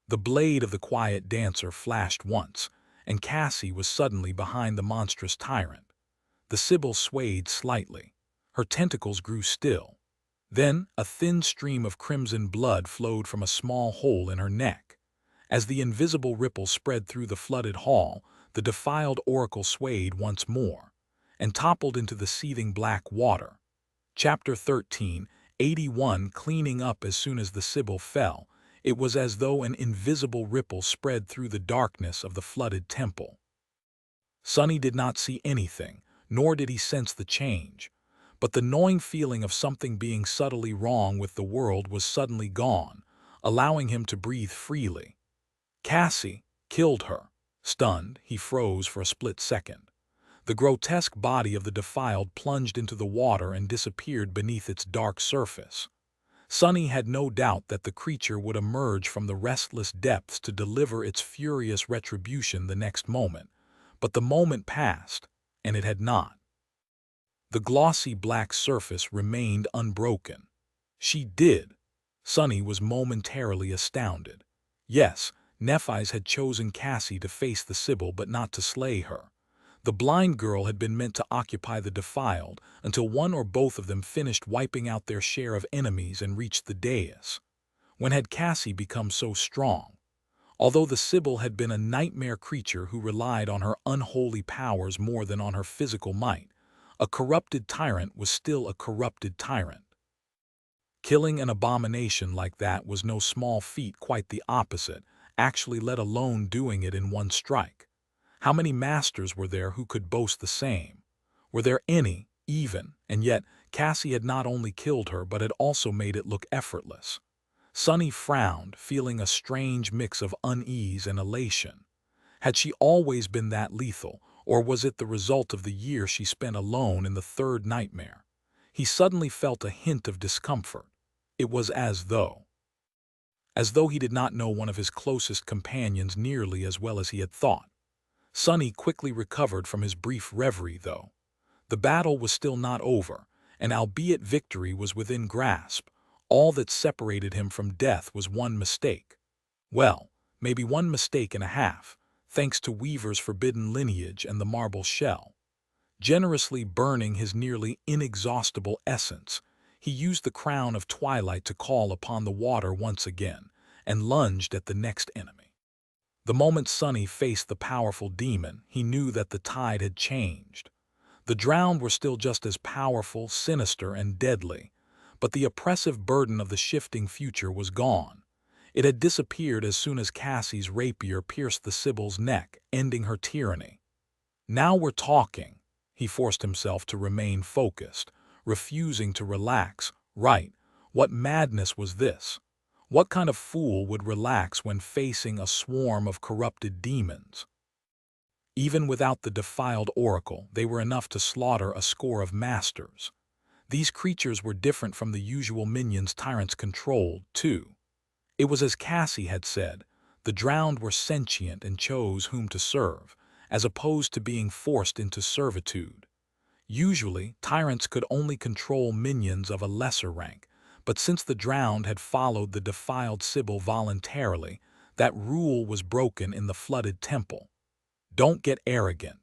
the blade of the quiet dancer flashed once, and Cassie was suddenly behind the monstrous tyrant. The Sibyl swayed slightly. Her tentacles grew still. Then a thin stream of crimson blood flowed from a small hole in her neck. As the invisible ripple spread through the flooded hall, the defiled oracle swayed once more and toppled into the seething black water. Chapter 13, 81. Cleaning up. As soon as the Sibyl fell, it was as though an invisible ripple spread through the darkness of the flooded temple. Sonny did not see anything, nor did he sense the change, but the gnawing feeling of something being subtly wrong with the world was suddenly gone, allowing him to breathe freely. Cassie killed her. Stunned, he froze for a split second. The grotesque body of the defiled plunged into the water and disappeared beneath its dark surface. Sonny had no doubt that the creature would emerge from the restless depths to deliver its furious retribution the next moment, but the moment passed, and it had not. The glossy black surface remained unbroken. She did. Sonny was momentarily astounded. Yes, Nephi's had chosen Cassie to face the Sibyl but not to slay her. The blind girl had been meant to occupy the defiled until one or both of them finished wiping out their share of enemies and reached the dais. When had Cassie become so strong? Although the Sibyl had been a nightmare creature who relied on her unholy powers more than on her physical might, a corrupted tyrant was still a corrupted tyrant. Killing an abomination like that was no small feat, quite the opposite, actually let alone doing it in one strike. How many masters were there who could boast the same? Were there any, even, and yet Cassie had not only killed her but had also made it look effortless. Sonny frowned, feeling a strange mix of unease and elation. Had she always been that lethal, or was it the result of the year she spent alone in the third nightmare? He suddenly felt a hint of discomfort. It was as though he did not know one of his closest companions nearly as well as he had thought. Sonny quickly recovered from his brief reverie, though. The battle was still not over, and albeit victory was within grasp, all that separated him from death was one mistake. Well, maybe one mistake and a half. thanks to Weaver's forbidden lineage and the marble shell. Generously burning his nearly inexhaustible essence, he used the crown of twilight to call upon the water once again, and lunged at the next enemy. The moment Sonny faced the powerful demon, he knew that the tide had changed. The drowned were still just as powerful, sinister, and deadly, but the oppressive burden of the shifting future was gone. It had disappeared as soon as Cassie's rapier pierced the Sibyl's neck, ending her tyranny. "Now we're talking." He forced himself to remain focused, refusing to relax. Right, what madness was this? What kind of fool would relax when facing a swarm of corrupted demons? Even without the defiled oracle, they were enough to slaughter a score of masters. These creatures were different from the usual minions tyrants controlled, too. It was as Cassie had said, the drowned were sentient and chose whom to serve, as opposed to being forced into servitude. Usually, tyrants could only control minions of a lesser rank, but since the drowned had followed the defiled Sibyl voluntarily, that rule was broken in the flooded temple. Don't get arrogant.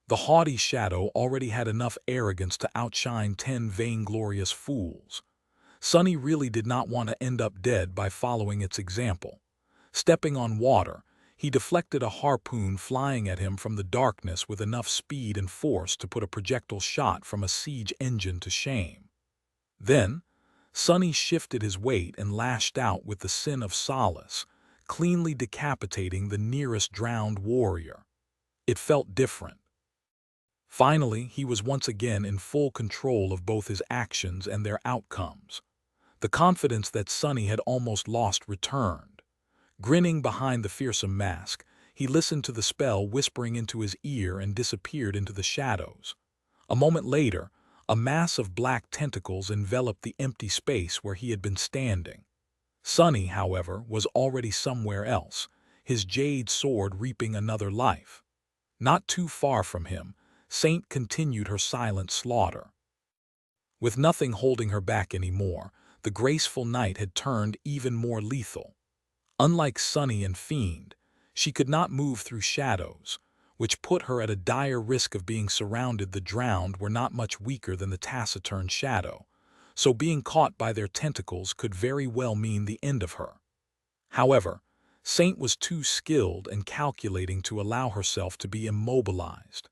The haughty shadow already had enough arrogance to outshine 10 vainglorious fools. Sonny really did not want to end up dead by following its example. Stepping on water, he deflected a harpoon flying at him from the darkness with enough speed and force to put a projectile shot from a siege engine to shame. Then, Sonny shifted his weight and lashed out with the sin of solace, cleanly decapitating the nearest drowned warrior. It felt different. Finally, he was once again in full control of both his actions and their outcomes. The confidence that Sonny had almost lost returned. Grinning behind the fearsome mask, he listened to the spell whispering into his ear and disappeared into the shadows. A moment later, a mass of black tentacles enveloped the empty space where he had been standing. Sonny, however, was already somewhere else, his jade sword reaping another life. Not too far from him, Saint continued her silent slaughter. With nothing holding her back anymore, the graceful knight had turned even more lethal. Unlike Sonny and Fiend, she could not move through shadows, which put her at a dire risk of being surrounded. The drowned were not much weaker than the taciturn shadow, so being caught by their tentacles could very well mean the end of her. However, Saint was too skilled and calculating to allow herself to be immobilized.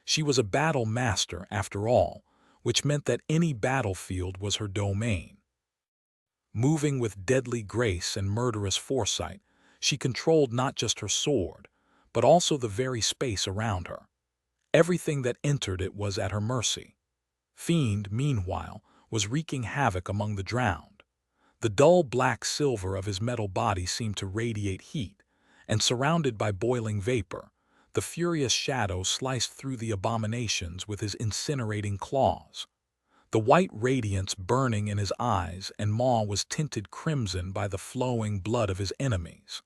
She was a battle master, after all, which meant that any battlefield was her domain. Moving with deadly grace and murderous foresight, she controlled not just her sword, but also the very space around her. Everything that entered it was at her mercy. Fiend, meanwhile, was wreaking havoc among the drowned. The dull black silver of his metal body seemed to radiate heat, and surrounded by boiling vapor, the furious shadow sliced through the abominations with his incinerating claws. The white radiance burning in his eyes and maw was tinted crimson by the flowing blood of his enemies.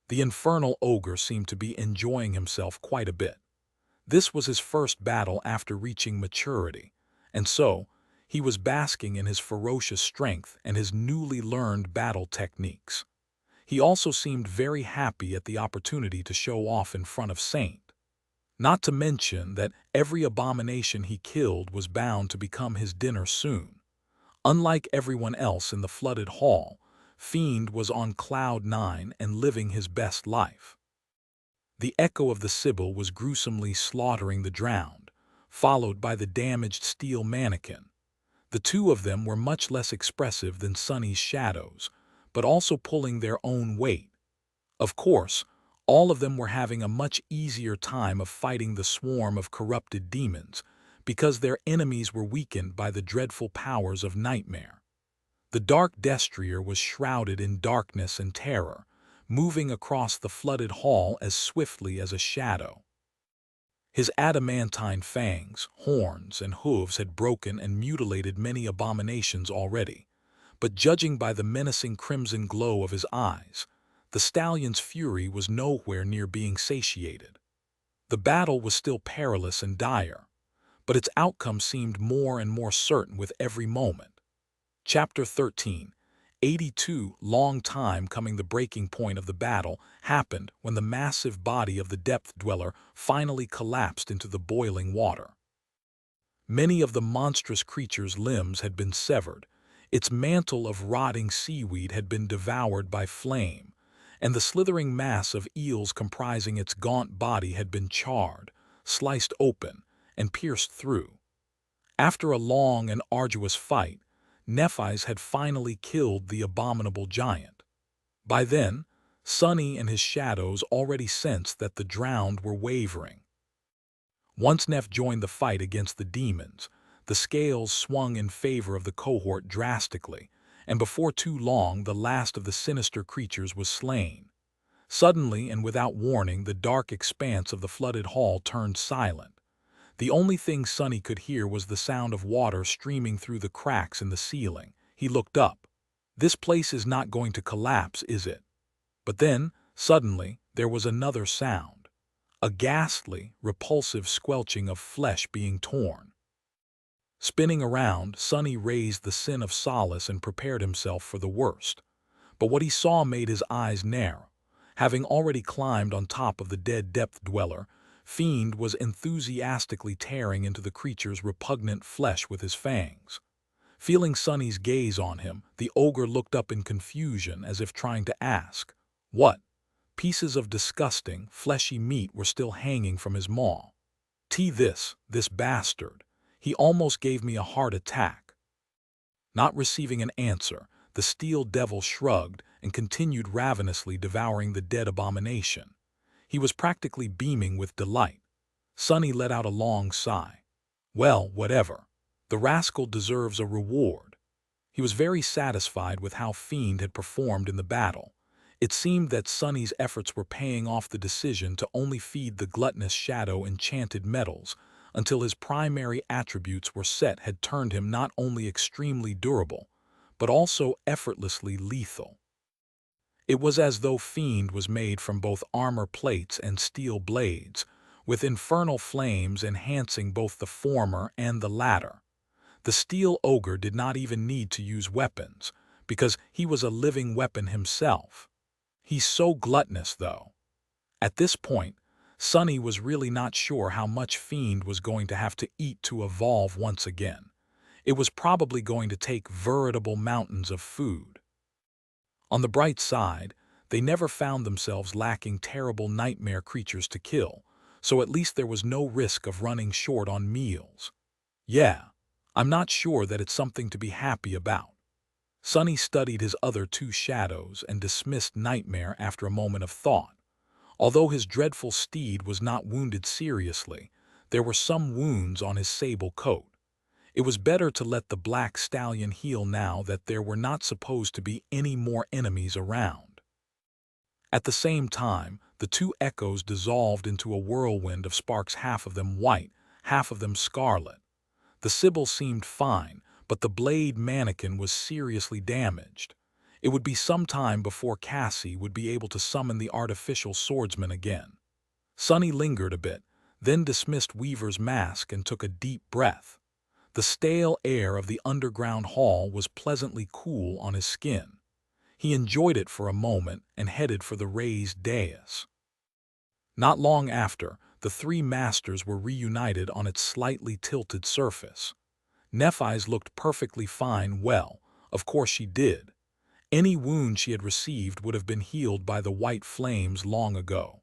The infernal ogre seemed to be enjoying himself quite a bit. This was his first battle after reaching maturity, and so he was basking in his ferocious strength and his newly learned battle techniques. He also seemed very happy at the opportunity to show off in front of Saint. Not to mention that every abomination he killed was bound to become his dinner soon. Unlike everyone else in the flooded hall, Fiend was on cloud 9 and living his best life. The echo of the Sibyl was gruesomely slaughtering the drowned, followed by the damaged steel mannequin. The two of them were much less expressive than Sonny's shadows, but also pulling their own weight. Of course, all of them were having a much easier time of fighting the swarm of corrupted demons, because their enemies were weakened by the dreadful powers of nightmare. The dark destrier was shrouded in darkness and terror, moving across the flooded hall as swiftly as a shadow. His adamantine fangs, horns, and hooves had broken and mutilated many abominations already, but judging by the menacing crimson glow of his eyes, the stallion's fury was nowhere near being satiated. The battle was still perilous and dire, but its outcome seemed more and more certain with every moment. Chapter 13. 82 long time coming. The breaking point of the battle happened when the massive body of the depth dweller finally collapsed into the boiling water. Many of the monstrous creature's limbs had been severed, its mantle of rotting seaweed had been devoured by flame, and the slithering mass of eels comprising its gaunt body had been charred, sliced open, and pierced through. After a long and arduous fight, Nephis had finally killed the abominable giant. By then, Sonny and his shadows already sensed that the drowned were wavering. Once Neph joined the fight against the demons, the scales swung in favor of the cohort drastically, and before too long the last of the sinister creatures was slain. Suddenly and without warning, the dark expanse of the flooded hall turned silent. The only thing Sonny could hear was the sound of water streaming through the cracks in the ceiling. He looked up. This place is not going to collapse, is it? But then, suddenly, there was another sound. A ghastly, repulsive squelching of flesh being torn. Spinning around, Sonny raised the sin of solace and prepared himself for the worst. But what he saw made his eyes narrow. Having already climbed on top of the dead depth dweller, Fiend was enthusiastically tearing into the creature's repugnant flesh with his fangs. Feeling Sonny's gaze on him, the ogre looked up in confusion as if trying to ask, what? Pieces of disgusting, fleshy meat were still hanging from his maw. This bastard. He almost gave me a heart attack. Not receiving an answer, the steel devil shrugged and continued ravenously devouring the dead abomination. He was practically beaming with delight. Sonny let out a long sigh. Well, whatever. The rascal deserves a reward. He was very satisfied with how Fiend had performed in the battle. It seemed that Sonny's efforts were paying off. The decision to only feed the gluttonous shadow enchanted metals until his primary attributes were set had turned him not only extremely durable, but also effortlessly lethal. It was as though Fiend was made from both armor plates and steel blades, with infernal flames enhancing both the former and the latter. The steel ogre did not even need to use weapons, because he was a living weapon himself. He's so gluttonous, though. At this point, Sonny was really not sure how much Fiend was going to have to eat to evolve once again. It was probably going to take veritable mountains of food. On the bright side, they never found themselves lacking terrible nightmare creatures to kill, so at least there was no risk of running short on meals. Yeah, I'm not sure that it's something to be happy about. Sonny studied his other two shadows and dismissed Nightmare after a moment of thought. Although his dreadful steed was not wounded seriously, there were some wounds on his sable coat. It was better to let the black stallion heal now that there were not supposed to be any more enemies around. At the same time, the two echoes dissolved into a whirlwind of sparks, half of them white, half of them scarlet. The Sibyl seemed fine, but the blade mannequin was seriously damaged. It would be some time before Cassie would be able to summon the artificial swordsman again. Sonny lingered a bit, then dismissed Weaver's mask and took a deep breath. The stale air of the underground hall was pleasantly cool on his skin. He enjoyed it for a moment and headed for the raised dais. Not long after, the three masters were reunited on its slightly tilted surface. Nephis looked perfectly fine. Well, of course she did. Any wound she had received would have been healed by the white flames long ago.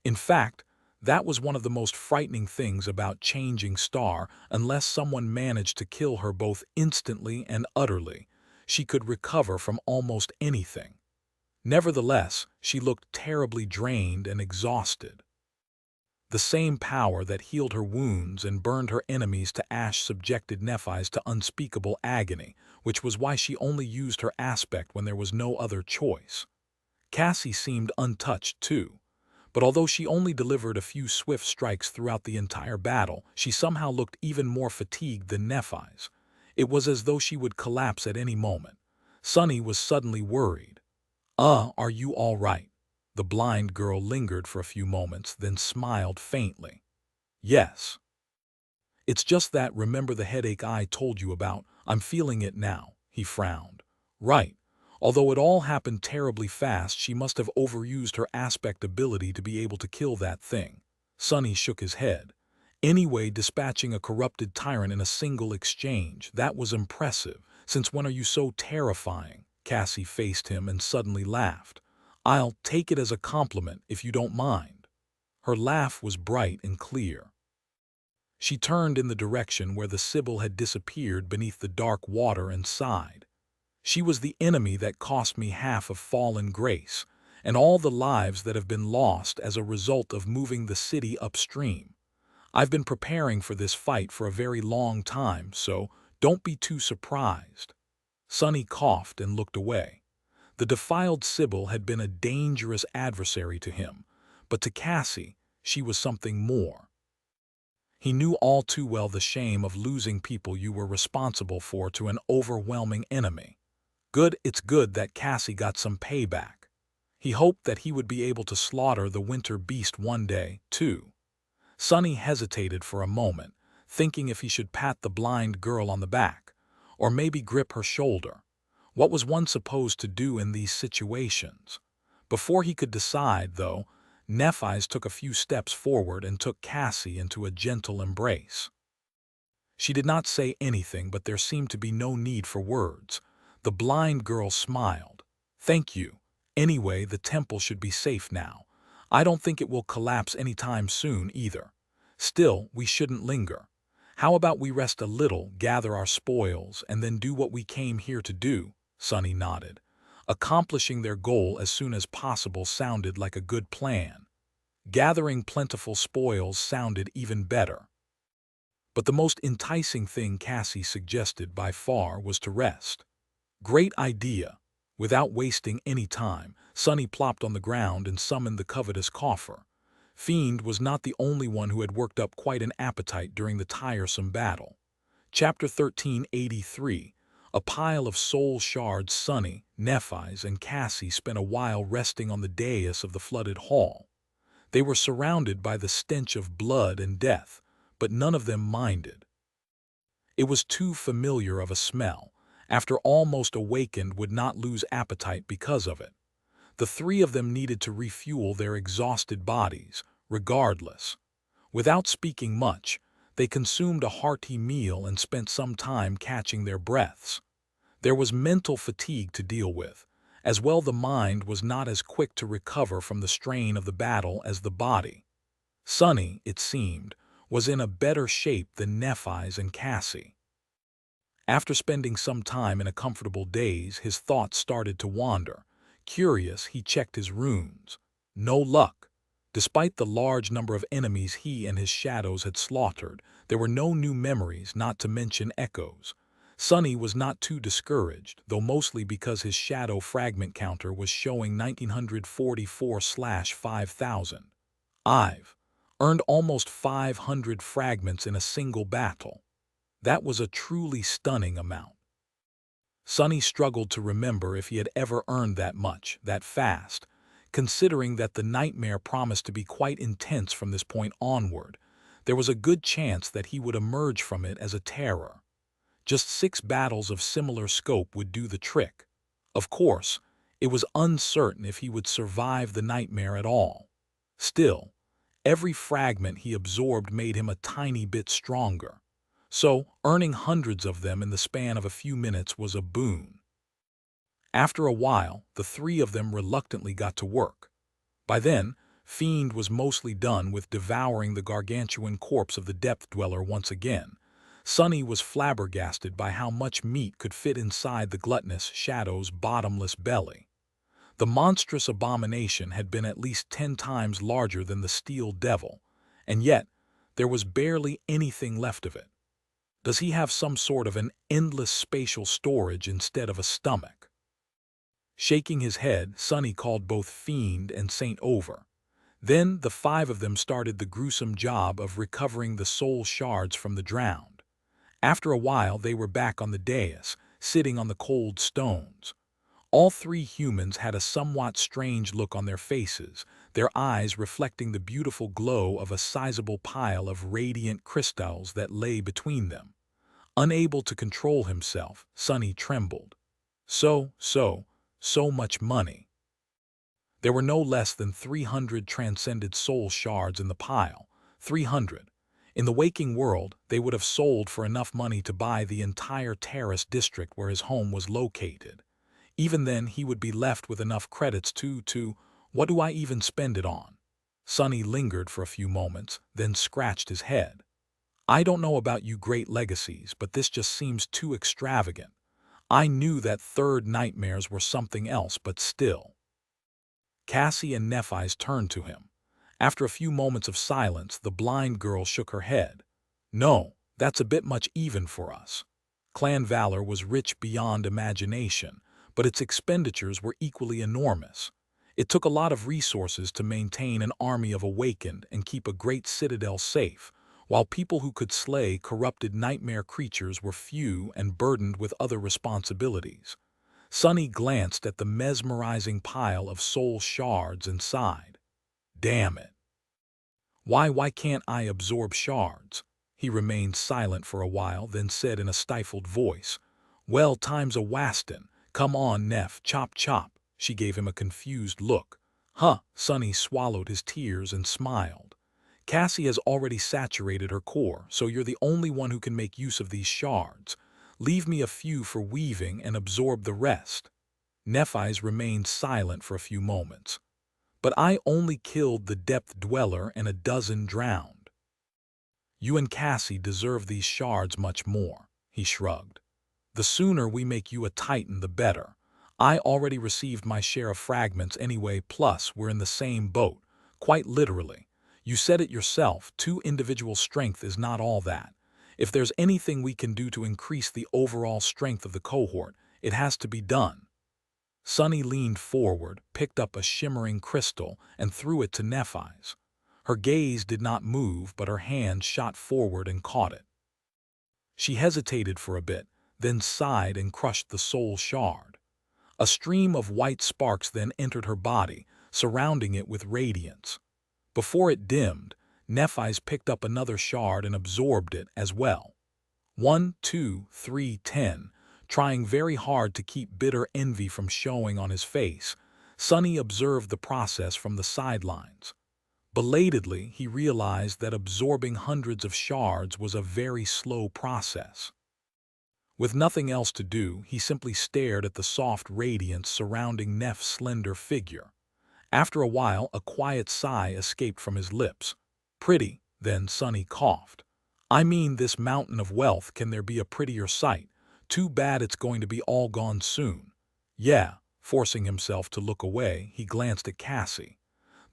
In fact, that was one of the most frightening things about Changing Star. Unless someone managed to kill her both instantly and utterly, she could recover from almost anything. Nevertheless, she looked terribly drained and exhausted. The same power that healed her wounds and burned her enemies to ash subjected Nephis to unspeakable agony, which was why she only used her aspect when there was no other choice. Cassie seemed untouched too. But although she only delivered a few swift strikes throughout the entire battle, she somehow looked even more fatigued than Nephis. It was as though she would collapse at any moment. Sonny was suddenly worried. Are you all right?" The blind girl lingered for a few moments, then smiled faintly. "Yes. It's just that, remember the headache I told you about? I'm feeling it now," he frowned. "Right. Although it all happened terribly fast, she must have overused her aspect ability to be able to kill that thing. Sonny shook his head. Anyway, dispatching a corrupted tyrant in a single exchange, that was impressive. Since when are you so terrifying? Cassie faced him and suddenly laughed. I'll take it as a compliment if you don't mind. Her laugh was bright and clear. She turned in the direction where the Sibyl had disappeared beneath the dark water and sighed. She was the enemy that cost me half of fallen grace, and all the lives that have been lost as a result of moving the city upstream. I've been preparing for this fight for a very long time, so don't be too surprised. Sonny coughed and looked away. The defiled Sibyl had been a dangerous adversary to him, but to Cassie, she was something more. He knew all too well the shame of losing people you were responsible for to an overwhelming enemy. It's good that Cassie got some payback. He hoped that he would be able to slaughter the winter beast one day, too. Sonny hesitated for a moment, thinking if he should pat the blind girl on the back, or maybe grip her shoulder. What was one supposed to do in these situations? Before he could decide, though, Nephi's took a few steps forward and took Cassie into a gentle embrace. She did not say anything, but there seemed to be no need for words. The blind girl smiled. Thank you. Anyway, the temple should be safe now. I don't think it will collapse anytime soon either. Still, we shouldn't linger. How about we rest a little, gather our spoils, and then do what we came here to do? Sonny nodded. Accomplishing their goal as soon as possible sounded like a good plan. Gathering plentiful spoils sounded even better. But the most enticing thing Cassie suggested by far was to rest. Great idea. Without wasting any time, Sonny plopped on the ground and summoned the covetous coffer. Fiend was not the only one who had worked up quite an appetite during the tiresome battle. Chapter 1383. A pile of soul shards. Sonny, Nephi's, and Cassie spent a while resting on the dais of the flooded hall. They were surrounded by the stench of blood and death, but none of them minded. It was too familiar of a smell. After almost awakened, would not lose appetite because of it. The three of them needed to refuel their exhausted bodies, regardless. Without speaking much, they consumed a hearty meal and spent some time catching their breaths. There was mental fatigue to deal with. As well, the mind was not as quick to recover from the strain of the battle as the body. Sonny, it seemed, was in a better shape than Nephi's and Cassie. After spending some time in a comfortable daze, his thoughts started to wander. Curious, he checked his runes. No luck. Despite the large number of enemies he and his shadows had slaughtered, there were no new memories, not to mention echoes. Sonny was not too discouraged, though mostly because his shadow fragment counter was showing 1944/5000. I've earned almost 500 fragments in a single battle. That was a truly stunning amount. Sonny struggled to remember if he had ever earned that much, that fast, considering that the nightmare promised to be quite intense from this point onward. There was a good chance that he would emerge from it as a terror. Just 6 battles of similar scope would do the trick. Of course, it was uncertain if he would survive the nightmare at all. Still, every fragment he absorbed made him a tiny bit stronger. So, earning hundreds of them in the span of a few minutes was a boon. After a while, the three of them reluctantly got to work. By then, Fiend was mostly done with devouring the gargantuan corpse of the Depth Dweller once again. Sonny was flabbergasted by how much meat could fit inside the gluttonous Shadow's bottomless belly. The monstrous abomination had been at least 10 times larger than the Steel Devil, and yet there was barely anything left of it. Does he have some sort of an endless spatial storage instead of a stomach? Shaking his head, Sonny called both Fiend and Saint over. Then the 5 of them started the gruesome job of recovering the soul shards from the drowned. After a while, they were back on the dais, sitting on the cold stones. All 3 humans had a somewhat strange look on their faces, their eyes reflecting the beautiful glow of a sizable pile of radiant crystals that lay between them. Unable to control himself, Sonny trembled. So, So much money. There were no less than 300 transcended soul shards in the pile. 300. In the waking world, they would have sold for enough money to buy the entire terrace district where his home was located. Even then, he would be left with enough credits to, what do I even spend it on? Sonny lingered for a few moments, then scratched his head. I don't know about you great legacies, but this just seems too extravagant. I knew that third nightmares were something else, but still. Cassie and Nephi's turned to him. After a few moments of silence, the blind girl shook her head. No, that's a bit much even for us. Clan Valor was rich beyond imagination, but its expenditures were equally enormous. It took a lot of resources to maintain an army of awakened and keep a great citadel safe, while people who could slay corrupted nightmare creatures were few and burdened with other responsibilities. Sonny glanced at the mesmerizing pile of soul shards and sighed. Damn it. Why can't I absorb shards? He remained silent for a while, then said in a stifled voice, Well, time's a wastin'. Come on, Neff, chop chop. She gave him a confused look. Huh, Sonny swallowed his tears and smiled. Cassie has already saturated her core, so you're the only one who can make use of these shards. Leave me a few for weaving and absorb the rest. Nephi's remained silent for a few moments. But I only killed the depth dweller and a dozen drowned. You and Cassie deserve these shards much more, he shrugged. The sooner we make you a titan, the better. I already received my share of fragments anyway, plus we're in the same boat, quite literally. You said it yourself, 2 individual strength is not all that. If there's anything we can do to increase the overall strength of the cohort, it has to be done. Sonny leaned forward, picked up a shimmering crystal, and threw it to Nephi's. Her gaze did not move, but her hand shot forward and caught it. She hesitated for a bit, then sighed and crushed the soul shard. A stream of white sparks then entered her body, surrounding it with radiance. Before it dimmed, Nephi's picked up another shard and absorbed it as well. 1, 2, 3, 10. Trying very hard to keep bitter envy from showing on his face, Sonny observed the process from the sidelines. Belatedly, he realized that absorbing hundreds of shards was a very slow process. With nothing else to do, he simply stared at the soft radiance surrounding Neff's slender figure. After a while, a quiet sigh escaped from his lips. Pretty, then Sonny coughed. I mean, this mountain of wealth, can there be a prettier sight? Too bad it's going to be all gone soon. Yeah, forcing himself to look away, he glanced at Cassie.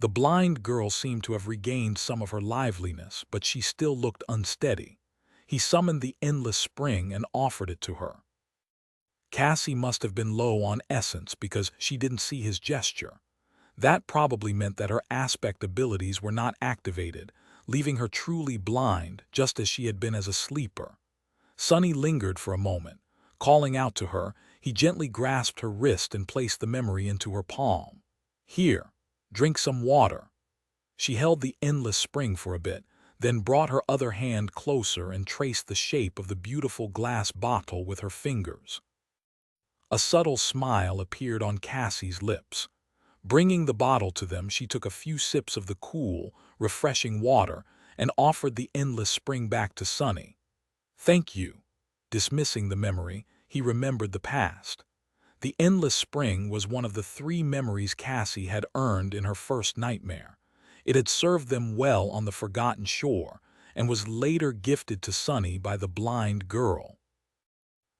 The blind girl seemed to have regained some of her liveliness, but she still looked unsteady. He summoned the endless spring and offered it to her. Cassie must have been low on essence because she didn't see his gesture. That probably meant that her aspect abilities were not activated, leaving her truly blind, just as she had been as a sleeper. Sonny lingered for a moment. Calling out to her, he gently grasped her wrist and placed the memory into her palm. Here, drink some water. She held the endless spring for a bit, then brought her other hand closer and traced the shape of the beautiful glass bottle with her fingers. A subtle smile appeared on Cassie's lips. Bringing the bottle to them, she took a few sips of the cool, refreshing water and offered the endless spring back to Sonny. Thank you. Dismissing the memory, he remembered the past. The endless spring was one of the 3 memories Cassie had earned in her first nightmare. It had served them well on the forgotten shore and was later gifted to Sonny by the blind girl.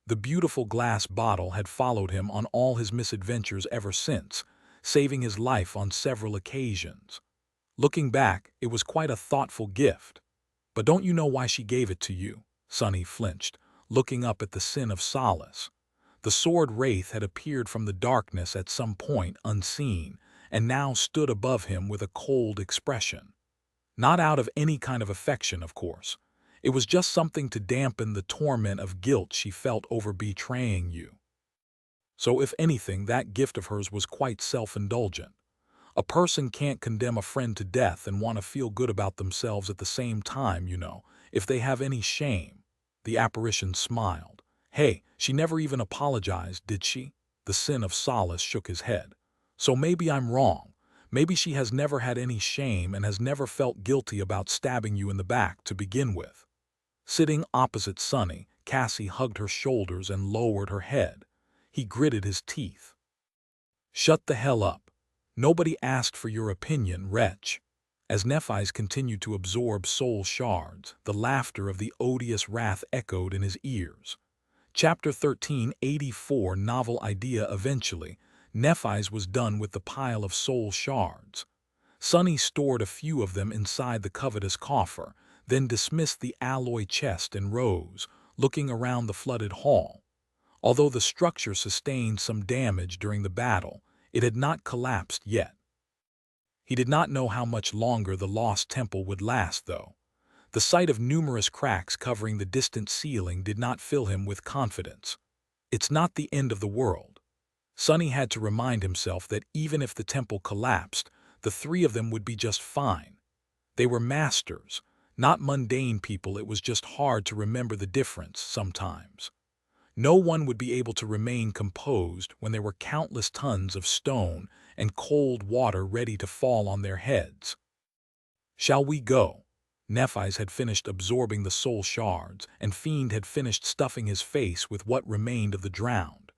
The beautiful glass bottle had followed him on all his misadventures ever since, saving his life on several occasions. Looking back, it was quite a thoughtful gift. But don't you know why she gave it to you? Sonny flinched, looking up at the Sin of Solace. The sword wraith had appeared from the darkness at some point unseen, and now stood above him with a cold expression. Not out of any kind of affection, of course. It was just something to dampen the torment of guilt she felt over betraying you. So if anything, that gift of hers was quite self-indulgent. A person can't condemn a friend to death and want to feel good about themselves at the same time, if they have any shame. The apparition smiled. Hey, she never even apologized, did she? The sin of solace shook his head. So maybe I'm wrong. Maybe she has never had any shame and has never felt guilty about stabbing you in the back to begin with. Sitting opposite Sunny, Cassie hugged her shoulders and lowered her head. He gritted his teeth. Shut the hell up. Nobody asked for your opinion, wretch. As Nephi's continued to absorb soul shards, the laughter of the odious wrath echoed in his ears. Chapter 1384 Novel Idea. Eventually, Nephi's was done with the pile of soul shards. Sunny stored a few of them inside the covetous coffer, then dismissed the alloy chest and rose, looking around the flooded hall. Although the structure sustained some damage during the battle, it had not collapsed yet. He did not know how much longer the lost temple would last, though. The sight of numerous cracks covering the distant ceiling did not fill him with confidence. It's not the end of the world. Sunny had to remind himself that even if the temple collapsed, the three of them would be just fine. They were masters, not mundane people. It was just hard to remember the difference sometimes. No one would be able to remain composed when there were countless tons of stone and cold water ready to fall on their heads. Shall we go? Nephi's had finished absorbing the soul shards, and Fiend had finished stuffing his face with what remained of the drowned.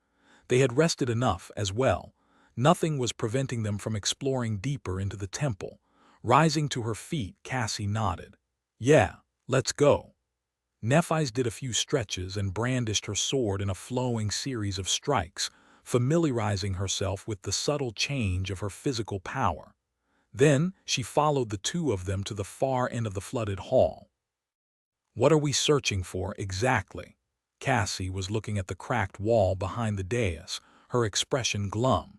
They had rested enough as well. Nothing was preventing them from exploring deeper into the temple. Rising to her feet, Cassie nodded. Yeah, let's go. Nephi's did a few stretches and brandished her sword in a flowing series of strikes, familiarizing herself with the subtle change of her physical power. Then she followed the two of them to the far end of the flooded hall. What are we searching for exactly? Cassie was looking at the cracked wall behind the dais, her expression glum.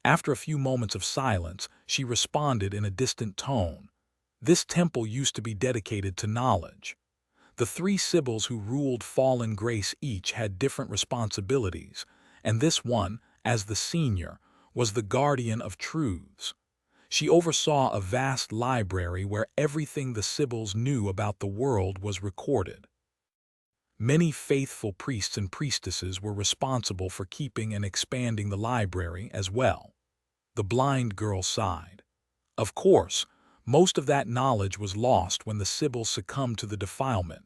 After a few moments of silence, she responded in a distant tone. This temple used to be dedicated to knowledge. The three sibyls who ruled Fallen Grace each had different responsibilities, and this one, as the senior, was the guardian of truths. She oversaw a vast library where everything the sibyls knew about the world was recorded. Many faithful priests and priestesses were responsible for keeping and expanding the library as well. The blind girl sighed. Of course, most of that knowledge was lost when the sibyls succumbed to the defilement,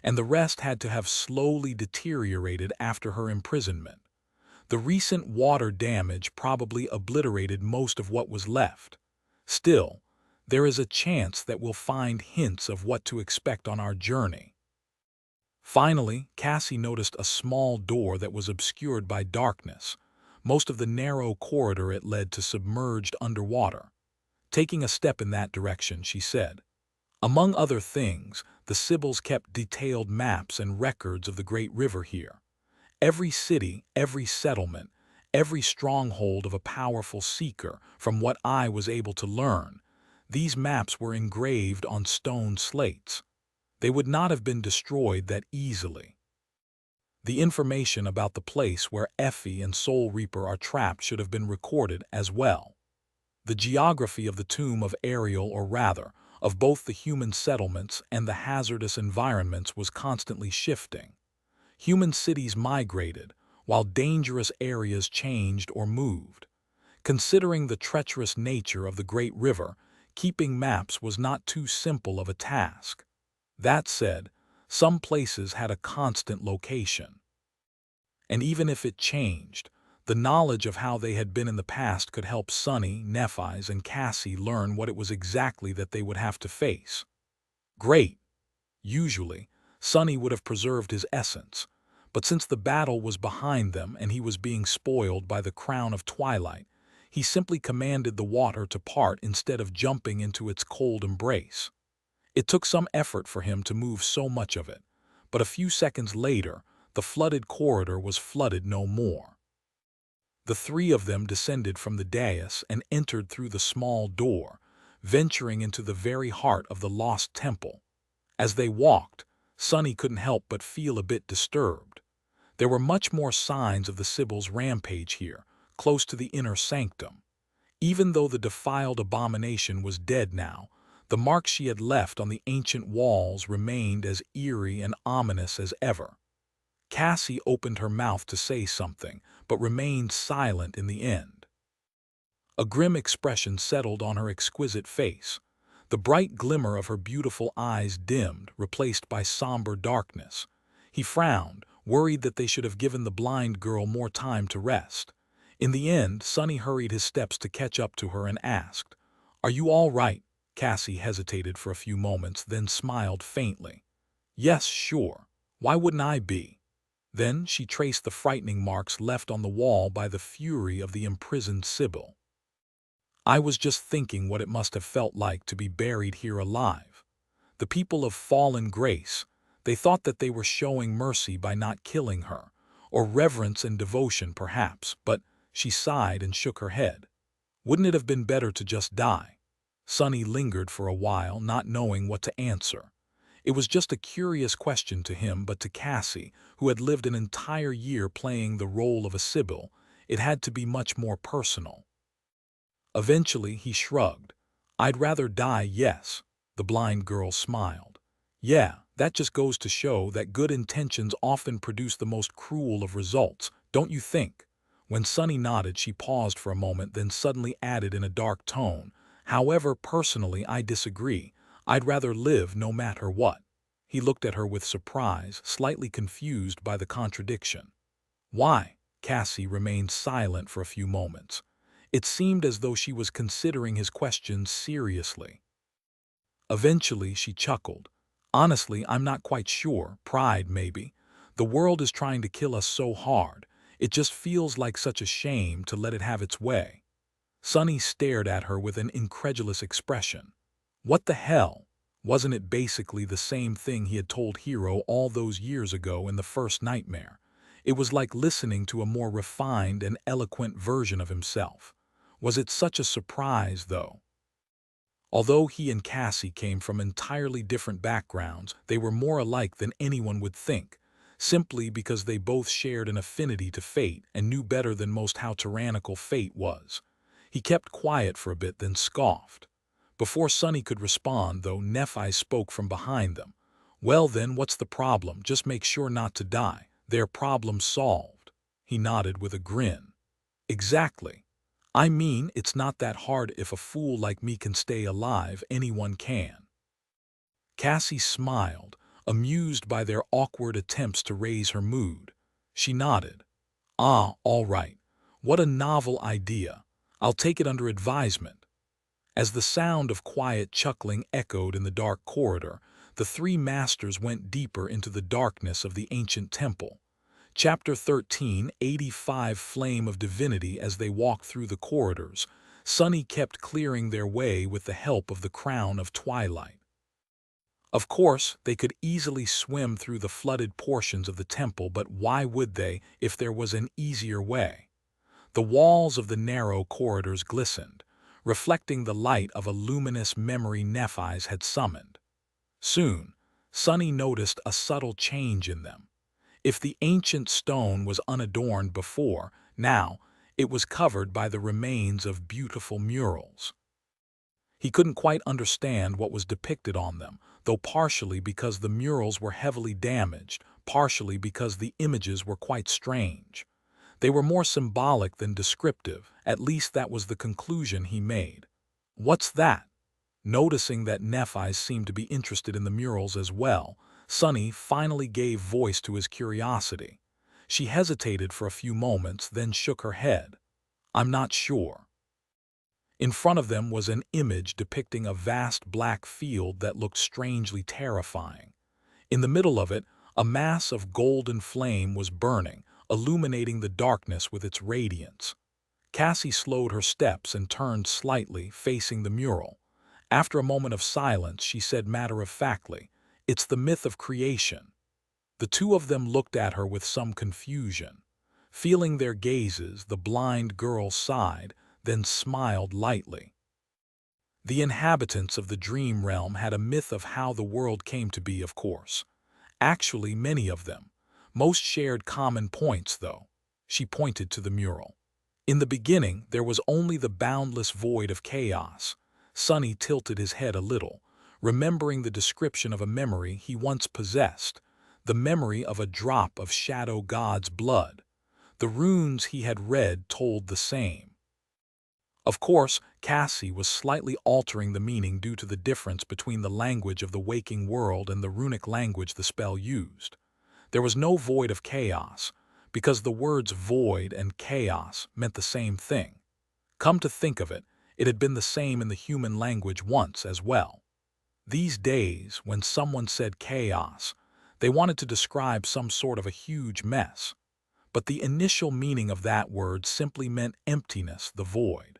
and the rest had to have slowly deteriorated after her imprisonment. The recent water damage probably obliterated most of what was left. Still, there is a chance that we'll find hints of what to expect on our journey. Finally, Cassie noticed a small door that was obscured by darkness. Most of the narrow corridor it led to submerged underwater. Taking a step in that direction, she said. Among other things, the sibyls kept detailed maps and records of the great river here. Every city, every settlement, every stronghold of a powerful seeker, from what I was able to learn. These maps were engraved on stone slates. They would not have been destroyed that easily. The information about the place where Effie and Soul Reaper are trapped should have been recorded as well. The geography of the tomb of Ariel, or rather, of both the human settlements and the hazardous environments, was constantly shifting. Human cities migrated, while dangerous areas changed or moved. Considering the treacherous nature of the great river, keeping maps was not too simple of a task. That said, some places had a constant location. And even if it changed, the knowledge of how they had been in the past could help Sunny, Nephi's, and Cassie learn what it was exactly that they would have to face. Great. Usually, Sunny would have preserved his essence, but since the battle was behind them and he was being spoiled by the crown of twilight, he simply commanded the water to part instead of jumping into its cold embrace. It took some effort for him to move so much of it, but a few seconds later, the flooded corridor was flooded no more. The three of them descended from the dais and entered through the small door, venturing into the very heart of the lost temple. As they walked, Sunny couldn't help but feel a bit disturbed. There were much more signs of the Sibyl's rampage here, close to the inner sanctum. Even though the defiled abomination was dead now, the marks she had left on the ancient walls remained as eerie and ominous as ever. Cassie opened her mouth to say something, but remained silent in the end. A grim expression settled on her exquisite face. The bright glimmer of her beautiful eyes dimmed, replaced by somber darkness. He frowned, worried that they should have given the blind girl more time to rest. In the end, Sonny hurried his steps to catch up to her and asked, "Are you all right?" Cassie hesitated for a few moments, then smiled faintly. "Yes, sure. Why wouldn't I be?" Then she traced the frightening marks left on the wall by the fury of the imprisoned Sibyl. "I was just thinking what it must have felt like to be buried here alive. The people of fallen grace, they thought that they were showing mercy by not killing her, or reverence and devotion perhaps, but," she sighed and shook her head, "wouldn't it have been better to just die?" Sonny lingered for a while, not knowing what to answer. It was just a curious question to him, but to Cassie, who had lived an entire year playing the role of a Sibyl, it had to be much more personal. Eventually, he shrugged. "I'd rather die, yes." The blind girl smiled. "Yeah, that just goes to show that good intentions often produce the most cruel of results, don't you think?" When Sonny nodded, she paused for a moment, then suddenly added in a dark tone, "However, personally, I disagree. I'd rather live no matter what." He looked at her with surprise, slightly confused by the contradiction. "Why?" Cassie remained silent for a few moments. It seemed as though she was considering his question seriously. Eventually, she chuckled. "Honestly, I'm not quite sure. Pride, maybe. The world is trying to kill us so hard. It just feels like such a shame to let it have its way." Sonny stared at her with an incredulous expression. What the hell? Wasn't it basically the same thing he had told Hero all those years ago in the first nightmare? It was like listening to a more refined and eloquent version of himself. Was it such a surprise, though? Although he and Cassie came from entirely different backgrounds, they were more alike than anyone would think, simply because they both shared an affinity to fate and knew better than most how tyrannical fate was. He kept quiet for a bit, then scoffed. Before Sonny could respond, though, Nephi spoke from behind them. "Well then, what's the problem? Just make sure not to die. Their problem solved." He nodded with a grin. "Exactly. I mean, it's not that hard. If a fool like me can stay alive, anyone can." Cassie smiled, amused by their awkward attempts to raise her mood. She nodded. "Ah, all right. What a novel idea. I'll take it under advisement." As the sound of quiet chuckling echoed in the dark corridor, the three masters went deeper into the darkness of the ancient temple. Chapter 13, 85 Flame of Divinity. As they walked through the corridors, Sonny kept clearing their way with the help of the Crown of Twilight. Of course, they could easily swim through the flooded portions of the temple, but why would they if there was an easier way? The walls of the narrow corridors glistened, reflecting the light of a luminous memory Nephi's had summoned. Soon, Sonny noticed a subtle change in them. If the ancient stone was unadorned before, now it was covered by the remains of beautiful murals. He couldn't quite understand what was depicted on them, though partially because the murals were heavily damaged, partially because the images were quite strange. They were more symbolic than descriptive, at least that was the conclusion he made. "What's that?" Noticing that Nephi seemed to be interested in the murals as well, Sonny finally gave voice to his curiosity. She hesitated for a few moments, then shook her head. "I'm not sure." In front of them was an image depicting a vast black field that looked strangely terrifying. In the middle of it, a mass of golden flame was burning, illuminating the darkness with its radiance. Cassie slowed her steps and turned slightly, facing the mural. After a moment of silence, she said matter-of-factly, "It's the myth of creation." The two of them looked at her with some confusion. Feeling their gazes, the blind girl sighed, then smiled lightly. The inhabitants of the dream realm had a myth of how the world came to be, of course. Actually, many of them. Most shared common points, though. She pointed to the mural. In the beginning, there was only the boundless void of chaos. Sonny tilted his head a little, remembering the description of a memory he once possessed. the memory of a drop of Shadow God's blood. The runes he had read told the same. Of course, Cassie was slightly altering the meaning due to the difference between the language of the waking world and the runic language the spell used. There was no void of chaos, because the words void and chaos meant the same thing. Come to think of it, it had been the same in the human language once as well. These days, when someone said chaos, they wanted to describe some sort of a huge mess. But the initial meaning of that word simply meant emptiness, the void.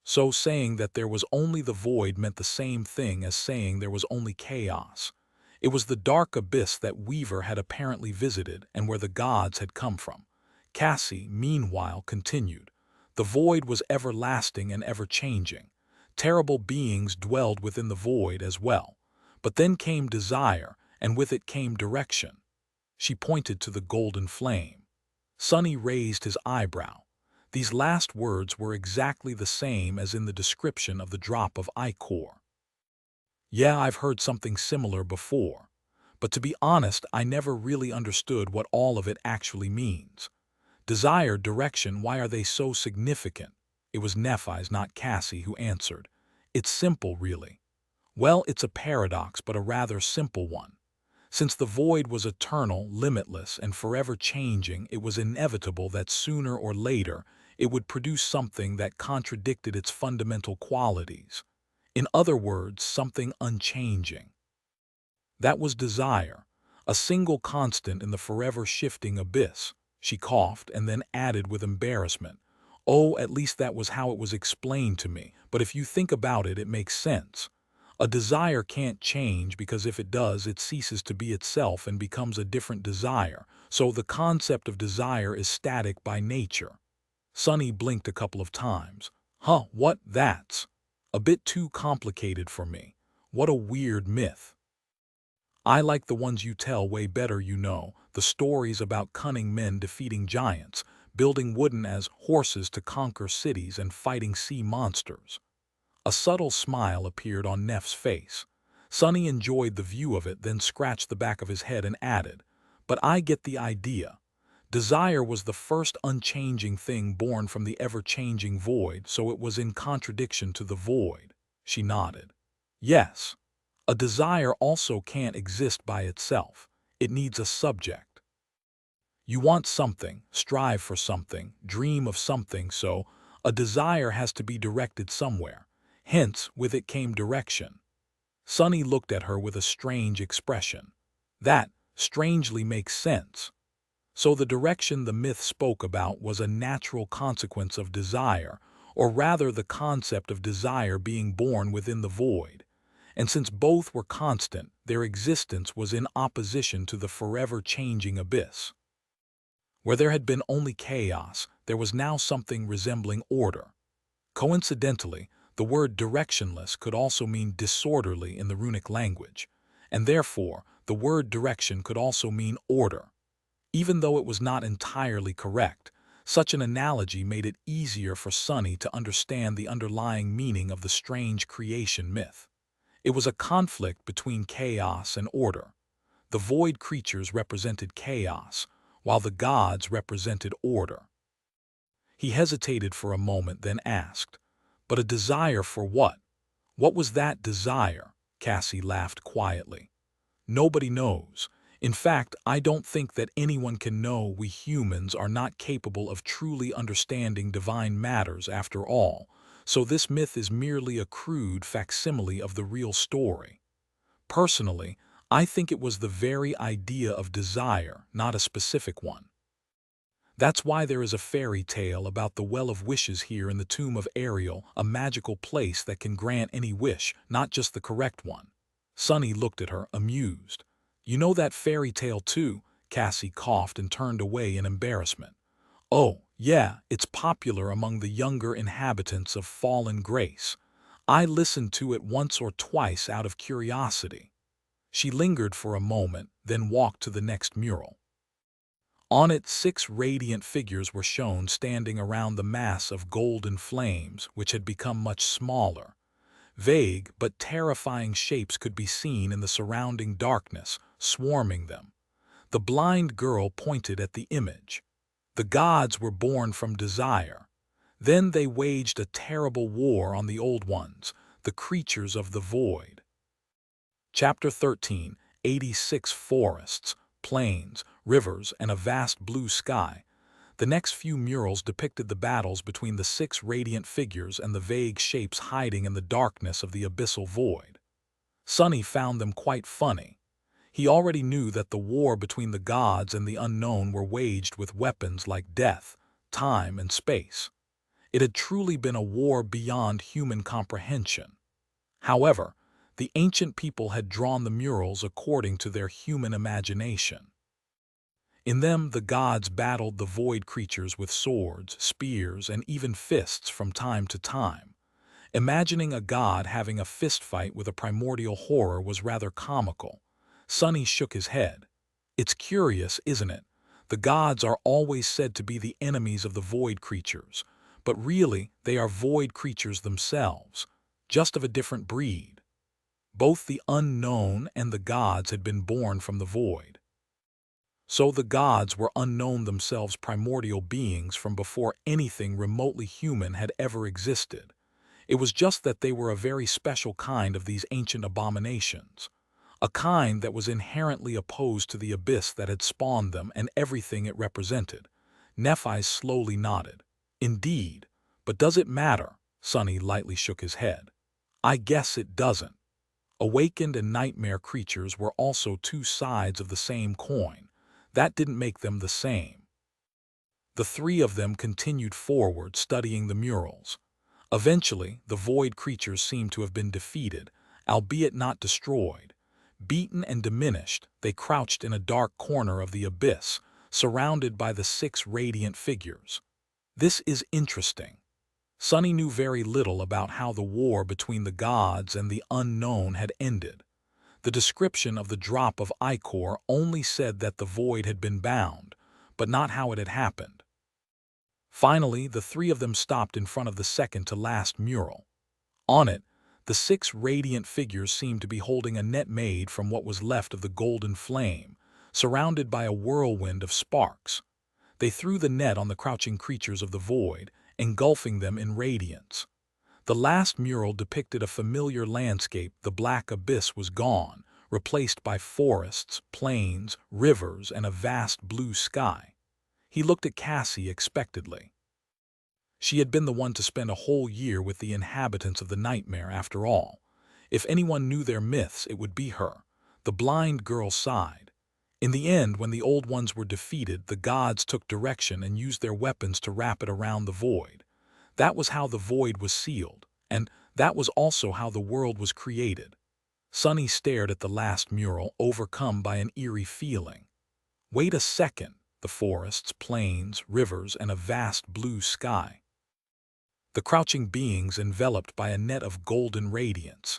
So saying that there was only the void meant the same thing as saying there was only chaos. It was the dark abyss that Weaver had apparently visited and where the gods had come from. Cassie, meanwhile, continued. The void was everlasting and ever-changing. Terrible beings dwelled within the void as well. But then came desire, and with it came direction. She pointed to the golden flame. Sonny raised his eyebrow. These last words were exactly the same as in the description of the drop of ichor. Yeah, I've heard something similar before. But to be honest, I never really understood what all of it actually means. Desire, direction, why are they so significant? It was Nephi's, not Cassie, who answered. It's simple, really. Well, it's a paradox, but a rather simple one. Since the void was eternal, limitless, and forever changing, it was inevitable that sooner or later it would produce something that contradicted its fundamental qualities. In other words, something unchanging. That was desire, a single constant in the forever shifting abyss. She coughed and then added with embarrassment, "Oh, at least that was how it was explained to me, but if you think about it, it makes sense. A desire can't change because if it does, it ceases to be itself and becomes a different desire, so the concept of desire is static by nature." Sonny blinked a couple of times. Huh, what? That's a bit too complicated for me. What a weird myth. I like the ones you tell way better, you know, the stories about cunning men defeating giants, building wooden as horses to conquer cities and fighting sea monsters. A subtle smile appeared on Neff's face. Sonny enjoyed the view of it, then scratched the back of his head and added, "But I get the idea. Desire was the first unchanging thing born from the ever-changing void, so it was in contradiction to the void." She nodded. Yes. A desire also can't exist by itself. It needs a subject. You want something, strive for something, dream of something, so a desire has to be directed somewhere. Hence, with it came direction. Sonny looked at her with a strange expression. That, strangely, makes sense. So the direction the myth spoke about was a natural consequence of desire, or rather the concept of desire being born within the void. And since both were constant, their existence was in opposition to the forever changing abyss. Where there had been only chaos, there was now something resembling order. Coincidentally, the word directionless could also mean disorderly in the runic language, and therefore the word direction could also mean order. Even though it was not entirely correct, such an analogy made it easier for Sonny to understand the underlying meaning of the strange creation myth. It was a conflict between chaos and order. The void creatures represented chaos, while the gods represented order. He hesitated for a moment, then asked, "But a desire for what? What was that desire?" Cassie laughed quietly. "Nobody knows. In fact, I don't think that anyone can know. We humans are not capable of truly understanding divine matters after all, so this myth is merely a crude facsimile of the real story. Personally, I think it was the very idea of desire, not a specific one. That's why there is a fairy tale about the Well of Wishes here in the tomb of Ariel, a magical place that can grant any wish, not just the correct one." Sonny looked at her, amused. "You know that fairy tale too?" Cassie coughed and turned away in embarrassment. "Oh, yeah, it's popular among the younger inhabitants of Fallen Grace. I listened to it once or twice out of curiosity." She lingered for a moment, then walked to the next mural. On it, 6 radiant figures were shown standing around the mass of golden flames, which had become much smaller. Vague but terrifying shapes could be seen in the surrounding darkness, swarming them. The blind girl pointed at the image. The gods were born from desire. Then they waged a terrible war on the old ones, the creatures of the void. Chapter 13, 86 Forests, Plains, Rivers, and a Vast Blue Sky. The next few murals depicted the battles between the 6 radiant figures and the vague shapes hiding in the darkness of the abyssal void. Sunny found them quite funny. He already knew that the war between the gods and the unknown were waged with weapons like death, time, and space. It had truly been a war beyond human comprehension. However, the ancient people had drawn the murals according to their human imagination. In them, the gods battled the void creatures with swords, spears, and even fists from time to time. Imagining a god having a fistfight with a primordial horror was rather comical. Sunny shook his head. It's curious, isn't it? The gods are always said to be the enemies of the void creatures, but really they are void creatures themselves, just of a different breed. Both the unknown and the gods had been born from the void. So the gods were unknown themselves, primordial beings from before anything remotely human had ever existed. It was just that they were a very special kind of these ancient abominations, a kind that was inherently opposed to the abyss that had spawned them and everything it represented. Nephi slowly nodded. Indeed, but does it matter? Sunny lightly shook his head. I guess it doesn't. Awakened and nightmare creatures were also 2 sides of the same coin. That didn't make them the same. The 3 of them continued forward, studying the murals. Eventually, the void creatures seemed to have been defeated, albeit not destroyed. Beaten and diminished, they crouched in a dark corner of the abyss, surrounded by the 6 radiant figures. This is interesting. Sunny knew very little about how the war between the gods and the unknown had ended. The description of the drop of ichor only said that the void had been bound, but not how it had happened. Finally, the 3 of them stopped in front of the second-to-last mural. On it, the 6 radiant figures seemed to be holding a net made from what was left of the golden flame, surrounded by a whirlwind of sparks. They threw the net on the crouching creatures of the void, engulfing them in radiance. The last mural depicted a familiar landscape. The black abyss was gone, replaced by forests, plains, rivers, and a vast blue sky. He looked at Cassie expectantly. She had been the one to spend a whole year with the inhabitants of the nightmare after all. If anyone knew their myths, it would be her. The blind girl sighed. In the end, when the old ones were defeated, the gods took direction and used their weapons to wrap it around the void. That was how the void was sealed, and that was also how the world was created. Sunny stared at the last mural, overcome by an eerie feeling. Wait a second. The forests, plains, rivers, and a vast blue sky. The crouching beings enveloped by a net of golden radiance.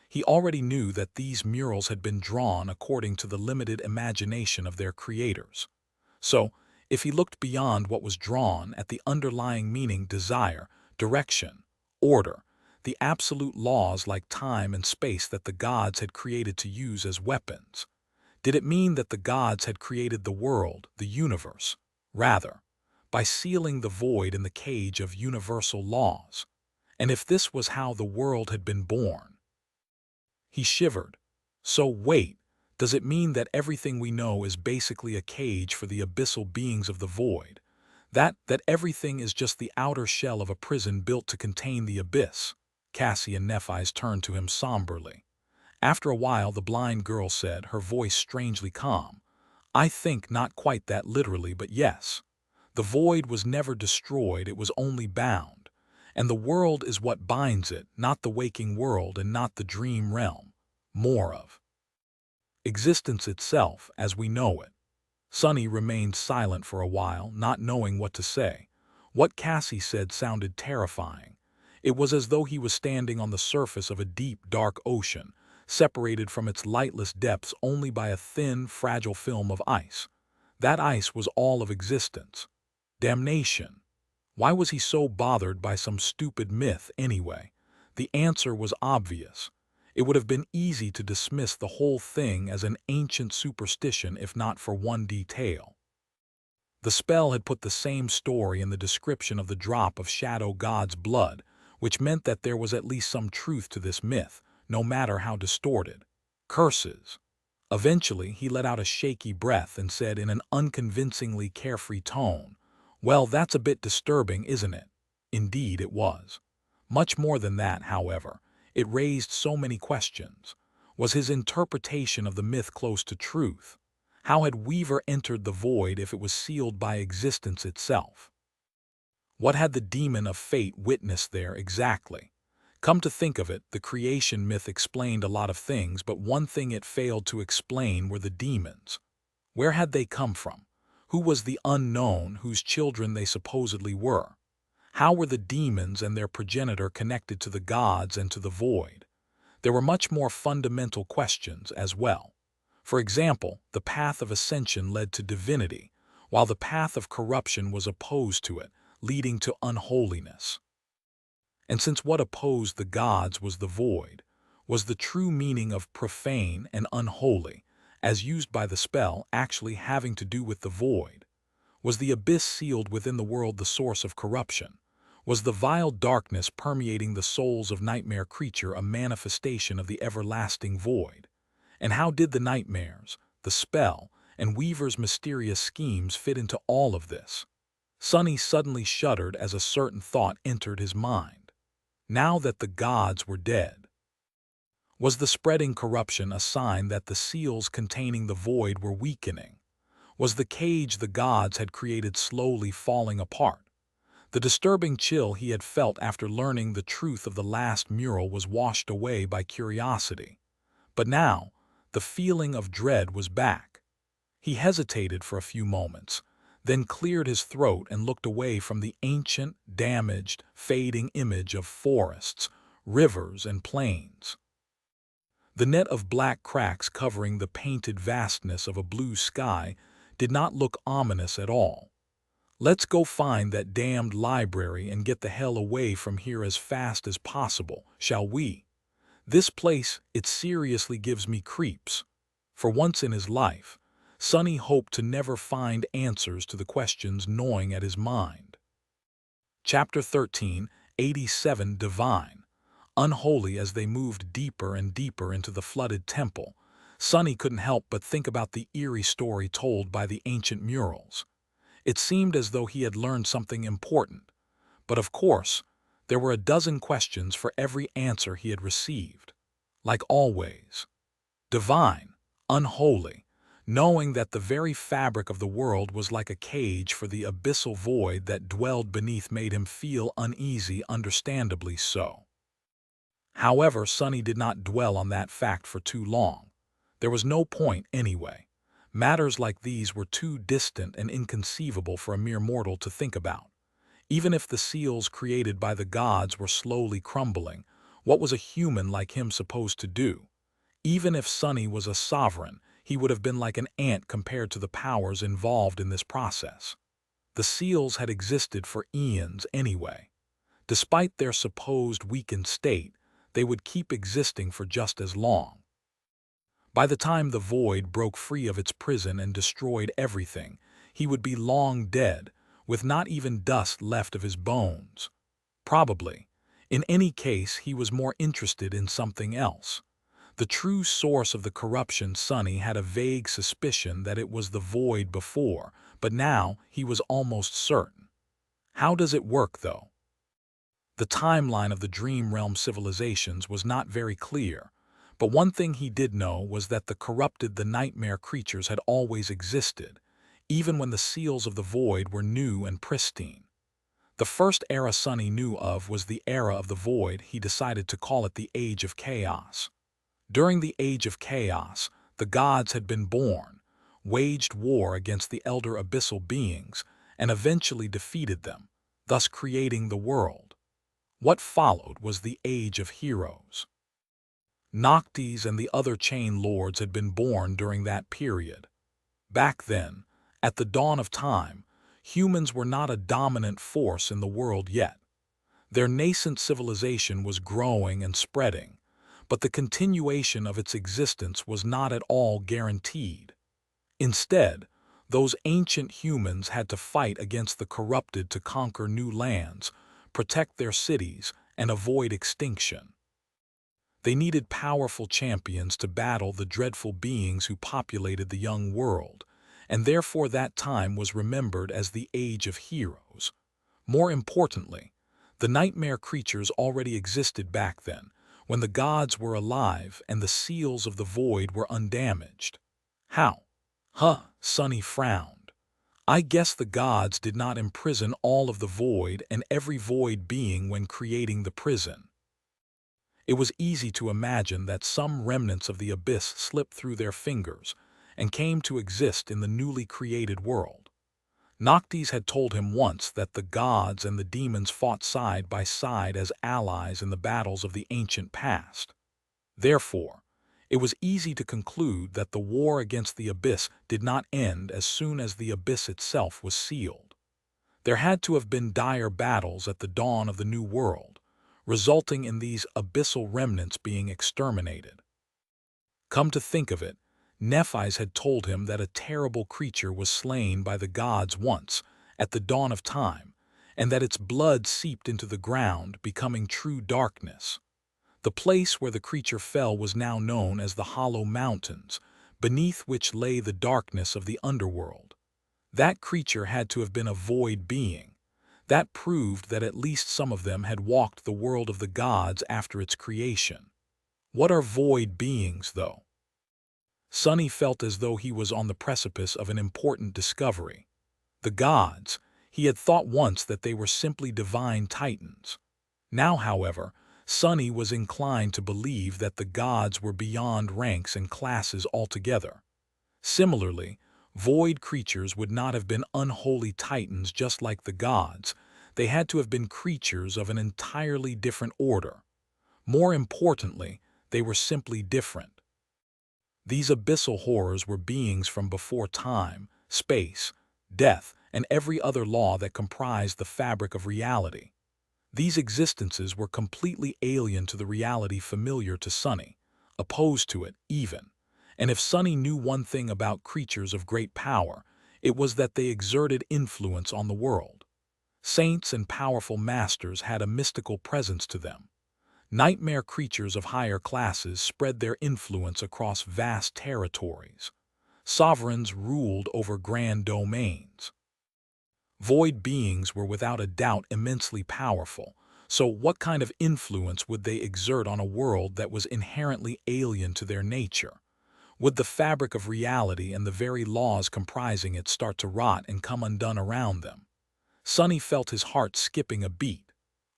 He already knew that these murals had been drawn according to the limited imagination of their creators. So, if he looked beyond what was drawn at the underlying meaning, desire, direction, order, the absolute laws like time and space that the gods had created to use as weapons. Did it mean that the gods had created the world, the universe? Rather, by sealing the void in the cage of universal laws. And if this was how the world had been born? He shivered. So wait, does it mean that everything we know is basically a cage for the abyssal beings of the void? That everything is just the outer shell of a prison built to contain the abyss? Cassie and Nephi's turned to him somberly. After a while, the blind girl said, her voice strangely calm, I think not quite that literally, but yes. The void was never destroyed, it was only bound. And the world is what binds it, not the waking world and not the dream realm. More of existence itself as we know it. Sunny remained silent for a while, not knowing what to say. What Cassie said sounded terrifying. It was as though he was standing on the surface of a deep, dark ocean, separated from its lightless depths only by a thin, fragile film of ice. That ice was all of existence. Damnation! Why was he so bothered by some stupid myth anyway? The answer was obvious. It would have been easy to dismiss the whole thing as an ancient superstition if not for one detail. The spell had put the same story in the description of the drop of Shadow God's blood, which meant that there was at least some truth to this myth, no matter how distorted. Curses. Eventually, he let out a shaky breath and said in an unconvincingly carefree tone, "Well, that's a bit disturbing, isn't it?" Indeed, it was. Much more than that, however. It raised so many questions. Was his interpretation of the myth close to truth? How had Weaver entered the void if it was sealed by existence itself? What had the demon of fate witnessed there exactly? Come to think of it, the creation myth explained a lot of things, but one thing it failed to explain were the demons. Where had they come from? Who was the unknown whose children they supposedly were? How were the demons and their progenitor connected to the gods and to the void? There were much more fundamental questions as well. For example, the path of ascension led to divinity, while the path of corruption was opposed to it, leading to unholiness. And since what opposed the gods was the void, was the true meaning of profane and unholy, as used by the spell, actually having to do with the void? Was the abyss sealed within the world the source of corruption? Was the vile darkness permeating the souls of nightmare creature a manifestation of the everlasting void? And how did the nightmares, the spell, and Weaver's mysterious schemes fit into all of this? Sonny suddenly shuddered as a certain thought entered his mind. Now that the gods were dead, was the spreading corruption a sign that the seals containing the void were weakening? Was the cage the gods had created slowly falling apart? The disturbing chill he had felt after learning the truth of the last mural was washed away by curiosity. But now, the feeling of dread was back. He hesitated for a few moments, then cleared his throat and looked away from the ancient, damaged, fading image of forests, rivers, and plains. The net of black cracks covering the painted vastness of a blue sky did not look ominous at all. "Let's go find that damned library and get the hell away from here as fast as possible, shall we? This place, it seriously gives me creeps." For once in his life, Sonny hoped to never find answers to the questions gnawing at his mind. Chapter 13, 87 Divine. Unholy. As they moved deeper and deeper into the flooded temple, Sonny couldn't help but think about the eerie story told by the ancient murals. It seemed as though he had learned something important. But of course, there were a dozen questions for every answer he had received. Like always. Divine, unholy, knowing that the very fabric of the world was like a cage for the abyssal void that dwelled beneath made him feel uneasy, understandably so. However, Sonny did not dwell on that fact for too long. There was no point anyway. Matters like these were too distant and inconceivable for a mere mortal to think about. Even if the seals created by the gods were slowly crumbling, what was a human like him supposed to do? Even if Sonny was a sovereign, he would have been like an ant compared to the powers involved in this process. The seals had existed for eons anyway. Despite their supposed weakened state, they would keep existing for just as long. By the time the void broke free of its prison and destroyed everything, he would be long dead, with not even dust left of his bones. Probably. In any case, he was more interested in something else. The true source of the corruption. Sonny had a vague suspicion that it was the void before, but now he was almost certain. How does it work, though? The timeline of the Dream Realm civilizations was not very clear, but one thing he did know was that the nightmare creatures had always existed, even when the seals of the void were new and pristine. The first era Sonny knew of was the era of the void. He decided to call it the Age of Chaos. During the Age of Chaos, the gods had been born, waged war against the elder abyssal beings, and eventually defeated them, thus creating the world. What followed was the Age of Heroes. Noctis and the other chain lords had been born during that period. Back then, at the dawn of time, humans were not a dominant force in the world yet. Their nascent civilization was growing and spreading, but the continuation of its existence was not at all guaranteed. Instead, those ancient humans had to fight against the corrupted to conquer new lands, protect their cities, and avoid extinction. They needed powerful champions to battle the dreadful beings who populated the young world, and therefore that time was remembered as the Age of Heroes. More importantly, the nightmare creatures already existed back then, when the gods were alive and the seals of the void were undamaged. How? Sunny frowned. I guess the gods did not imprison all of the void and every void being when creating the prison. It was easy to imagine that some remnants of the abyss slipped through their fingers and came to exist in the newly created world. Noctis had told him once that the gods and the demons fought side by side as allies in the battles of the ancient past. Therefore, it was easy to conclude that the war against the abyss did not end as soon as the abyss itself was sealed. There had to have been dire battles at the dawn of the new world, resulting in these abyssal remnants being exterminated. Come to think of it, Nephis had told him that a terrible creature was slain by the gods once, at the dawn of time, and that its blood seeped into the ground, becoming true darkness. The place where the creature fell was now known as the Hollow Mountains, beneath which lay the darkness of the underworld. That creature had to have been a void being. That proved that at least some of them had walked the world of the gods after its creation. What are void beings, though? Sunny felt as though he was on the precipice of an important discovery. The gods, he had thought once that they were simply divine titans. Now, however, Sunny was inclined to believe that the gods were beyond ranks and classes altogether. Similarly, void creatures would not have been unholy titans just like the gods. They had to have been creatures of an entirely different order. More importantly, they were simply different. These abyssal horrors were beings from before time, space, death, and every other law that comprised the fabric of reality. These existences were completely alien to the reality familiar to Sunny, opposed to it even. And if Sunny knew one thing about creatures of great power, it was that they exerted influence on the world. Saints and powerful masters had a mystical presence to them. Nightmare creatures of higher classes spread their influence across vast territories. Sovereigns ruled over grand domains. Void beings were without a doubt immensely powerful, so what kind of influence would they exert on a world that was inherently alien to their nature? Would the fabric of reality and the very laws comprising it start to rot and come undone around them? Sunny felt his heart skipping a beat.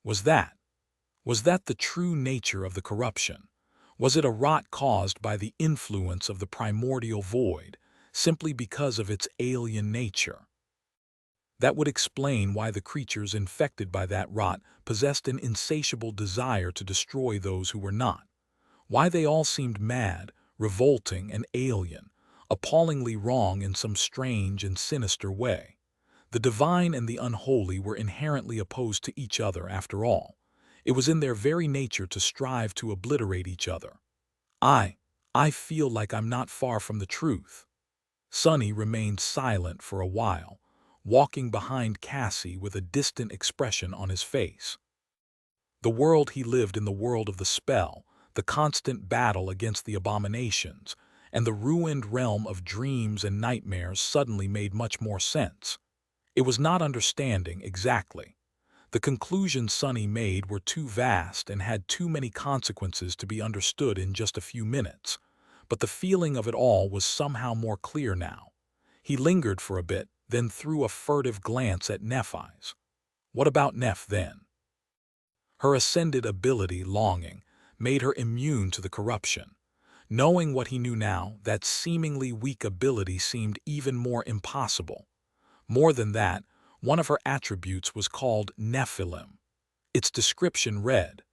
Was that the true nature of the corruption? Was it a rot caused by the influence of the primordial void, simply because of its alien nature? That would explain why the creatures infected by that rot possessed an insatiable desire to destroy those who were not. Why they all seemed mad, revolting, and alien, appallingly wrong in some strange and sinister way. The divine and the unholy were inherently opposed to each other after all. It was in their very nature to strive to obliterate each other. I feel like I'm not far from the truth. Sunny remained silent for a while, walking behind Cassie with a distant expression on his face. The world he lived in, the world of the spell, the constant battle against the abominations, and the ruined realm of dreams and nightmares suddenly made much more sense. It was not understanding exactly. The conclusions Sunny made were too vast and had too many consequences to be understood in just a few minutes, but the feeling of it all was somehow more clear now. He lingered for a bit, then threw a furtive glance at Nephis. What about Neph then? Her ascended ability, longing, made her immune to the corruption. Knowing what he knew now, that seemingly weak ability seemed even more impossible. More than that, one of her attributes was called Nephilim. Its description read,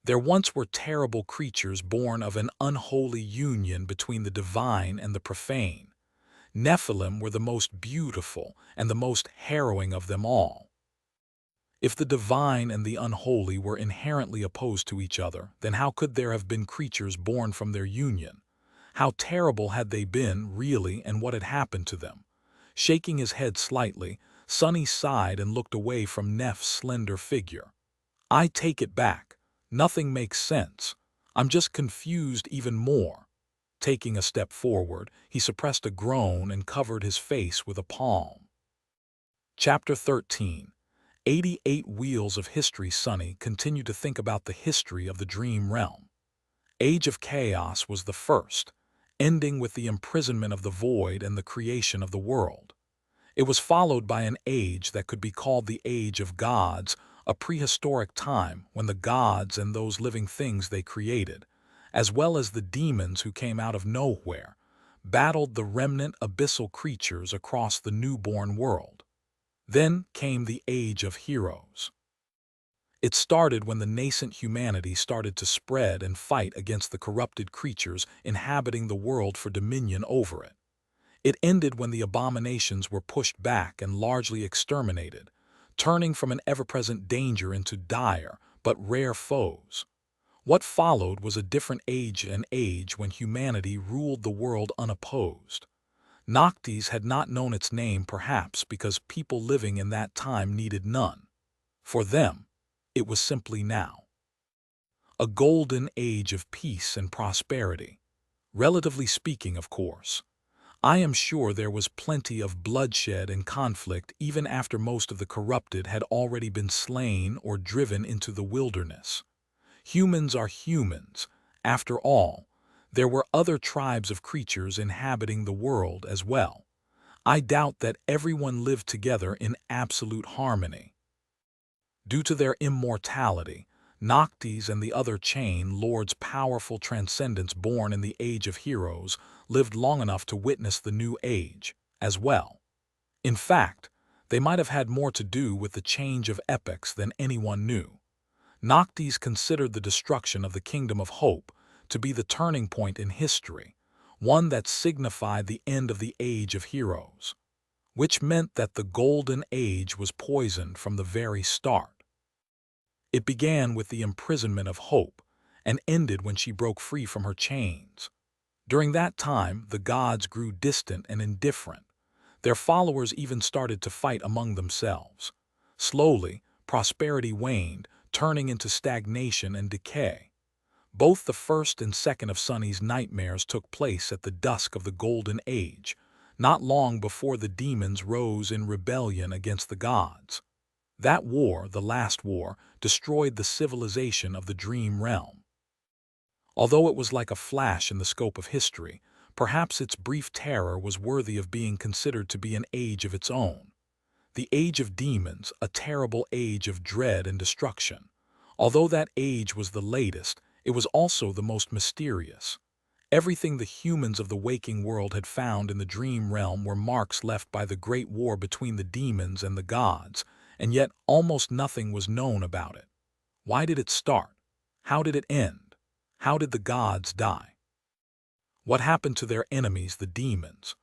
"There once were terrible creatures born of an unholy union between the divine and the profane. Nephilim were the most beautiful and the most harrowing of them all." If the divine and the unholy were inherently opposed to each other, then how could there have been creatures born from their union? How terrible had they been, really, and what had happened to them? Shaking his head slightly, Sonny sighed and looked away from Neff's slender figure. I take it back. Nothing makes sense. I'm just confused even more. Taking a step forward, he suppressed a groan and covered his face with a palm. Chapter 13. 88 Wheels of History. Sonny continued to think about the history of the dream realm. Age of Chaos was the first, ending with the imprisonment of the void and the creation of the world. It was followed by an age that could be called the Age of Gods, a prehistoric time when the gods and those living things they created, as well as the demons who came out of nowhere, battled the remnant abyssal creatures across the newborn world. Then came the Age of Heroes. It started when the nascent humanity started to spread and fight against the corrupted creatures inhabiting the world for dominion over it. It ended when the abominations were pushed back and largely exterminated, turning from an ever-present danger into dire but rare foes. What followed was a different age, an age when humanity ruled the world unopposed. Noctis had not known its name, perhaps because people living in that time needed none. For them, it was simply now. A golden age of peace and prosperity. Relatively speaking, of course. I am sure there was plenty of bloodshed and conflict even after most of the corrupted had already been slain or driven into the wilderness. Humans are humans. After all, there were other tribes of creatures inhabiting the world as well. I doubt that everyone lived together in absolute harmony. Due to their immortality, Noctis and the other chain lords' powerful transcendents born in the Age of Heroes lived long enough to witness the new age, as well. In fact, they might have had more to do with the change of epochs than anyone knew. Noctis considered the destruction of the Kingdom of Hope to be the turning point in history, one that signified the end of the Age of Heroes, which meant that the Golden Age was poisoned from the very start. It began with the imprisonment of Hope and ended when she broke free from her chains. During that time, the gods grew distant and indifferent. Their followers even started to fight among themselves. Slowly, prosperity waned, turning into stagnation and decay. Both the first and second of Sonny's nightmares took place at the dusk of the Golden Age, not long before the demons rose in rebellion against the gods. That war, the last war, destroyed the civilization of the dream realm. Although it was like a flash in the scope of history, perhaps its brief terror was worthy of being considered to be an age of its own. The Age of Demons, a terrible age of dread and destruction. Although that age was the latest, it was also the most mysterious. Everything the humans of the waking world had found in the dream realm were marks left by the great war between the demons and the gods, and yet almost nothing was known about it. Why did it start? How did it end? How did the gods die? What happened to their enemies, the demons?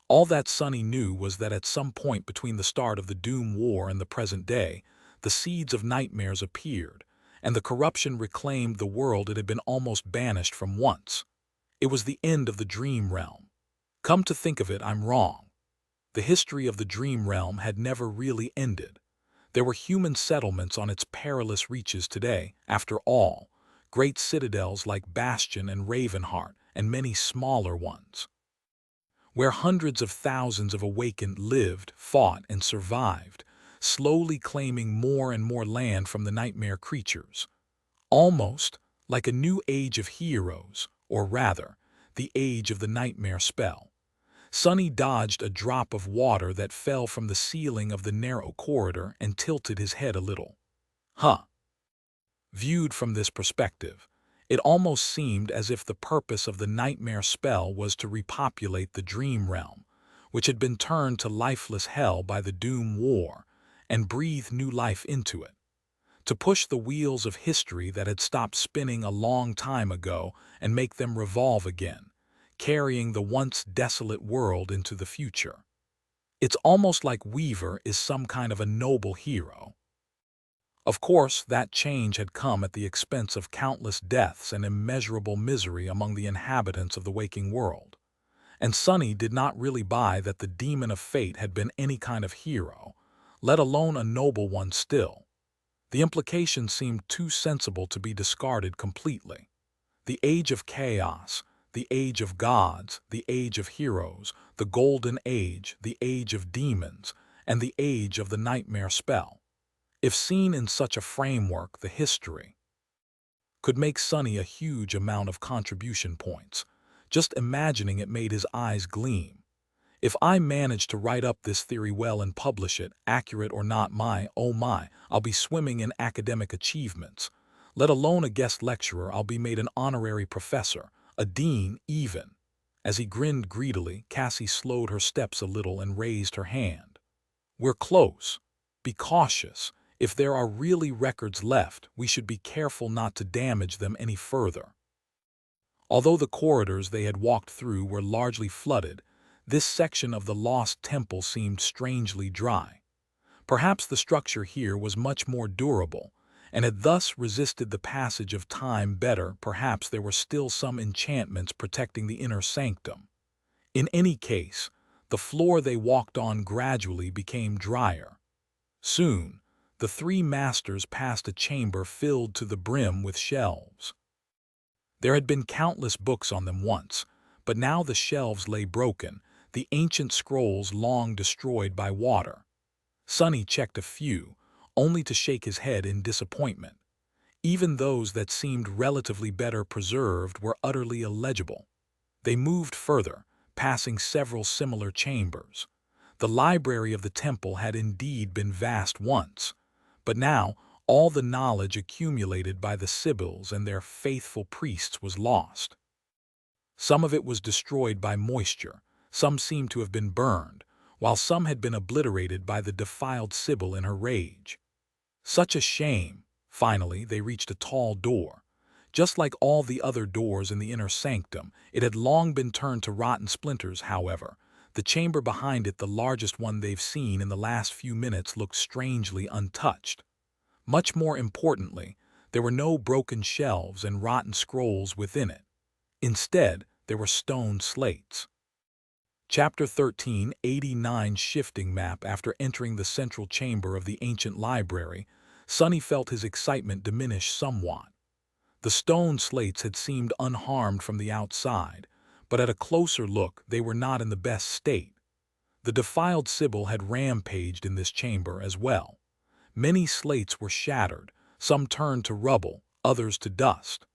All that Sonny knew was that at some point between the start of the Doom War and the present day, the seeds of nightmares appeared, and the corruption reclaimed the world it had been almost banished from once. It was the end of the dream realm. Come to think of it, I'm wrong. The history of the dream realm had never really ended. There were human settlements on its perilous reaches today, after all, great citadels like Bastion and Ravenheart, and many smaller ones, where hundreds of thousands of awakened lived, fought, and survived, slowly claiming more and more land from the nightmare creatures. Almost like a new age of heroes, or rather, the age of the nightmare spell. Sonny dodged a drop of water that fell from the ceiling of the narrow corridor and tilted his head a little. Huh. Viewed from this perspective, it almost seemed as if the purpose of the nightmare spell was to repopulate the dream realm, which had been turned to lifeless hell by the Doom War, and breathe new life into it. To push the wheels of history that had stopped spinning a long time ago and make them revolve again, carrying the once desolate world into the future. It's almost like Weaver is some kind of a noble hero. Of course, that change had come at the expense of countless deaths and immeasurable misery among the inhabitants of the waking world. And Sonny did not really buy that the demon of fate had been any kind of hero, let alone a noble one still. The implications seemed too sensible to be discarded completely. The age of chaos, the age of gods, the age of heroes, the golden age, the age of demons, and the age of the nightmare spell. If seen in such a framework, the history could make Sonny a huge amount of contribution points. Just imagining it made his eyes gleam. If I manage to write up this theory well and publish it, accurate or not, oh my, I'll be swimming in academic achievements. Let alone a guest lecturer, I'll be made an honorary professor, a dean even. As he grinned greedily, Cassie slowed her steps a little and raised her hand. We're close. Be cautious. If there are really records left, we should be careful not to damage them any further. Although the corridors they had walked through were largely flooded, this section of the lost temple seemed strangely dry. Perhaps the structure here was much more durable, and had thus resisted the passage of time better. Perhaps there were still some enchantments protecting the inner sanctum. In any case, the floor they walked on gradually became drier. Soon, the three masters passed a chamber filled to the brim with shelves. There had been countless books on them once, but now the shelves lay broken, the ancient scrolls long destroyed by water. Sonny checked a few, only to shake his head in disappointment. Even those that seemed relatively better preserved were utterly illegible. They moved further, passing several similar chambers. The library of the temple had indeed been vast once, but now all the knowledge accumulated by the Sibyls and their faithful priests was lost. Some of it was destroyed by moisture, some seemed to have been burned, while some had been obliterated by the defiled Sibyl in her rage. Such a shame. Finally, they reached a tall door. Just like all the other doors in the inner sanctum, it had long been turned to rotten splinters. However, the chamber behind it, the largest one they've seen in the last few minutes, looked strangely untouched. Much more importantly, there were no broken shelves and rotten scrolls within it. Instead, there were stone slates. Chapter 1389 Shifting Map. After entering the central chamber of the ancient library, Sonny felt his excitement diminish somewhat. The stone slates had seemed unharmed from the outside, but at a closer look they were not in the best state. The defiled Sibyl had rampaged in this chamber as well. Many slates were shattered, some turned to rubble, others to dust.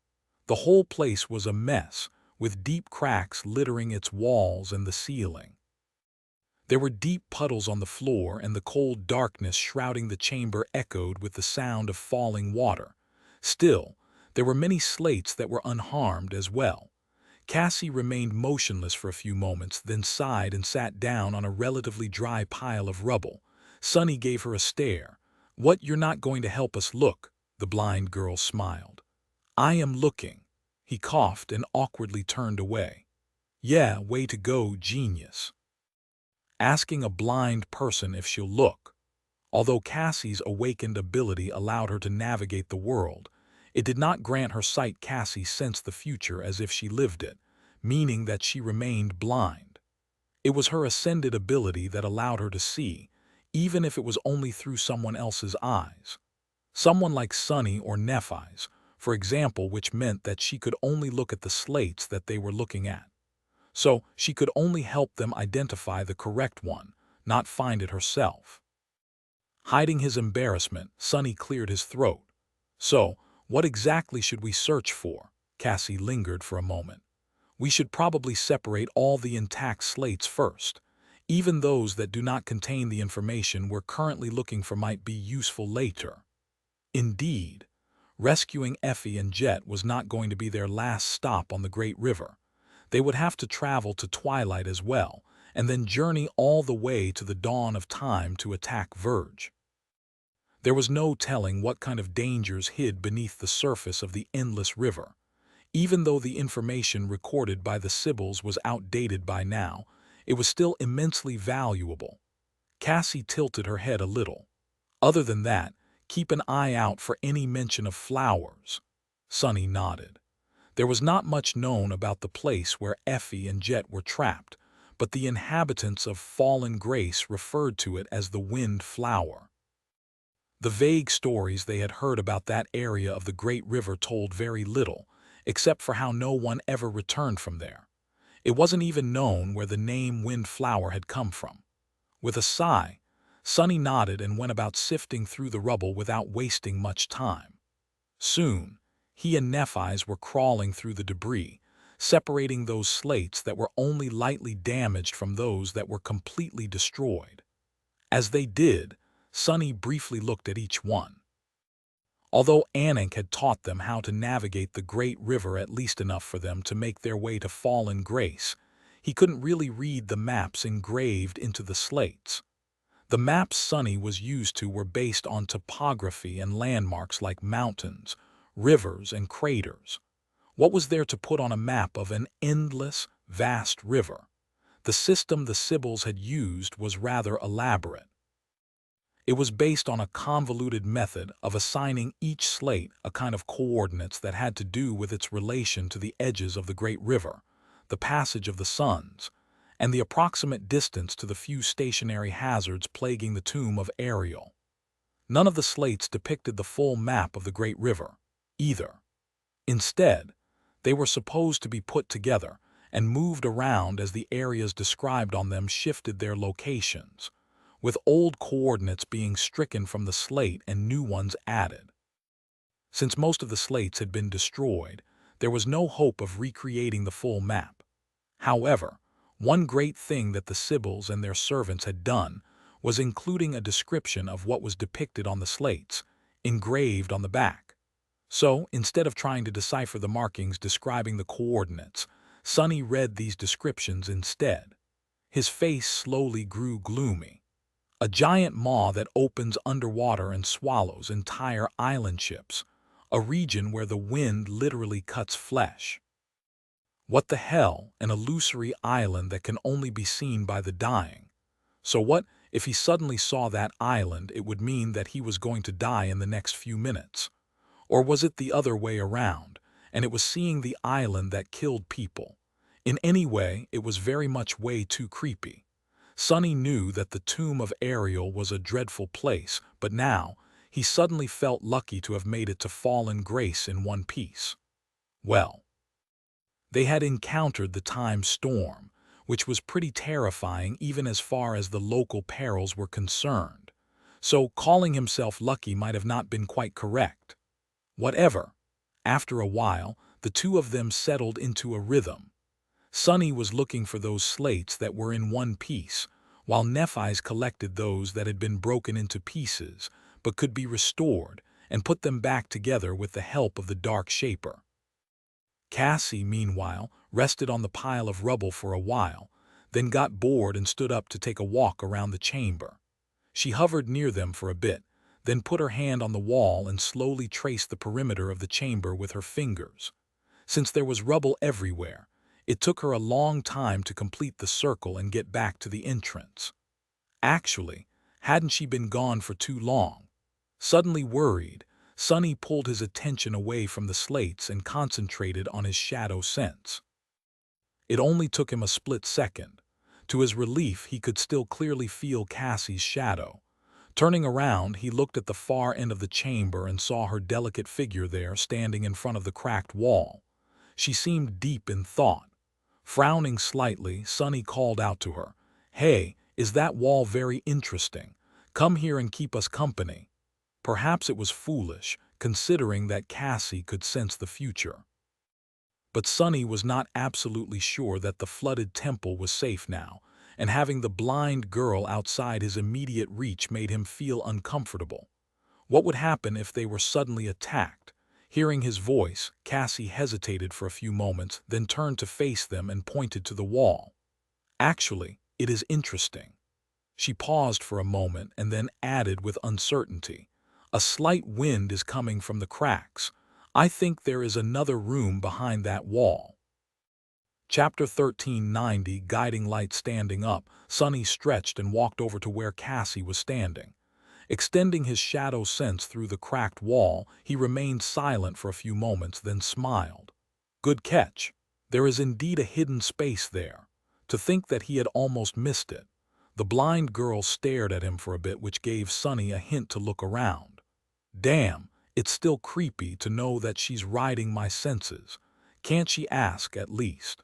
The whole place was a mess, with deep cracks littering its walls and the ceiling. There were deep puddles on the floor, and the cold darkness shrouding the chamber echoed with the sound of falling water. Still, there were many slates that were unharmed as well. Cassie remained motionless for a few moments, then sighed and sat down on a relatively dry pile of rubble. Sonny gave her a stare. "What, you're not going to help us look?" The blind girl smiled. "I am looking." He coughed and awkwardly turned away. "Yeah, way to go, genius. Asking a blind person if she'll look." Although Cassie's awakened ability allowed her to navigate the world, it did not grant her sight. Cassie sensed the future as if she lived it, meaning that she remained blind. It was her ascended ability that allowed her to see, even if it was only through someone else's eyes. Someone like Sonny or Nephi's, for example, which meant that she could only look at the slates that they were looking at. So she could only help them identify the correct one, not find it herself. Hiding his embarrassment, Sonny cleared his throat. "So, what exactly should we search for?" Cassie lingered for a moment. "We should probably separate all the intact slates first. Even those that do not contain the information we're currently looking for might be useful later." Indeed, rescuing Effie and Jet was not going to be their last stop on the Great River. They would have to travel to Twilight as well, and then journey all the way to the dawn of time to attack Verge. There was no telling what kind of dangers hid beneath the surface of the endless river. Even though the information recorded by the Sibyls was outdated by now, it was still immensely valuable. Cassie tilted her head a little. Other than that, Keep an eye out for any mention of flowers." Sunny nodded. There was not much known about the place where Effie and Jet were trapped, but the inhabitants of Fallen Grace referred to it as the Wind Flower. The vague stories they had heard about that area of the great river told very little, except for how no one ever returned from there. It wasn't even known where the name Wind Flower had come from. With a sigh, Sunny nodded and went about sifting through the rubble without wasting much time. Soon, he and Nephi's were crawling through the debris, separating those slates that were only lightly damaged from those that were completely destroyed. As they did, Sunny briefly looked at each one. Although Anik had taught them how to navigate the great river at least enough for them to make their way to Fallen Grace, he couldn't really read the maps engraved into the slates. The maps Sunny was used to were based on topography and landmarks like mountains, rivers, and craters. What was there to put on a map of an endless, vast river? The system the Sybils had used was rather elaborate. It was based on a convoluted method of assigning each slate a kind of coordinates that had to do with its relation to the edges of the great river, the passage of the suns, and the approximate distance to the few stationary hazards plaguing the tomb of Ariel. None of the slates depicted the full map of the great river, either. Instead, they were supposed to be put together and moved around as the areas described on them shifted their locations, with old coordinates being stricken from the slate and new ones added. Since most of the slates had been destroyed, there was no hope of recreating the full map. However, one great thing that the Sybils and their servants had done was including a description of what was depicted on the slates, engraved on the back. So, instead of trying to decipher the markings describing the coordinates, Sunny read these descriptions instead. His face slowly grew gloomy. A giant maw that opens underwater and swallows entire island ships, a region where the wind literally cuts flesh. What the hell, an illusory island that can only be seen by the dying? So what if he suddenly saw that island? It would mean that he was going to die in the next few minutes. Or was it the other way around, and it was seeing the island that killed people? In any way, it was very much way too creepy. Sunny knew that the tomb of Ariel was a dreadful place, but now, he suddenly felt lucky to have made it to Fallen Grace in one piece. Well, they had encountered the time storm, which was pretty terrifying even as far as the local perils were concerned. So calling himself lucky might have not been quite correct. Whatever. After a while, the two of them settled into a rhythm. Sunny was looking for those slates that were in one piece, while Nephi's collected those that had been broken into pieces, but could be restored, and put them back together with the help of the Dark Shaper. Cassie, meanwhile, rested on the pile of rubble for a while, then got bored and stood up to take a walk around the chamber. She hovered near them for a bit, then put her hand on the wall and slowly traced the perimeter of the chamber with her fingers. Since there was rubble everywhere, it took her a long time to complete the circle and get back to the entrance. Actually, hadn't she been gone for too long? Suddenly worried, Sunny pulled his attention away from the slates and concentrated on his shadow sense. It only took him a split second. To his relief, he could still clearly feel Cassie's shadow. Turning around, he looked at the far end of the chamber and saw her delicate figure there standing in front of the cracked wall. She seemed deep in thought. Frowning slightly, Sunny called out to her, "Hey, is that wall very interesting? Come here and keep us company." Perhaps it was foolish, considering that Cassie could sense the future. But Sunny was not absolutely sure that the flooded temple was safe now, and having the blind girl outside his immediate reach made him feel uncomfortable. What would happen if they were suddenly attacked? Hearing his voice, Cassie hesitated for a few moments, then turned to face them and pointed to the wall. "Actually, it is interesting." She paused for a moment and then added with uncertainty, "A slight wind is coming from the cracks. I think there is another room behind that wall." Chapter 1390, Guiding Light. Standing up, Sunny stretched and walked over to where Cassie was standing. Extending his shadow sense through the cracked wall, he remained silent for a few moments, then smiled. Good catch. There is indeed a hidden space there. To think that he had almost missed it. The blind girl stared at him for a bit, which gave Sonny a hint to look around. Damn, it's still creepy to know that she's riding my senses. Can't she ask, at least?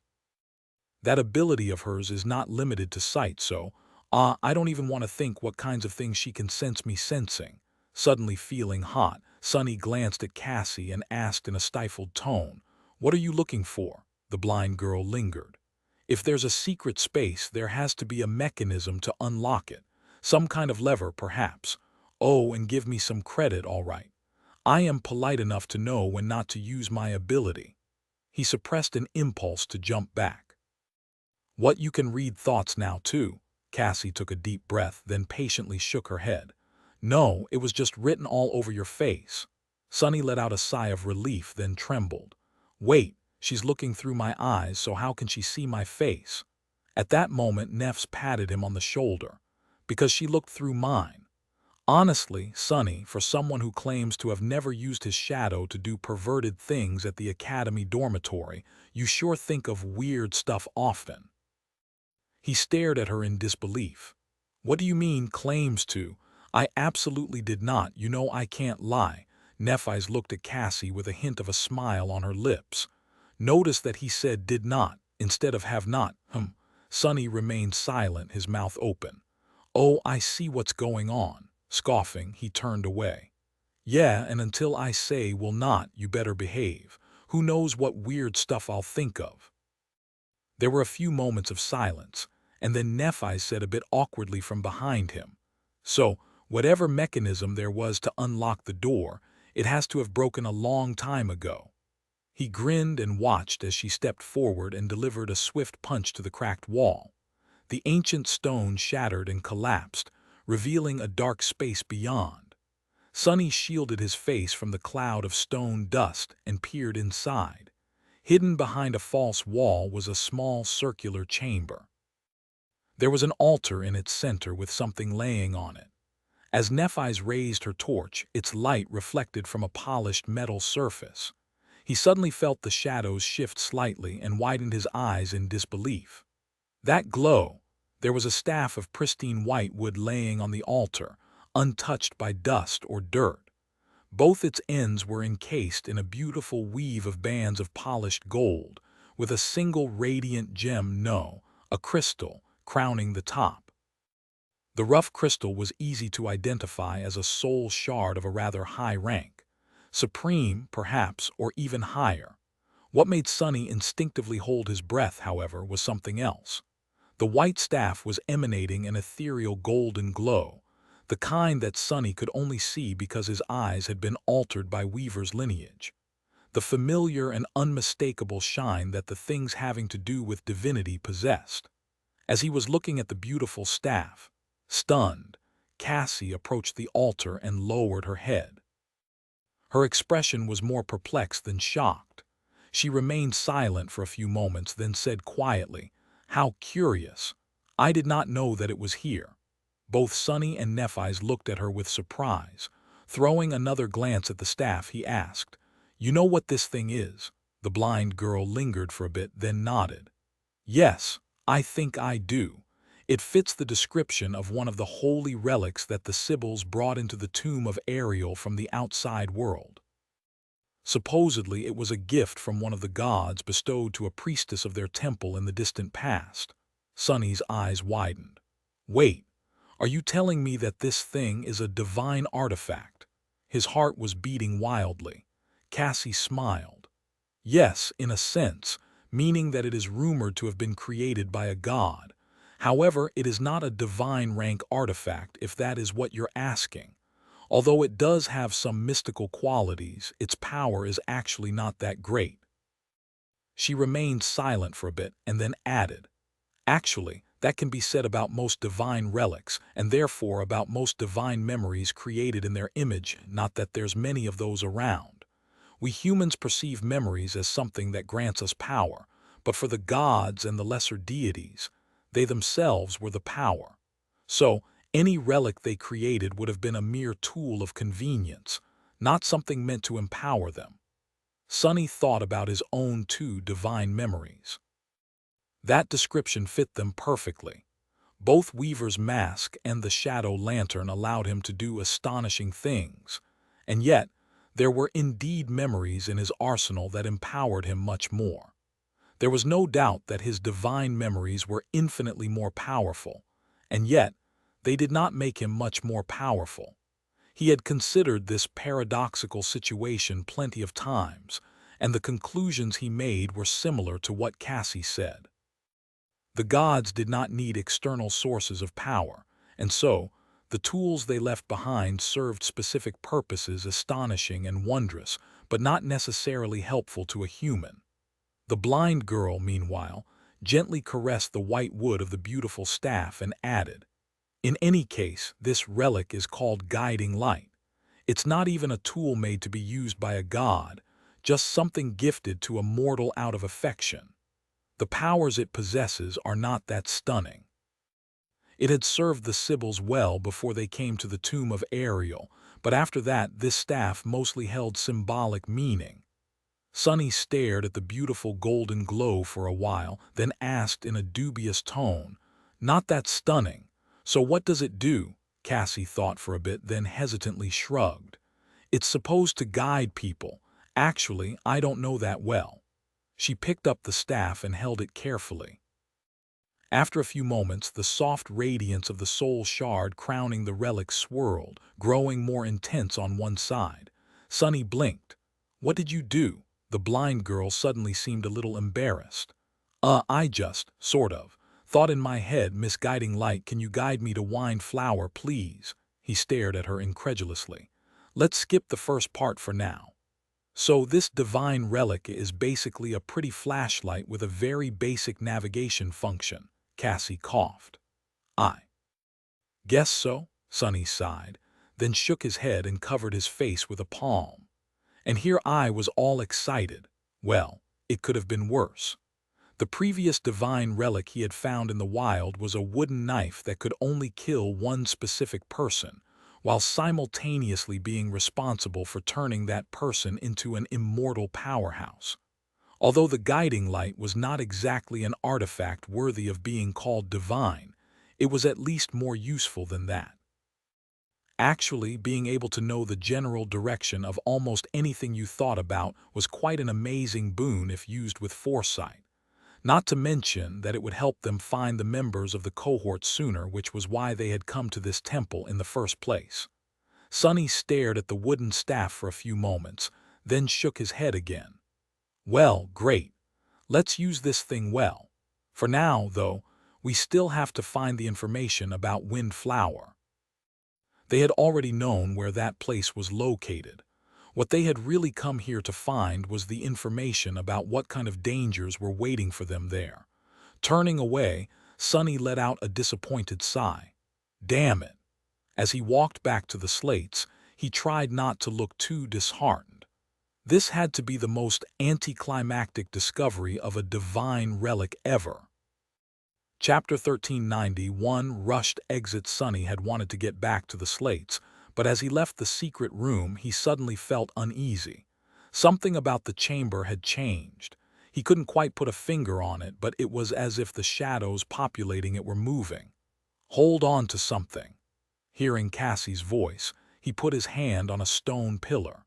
That ability of hers is not limited to sight, so, I don't even want to think what kinds of things she can sense me sensing. Suddenly feeling hot, Sonny glanced at Cassie and asked in a stifled tone, "What are you looking for?" The blind girl lingered. If there's a secret space, there has to be a mechanism to unlock it. Some kind of lever, perhaps. Oh, and give me some credit, all right. I am polite enough to know when not to use my ability. He suppressed an impulse to jump back. What, you can read thoughts now, too? Cassie took a deep breath, then patiently shook her head. No, it was just written all over your face. Sonny let out a sigh of relief, then trembled. Wait, she's looking through my eyes, so how can she see my face? At that moment, Neffs patted him on the shoulder. Because she looked through mine. Honestly, Sonny, for someone who claims to have never used his shadow to do perverted things at the academy dormitory, you sure think of weird stuff often. He stared at her in disbelief. What do you mean, claims to? I absolutely did not. You know I can't lie. Nephi's looked at Cassie with a hint of a smile on her lips. Notice that he said did not, instead of have not. Sonny remained silent, his mouth open. Oh, I see what's going on. Scoffing, he turned away. Yeah, and until I say will not, you better behave. Who knows what weird stuff I'll think of. There were a few moments of silence, and then Nephi said a bit awkwardly from behind him. So, whatever mechanism there was to unlock the door, it has to have broken a long time ago. He grinned and watched as she stepped forward and delivered a swift punch to the cracked wall. The ancient stone shattered and collapsed, revealing a dark space beyond. Sonny shielded his face from the cloud of stone dust and peered inside. Hidden behind a false wall was a small circular chamber. There was an altar in its center with something laying on it. As Nephi's raised her torch, its light reflected from a polished metal surface. He suddenly felt the shadows shift slightly and widened his eyes in disbelief. That glow! There was a staff of pristine white wood laying on the altar, untouched by dust or dirt. Both its ends were encased in a beautiful weave of bands of polished gold, with a single radiant gem, a crystal, crowning the top. The rough crystal was easy to identify as a soul shard of a rather high rank. Supreme, perhaps, or even higher. What made Sonny instinctively hold his breath, however, was something else. The white staff was emanating an ethereal golden glow, the kind that Sonny could only see because his eyes had been altered by Weaver's lineage. The familiar and unmistakable shine that the things having to do with divinity possessed. As he was looking at the beautiful staff, stunned, Cassie approached the altar and lowered her head. Her expression was more perplexed than shocked. She remained silent for a few moments, then said quietly, "How curious. I did not know that it was here." Both Sonny and Nephi's looked at her with surprise. Throwing another glance at the staff, he asked, "You know what this thing is?" The blind girl lingered for a bit, then nodded. "Yes, I think I do. It fits the description of one of the holy relics that the Sibyls brought into the tomb of Ariel from the outside world. Supposedly it was a gift from one of the gods bestowed to a priestess of their temple in the distant past." Sonny's eyes widened. "Wait, are you telling me that this thing is a divine artifact?" His heart was beating wildly. Cassie smiled. "Yes, in a sense, meaning that it is rumored to have been created by a god. However, it is not a divine rank artifact, if that is what you're asking. Although it does have some mystical qualities, its power is actually not that great." She remained silent for a bit and then added, "Actually, that can be said about most divine relics, and therefore about most divine memories created in their image, not that there's many of those around. We humans perceive memories as something that grants us power, but for the gods and the lesser deities, they themselves were the power. So, Any relic they created would have been a mere tool of convenience, not something meant to empower them. Sonny thought about his own two divine memories. That description fit them perfectly. Both Weaver's mask and the shadow lantern allowed him to do astonishing things, and yet there were indeed memories in his arsenal that empowered him much more. There was no doubt that his divine memories were infinitely more powerful, and yet they did not make him much more powerful. He had considered this paradoxical situation plenty of times, and the conclusions he made were similar to what Cassie said. The gods did not need external sources of power, and so the tools they left behind served specific purposes astonishing and wondrous, but not necessarily helpful to a human. The blind girl, meanwhile, gently caressed the white wood of the beautiful staff and added, "In any case, this relic is called guiding light. It's not even a tool made to be used by a god, just something gifted to a mortal out of affection. The powers it possesses are not that stunning." It had served the Sibyls well before they came to the tomb of Ariel, but after that this staff mostly held symbolic meaning. Sonny stared at the beautiful golden glow for a while, then asked in a dubious tone, "Not that stunning. So what does it do?" Cassie thought for a bit, then hesitantly shrugged. "It's supposed to guide people. Actually, I don't know that well." She picked up the staff and held it carefully. After a few moments, the soft radiance of the soul shard crowning the relic swirled, growing more intense on one side. Sonny blinked. "What did you do?" The blind girl suddenly seemed a little embarrassed. I just, sort of, thought in my head, misguiding light, can you guide me to wine flower, please?" He stared at her incredulously. "Let's skip the first part for now." "So this divine relic is basically a pretty flashlight with a very basic navigation function," Cassie coughed. "I guess so," Sonny sighed, then shook his head and covered his face with a palm. And here I was all excited. Well, it could have been worse. The previous divine relic he had found in the wild was a wooden knife that could only kill one specific person, while simultaneously being responsible for turning that person into an immortal powerhouse. Although the guiding light was not exactly an artifact worthy of being called divine, it was at least more useful than that. Actually, being able to know the general direction of almost anything you thought about was quite an amazing boon if used with foresight. Not to mention that it would help them find the members of the cohort sooner, which was why they had come to this temple in the first place. Sonny stared at the wooden staff for a few moments, then shook his head again. "Well, great. Let's use this thing well. For now, though, we still have to find the information about Windflower." They had already known where that place was located. What they had really come here to find was the information about what kind of dangers were waiting for them there. Turning away, Sonny let out a disappointed sigh. Damn it. As he walked back to the slates, he tried not to look too disheartened. This had to be the most anticlimactic discovery of a divine relic ever. Chapter 1391 Rushed Exit. Sonny had wanted to get back to the slates, but as he left the secret room he suddenly felt uneasy. Something about the chamber had changed. He couldn't quite put a finger on it, but it was as if the shadows populating it were moving. "Hold on to something." Hearing Cassie's voice, he put his hand on a stone pillar.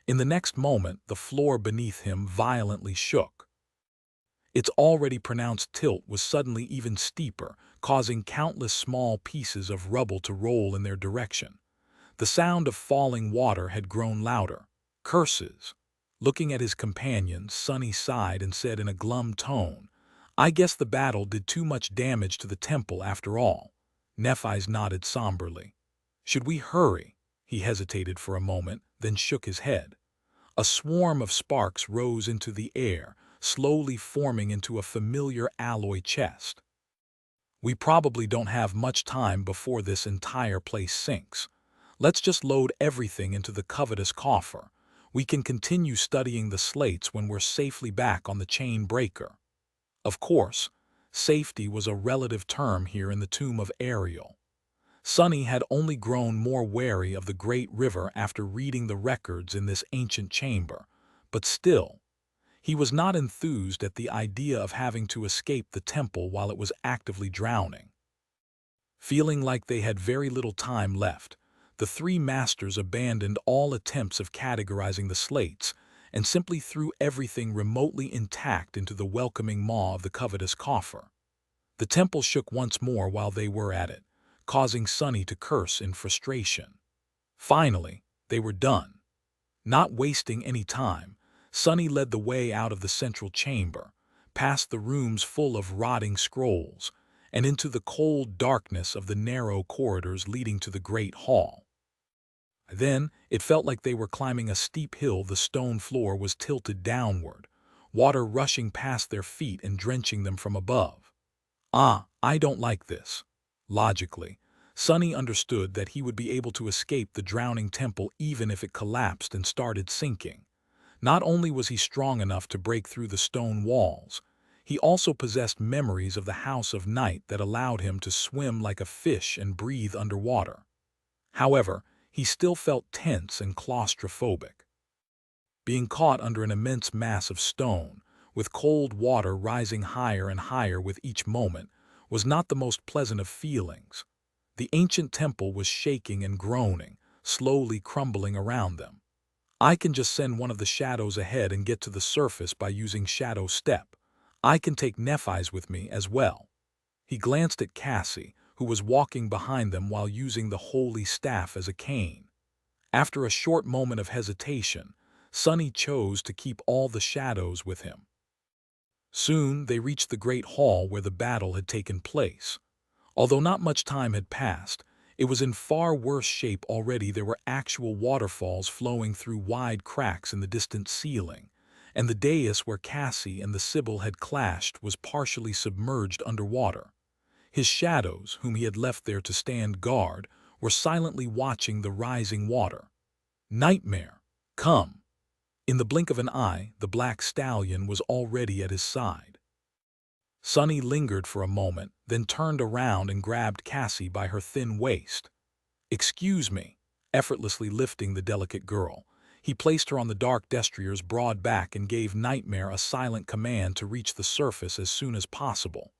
In the next moment, the floor beneath him violently shook. Its already pronounced tilt was suddenly even steeper, causing countless small pieces of rubble to roll in their direction. The sound of falling water had grown louder. Curses. Looking at his companions, Sonny sighed and said in a glum tone, "I guess the battle did too much damage to the temple after all." Nephi's nodded somberly. "Should we hurry?" He hesitated for a moment, then shook his head. A swarm of sparks rose into the air, slowly forming into a familiar alloy chest. "We probably don't have much time before this entire place sinks. Let's just load everything into the covetous coffer. We can continue studying the slates when we're safely back on the chain breaker." Of course, safety was a relative term here in the tomb of Ariel. Sunny had only grown more wary of the great river after reading the records in this ancient chamber, but still, he was not enthused at the idea of having to escape the temple while it was actively drowning. Feeling like they had very little time left, the three masters abandoned all attempts of categorizing the slates and simply threw everything remotely intact into the welcoming maw of the covetous coffer. The temple shook once more while they were at it, causing Sunny to curse in frustration. Finally, they were done. Not wasting any time, Sunny led the way out of the central chamber, past the rooms full of rotting scrolls, and into the cold darkness of the narrow corridors leading to the great hall. Then, it felt like they were climbing a steep hill. The stone floor was tilted downward, water rushing past their feet and drenching them from above. I don't like this. Logically, Sunny understood that he would be able to escape the drowning temple even if it collapsed and started sinking. Not only was he strong enough to break through the stone walls, he also possessed memories of the House of Night that allowed him to swim like a fish and breathe underwater. However, he still felt tense and claustrophobic. Being caught under an immense mass of stone, with cold water rising higher and higher with each moment, was not the most pleasant of feelings. The ancient temple was shaking and groaning, slowly crumbling around them. I can just send one of the shadows ahead and get to the surface by using Shadow Step. I can take Nephi's with me as well. He glanced at Cassie, who was walking behind them while using the holy staff as a cane. After a short moment of hesitation, Sunny chose to keep all the shadows with him. Soon they reached the great hall where the battle had taken place. Although not much time had passed, it was in far worse shape already. There were actual waterfalls flowing through wide cracks in the distant ceiling, and the dais where Cassie and the Sibyl had clashed was partially submerged underwater. His shadows, whom he had left there to stand guard, were silently watching the rising water. Nightmare, come! In the blink of an eye, the black stallion was already at his side. Sunny lingered for a moment, then turned around and grabbed Cassie by her thin waist. "Excuse me," effortlessly lifting the delicate girl. He placed her on the dark destrier's broad back and gave Nightmare a silent command to reach the surface as soon as possible.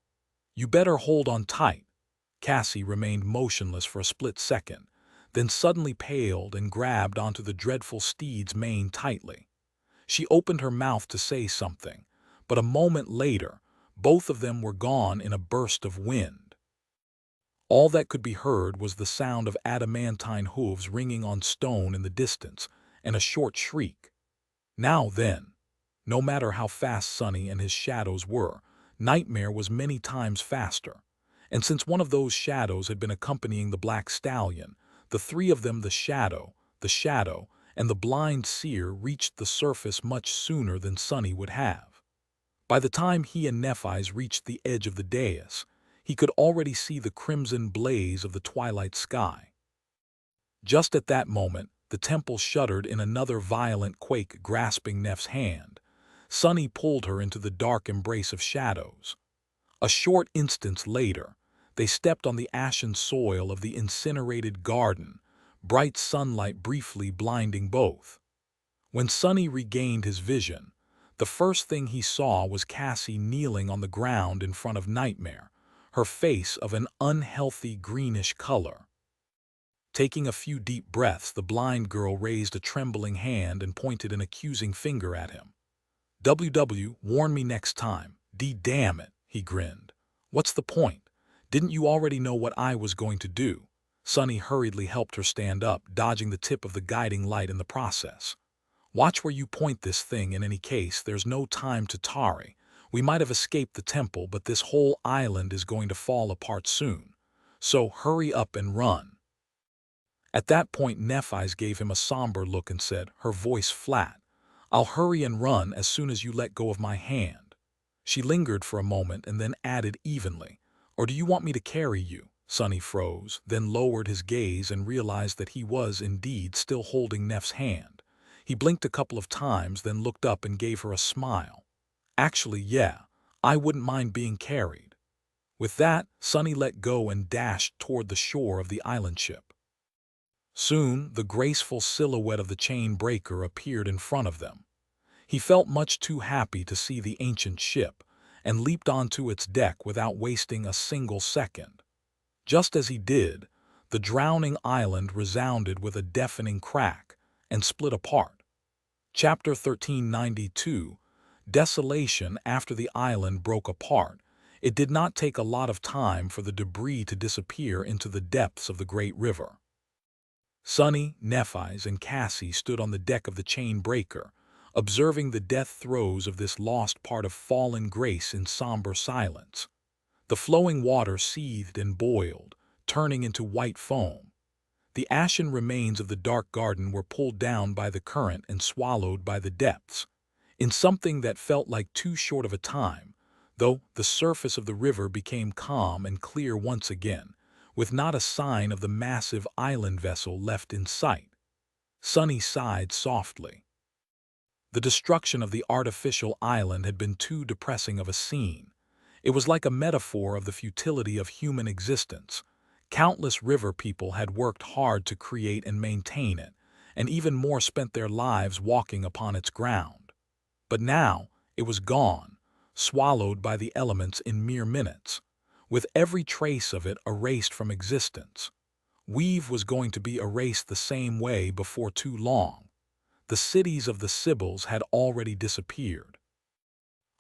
"You better hold on tight." Cassie remained motionless for a split second, then suddenly paled and grabbed onto the dreadful steed's mane tightly. She opened her mouth to say something, but a moment later, both of them were gone in a burst of wind. All that could be heard was the sound of adamantine hooves ringing on stone in the distance, and a short shriek. Now then, no matter how fast Sunny and his shadows were, Nightmare was many times faster. And since one of those shadows had been accompanying the black stallion, the three of them, the shadow, and the blind seer, reached the surface much sooner than Sunny would have. By the time he and Nephi's reached the edge of the dais, he could already see the crimson blaze of the twilight sky. Just at that moment, the temple shuddered in another violent quake. Grasping Neph's hand, Sunny pulled her into the dark embrace of shadows. A short instant later, they stepped on the ashen soil of the incinerated garden, bright sunlight briefly blinding both. When Sunny regained his vision, the first thing he saw was Cassie kneeling on the ground in front of Nightmare, her face of an unhealthy greenish color. Taking a few deep breaths, the blind girl raised a trembling hand and pointed an accusing finger at him. Warn me next time. Damn it," he grinned. "What's the point? Didn't you already know what I was going to do?" Sunny hurriedly helped her stand up, dodging the tip of the guiding light in the process. "Watch where you point this thing. In any case, there's no time to tarry. We might have escaped the temple, but this whole island is going to fall apart soon. So hurry up and run." At that point, Nephi's gave him a somber look and said, her voice flat, "I'll hurry and run as soon as you let go of my hand." She lingered for a moment and then added evenly, "Or do you want me to carry you?" Sunny froze, then lowered his gaze and realized that he was indeed still holding Neph's hand. He blinked a couple of times, then looked up and gave her a smile. "Actually, yeah, I wouldn't mind being carried." With that, Sonny let go and dashed toward the shore of the island ship. Soon, the graceful silhouette of the chain breaker appeared in front of them. He felt much too happy to see the ancient ship, and leaped onto its deck without wasting a single second. Just as he did, the drowning island resounded with a deafening crack and split apart. Chapter 1392, Desolation. After the island broke apart, it did not take a lot of time for the debris to disappear into the depths of the great river. Sonny, Nephi's, and Cassie stood on the deck of the chain breaker, observing the death throes of this lost part of fallen grace in somber silence. The flowing water seethed and boiled, turning into white foam. The ashen remains of the dark garden were pulled down by the current and swallowed by the depths, in something that felt like too short of a time, though the surface of the river became calm and clear once again, with not a sign of the massive island vessel left in sight. Sonny sighed softly. The destruction of the artificial island had been too depressing of a scene. It was like a metaphor of the futility of human existence. Countless river people had worked hard to create and maintain it, and even more spent their lives walking upon its ground. But now it was gone, swallowed by the elements in mere minutes, with every trace of it erased from existence. Weave was going to be erased the same way before too long. The cities of the Sibyls had already disappeared.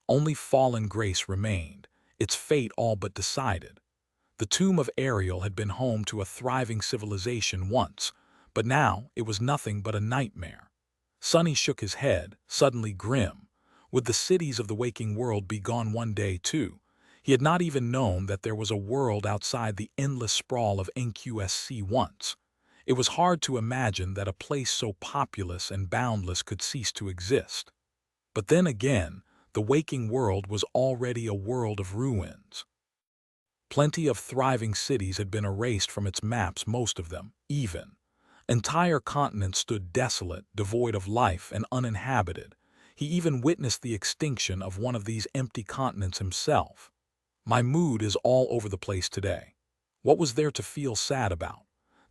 Only fallen grace remained, its fate all but decided. The tomb of Ariel had been home to a thriving civilization once, but now it was nothing but a nightmare. Sonny shook his head, suddenly grim. Would the cities of the waking world be gone one day too? He had not even known that there was a world outside the endless sprawl of NQSC once. It was hard to imagine that a place so populous and boundless could cease to exist. But then again, the waking world was already a world of ruins. Plenty of thriving cities had been erased from its maps, most of them, even. Entire continents stood desolate, devoid of life, and uninhabited. He even witnessed the extinction of one of these empty continents himself. My mood is all over the place today. What was there to feel sad about?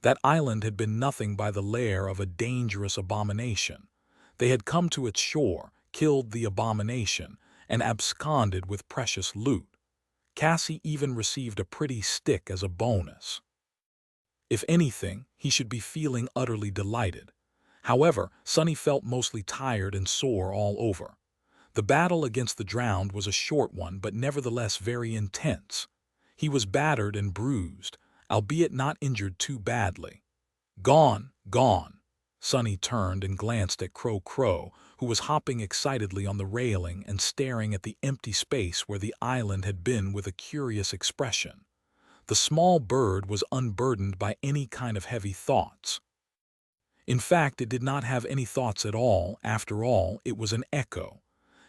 That island had been nothing by the lair of a dangerous abomination. They had come to its shore, killed the abomination, and absconded with precious loot. Cassie even received a pretty stick as a bonus. If anything, he should be feeling utterly delighted. However, Sonny felt mostly tired and sore all over. The battle against the drowned was a short one, but nevertheless very intense. He was battered and bruised, albeit not injured too badly. Gone, gone. Sonny turned and glanced at Crow, who was hopping excitedly on the railing and staring at the empty space where the island had been with a curious expression. The small bird was unburdened by any kind of heavy thoughts. In fact, it did not have any thoughts at all. After all, it was an echo.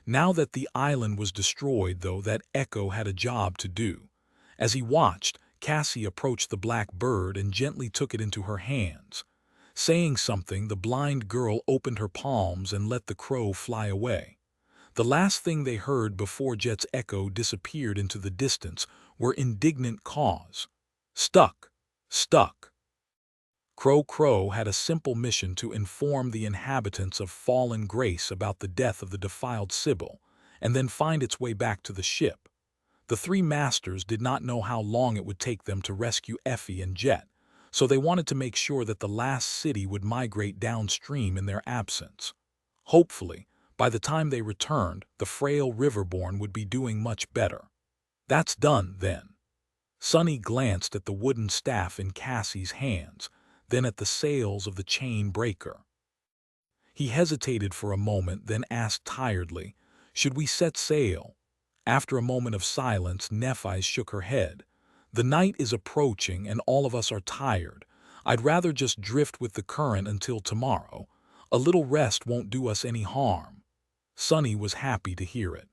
Now that the island was destroyed, though, that echo had a job to do. As he watched, Cassie approached the black bird and gently took it into her hands. Saying something, the blind girl opened her palms and let the crow fly away. The last thing they heard before Jet's echo disappeared into the distance were indignant caws. Stuck, stuck. Crow had a simple mission: to inform the inhabitants of fallen grace about the death of the defiled Sibyl, and then find its way back to the ship. The three masters did not know how long it would take them to rescue Effie and Jet, so they wanted to make sure that the last city would migrate downstream in their absence. Hopefully, by the time they returned, the frail Riverborn would be doing much better. That's done, then. Sonny glanced at the wooden staff in Cassie's hands, then at the sails of the chain breaker. He hesitated for a moment, then asked tiredly, "Should we set sail?" After a moment of silence, Nephi shook her head. "The night is approaching and all of us are tired. I'd rather just drift with the current until tomorrow. A little rest won't do us any harm." Sonny was happy to hear it.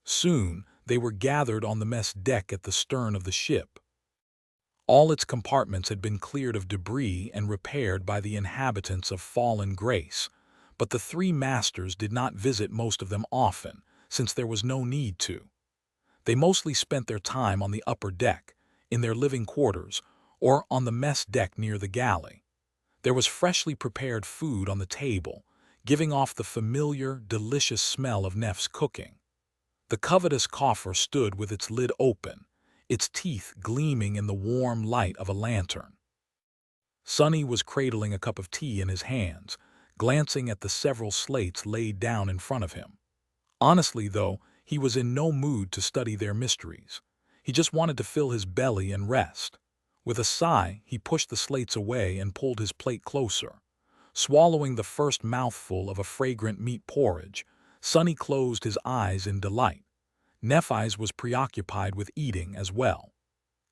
Soon, they were gathered on the mess deck at the stern of the ship. All its compartments had been cleared of debris and repaired by the inhabitants of fallen grace, but the three masters did not visit most of them often, since there was no need to. They mostly spent their time on the upper deck, in their living quarters, or on the mess deck near the galley. There was freshly prepared food on the table, giving off the familiar, delicious smell of Neff's cooking. The covetous coffer stood with its lid open, its teeth gleaming in the warm light of a lantern. Sonny was cradling a cup of tea in his hands, glancing at the several slates laid down in front of him. Honestly, though, he was in no mood to study their mysteries. He just wanted to fill his belly and rest. With a sigh, he pushed the slates away and pulled his plate closer. Swallowing the first mouthful of a fragrant meat porridge, Sonny closed his eyes in delight. Nephi's was preoccupied with eating as well.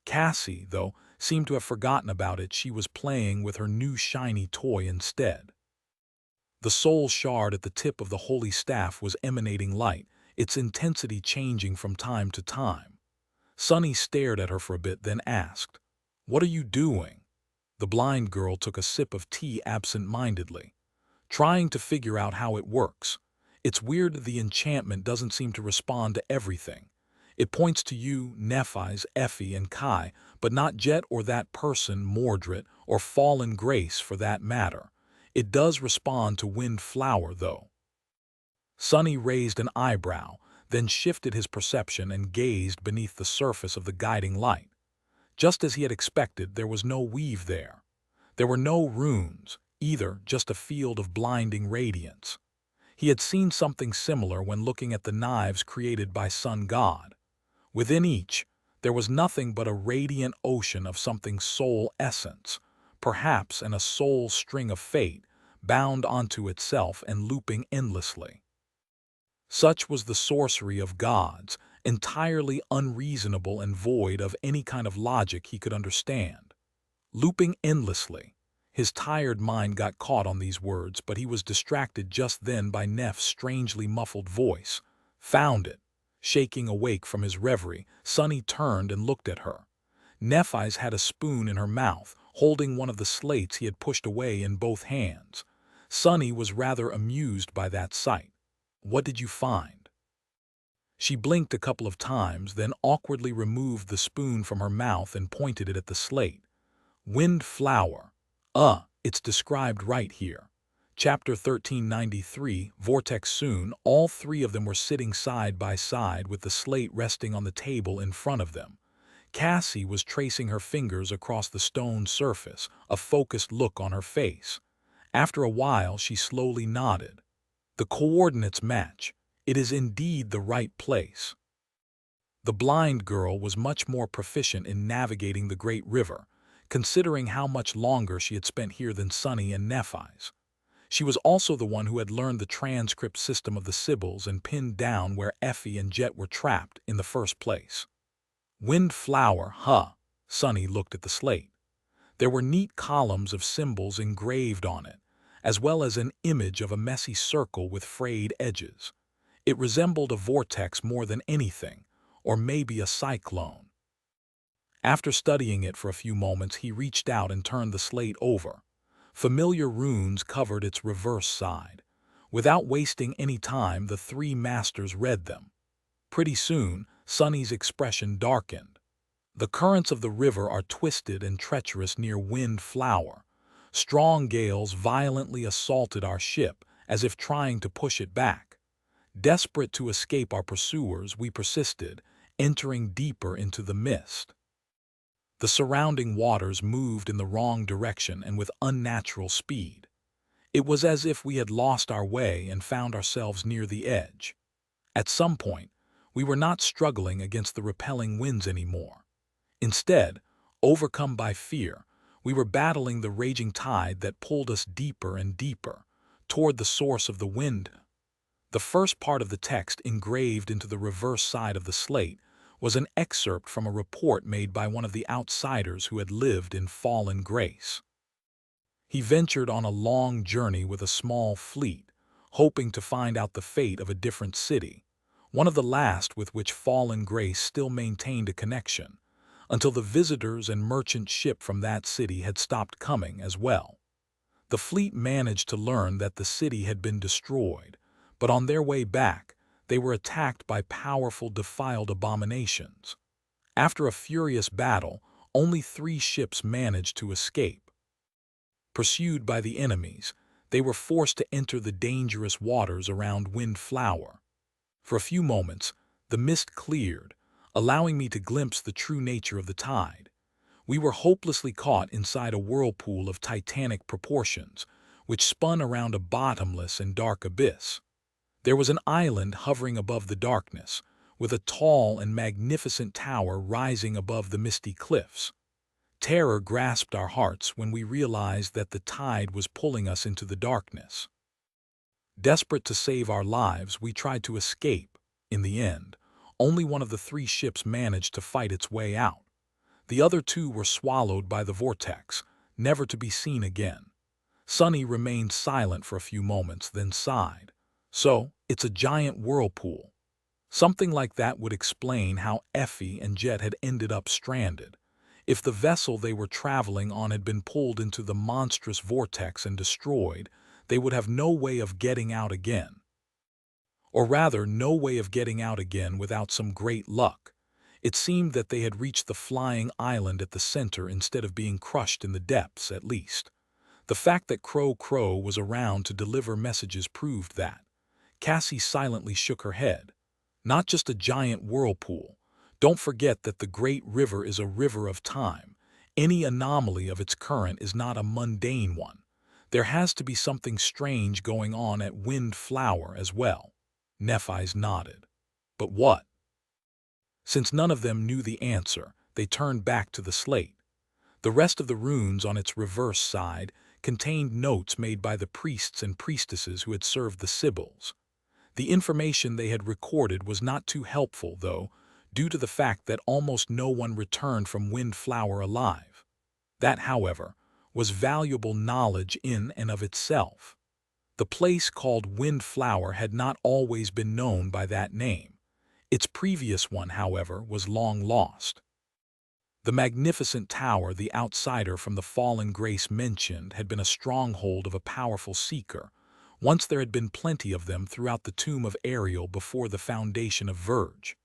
Cassie, though, seemed to have forgotten about it. She was playing with her new shiny toy instead. The soul shard at the tip of the holy staff was emanating light, its intensity changing from time to time. Sonny stared at her for a bit, then asked, "What are you doing?" The blind girl took a sip of tea absent-mindedly. "Trying to figure out how it works. It's weird the enchantment doesn't seem to respond to everything. It points to you, Nephi's, Effie, and Kai, but not Jet or that person, Mordred, or Fallen Grace for that matter. It does respond to Wind Flower, though." Sonny raised an eyebrow, then shifted his perception and gazed beneath the surface of the guiding light. Just as he had expected, there was no weave there. There were no runes, either, just a field of blinding radiance. He had seen something similar when looking at the knives created by Sun God. Within each, there was nothing but a radiant ocean of something soul essence, perhaps a soul string of fate, bound onto itself and looping endlessly. Such was the sorcery of gods, entirely unreasonable and void of any kind of logic he could understand. Looping endlessly. His tired mind got caught on these words, but he was distracted just then by Neff's strangely muffled voice. "Found it." Shaking awake from his reverie, Sonny turned and looked at her. Nephi's had a spoon in her mouth, holding one of the slates he had pushed away in both hands. Sonny was rather amused by that sight. "What did you find?" She blinked a couple of times, then awkwardly removed the spoon from her mouth and pointed it at the slate. "Wind Flower. It's described right here. Chapter 1393, Vortex Soon." All three of them were sitting side by side with the slate resting on the table in front of them. Cassie was tracing her fingers across the stone surface, a focused look on her face. After a while, she slowly nodded. "The coordinates match. It is indeed the right place." The blind girl was much more proficient in navigating the great river, considering how much longer she had spent here than Sonny and Nephi's. She was also the one who had learned the transcript system of the Sybils and pinned down where Effie and Jet were trapped in the first place. "Wind Flower, huh?" Sonny looked at the slate. There were neat columns of symbols engraved on it, as well as an image of a messy circle with frayed edges. It resembled a vortex more than anything, or maybe a cyclone. After studying it for a few moments, he reached out and turned the slate over. Familiar runes covered its reverse side. Without wasting any time, the three masters read them. Pretty soon, Sonny's expression darkened. "The currents of the river are twisted and treacherous near Wind Flower. Strong gales violently assaulted our ship, as if trying to push it back. Desperate to escape our pursuers, we persisted, entering deeper into the mist. The surrounding waters moved in the wrong direction and with unnatural speed. It was as if we had lost our way and found ourselves near the edge. At some point, we were not struggling against the repelling winds anymore. Instead, overcome by fear, we were battling the raging tide that pulled us deeper and deeper, toward the source of the wind." The first part of the text engraved into the reverse side of the slate was an excerpt from a report made by one of the outsiders who had lived in Fallen Grace. He ventured on a long journey with a small fleet, hoping to find out the fate of a different city, one of the last with which Fallen Grace still maintained a connection, until the visitors and merchant ship from that city had stopped coming as well. The fleet managed to learn that the city had been destroyed, but on their way back, they were attacked by powerful defiled abominations. After a furious battle, only 3 ships managed to escape. Pursued by the enemies, they were forced to enter the dangerous waters around Windflower. For a few moments, the mist cleared, allowing me to glimpse the true nature of the tide. We were hopelessly caught inside a whirlpool of titanic proportions, which spun around a bottomless and dark abyss. There was an island hovering above the darkness, with a tall and magnificent tower rising above the misty cliffs. Terror grasped our hearts when we realized that the tide was pulling us into the darkness. Desperate to save our lives, we tried to escape. In the end, only one of the 3 ships managed to fight its way out. The other 2 were swallowed by the vortex, never to be seen again. Sunny remained silent for a few moments, then sighed. So, it's a giant whirlpool. Something like that would explain how Effie and Jet had ended up stranded. If the vessel they were traveling on had been pulled into the monstrous vortex and destroyed, they would have no way of getting out again. Or rather, no way of getting out again without some great luck. It seemed that they had reached the flying island at the center instead of being crushed in the depths, at least. The fact that Crow was around to deliver messages proved that. Cassie silently shook her head. Not just a giant whirlpool. Don't forget that the great river is a river of time. Any anomaly of its current is not a mundane one. There has to be something strange going on at Windflower as well. Nephi's nodded. But what? Since none of them knew the answer, they turned back to the slate. The rest of the runes on its reverse side contained notes made by the priests and priestesses who had served the Sibyls. The information they had recorded was not too helpful, though, due to the fact that almost no one returned from Windflower alive. That, however, was valuable knowledge in and of itself. The place called Windflower had not always been known by that name. Its previous one, however, was long lost. The magnificent tower the outsider from the fallen Grace mentioned had been a stronghold of a powerful seeker. Once there had been plenty of them throughout the tomb of Ariel before the foundation of Verge.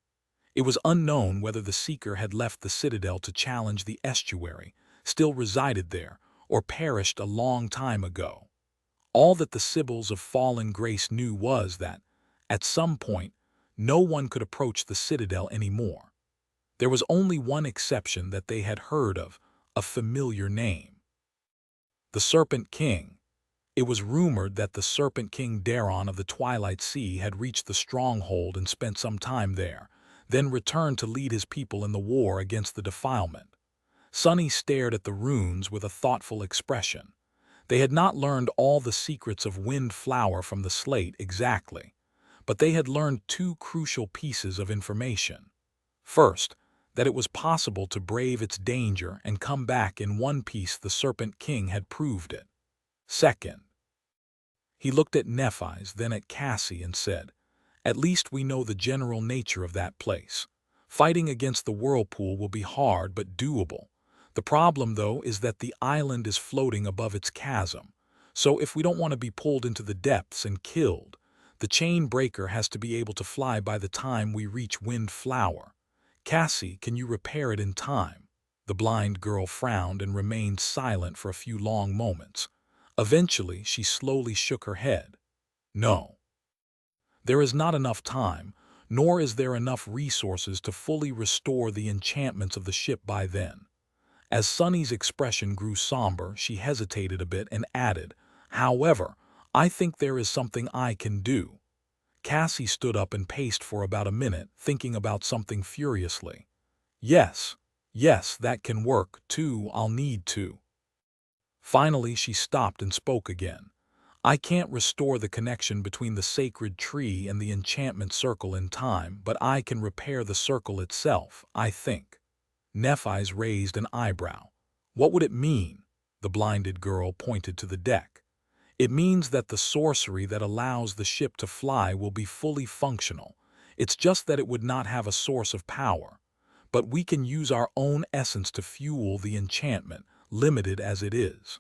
It was unknown whether the seeker had left the citadel to challenge the estuary, still resided there, or perished a long time ago. All that the Sibyls of fallen Grace knew was that, at some point, no one could approach the citadel anymore. There was only one exception that they had heard of, a familiar name. The Serpent King. It was rumored that the Serpent King Daron of the Twilight Sea had reached the stronghold and spent some time there, then returned to lead his people in the war against the defilement. Sunny stared at the runes with a thoughtful expression. They had not learned all the secrets of Windflower from the slate exactly, but they had learned 2 crucial pieces of information. First, that it was possible to brave its danger and come back in one piece. The Serpent King had proved it. Second, he looked at Nephi's, then at Cassie, and said, "At least we know the general nature of that place. Fighting against the whirlpool will be hard but doable. The problem, though, is that the island is floating above its chasm. So if we don't want to be pulled into the depths and killed, the chain breaker has to be able to fly by the time we reach Windflower. Cassie, can you repair it in time?" The blind girl frowned and remained silent for a few long moments. Eventually, she slowly shook her head. "No. There is not enough time, nor is there enough resources to fully restore the enchantments of the ship by then." As Sunny's expression grew somber, she hesitated a bit and added, "However, I think there is something I can do." Cassie stood up and paced for about a minute, thinking about something furiously. Yes, that can work, too. I'll need to." Finally, she stopped and spoke again. "I can't restore the connection between the sacred tree and the enchantment circle in time, but I can repair the circle itself, I think." Nephi's raised an eyebrow. "What would it mean?" The blinded girl pointed to the deck. "It means that the sorcery that allows the ship to fly will be fully functional. It's just that it would not have a source of power. But we can use our own essence to fuel the enchantment, limited as it is."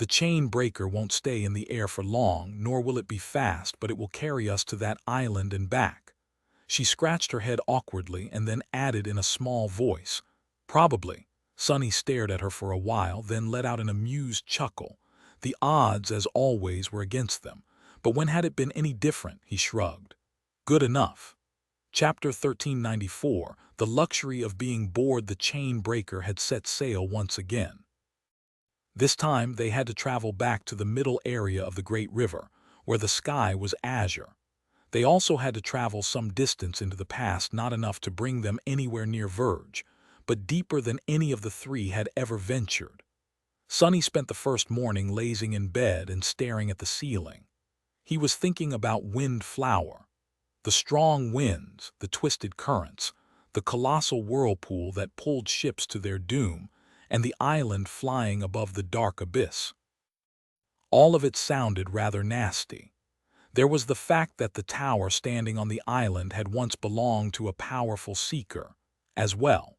The chain breaker won't stay in the air for long, nor will it be fast, but it will carry us to that island and back." She scratched her head awkwardly and then added in a small voice, "Probably." Sonny stared at her for a while, then let out an amused chuckle. The odds, as always, were against them, but when had it been any different? He shrugged. Good enough. Chapter 1394, The luxury of being bored. The chain breaker had set sail once again. This time they had to travel back to the middle area of the great river, where the sky was azure. They also had to travel some distance into the past, not enough to bring them anywhere near Verge, but deeper than any of the three had ever ventured. Sonny spent the first morning lazing in bed and staring at the ceiling. He was thinking about windflower, the strong winds, the twisted currents, the colossal whirlpool that pulled ships to their doom, and the island flying above the dark abyss. All of it sounded rather nasty. There was the fact that the tower standing on the island had once belonged to a powerful seeker, as well.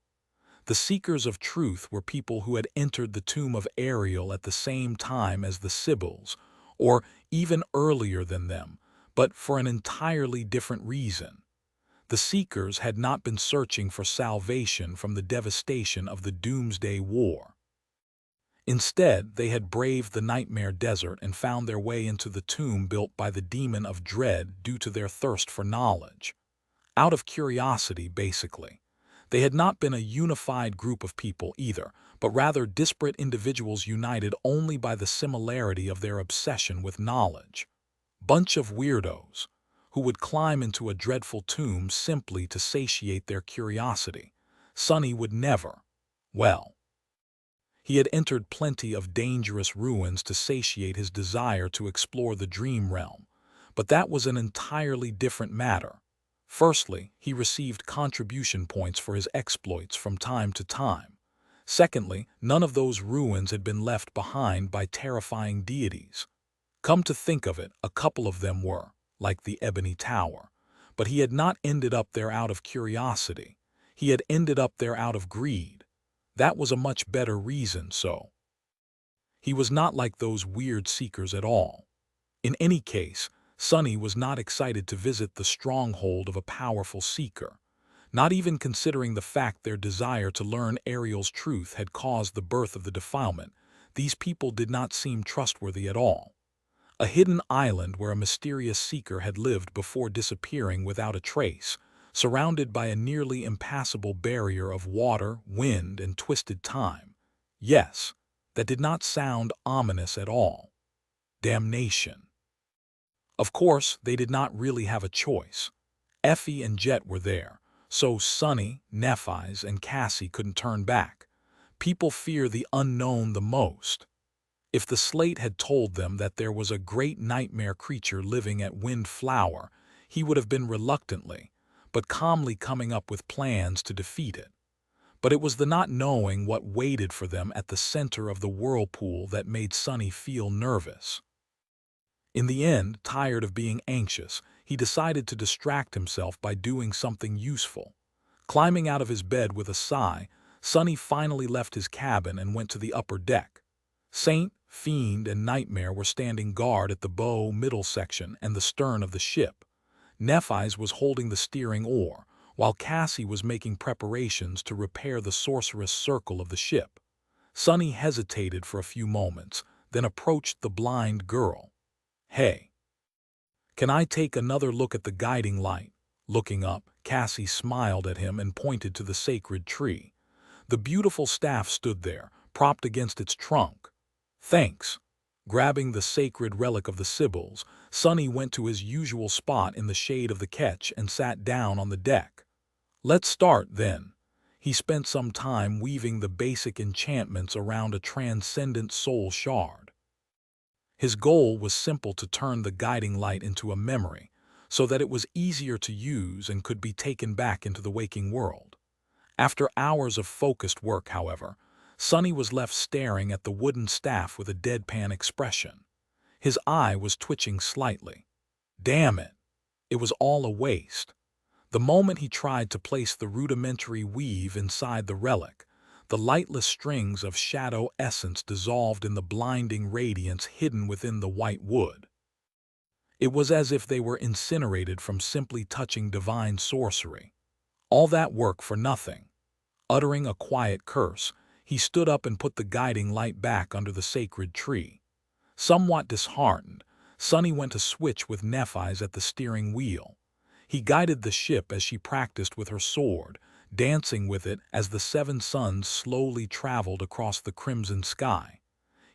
The seekers of truth were people who had entered the tomb of Ariel at the same time as the Sibyls, or even earlier than them, but for an entirely different reason. The seekers had not been searching for salvation from the devastation of the Doomsday War. Instead, they had braved the nightmare desert and found their way into the tomb built by the demon of dread due to their thirst for knowledge. Out of curiosity, basically. They had not been a unified group of people either, but rather disparate individuals united only by the similarity of their obsession with knowledge. Bunch of weirdos who would climb into a dreadful tomb simply to satiate their curiosity. Sonny would never. Well, he had entered plenty of dangerous ruins to satiate his desire to explore the dream realm, but that was an entirely different matter. Firstly, he received contribution points for his exploits from time to time. Secondly, none of those ruins had been left behind by terrifying deities. Come to think of it, a couple of them were, like the Ebony Tower. But he had not ended up there out of curiosity. He had ended up there out of greed. That was a much better reason, so. He was not like those weird seekers at all. In any case, Sonny was not excited to visit the stronghold of a powerful seeker, not even considering the fact their desire to learn Ariel's truth had caused the birth of the defilement. These people did not seem trustworthy at all. A hidden island where a mysterious seeker had lived before disappearing without a trace, surrounded by a nearly impassable barrier of water, wind, and twisted time. Yes, that did not sound ominous at all. Damnation. Of course, they did not really have a choice. Effie and Jet were there, so Sonny, Nephi's, and Cassie couldn't turn back. People fear the unknown the most. If the slate had told them that there was a great nightmare creature living at Windflower, he would have been reluctantly, but calmly coming up with plans to defeat it. But it was the not knowing what waited for them at the center of the whirlpool that made Sonny feel nervous. In the end, tired of being anxious, he decided to distract himself by doing something useful. Climbing out of his bed with a sigh, Sonny finally left his cabin and went to the upper deck. Saint, Fiend, and Nightmare were standing guard at the bow middle section and the stern of the ship. Nephi's was holding the steering oar, while Cassie was making preparations to repair the sorceress circle of the ship. Sonny hesitated for a few moments, then approached the blind girl. "Hey, can I take another look at the guiding light?" Looking up, Cassie smiled at him and pointed to the sacred tree. The beautiful staff stood there, propped against its trunk. "Thanks." Grabbing the sacred relic of the Sibyls, Sonny went to his usual spot in the shade of the ketch and sat down on the deck. "Let's start, then." He spent some time weaving the basic enchantments around a transcendent soul shard. His goal was simple: to turn the guiding light into a memory, so that it was easier to use and could be taken back into the waking world. After hours of focused work, however, Sonny was left staring at the wooden staff with a deadpan expression. His eye was twitching slightly. Damn it! It was all a waste. The moment he tried to place the rudimentary weave inside the relic, the lightless strings of shadow essence dissolved in the blinding radiance hidden within the white wood. It was as if they were incinerated from simply touching divine sorcery. All that work for nothing. Uttering a quiet curse, he stood up and put the guiding light back under the sacred tree. Somewhat disheartened, Sonny went to switch with Nephi's at the steering wheel. He guided the ship as she practiced with her sword, dancing with it as the seven suns slowly traveled across the crimson sky.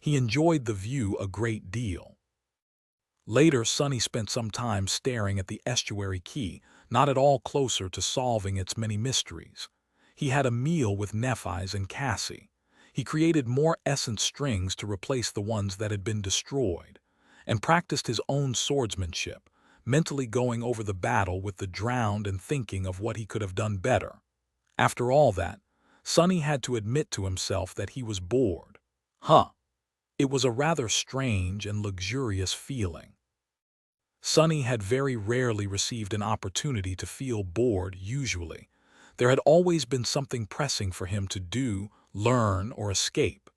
He enjoyed the view a great deal. Later, Sonny spent some time staring at the estuary key, not at all closer to solving its many mysteries. He had a meal with Nephi's and Cassie. He created more essence strings to replace the ones that had been destroyed, and practiced his own swordsmanship, mentally going over the battle with the drowned and thinking of what he could have done better. After all that, Sonny had to admit to himself that he was bored. It was a rather strange and luxurious feeling. Sonny had very rarely received an opportunity to feel bored usually. There had always been something pressing for him to do, learn, or escape.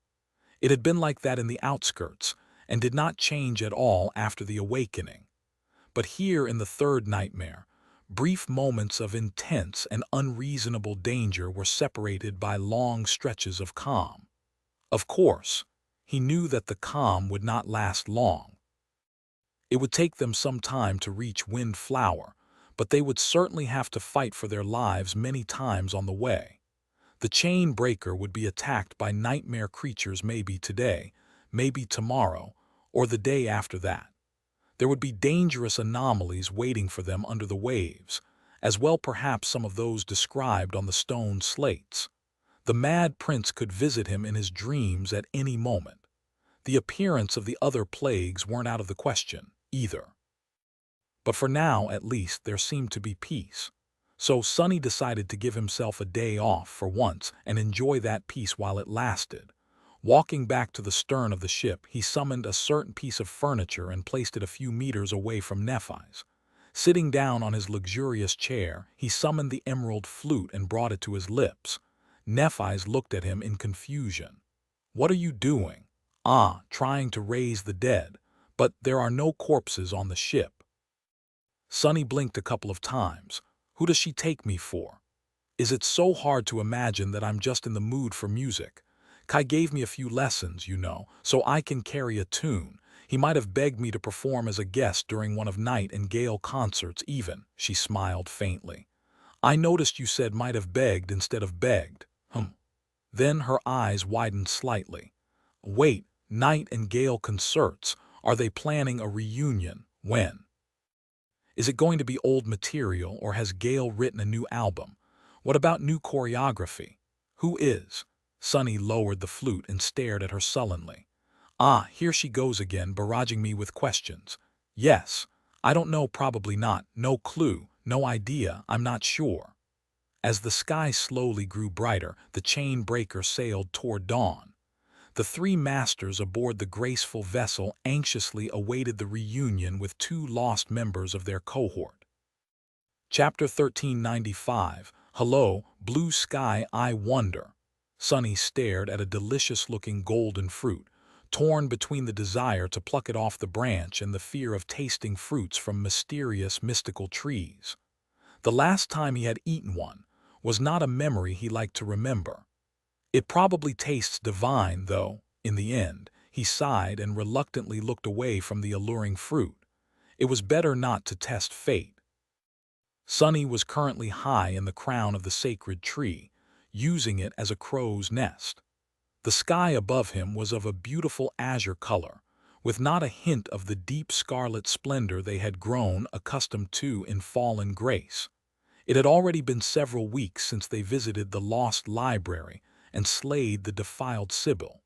It had been like that in the outskirts, and did not change at all after the awakening. But here in the third nightmare, brief moments of intense and unreasonable danger were separated by long stretches of calm. Of course, he knew that the calm would not last long. It would take them some time to reach Windflower, but they would certainly have to fight for their lives many times on the way. The chain breaker would be attacked by nightmare creatures maybe today, maybe tomorrow, or the day after that. There would be dangerous anomalies waiting for them under the waves, as well perhaps some of those described on the stone slates. The Mad Prince could visit him in his dreams at any moment. The appearance of the other plagues weren't out of the question, either. But for now, at least, there seemed to be peace. So Sonny decided to give himself a day off for once and enjoy that peace while it lasted. Walking back to the stern of the ship, he summoned a certain piece of furniture and placed it a few meters away from Nephi's. Sitting down on his luxurious chair, he summoned the emerald flute and brought it to his lips. Nephi's looked at him in confusion. "What are you doing?" "Trying to raise the dead, but there are no corpses on the ship." Sonny blinked a couple of times. "Who does she take me for? Is it so hard to imagine that I'm just in the mood for music? Kai gave me a few lessons, so I can carry a tune. He might have begged me to perform as a guest during one of Night and Gale concerts even," she smiled faintly. "I noticed you said might have begged instead of begged." Then her eyes widened slightly. "Wait, Night and Gale concerts? Are they planning a reunion? When? Is it going to be old material, or has Gale written a new album? What about new choreography? Who is?" Sonny lowered the flute and stared at her sullenly. Here she goes again, barraging me with questions. "Yes. I don't know, probably not. No clue, no idea, I'm not sure." As the sky slowly grew brighter, the chain breaker sailed toward dawn. The three masters aboard the graceful vessel anxiously awaited the reunion with two lost members of their cohort. Chapter 1395. Hello, blue sky, I wonder. Sonny stared at a delicious-looking golden fruit, torn between the desire to pluck it off the branch and the fear of tasting fruits from mysterious, mystical trees. The last time he had eaten one was not a memory he liked to remember. "It probably tastes divine, though, in the end," he sighed and reluctantly looked away from the alluring fruit. It was better not to test fate. Sonny was currently high in the crown of the sacred tree, using it as a crow's nest. The sky above him was of a beautiful azure color, with not a hint of the deep scarlet splendor they had grown accustomed to in fallen grace. It had already been several weeks since they visited the lost library and slayed the defiled Sibyl.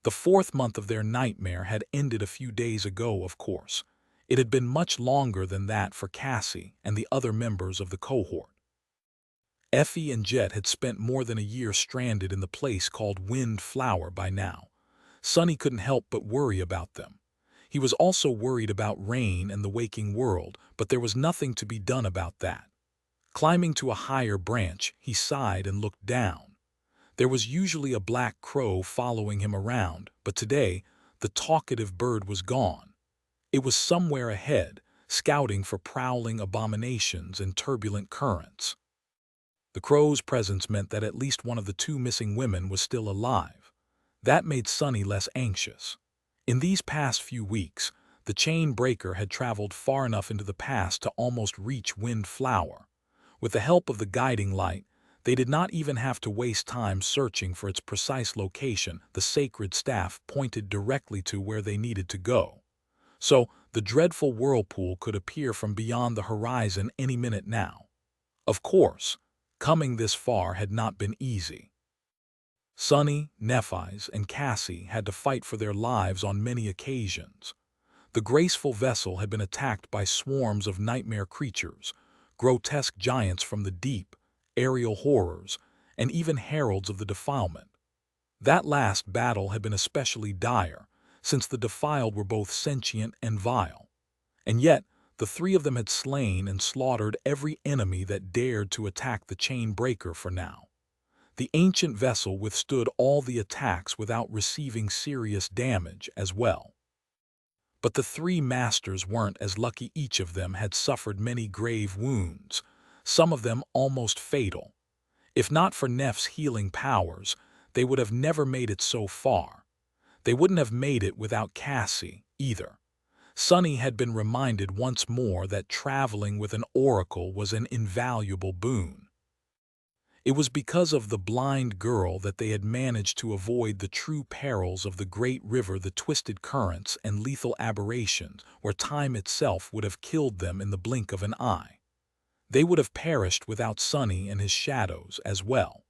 The fourth month of their nightmare had ended a few days ago, of course. It had been much longer than that for Cassie and the other members of the cohort. Effie and Jet had spent more than a year stranded in the place called Windflower by now. Sonny couldn't help but worry about them. He was also worried about Rain and the waking world, but there was nothing to be done about that. Climbing to a higher branch, he sighed and looked down. There was usually a black crow following him around, but today, the talkative bird was gone. It was somewhere ahead, scouting for prowling abominations and turbulent currents. The crow's presence meant that at least one of the two missing women was still alive. That made Sunny less anxious. In these past few weeks, the chain breaker had traveled far enough into the past to almost reach Windflower. With the help of the guiding light, they did not even have to waste time searching for its precise location. The sacred staff pointed directly to where they needed to go. So, the dreadful whirlpool could appear from beyond the horizon any minute now. Of course, coming this far had not been easy. Sunny, Nephi's, and Cassie had to fight for their lives on many occasions. The graceful vessel had been attacked by swarms of nightmare creatures, grotesque giants from the deep, aerial horrors, and even heralds of the defilement. That last battle had been especially dire, since the defiled were both sentient and vile. And yet, the three of them had slain and slaughtered every enemy that dared to attack the chain breaker for now. The ancient vessel withstood all the attacks without receiving serious damage as well. But the three masters weren't as lucky. Each of them had suffered many grave wounds, some of them almost fatal. If not for Neph's healing powers, they would have never made it so far. They wouldn't have made it without Cassie, either. Sunny had been reminded once more that traveling with an oracle was an invaluable boon. It was because of the blind girl that they had managed to avoid the true perils of the great river, the twisted currents and lethal aberrations, where time itself would have killed them in the blink of an eye. They would have perished without Sunny and his shadows as well.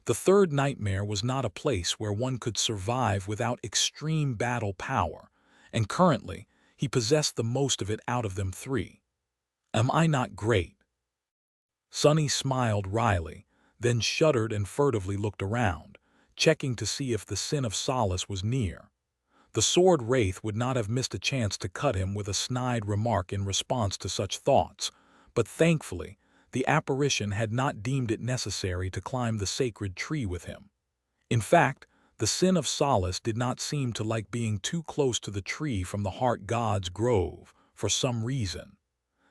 The third nightmare was not a place where one could survive without extreme battle power, and currently, he possessed the most of it out of them three. Am I not great? Sunny smiled wryly, then shuddered and furtively looked around, checking to see if the sin of Solace was near. The sword wraith would not have missed a chance to cut him with a snide remark in response to such thoughts, but thankfully, the apparition had not deemed it necessary to climb the sacred tree with him. In fact, the sin of Solace did not seem to like being too close to the tree from the heart god's grove, for some reason.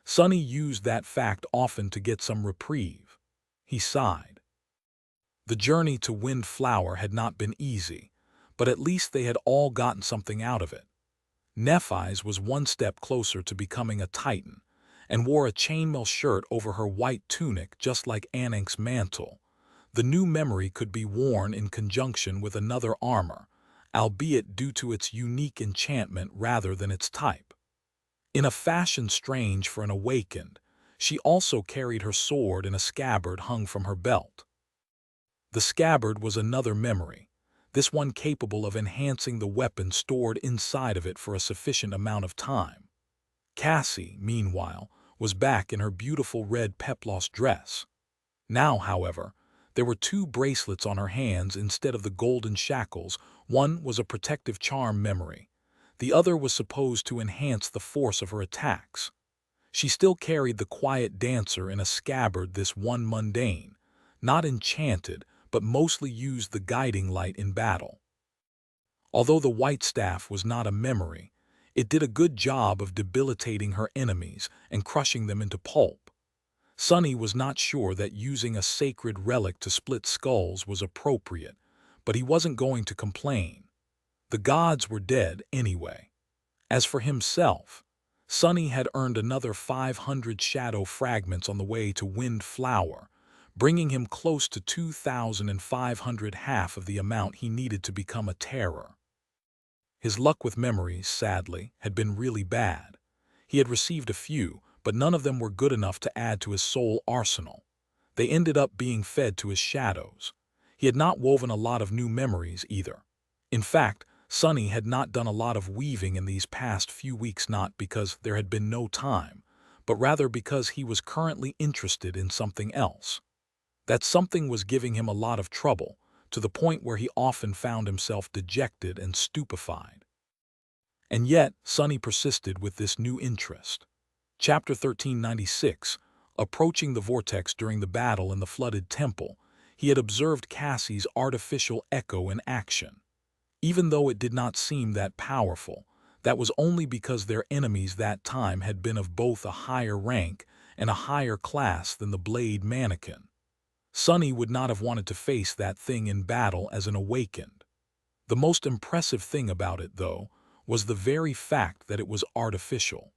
Sunny used that fact often to get some reprieve. He sighed. The journey to Windflower had not been easy, but at least they had all gotten something out of it. Nephi's was one step closer to becoming a titan, and wore a chainmail shirt over her white tunic just like Anank's mantle. The new memory could be worn in conjunction with another armor, albeit due to its unique enchantment rather than its type. In a fashion strange for an awakened, she also carried her sword in a scabbard hung from her belt. The scabbard was another memory, this one capable of enhancing the weapon stored inside of it for a sufficient amount of time. Cassie, meanwhile, was back in her beautiful red peplos dress. Now, however, there were two bracelets on her hands instead of the golden shackles. One was a protective charm memory. The other was supposed to enhance the force of her attacks. She still carried the quiet dancer in a scabbard, this one mundane, not enchanted, but mostly used the guiding light in battle. Although the white staff was not a memory, it did a good job of debilitating her enemies and crushing them into pulp. Sunny was not sure that using a sacred relic to split skulls was appropriate, but he wasn't going to complain. The gods were dead anyway. As for himself, Sunny had earned another 500 shadow fragments on the way to Windflower, bringing him close to 2,500, half of the amount he needed to become a terror. His luck with memories, sadly, had been really bad. He had received a few, but none of them were good enough to add to his soul arsenal. They ended up being fed to his shadows. He had not woven a lot of new memories either. In fact, Sunny had not done a lot of weaving in these past few weeks, not because there had been no time, but rather because he was currently interested in something else. That something was giving him a lot of trouble, to the point where he often found himself dejected and stupefied. And yet, Sunny persisted with this new interest. Chapter 1396, approaching the vortex during the battle in the flooded temple, he had observed Cassie's artificial echo in action. Even though it did not seem that powerful, that was only because their enemies that time had been of both a higher rank and a higher class than the blade mannequin. Sunny would not have wanted to face that thing in battle as an awakened. The most impressive thing about it, though, was the very fact that it was artificial.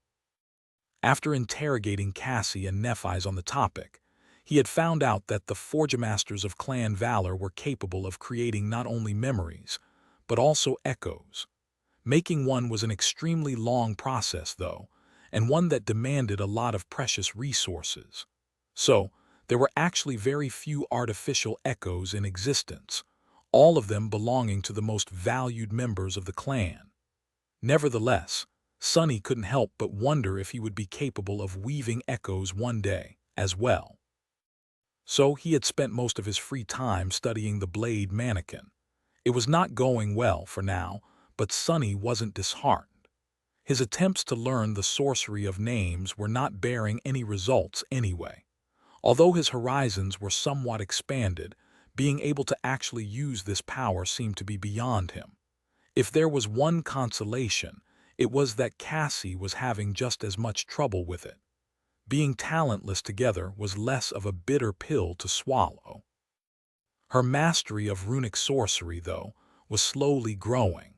After interrogating Cassie and Nephis on the topic, he had found out that the Forgemasters of Clan Valor were capable of creating not only memories, but also echoes. Making one was an extremely long process, though, and one that demanded a lot of precious resources. So, there were actually very few artificial echoes in existence, all of them belonging to the most valued members of the clan. Nevertheless, Sunny couldn't help but wonder if he would be capable of weaving echoes one day as well. So he had spent most of his free time studying the blade mannequin. It was not going well for now, but Sunny wasn't disheartened. His attempts to learn the sorcery of names were not bearing any results anyway. Although his horizons were somewhat expanded, being able to actually use this power seemed to be beyond him. If there was one consolation, it was that Cassie was having just as much trouble with it. Being talentless together was less of a bitter pill to swallow. Her mastery of runic sorcery, though, was slowly growing.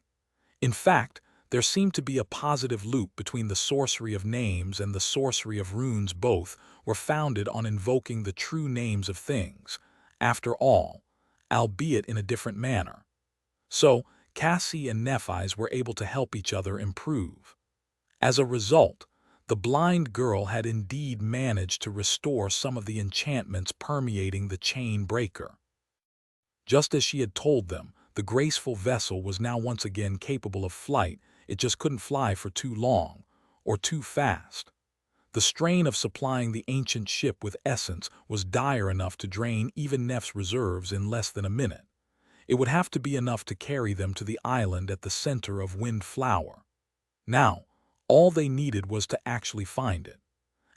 In fact, there seemed to be a positive loop between the sorcery of names and the sorcery of runes. Both were founded on invoking the true names of things, after all, albeit in a different manner. So, Cassie and Nephis were able to help each other improve. As a result, the blind girl had indeed managed to restore some of the enchantments permeating the chain breaker. Just as she had told them, the graceful vessel was now once again capable of flight. It just couldn't fly for too long, or too fast. The strain of supplying the ancient ship with essence was dire enough to drain even Neph's reserves in less than a minute. It would have to be enough to carry them to the island at the center of Windflower. Now, all they needed was to actually find it.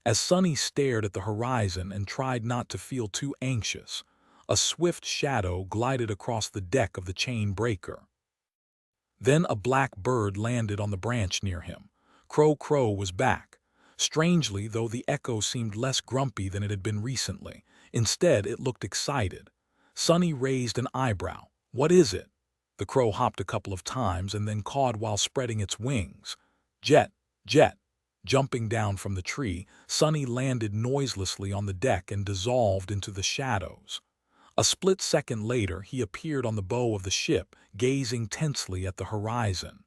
As Sunny stared at the horizon and tried not to feel too anxious, a swift shadow glided across the deck of the chain breaker. Then a black bird landed on the branch near him. Crow Crow was back. Strangely, though, the echo seemed less grumpy than it had been recently. Instead, it looked excited. Sunny raised an eyebrow. "What is it?" The crow hopped a couple of times and then cawed while spreading its wings. "Jet, Jet." Jumping down from the tree, Sunny landed noiselessly on the deck and dissolved into the shadows. A split second later, he appeared on the bow of the ship, gazing tensely at the horizon.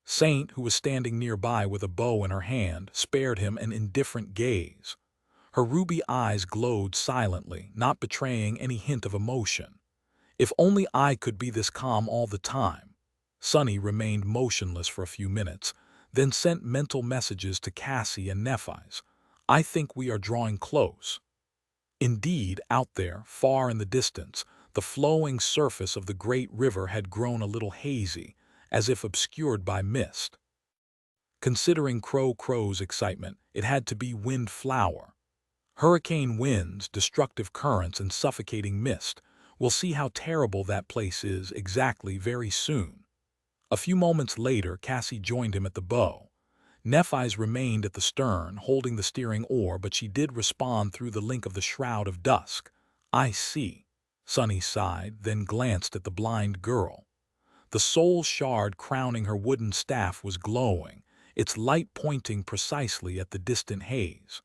Saint, who was standing nearby with a bow in her hand, spared him an indifferent gaze. Her ruby eyes glowed silently, not betraying any hint of emotion. If only I could be this calm all the time. Sunny remained motionless for a few minutes, then sent mental messages to Cassie and Nephis. "I think we are drawing close." Indeed, out there, far in the distance, the flowing surface of the great river had grown a little hazy, as if obscured by mist. Considering Crow Crow's excitement, it had to be Windflower. Hurricane winds, destructive currents, and suffocating mist. We'll see how terrible that place is exactly very soon. A few moments later, Cassie joined him at the bow. Nephis remained at the stern, holding the steering oar, but she did respond through the link of the shroud of dusk. "I see." Sunny sighed, then glanced at the blind girl. The soul shard crowning her wooden staff was glowing, its light pointing precisely at the distant haze.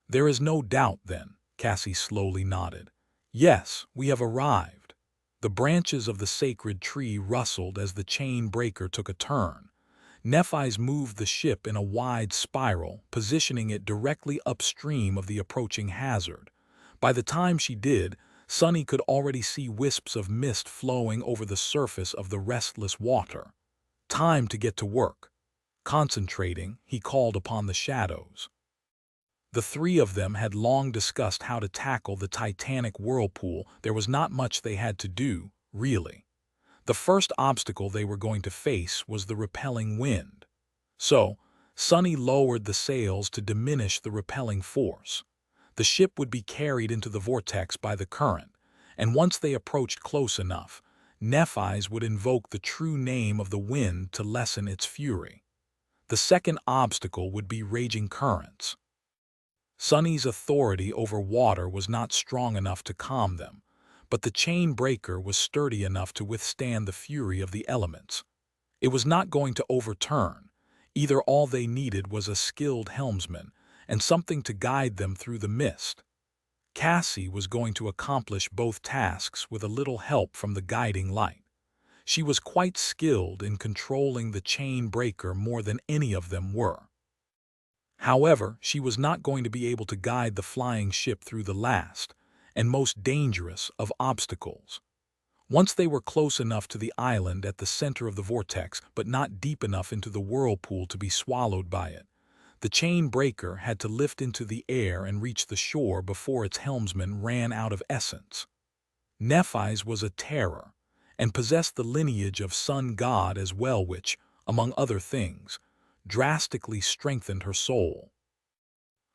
"There is no doubt, then," Cassie slowly nodded. "Yes, we have arrived." The branches of the sacred tree rustled as the chain breaker took a turn. Nephis moved the ship in a wide spiral, positioning it directly upstream of the approaching hazard. By the time she did, Sunny could already see wisps of mist flowing over the surface of the restless water. Time to get to work. Concentrating, he called upon the shadows. The three of them had long discussed how to tackle the titanic whirlpool. There was not much they had to do, really. The first obstacle they were going to face was the repelling wind. So, Sunny lowered the sails to diminish the repelling force. The ship would be carried into the vortex by the current, and once they approached close enough, Nephis would invoke the true name of the wind to lessen its fury. The second obstacle would be raging currents. Sunny's authority over water was not strong enough to calm them, but the chain breaker was sturdy enough to withstand the fury of the elements. It was not going to overturn. Either all they needed was a skilled helmsman and something to guide them through the mist. Cassie was going to accomplish both tasks with a little help from the guiding light. She was quite skilled in controlling the chain breaker more than any of them were. However, she was not going to be able to guide the flying ship through the last and most dangerous of obstacles. Once they were close enough to the island at the center of the vortex, but not deep enough into the whirlpool to be swallowed by it, the chain breaker had to lift into the air and reach the shore before its helmsman ran out of essence. Nephis was a terror, and possessed the lineage of sun god as well, which, among other things, drastically strengthened her soul.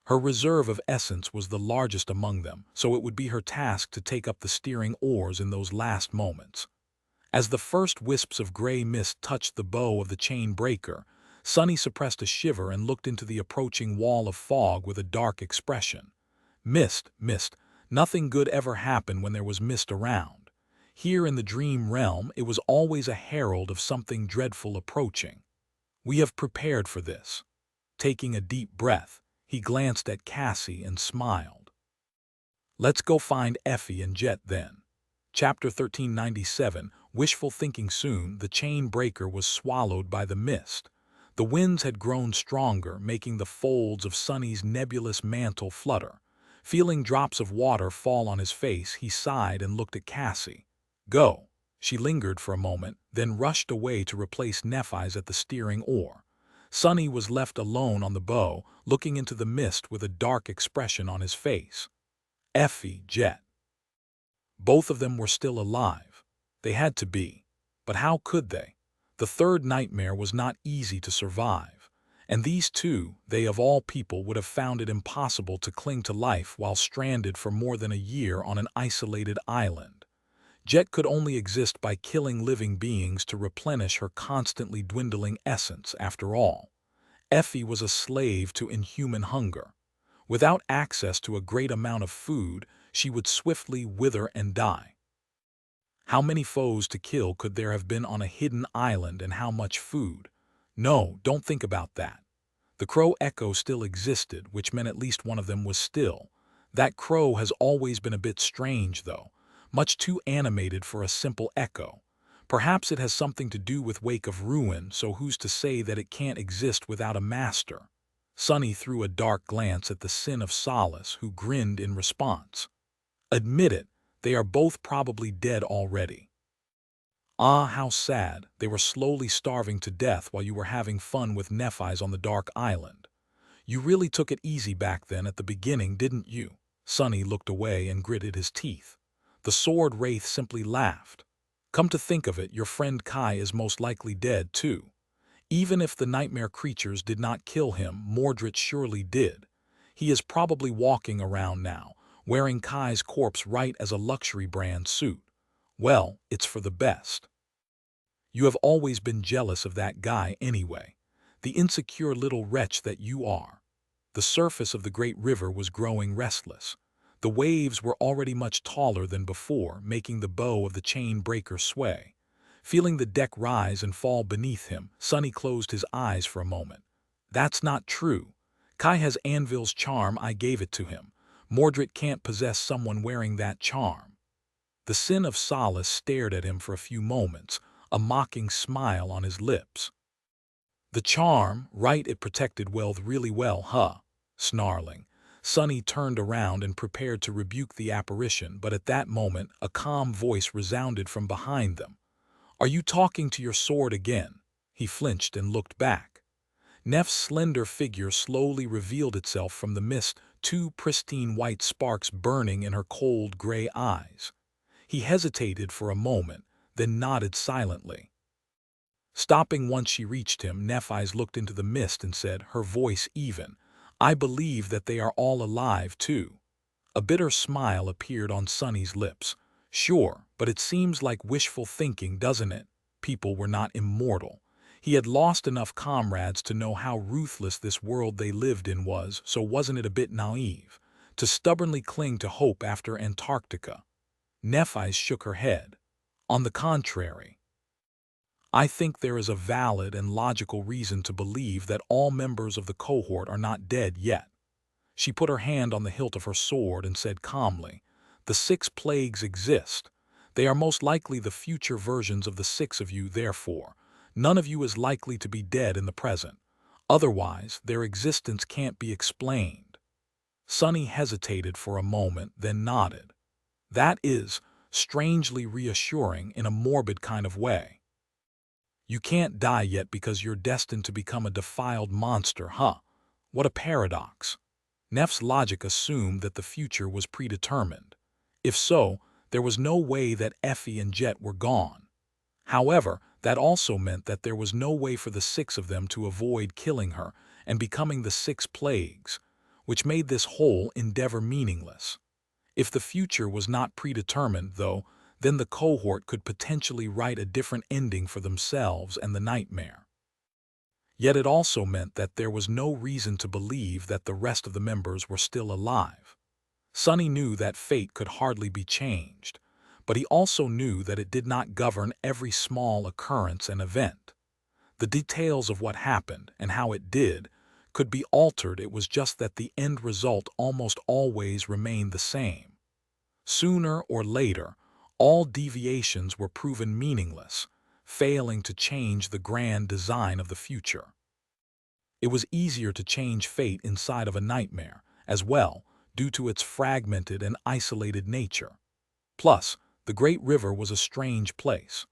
Her reserve of essence was the largest among them, so it would be her task to take up the steering oars in those last moments. As the first wisps of gray mist touched the bow of the chain breaker, Sunny suppressed a shiver and looked into the approaching wall of fog with a dark expression. Mist, mist. Nothing good ever happened when there was mist around. Here in the dream realm, it was always a herald of something dreadful approaching. We have prepared for this. Taking a deep breath, he glanced at Cassie and smiled. Let's go find Effie and Jet then. Chapter 1397, Wishful Thinking. Soon, the chain breaker was swallowed by the mist. The winds had grown stronger, making the folds of Sunny's nebulous mantle flutter. Feeling drops of water fall on his face, he sighed and looked at Cassie. Go. She lingered for a moment, then rushed away to replace Nephis at the steering oar. Sunny was left alone on the bow, looking into the mist with a dark expression on his face. Effie, Jet. Both of them were still alive. They had to be. But how could they? The third nightmare was not easy to survive. And these two, they of all people, would have found it impossible to cling to life while stranded for more than a year on an isolated island. Jet could only exist by killing living beings to replenish her constantly dwindling essence, after all. Effie was a slave to inhuman hunger. Without access to a great amount of food, she would swiftly wither and die. How many foes to kill could there have been on a hidden island, and how much food? No, don't think about that. The crow echo still existed, which meant at least one of them was still. That crow has always been a bit strange, though. Much too animated for a simple echo. Perhaps it has something to do with Wake of Ruin, so who's to say that it can't exist without a master? Sunny threw a dark glance at the Sin of Solace, who grinned in response. Admit it, they are both probably dead already. Ah, how sad. They were slowly starving to death while you were having fun with Nephis on the dark island. You really took it easy back then at the beginning, didn't you? Sunny looked away and gritted his teeth. The sword wraith simply laughed. Come to think of it, your friend Kai is most likely dead too. Even if the nightmare creatures did not kill him, Mordred surely did. He is probably walking around now, wearing Kai's corpse right as a luxury brand suit. Well, it's for the best. You have always been jealous of that guy anyway. The insecure little wretch that you are. The surface of the great river was growing restless. The waves were already much taller than before, making the bow of the chain breaker sway. Feeling the deck rise and fall beneath him, Sunny closed his eyes for a moment. That's not true. Kai has Anvil's charm, I gave it to him. Mordred can't possess someone wearing that charm. The Sin of Solace stared at him for a few moments, a mocking smile on his lips. The charm, right, it protected wealth really well, huh? Snarling, Sunny turned around and prepared to rebuke the apparition, but at that moment a calm voice resounded from behind them. Are you talking to your sword again? He flinched and looked back. Neff's slender figure slowly revealed itself from the mist, two pristine white sparks burning in her cold gray eyes. He hesitated for a moment, then nodded silently. Stopping once she reached him, Nephis looked into the mist and said, her voice even, I believe that they are all alive too. A bitter smile appeared on Sonny's lips. Sure, but it seems like wishful thinking, doesn't it? People were not immortal. He had lost enough comrades to know how ruthless this world they lived in was, so wasn't it a bit naive to stubbornly cling to hope after Antarctica? Nephi shook her head. On the contrary, I think there is a valid and logical reason to believe that all members of the cohort are not dead yet. She put her hand on the hilt of her sword and said calmly, "The 6 plagues exist. They are most likely the future versions of the 6 of you, therefore. None of you is likely to be dead in the present. Otherwise, their existence can't be explained." Sonny hesitated for a moment, then nodded. "That is strangely reassuring in a morbid kind of way. You can't die yet because you're destined to become a defiled monster, huh? What a paradox." Neff's logic assumed that the future was predetermined. If so, there was no way that Effie and Jet were gone. However, that also meant that there was no way for the 6 of them to avoid killing her and becoming the 6 plagues, which made this whole endeavor meaningless. If the future was not predetermined, though, then the cohort could potentially write a different ending for themselves and the nightmare. Yet it also meant that there was no reason to believe that the rest of the members were still alive. Sonny knew that fate could hardly be changed, but he also knew that it did not govern every small occurrence and event. The details of what happened and how it did could be altered. It was just that the end result almost always remained the same. Sooner or later, all deviations were proven meaningless, failing to change the grand design of the future. It was easier to change fate inside of a nightmare, as well, due to its fragmented and isolated nature. Plus, the Great River was a strange place.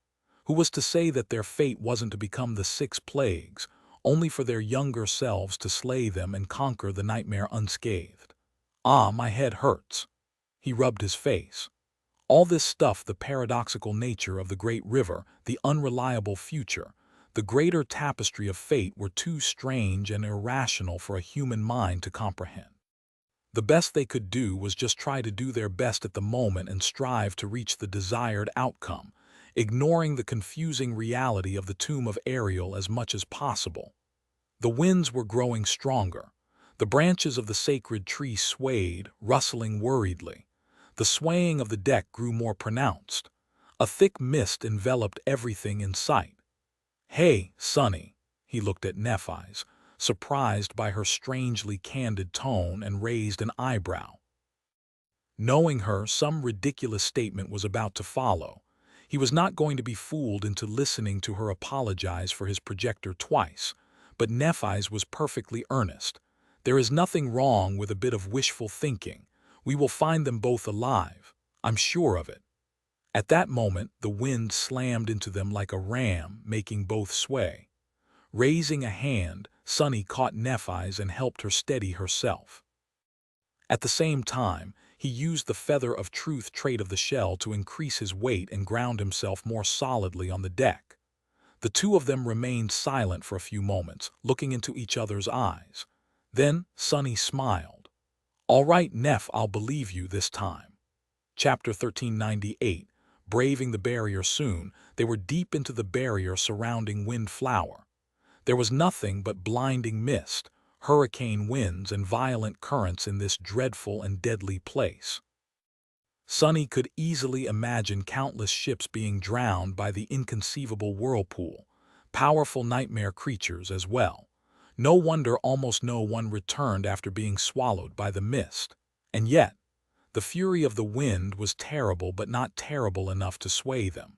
Who was to say that their fate wasn't to become the 6 plagues, only for their younger selves to slay them and conquer the nightmare unscathed? "Ah, my head hurts." He rubbed his face. All this stuff, the paradoxical nature of the Great River, the unreliable future, the greater tapestry of fate were too strange and irrational for a human mind to comprehend. The best they could do was just try to do their best at the moment and strive to reach the desired outcome, ignoring the confusing reality of the tomb of Ariel as much as possible. The winds were growing stronger. The branches of the sacred tree swayed, rustling worriedly. The swaying of the deck grew more pronounced. A thick mist enveloped everything in sight. "Hey, Sonny," he looked at Nephi's, surprised by her strangely candid tone, and raised an eyebrow. Knowing her, some ridiculous statement was about to follow. He was not going to be fooled into listening to her apologize for his projector twice, but Nephi's was perfectly earnest. "There is nothing wrong with a bit of wishful thinking. We will find them both alive. I'm sure of it." At that moment, the wind slammed into them like a ram, making both sway. Raising a hand, Sonny caught Nephi's and helped her steady herself. At the same time, he used the feather of truth trait of the shell to increase his weight and ground himself more solidly on the deck. The two of them remained silent for a few moments, looking into each other's eyes. Then Sonny smiled. "All right, Neph, I'll believe you this time." Chapter 1398. Braving the barrier. Soon, they were deep into the barrier surrounding Windflower. There was nothing but blinding mist, hurricane winds, and violent currents in this dreadful and deadly place. Sonny could easily imagine countless ships being drowned by the inconceivable whirlpool, powerful nightmare creatures as well. No wonder almost no one returned after being swallowed by the mist. And yet, the fury of the wind was terrible, but not terrible enough to sway them.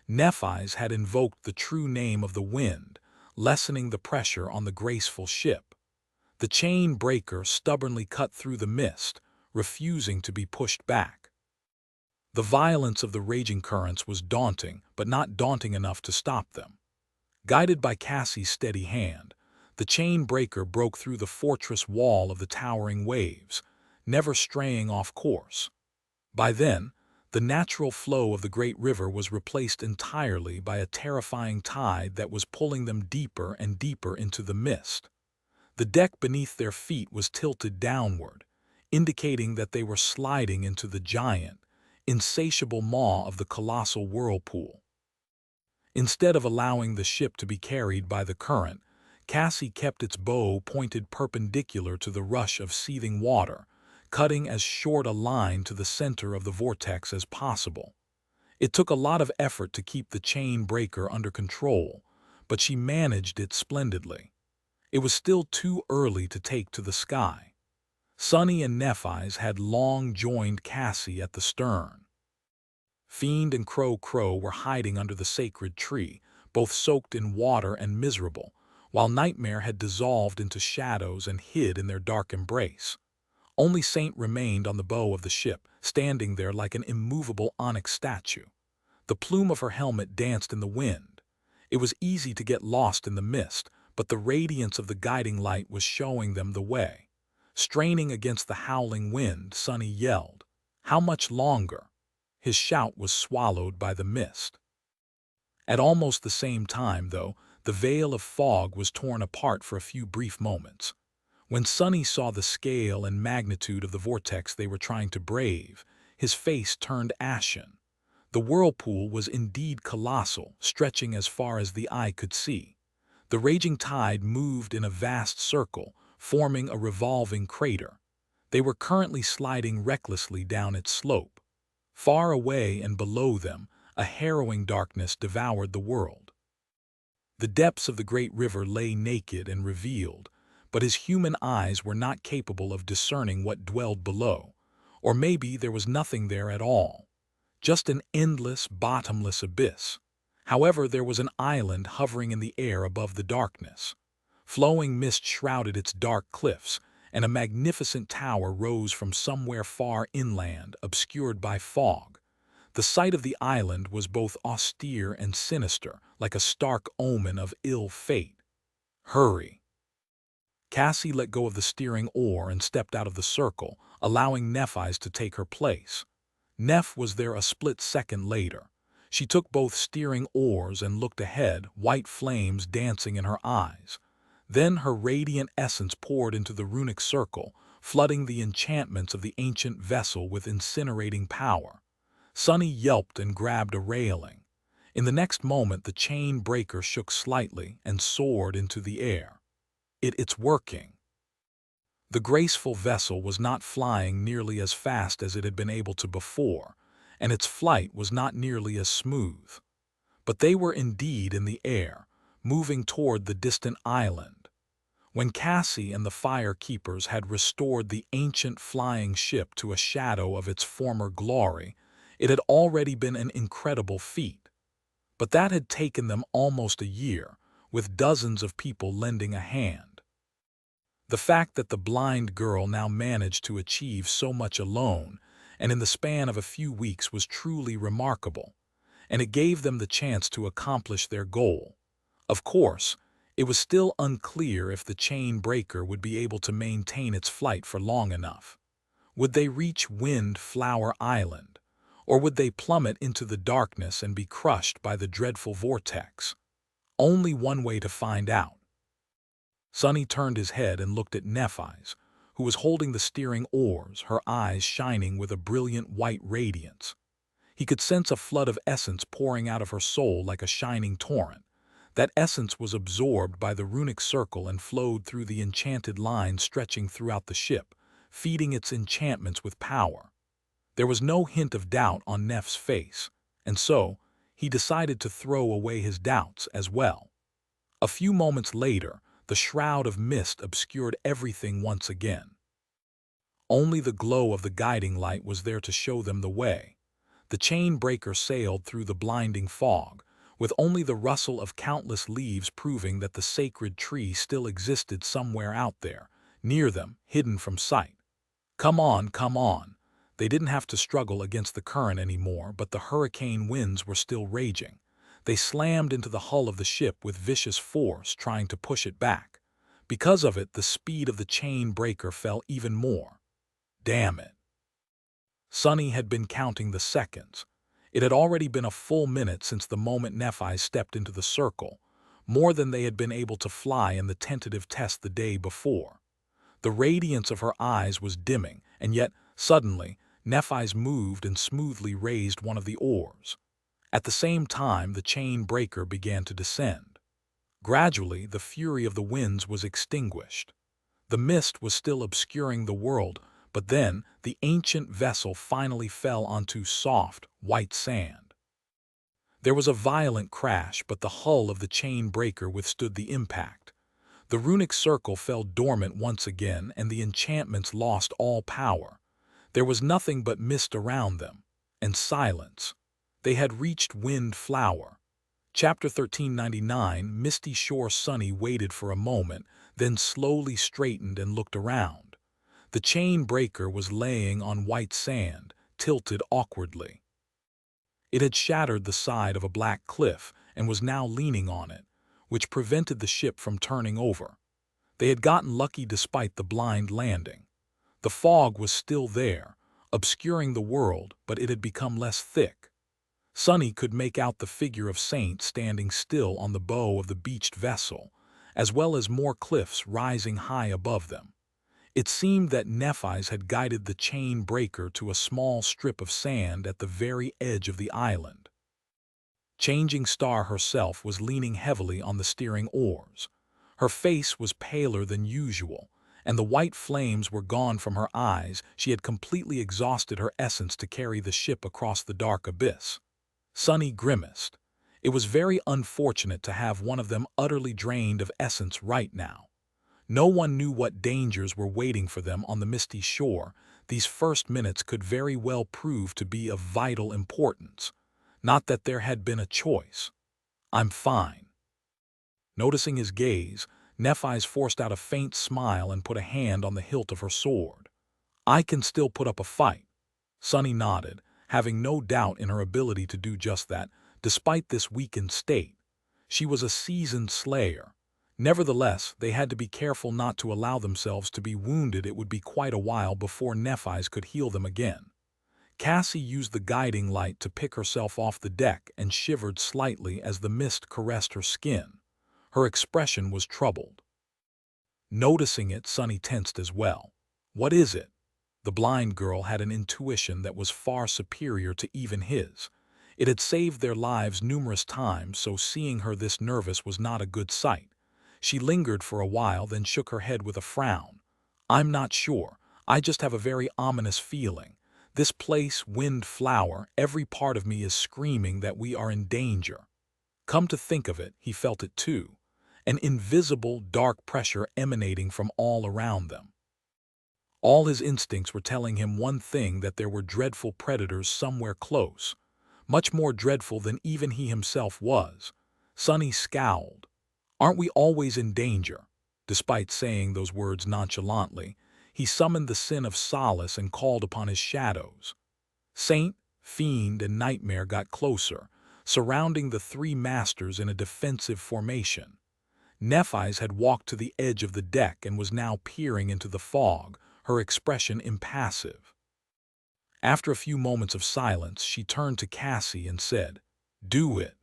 Nephi's had invoked the true name of the wind, lessening the pressure on the graceful ship. The chain breaker stubbornly cut through the mist, refusing to be pushed back. The violence of the raging currents was daunting, but not daunting enough to stop them. Guided by Cassie's steady hand, the chain breaker broke through the fortress wall of the towering waves, never straying off course. By then, the natural flow of the great river was replaced entirely by a terrifying tide that was pulling them deeper and deeper into the mist. The deck beneath their feet was tilted downward, indicating that they were sliding into the giant, insatiable maw of the colossal whirlpool. Instead of allowing the ship to be carried by the current, Cassie kept its bow pointed perpendicular to the rush of seething water, cutting as short a line to the center of the vortex as possible. It took a lot of effort to keep the chain breaker under control, but she managed it splendidly. It was still too early to take to the sky. Sunny and Nephi's had long joined Cassie at the stern. Fiend and Crow were hiding under the sacred tree, both soaked in water and miserable, while Nightmare had dissolved into shadows and hid in their dark embrace. Only Saint remained on the bow of the ship, standing there like an immovable onyx statue. The plume of her helmet danced in the wind. It was easy to get lost in the mist, but the radiance of the guiding light was showing them the way. Straining against the howling wind, Sunny yelled, "How much longer?" His shout was swallowed by the mist. At almost the same time, though, the veil of fog was torn apart for a few brief moments. When Sunny saw the scale and magnitude of the vortex they were trying to brave, his face turned ashen. The whirlpool was indeed colossal, stretching as far as the eye could see. The raging tide moved in a vast circle, forming a revolving crater. They were currently sliding recklessly down its slope. Far away and below them, a harrowing darkness devoured the world. The depths of the great river lay naked and revealed, but his human eyes were not capable of discerning what dwelled below. Or maybe there was nothing there at all. Just an endless, bottomless abyss. However, there was an island hovering in the air above the darkness. Flowing mist shrouded its dark cliffs, and a magnificent tower rose from somewhere far inland, obscured by fog. The sight of the island was both austere and sinister, like a stark omen of ill fate. "Hurry!" Cassie let go of the steering oar and stepped out of the circle, allowing Nephi's to take her place. Neph was there a split second later. She took both steering oars and looked ahead, white flames dancing in her eyes. Then her radiant essence poured into the runic circle, flooding the enchantments of the ancient vessel with incinerating power. Sunny yelped and grabbed a railing. In the next moment, the chain breaker shook slightly and soared into the air. It's working. The graceful vessel was not flying nearly as fast as it had been able to before, and its flight was not nearly as smooth. But they were indeed in the air, moving toward the distant island. When Cassie and the Fire Keepers had restored the ancient flying ship to a shadow of its former glory, it had already been an incredible feat. But that had taken them almost a year, with dozens of people lending a hand. The fact that the blind girl now managed to achieve so much alone, and in the span of a few weeks, was truly remarkable, and it gave them the chance to accomplish their goal. Of course, it was still unclear if the chain breaker would be able to maintain its flight for long enough. Would they reach Windflower Island, or would they plummet into the darkness and be crushed by the dreadful vortex? Only one way to find out. Sunny turned his head and looked at Nephi's, who was holding the steering oars, her eyes shining with a brilliant white radiance. He could sense a flood of essence pouring out of her soul like a shining torrent. That essence was absorbed by the runic circle and flowed through the enchanted lines stretching throughout the ship, feeding its enchantments with power. There was no hint of doubt on Neph's face, and so he decided to throw away his doubts as well. A few moments later, the shroud of mist obscured everything once again. Only the glow of the guiding light was there to show them the way. The chain breaker sailed through the blinding fog, with only the rustle of countless leaves proving that the sacred tree still existed somewhere out there, near them, hidden from sight. Come on, come on. They didn't have to struggle against the current anymore, but the hurricane winds were still raging. They slammed into the hull of the ship with vicious force, trying to push it back. Because of it, the speed of the chain breaker fell even more. Damn it. Sunny had been counting the seconds. It had already been a full minute since the moment Nephi stepped into the circle, more than they had been able to fly in the tentative test the day before. The radiance of her eyes was dimming, And yet, suddenly, Nephi's moved and smoothly raised one of the oars. At the same time, the chain breaker began to descend. Gradually, the fury of the winds was extinguished. The mist was still obscuring the world, but then the ancient vessel finally fell onto soft, white sand. There was a violent crash, but the hull of the chain breaker withstood the impact. The runic circle fell dormant once again, and the enchantments lost all power. There was nothing but mist around them, and silence. They had reached Wind Flower. Chapter 1399. Misty Shore. Sunny waited for a moment, then slowly straightened and looked around. The chain breaker was laying on white sand, tilted awkwardly. It had shattered the side of a black cliff and was now leaning on it, which prevented the ship from turning over. They had gotten lucky despite the blind landing. The fog was still there, obscuring the world, but it had become less thick. Sunny could make out the figure of Saint standing still on the bow of the beached vessel, as well as more cliffs rising high above them. It seemed that Nephis had guided the chain breaker to a small strip of sand at the very edge of the island. Changing Star herself was leaning heavily on the steering oars. Her face was paler than usual, and the white flames were gone from her eyes. She had completely exhausted her essence to carry the ship across the dark abyss. Sunny grimaced. It was very unfortunate to have one of them utterly drained of essence right now. No one knew what dangers were waiting for them on the misty shore. These first minutes could very well prove to be of vital importance. Not that there had been a choice. "I'm fine." Noticing his gaze, Nephis forced out a faint smile and put a hand on the hilt of her sword. "I can still put up a fight." Sunny nodded, having no doubt in her ability to do just that, despite this weakened state. She was a seasoned slayer. Nevertheless, they had to be careful not to allow themselves to be wounded. It would be quite a while before Nephis could heal them again. Cassie used the guiding light to pick herself off the deck and shivered slightly as the mist caressed her skin. Her expression was troubled. Noticing it, Sunny tensed as well. "What is it?" The blind girl had an intuition that was far superior to even his. It had saved their lives numerous times, so seeing her this nervous was not a good sight. She lingered for a while, then shook her head with a frown. "I'm not sure. I just have a very ominous feeling. This place, Wind Flower, every part of me is screaming that we are in danger." Come to think of it, he felt it too. An invisible, dark pressure emanating from all around them. All his instincts were telling him one thing, that there were dreadful predators somewhere close. Much more dreadful than even he himself was. Sunny scowled. "Aren't we always in danger?" Despite saying those words nonchalantly, he summoned the sin of solace and called upon his shadows. Saint, Fiend, and Nightmare got closer, surrounding the three masters in a defensive formation. Nephis had walked to the edge of the deck and was now peering into the fog, her expression impassive. After a few moments of silence, she turned to Cassie and said, "Do it."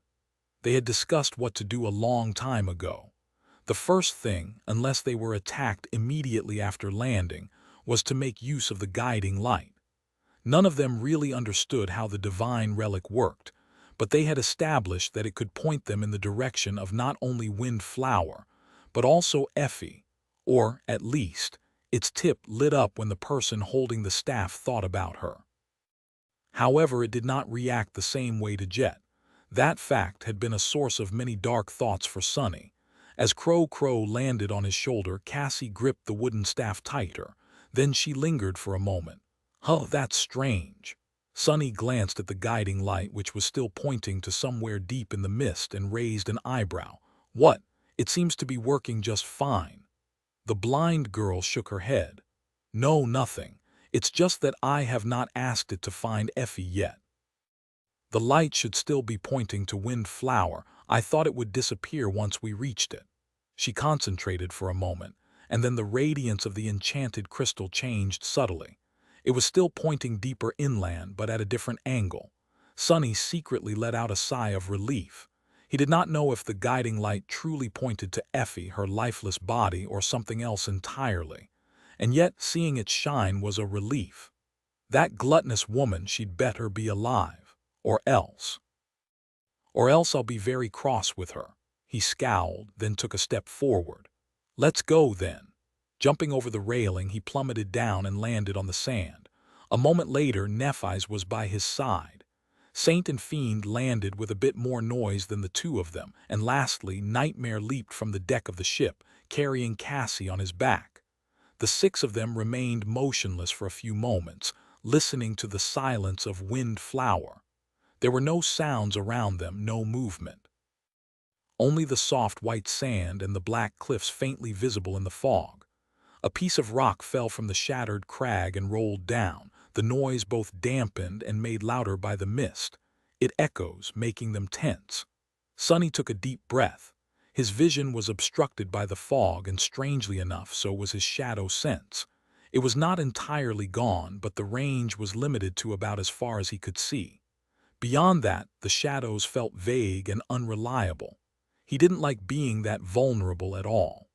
They had discussed what to do a long time ago. The first thing, unless they were attacked immediately after landing, was to make use of the guiding light. None of them really understood how the divine relic worked, but they had established that it could point them in the direction of not only Wind Flower, but also Effie, or, at least, its tip lit up when the person holding the staff thought about her. However, it did not react the same way to Jet. That fact had been a source of many dark thoughts for Sunny. As Crow landed on his shoulder, Cassie gripped the wooden staff tighter. Then she lingered for a moment. "Huh, that's strange." Sunny glanced at the guiding light, which was still pointing to somewhere deep in the mist, and raised an eyebrow. "What? It seems to be working just fine." The blind girl shook her head. "No, nothing. It's just that I have not asked it to find Effie yet. The light should still be pointing to Wind Flower. I thought it would disappear once we reached it." She concentrated for a moment, and then the radiance of the enchanted crystal changed subtly. It was still pointing deeper inland, but at a different angle. Sunny secretly let out a sigh of relief. He did not know if the guiding light truly pointed to Effie, her lifeless body, or something else entirely. and yet seeing its shine was a relief. That gluttonous woman, she'd better be alive, or else. Or else I'll be very cross with her. He scowled, then took a step forward. Let's go, then. Jumping over the railing, he plummeted down and landed on the sand. A moment later, Nephi's was by his side. Saint and Fiend landed with a bit more noise than the two of them, and lastly, Nightmare leaped from the deck of the ship, carrying Cassie on his back. The six of them remained motionless for a few moments, listening to the silence of windflower. There were no sounds around them, no movement. Only the soft white sand and the black cliffs faintly visible in the fog. A piece of rock fell from the shattered crag and rolled down, the noise both dampened and made louder by the mist. It echoes, making them tense. Sonny took a deep breath. His vision was obstructed by the fog, and strangely enough, so was his shadow sense. It was not entirely gone, but the range was limited to about as far as he could see. Beyond that, the shadows felt vague and unreliable. He didn't like being that vulnerable at all.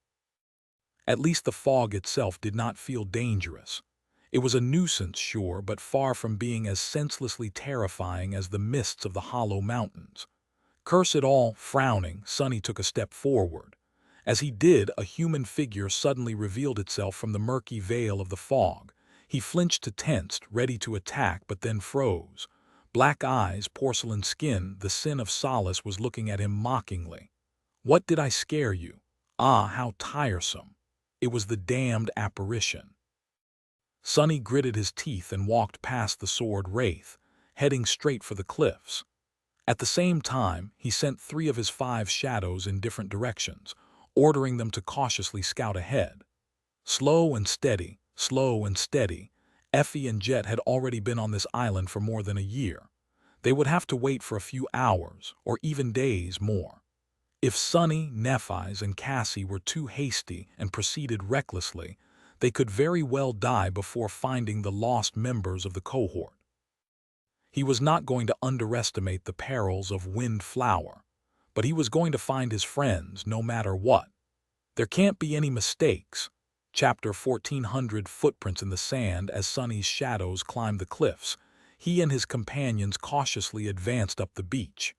At least the fog itself did not feel dangerous. It was a nuisance, sure, but far from being as senselessly terrifying as the mists of the hollow mountains. Curse it all, frowning, Sonny took a step forward. As he did, a human figure suddenly revealed itself from the murky veil of the fog. He flinched to tensed, ready to attack, but then froze. Black eyes, porcelain skin, the sin of Solace was looking at him mockingly. What did I scare you? Ah, how tiresome. It was the damned apparition. Sonny gritted his teeth and walked past the sword wraith, heading straight for the cliffs. At the same time, he sent 3 of his 5 shadows in different directions, ordering them to cautiously scout ahead. Slow and steady, slow and steady. Effie and Jet had already been on this island for more than a year. They would have to wait for a few hours, or even days more. If Sonny, Nephi's, and Cassie were too hasty and proceeded recklessly, they could very well die before finding the lost members of the cohort. He was not going to underestimate the perils of windflower, but he was going to find his friends no matter what. There can't be any mistakes. Chapter 1400. Footprints in the sand. As Sonny's shadows climbed the cliffs, he and his companions cautiously advanced up the beach.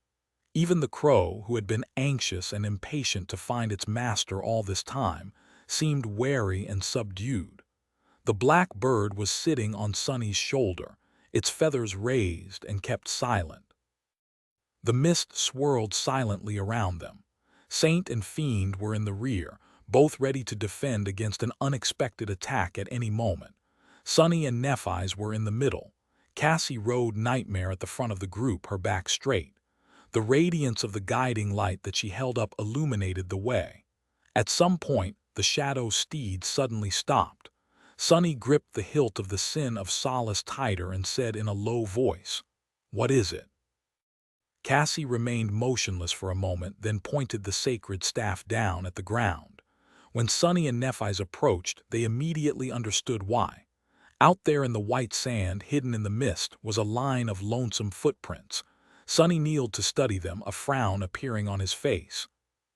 Even the crow, who had been anxious and impatient to find its master all this time, seemed wary and subdued. The black bird was sitting on Sonny's shoulder, its feathers raised, and kept silent. The mist swirled silently around them. Saint and Fiend were in the rear, both ready to defend against an unexpected attack at any moment. Sonny and Nephi's were in the middle. Cassie rode Nightmare at the front of the group, her back straight. The radiance of the guiding light that she held up illuminated the way. At some point, the shadow steed suddenly stopped. Sonny gripped the hilt of the sin of Solace tighter and said in a low voice, "What is it?" Cassie remained motionless for a moment, then pointed the sacred staff down at the ground. When Sonny and Nephi's approached, they immediately understood why. Out there in the white sand, hidden in the mist, was a line of lonesome footprints. Sonny kneeled to study them, a frown appearing on his face.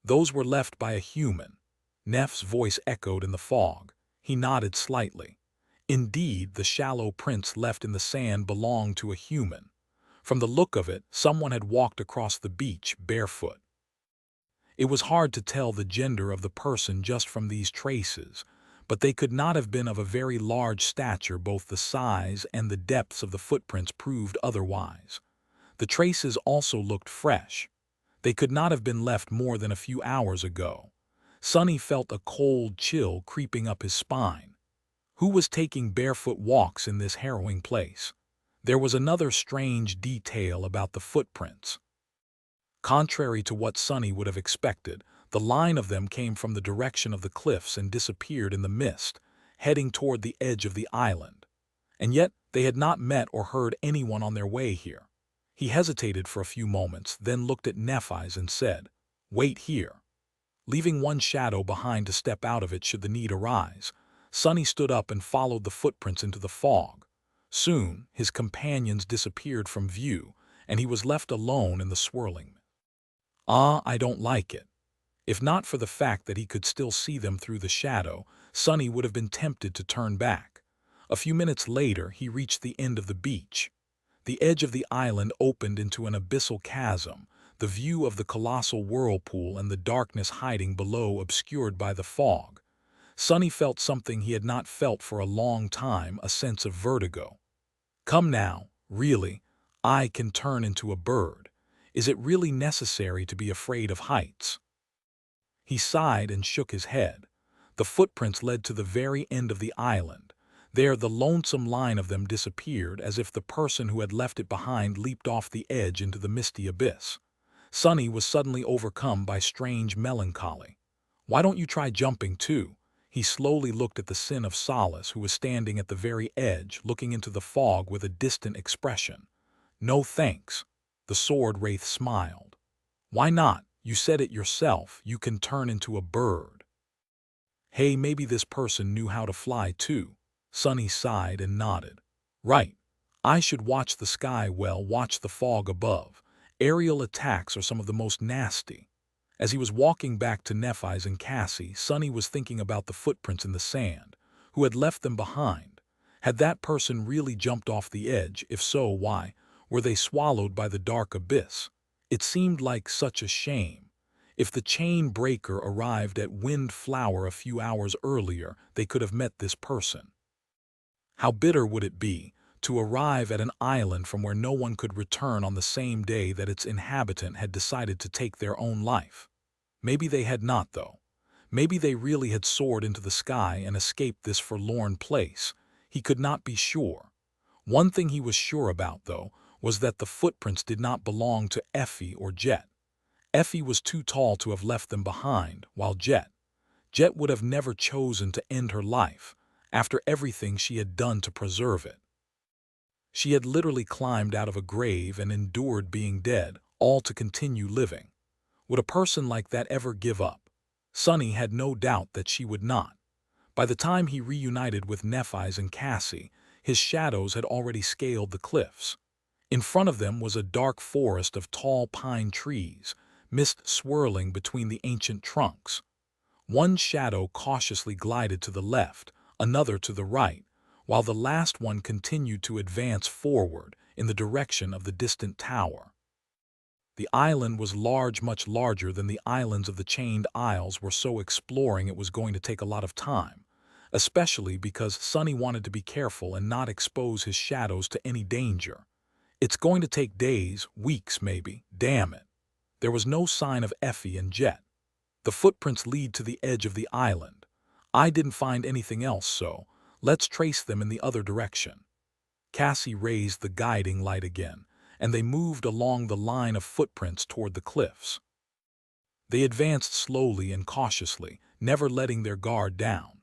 Those were left by a human. Neph's voice echoed in the fog. He nodded slightly. Indeed, the shallow prints left in the sand belonged to a human. From the look of it, someone had walked across the beach barefoot. It was hard to tell the gender of the person just from these traces, but they could not have been of a very large stature. Both the size and the depths of the footprints proved otherwise. The traces also looked fresh. They could not have been left more than a few hours ago. Sonny felt a cold chill creeping up his spine. Who was taking barefoot walks in this harrowing place? There was another strange detail about the footprints. Contrary to what Sonny would have expected, the line of them came from the direction of the cliffs and disappeared in the mist, heading toward the edge of the island. And yet they had not met or heard anyone on their way here. He hesitated for a few moments, then looked at Nephi's and said, "Wait here." Leaving one shadow behind to step out of it should the need arise, Sonny stood up and followed the footprints into the fog. Soon, his companions disappeared from view, and he was left alone in the swirling. I don't like it. If not for the fact that he could still see them through the shadow, Sonny would have been tempted to turn back. A few minutes later, he reached the end of the beach. The edge of the island opened into an abyssal chasm, the view of the colossal whirlpool and the darkness hiding below obscured by the fog. Sonny felt something he had not felt for a long time, a sense of vertigo. Come now, really, I can turn into a bird. Is it really necessary to be afraid of heights? He sighed and shook his head. The footprints led to the very end of the island. There, the lonesome line of them disappeared as if the person who had left it behind leaped off the edge into the misty abyss. Sonny was suddenly overcome by strange melancholy. Why don't you try jumping too? He slowly looked at the Sin of Solace, who was standing at the very edge, looking into the fog with a distant expression. No thanks. The sword wraith smiled. Why not? You said it yourself, you can turn into a bird. Hey, maybe this person knew how to fly too. Sonny sighed and nodded. Right. I should watch the sky well, watch the fog above. Aerial attacks are some of the most nasty. As he was walking back to Nephi's and Cassie, Sonny was thinking about the footprints in the sand. Who had left them behind? Had that person really jumped off the edge? If so, why? Were they swallowed by the dark abyss? It seemed like such a shame. If the chain breaker arrived at Windflower a few hours earlier, they could have met this person. How bitter would it be to arrive at an island from where no one could return on the same day that its inhabitant had decided to take their own life? Maybe they had not, though. Maybe they really had soared into the sky and escaped this forlorn place. He could not be sure. One thing he was sure about, though, was that the footprints did not belong to Effie or Jet. Effie was too tall to have left them behind, while Jet would have never chosen to end her life after everything she had done to preserve it. She had literally climbed out of a grave and endured being dead, all to continue living. Would a person like that ever give up? Sonny had no doubt that she would not. By the time he reunited with Nephi's and Cassie, his shadows had already scaled the cliffs. In front of them was a dark forest of tall pine trees, mist swirling between the ancient trunks. One shadow cautiously glided to the left, another to the right, while the last one continued to advance forward in the direction of the distant tower. The island was large, much larger than the islands of the Chained Isles were, so exploring it was going to take a lot of time, especially because Sonny wanted to be careful and not expose his shadows to any danger. It's going to take days, weeks maybe, damn it. There was no sign of Effie and Jet. The footprints lead to the edge of the island. I didn't find anything else, so let's trace them in the other direction. Cassie raised the guiding light again, and they moved along the line of footprints toward the cliffs. They advanced slowly and cautiously, never letting their guard down.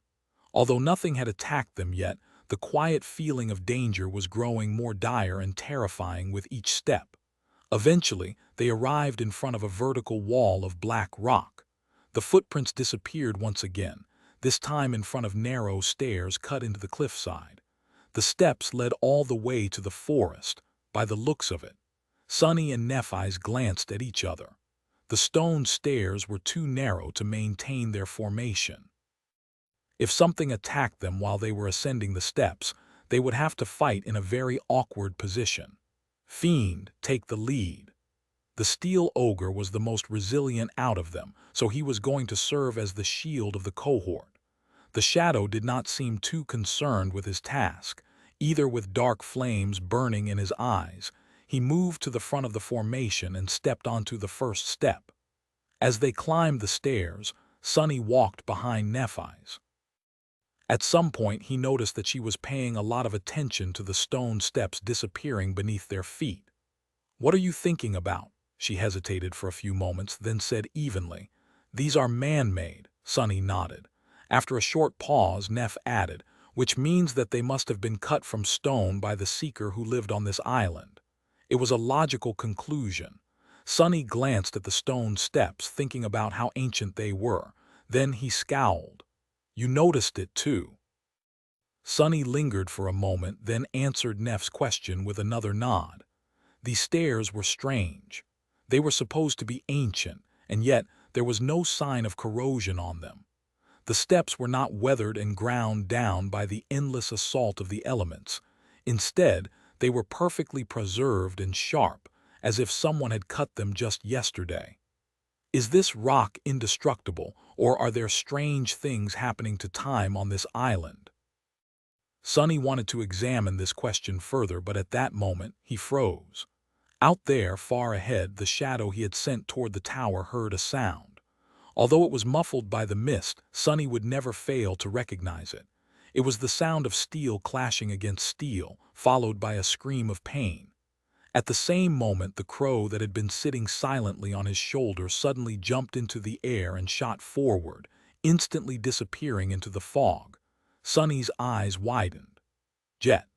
Although nothing had attacked them yet, the quiet feeling of danger was growing more dire and terrifying with each step. Eventually, they arrived in front of a vertical wall of black rock. The footprints disappeared once again, this time in front of narrow stairs cut into the cliffside. The steps led all the way to the forest, by the looks of it. Sonny and Nephi's glanced at each other. The stone stairs were too narrow to maintain their formation. If something attacked them while they were ascending the steps, they would have to fight in a very awkward position. Fiend, take the lead. The steel ogre was the most resilient out of them, so he was going to serve as the shield of the cohort. The shadow did not seem too concerned with his task. Either with dark flames burning in his eyes, he moved to the front of the formation and stepped onto the first step. As they climbed the stairs, Sonny walked behind Nephi's. At some point, he noticed that she was paying a lot of attention to the stone steps disappearing beneath their feet. What are you thinking about? She hesitated for a few moments, then said evenly, These are man-made. Sonny nodded. After a short pause, Neph added, which means that they must have been cut from stone by the seeker who lived on this island. It was a logical conclusion. Sonny glanced at the stone steps, thinking about how ancient they were. Then he scowled. You noticed it too. Sonny lingered for a moment, then answered Neff's question with another nod. These stairs were strange. They were supposed to be ancient, and yet there was no sign of corrosion on them. The steps were not weathered and ground down by the endless assault of the elements. Instead, they were perfectly preserved and sharp, as if someone had cut them just yesterday. Is this rock indestructible, or are there strange things happening to time on this island? Sonny wanted to examine this question further, but at that moment he froze. Out there, far ahead, the shadow he had sent toward the tower heard a sound. Although it was muffled by the mist, Sonny would never fail to recognize it. It was the sound of steel clashing against steel, followed by a scream of pain. At the same moment, the crow that had been sitting silently on his shoulder suddenly jumped into the air and shot forward, instantly disappearing into the fog. Sonny's eyes widened. Jet.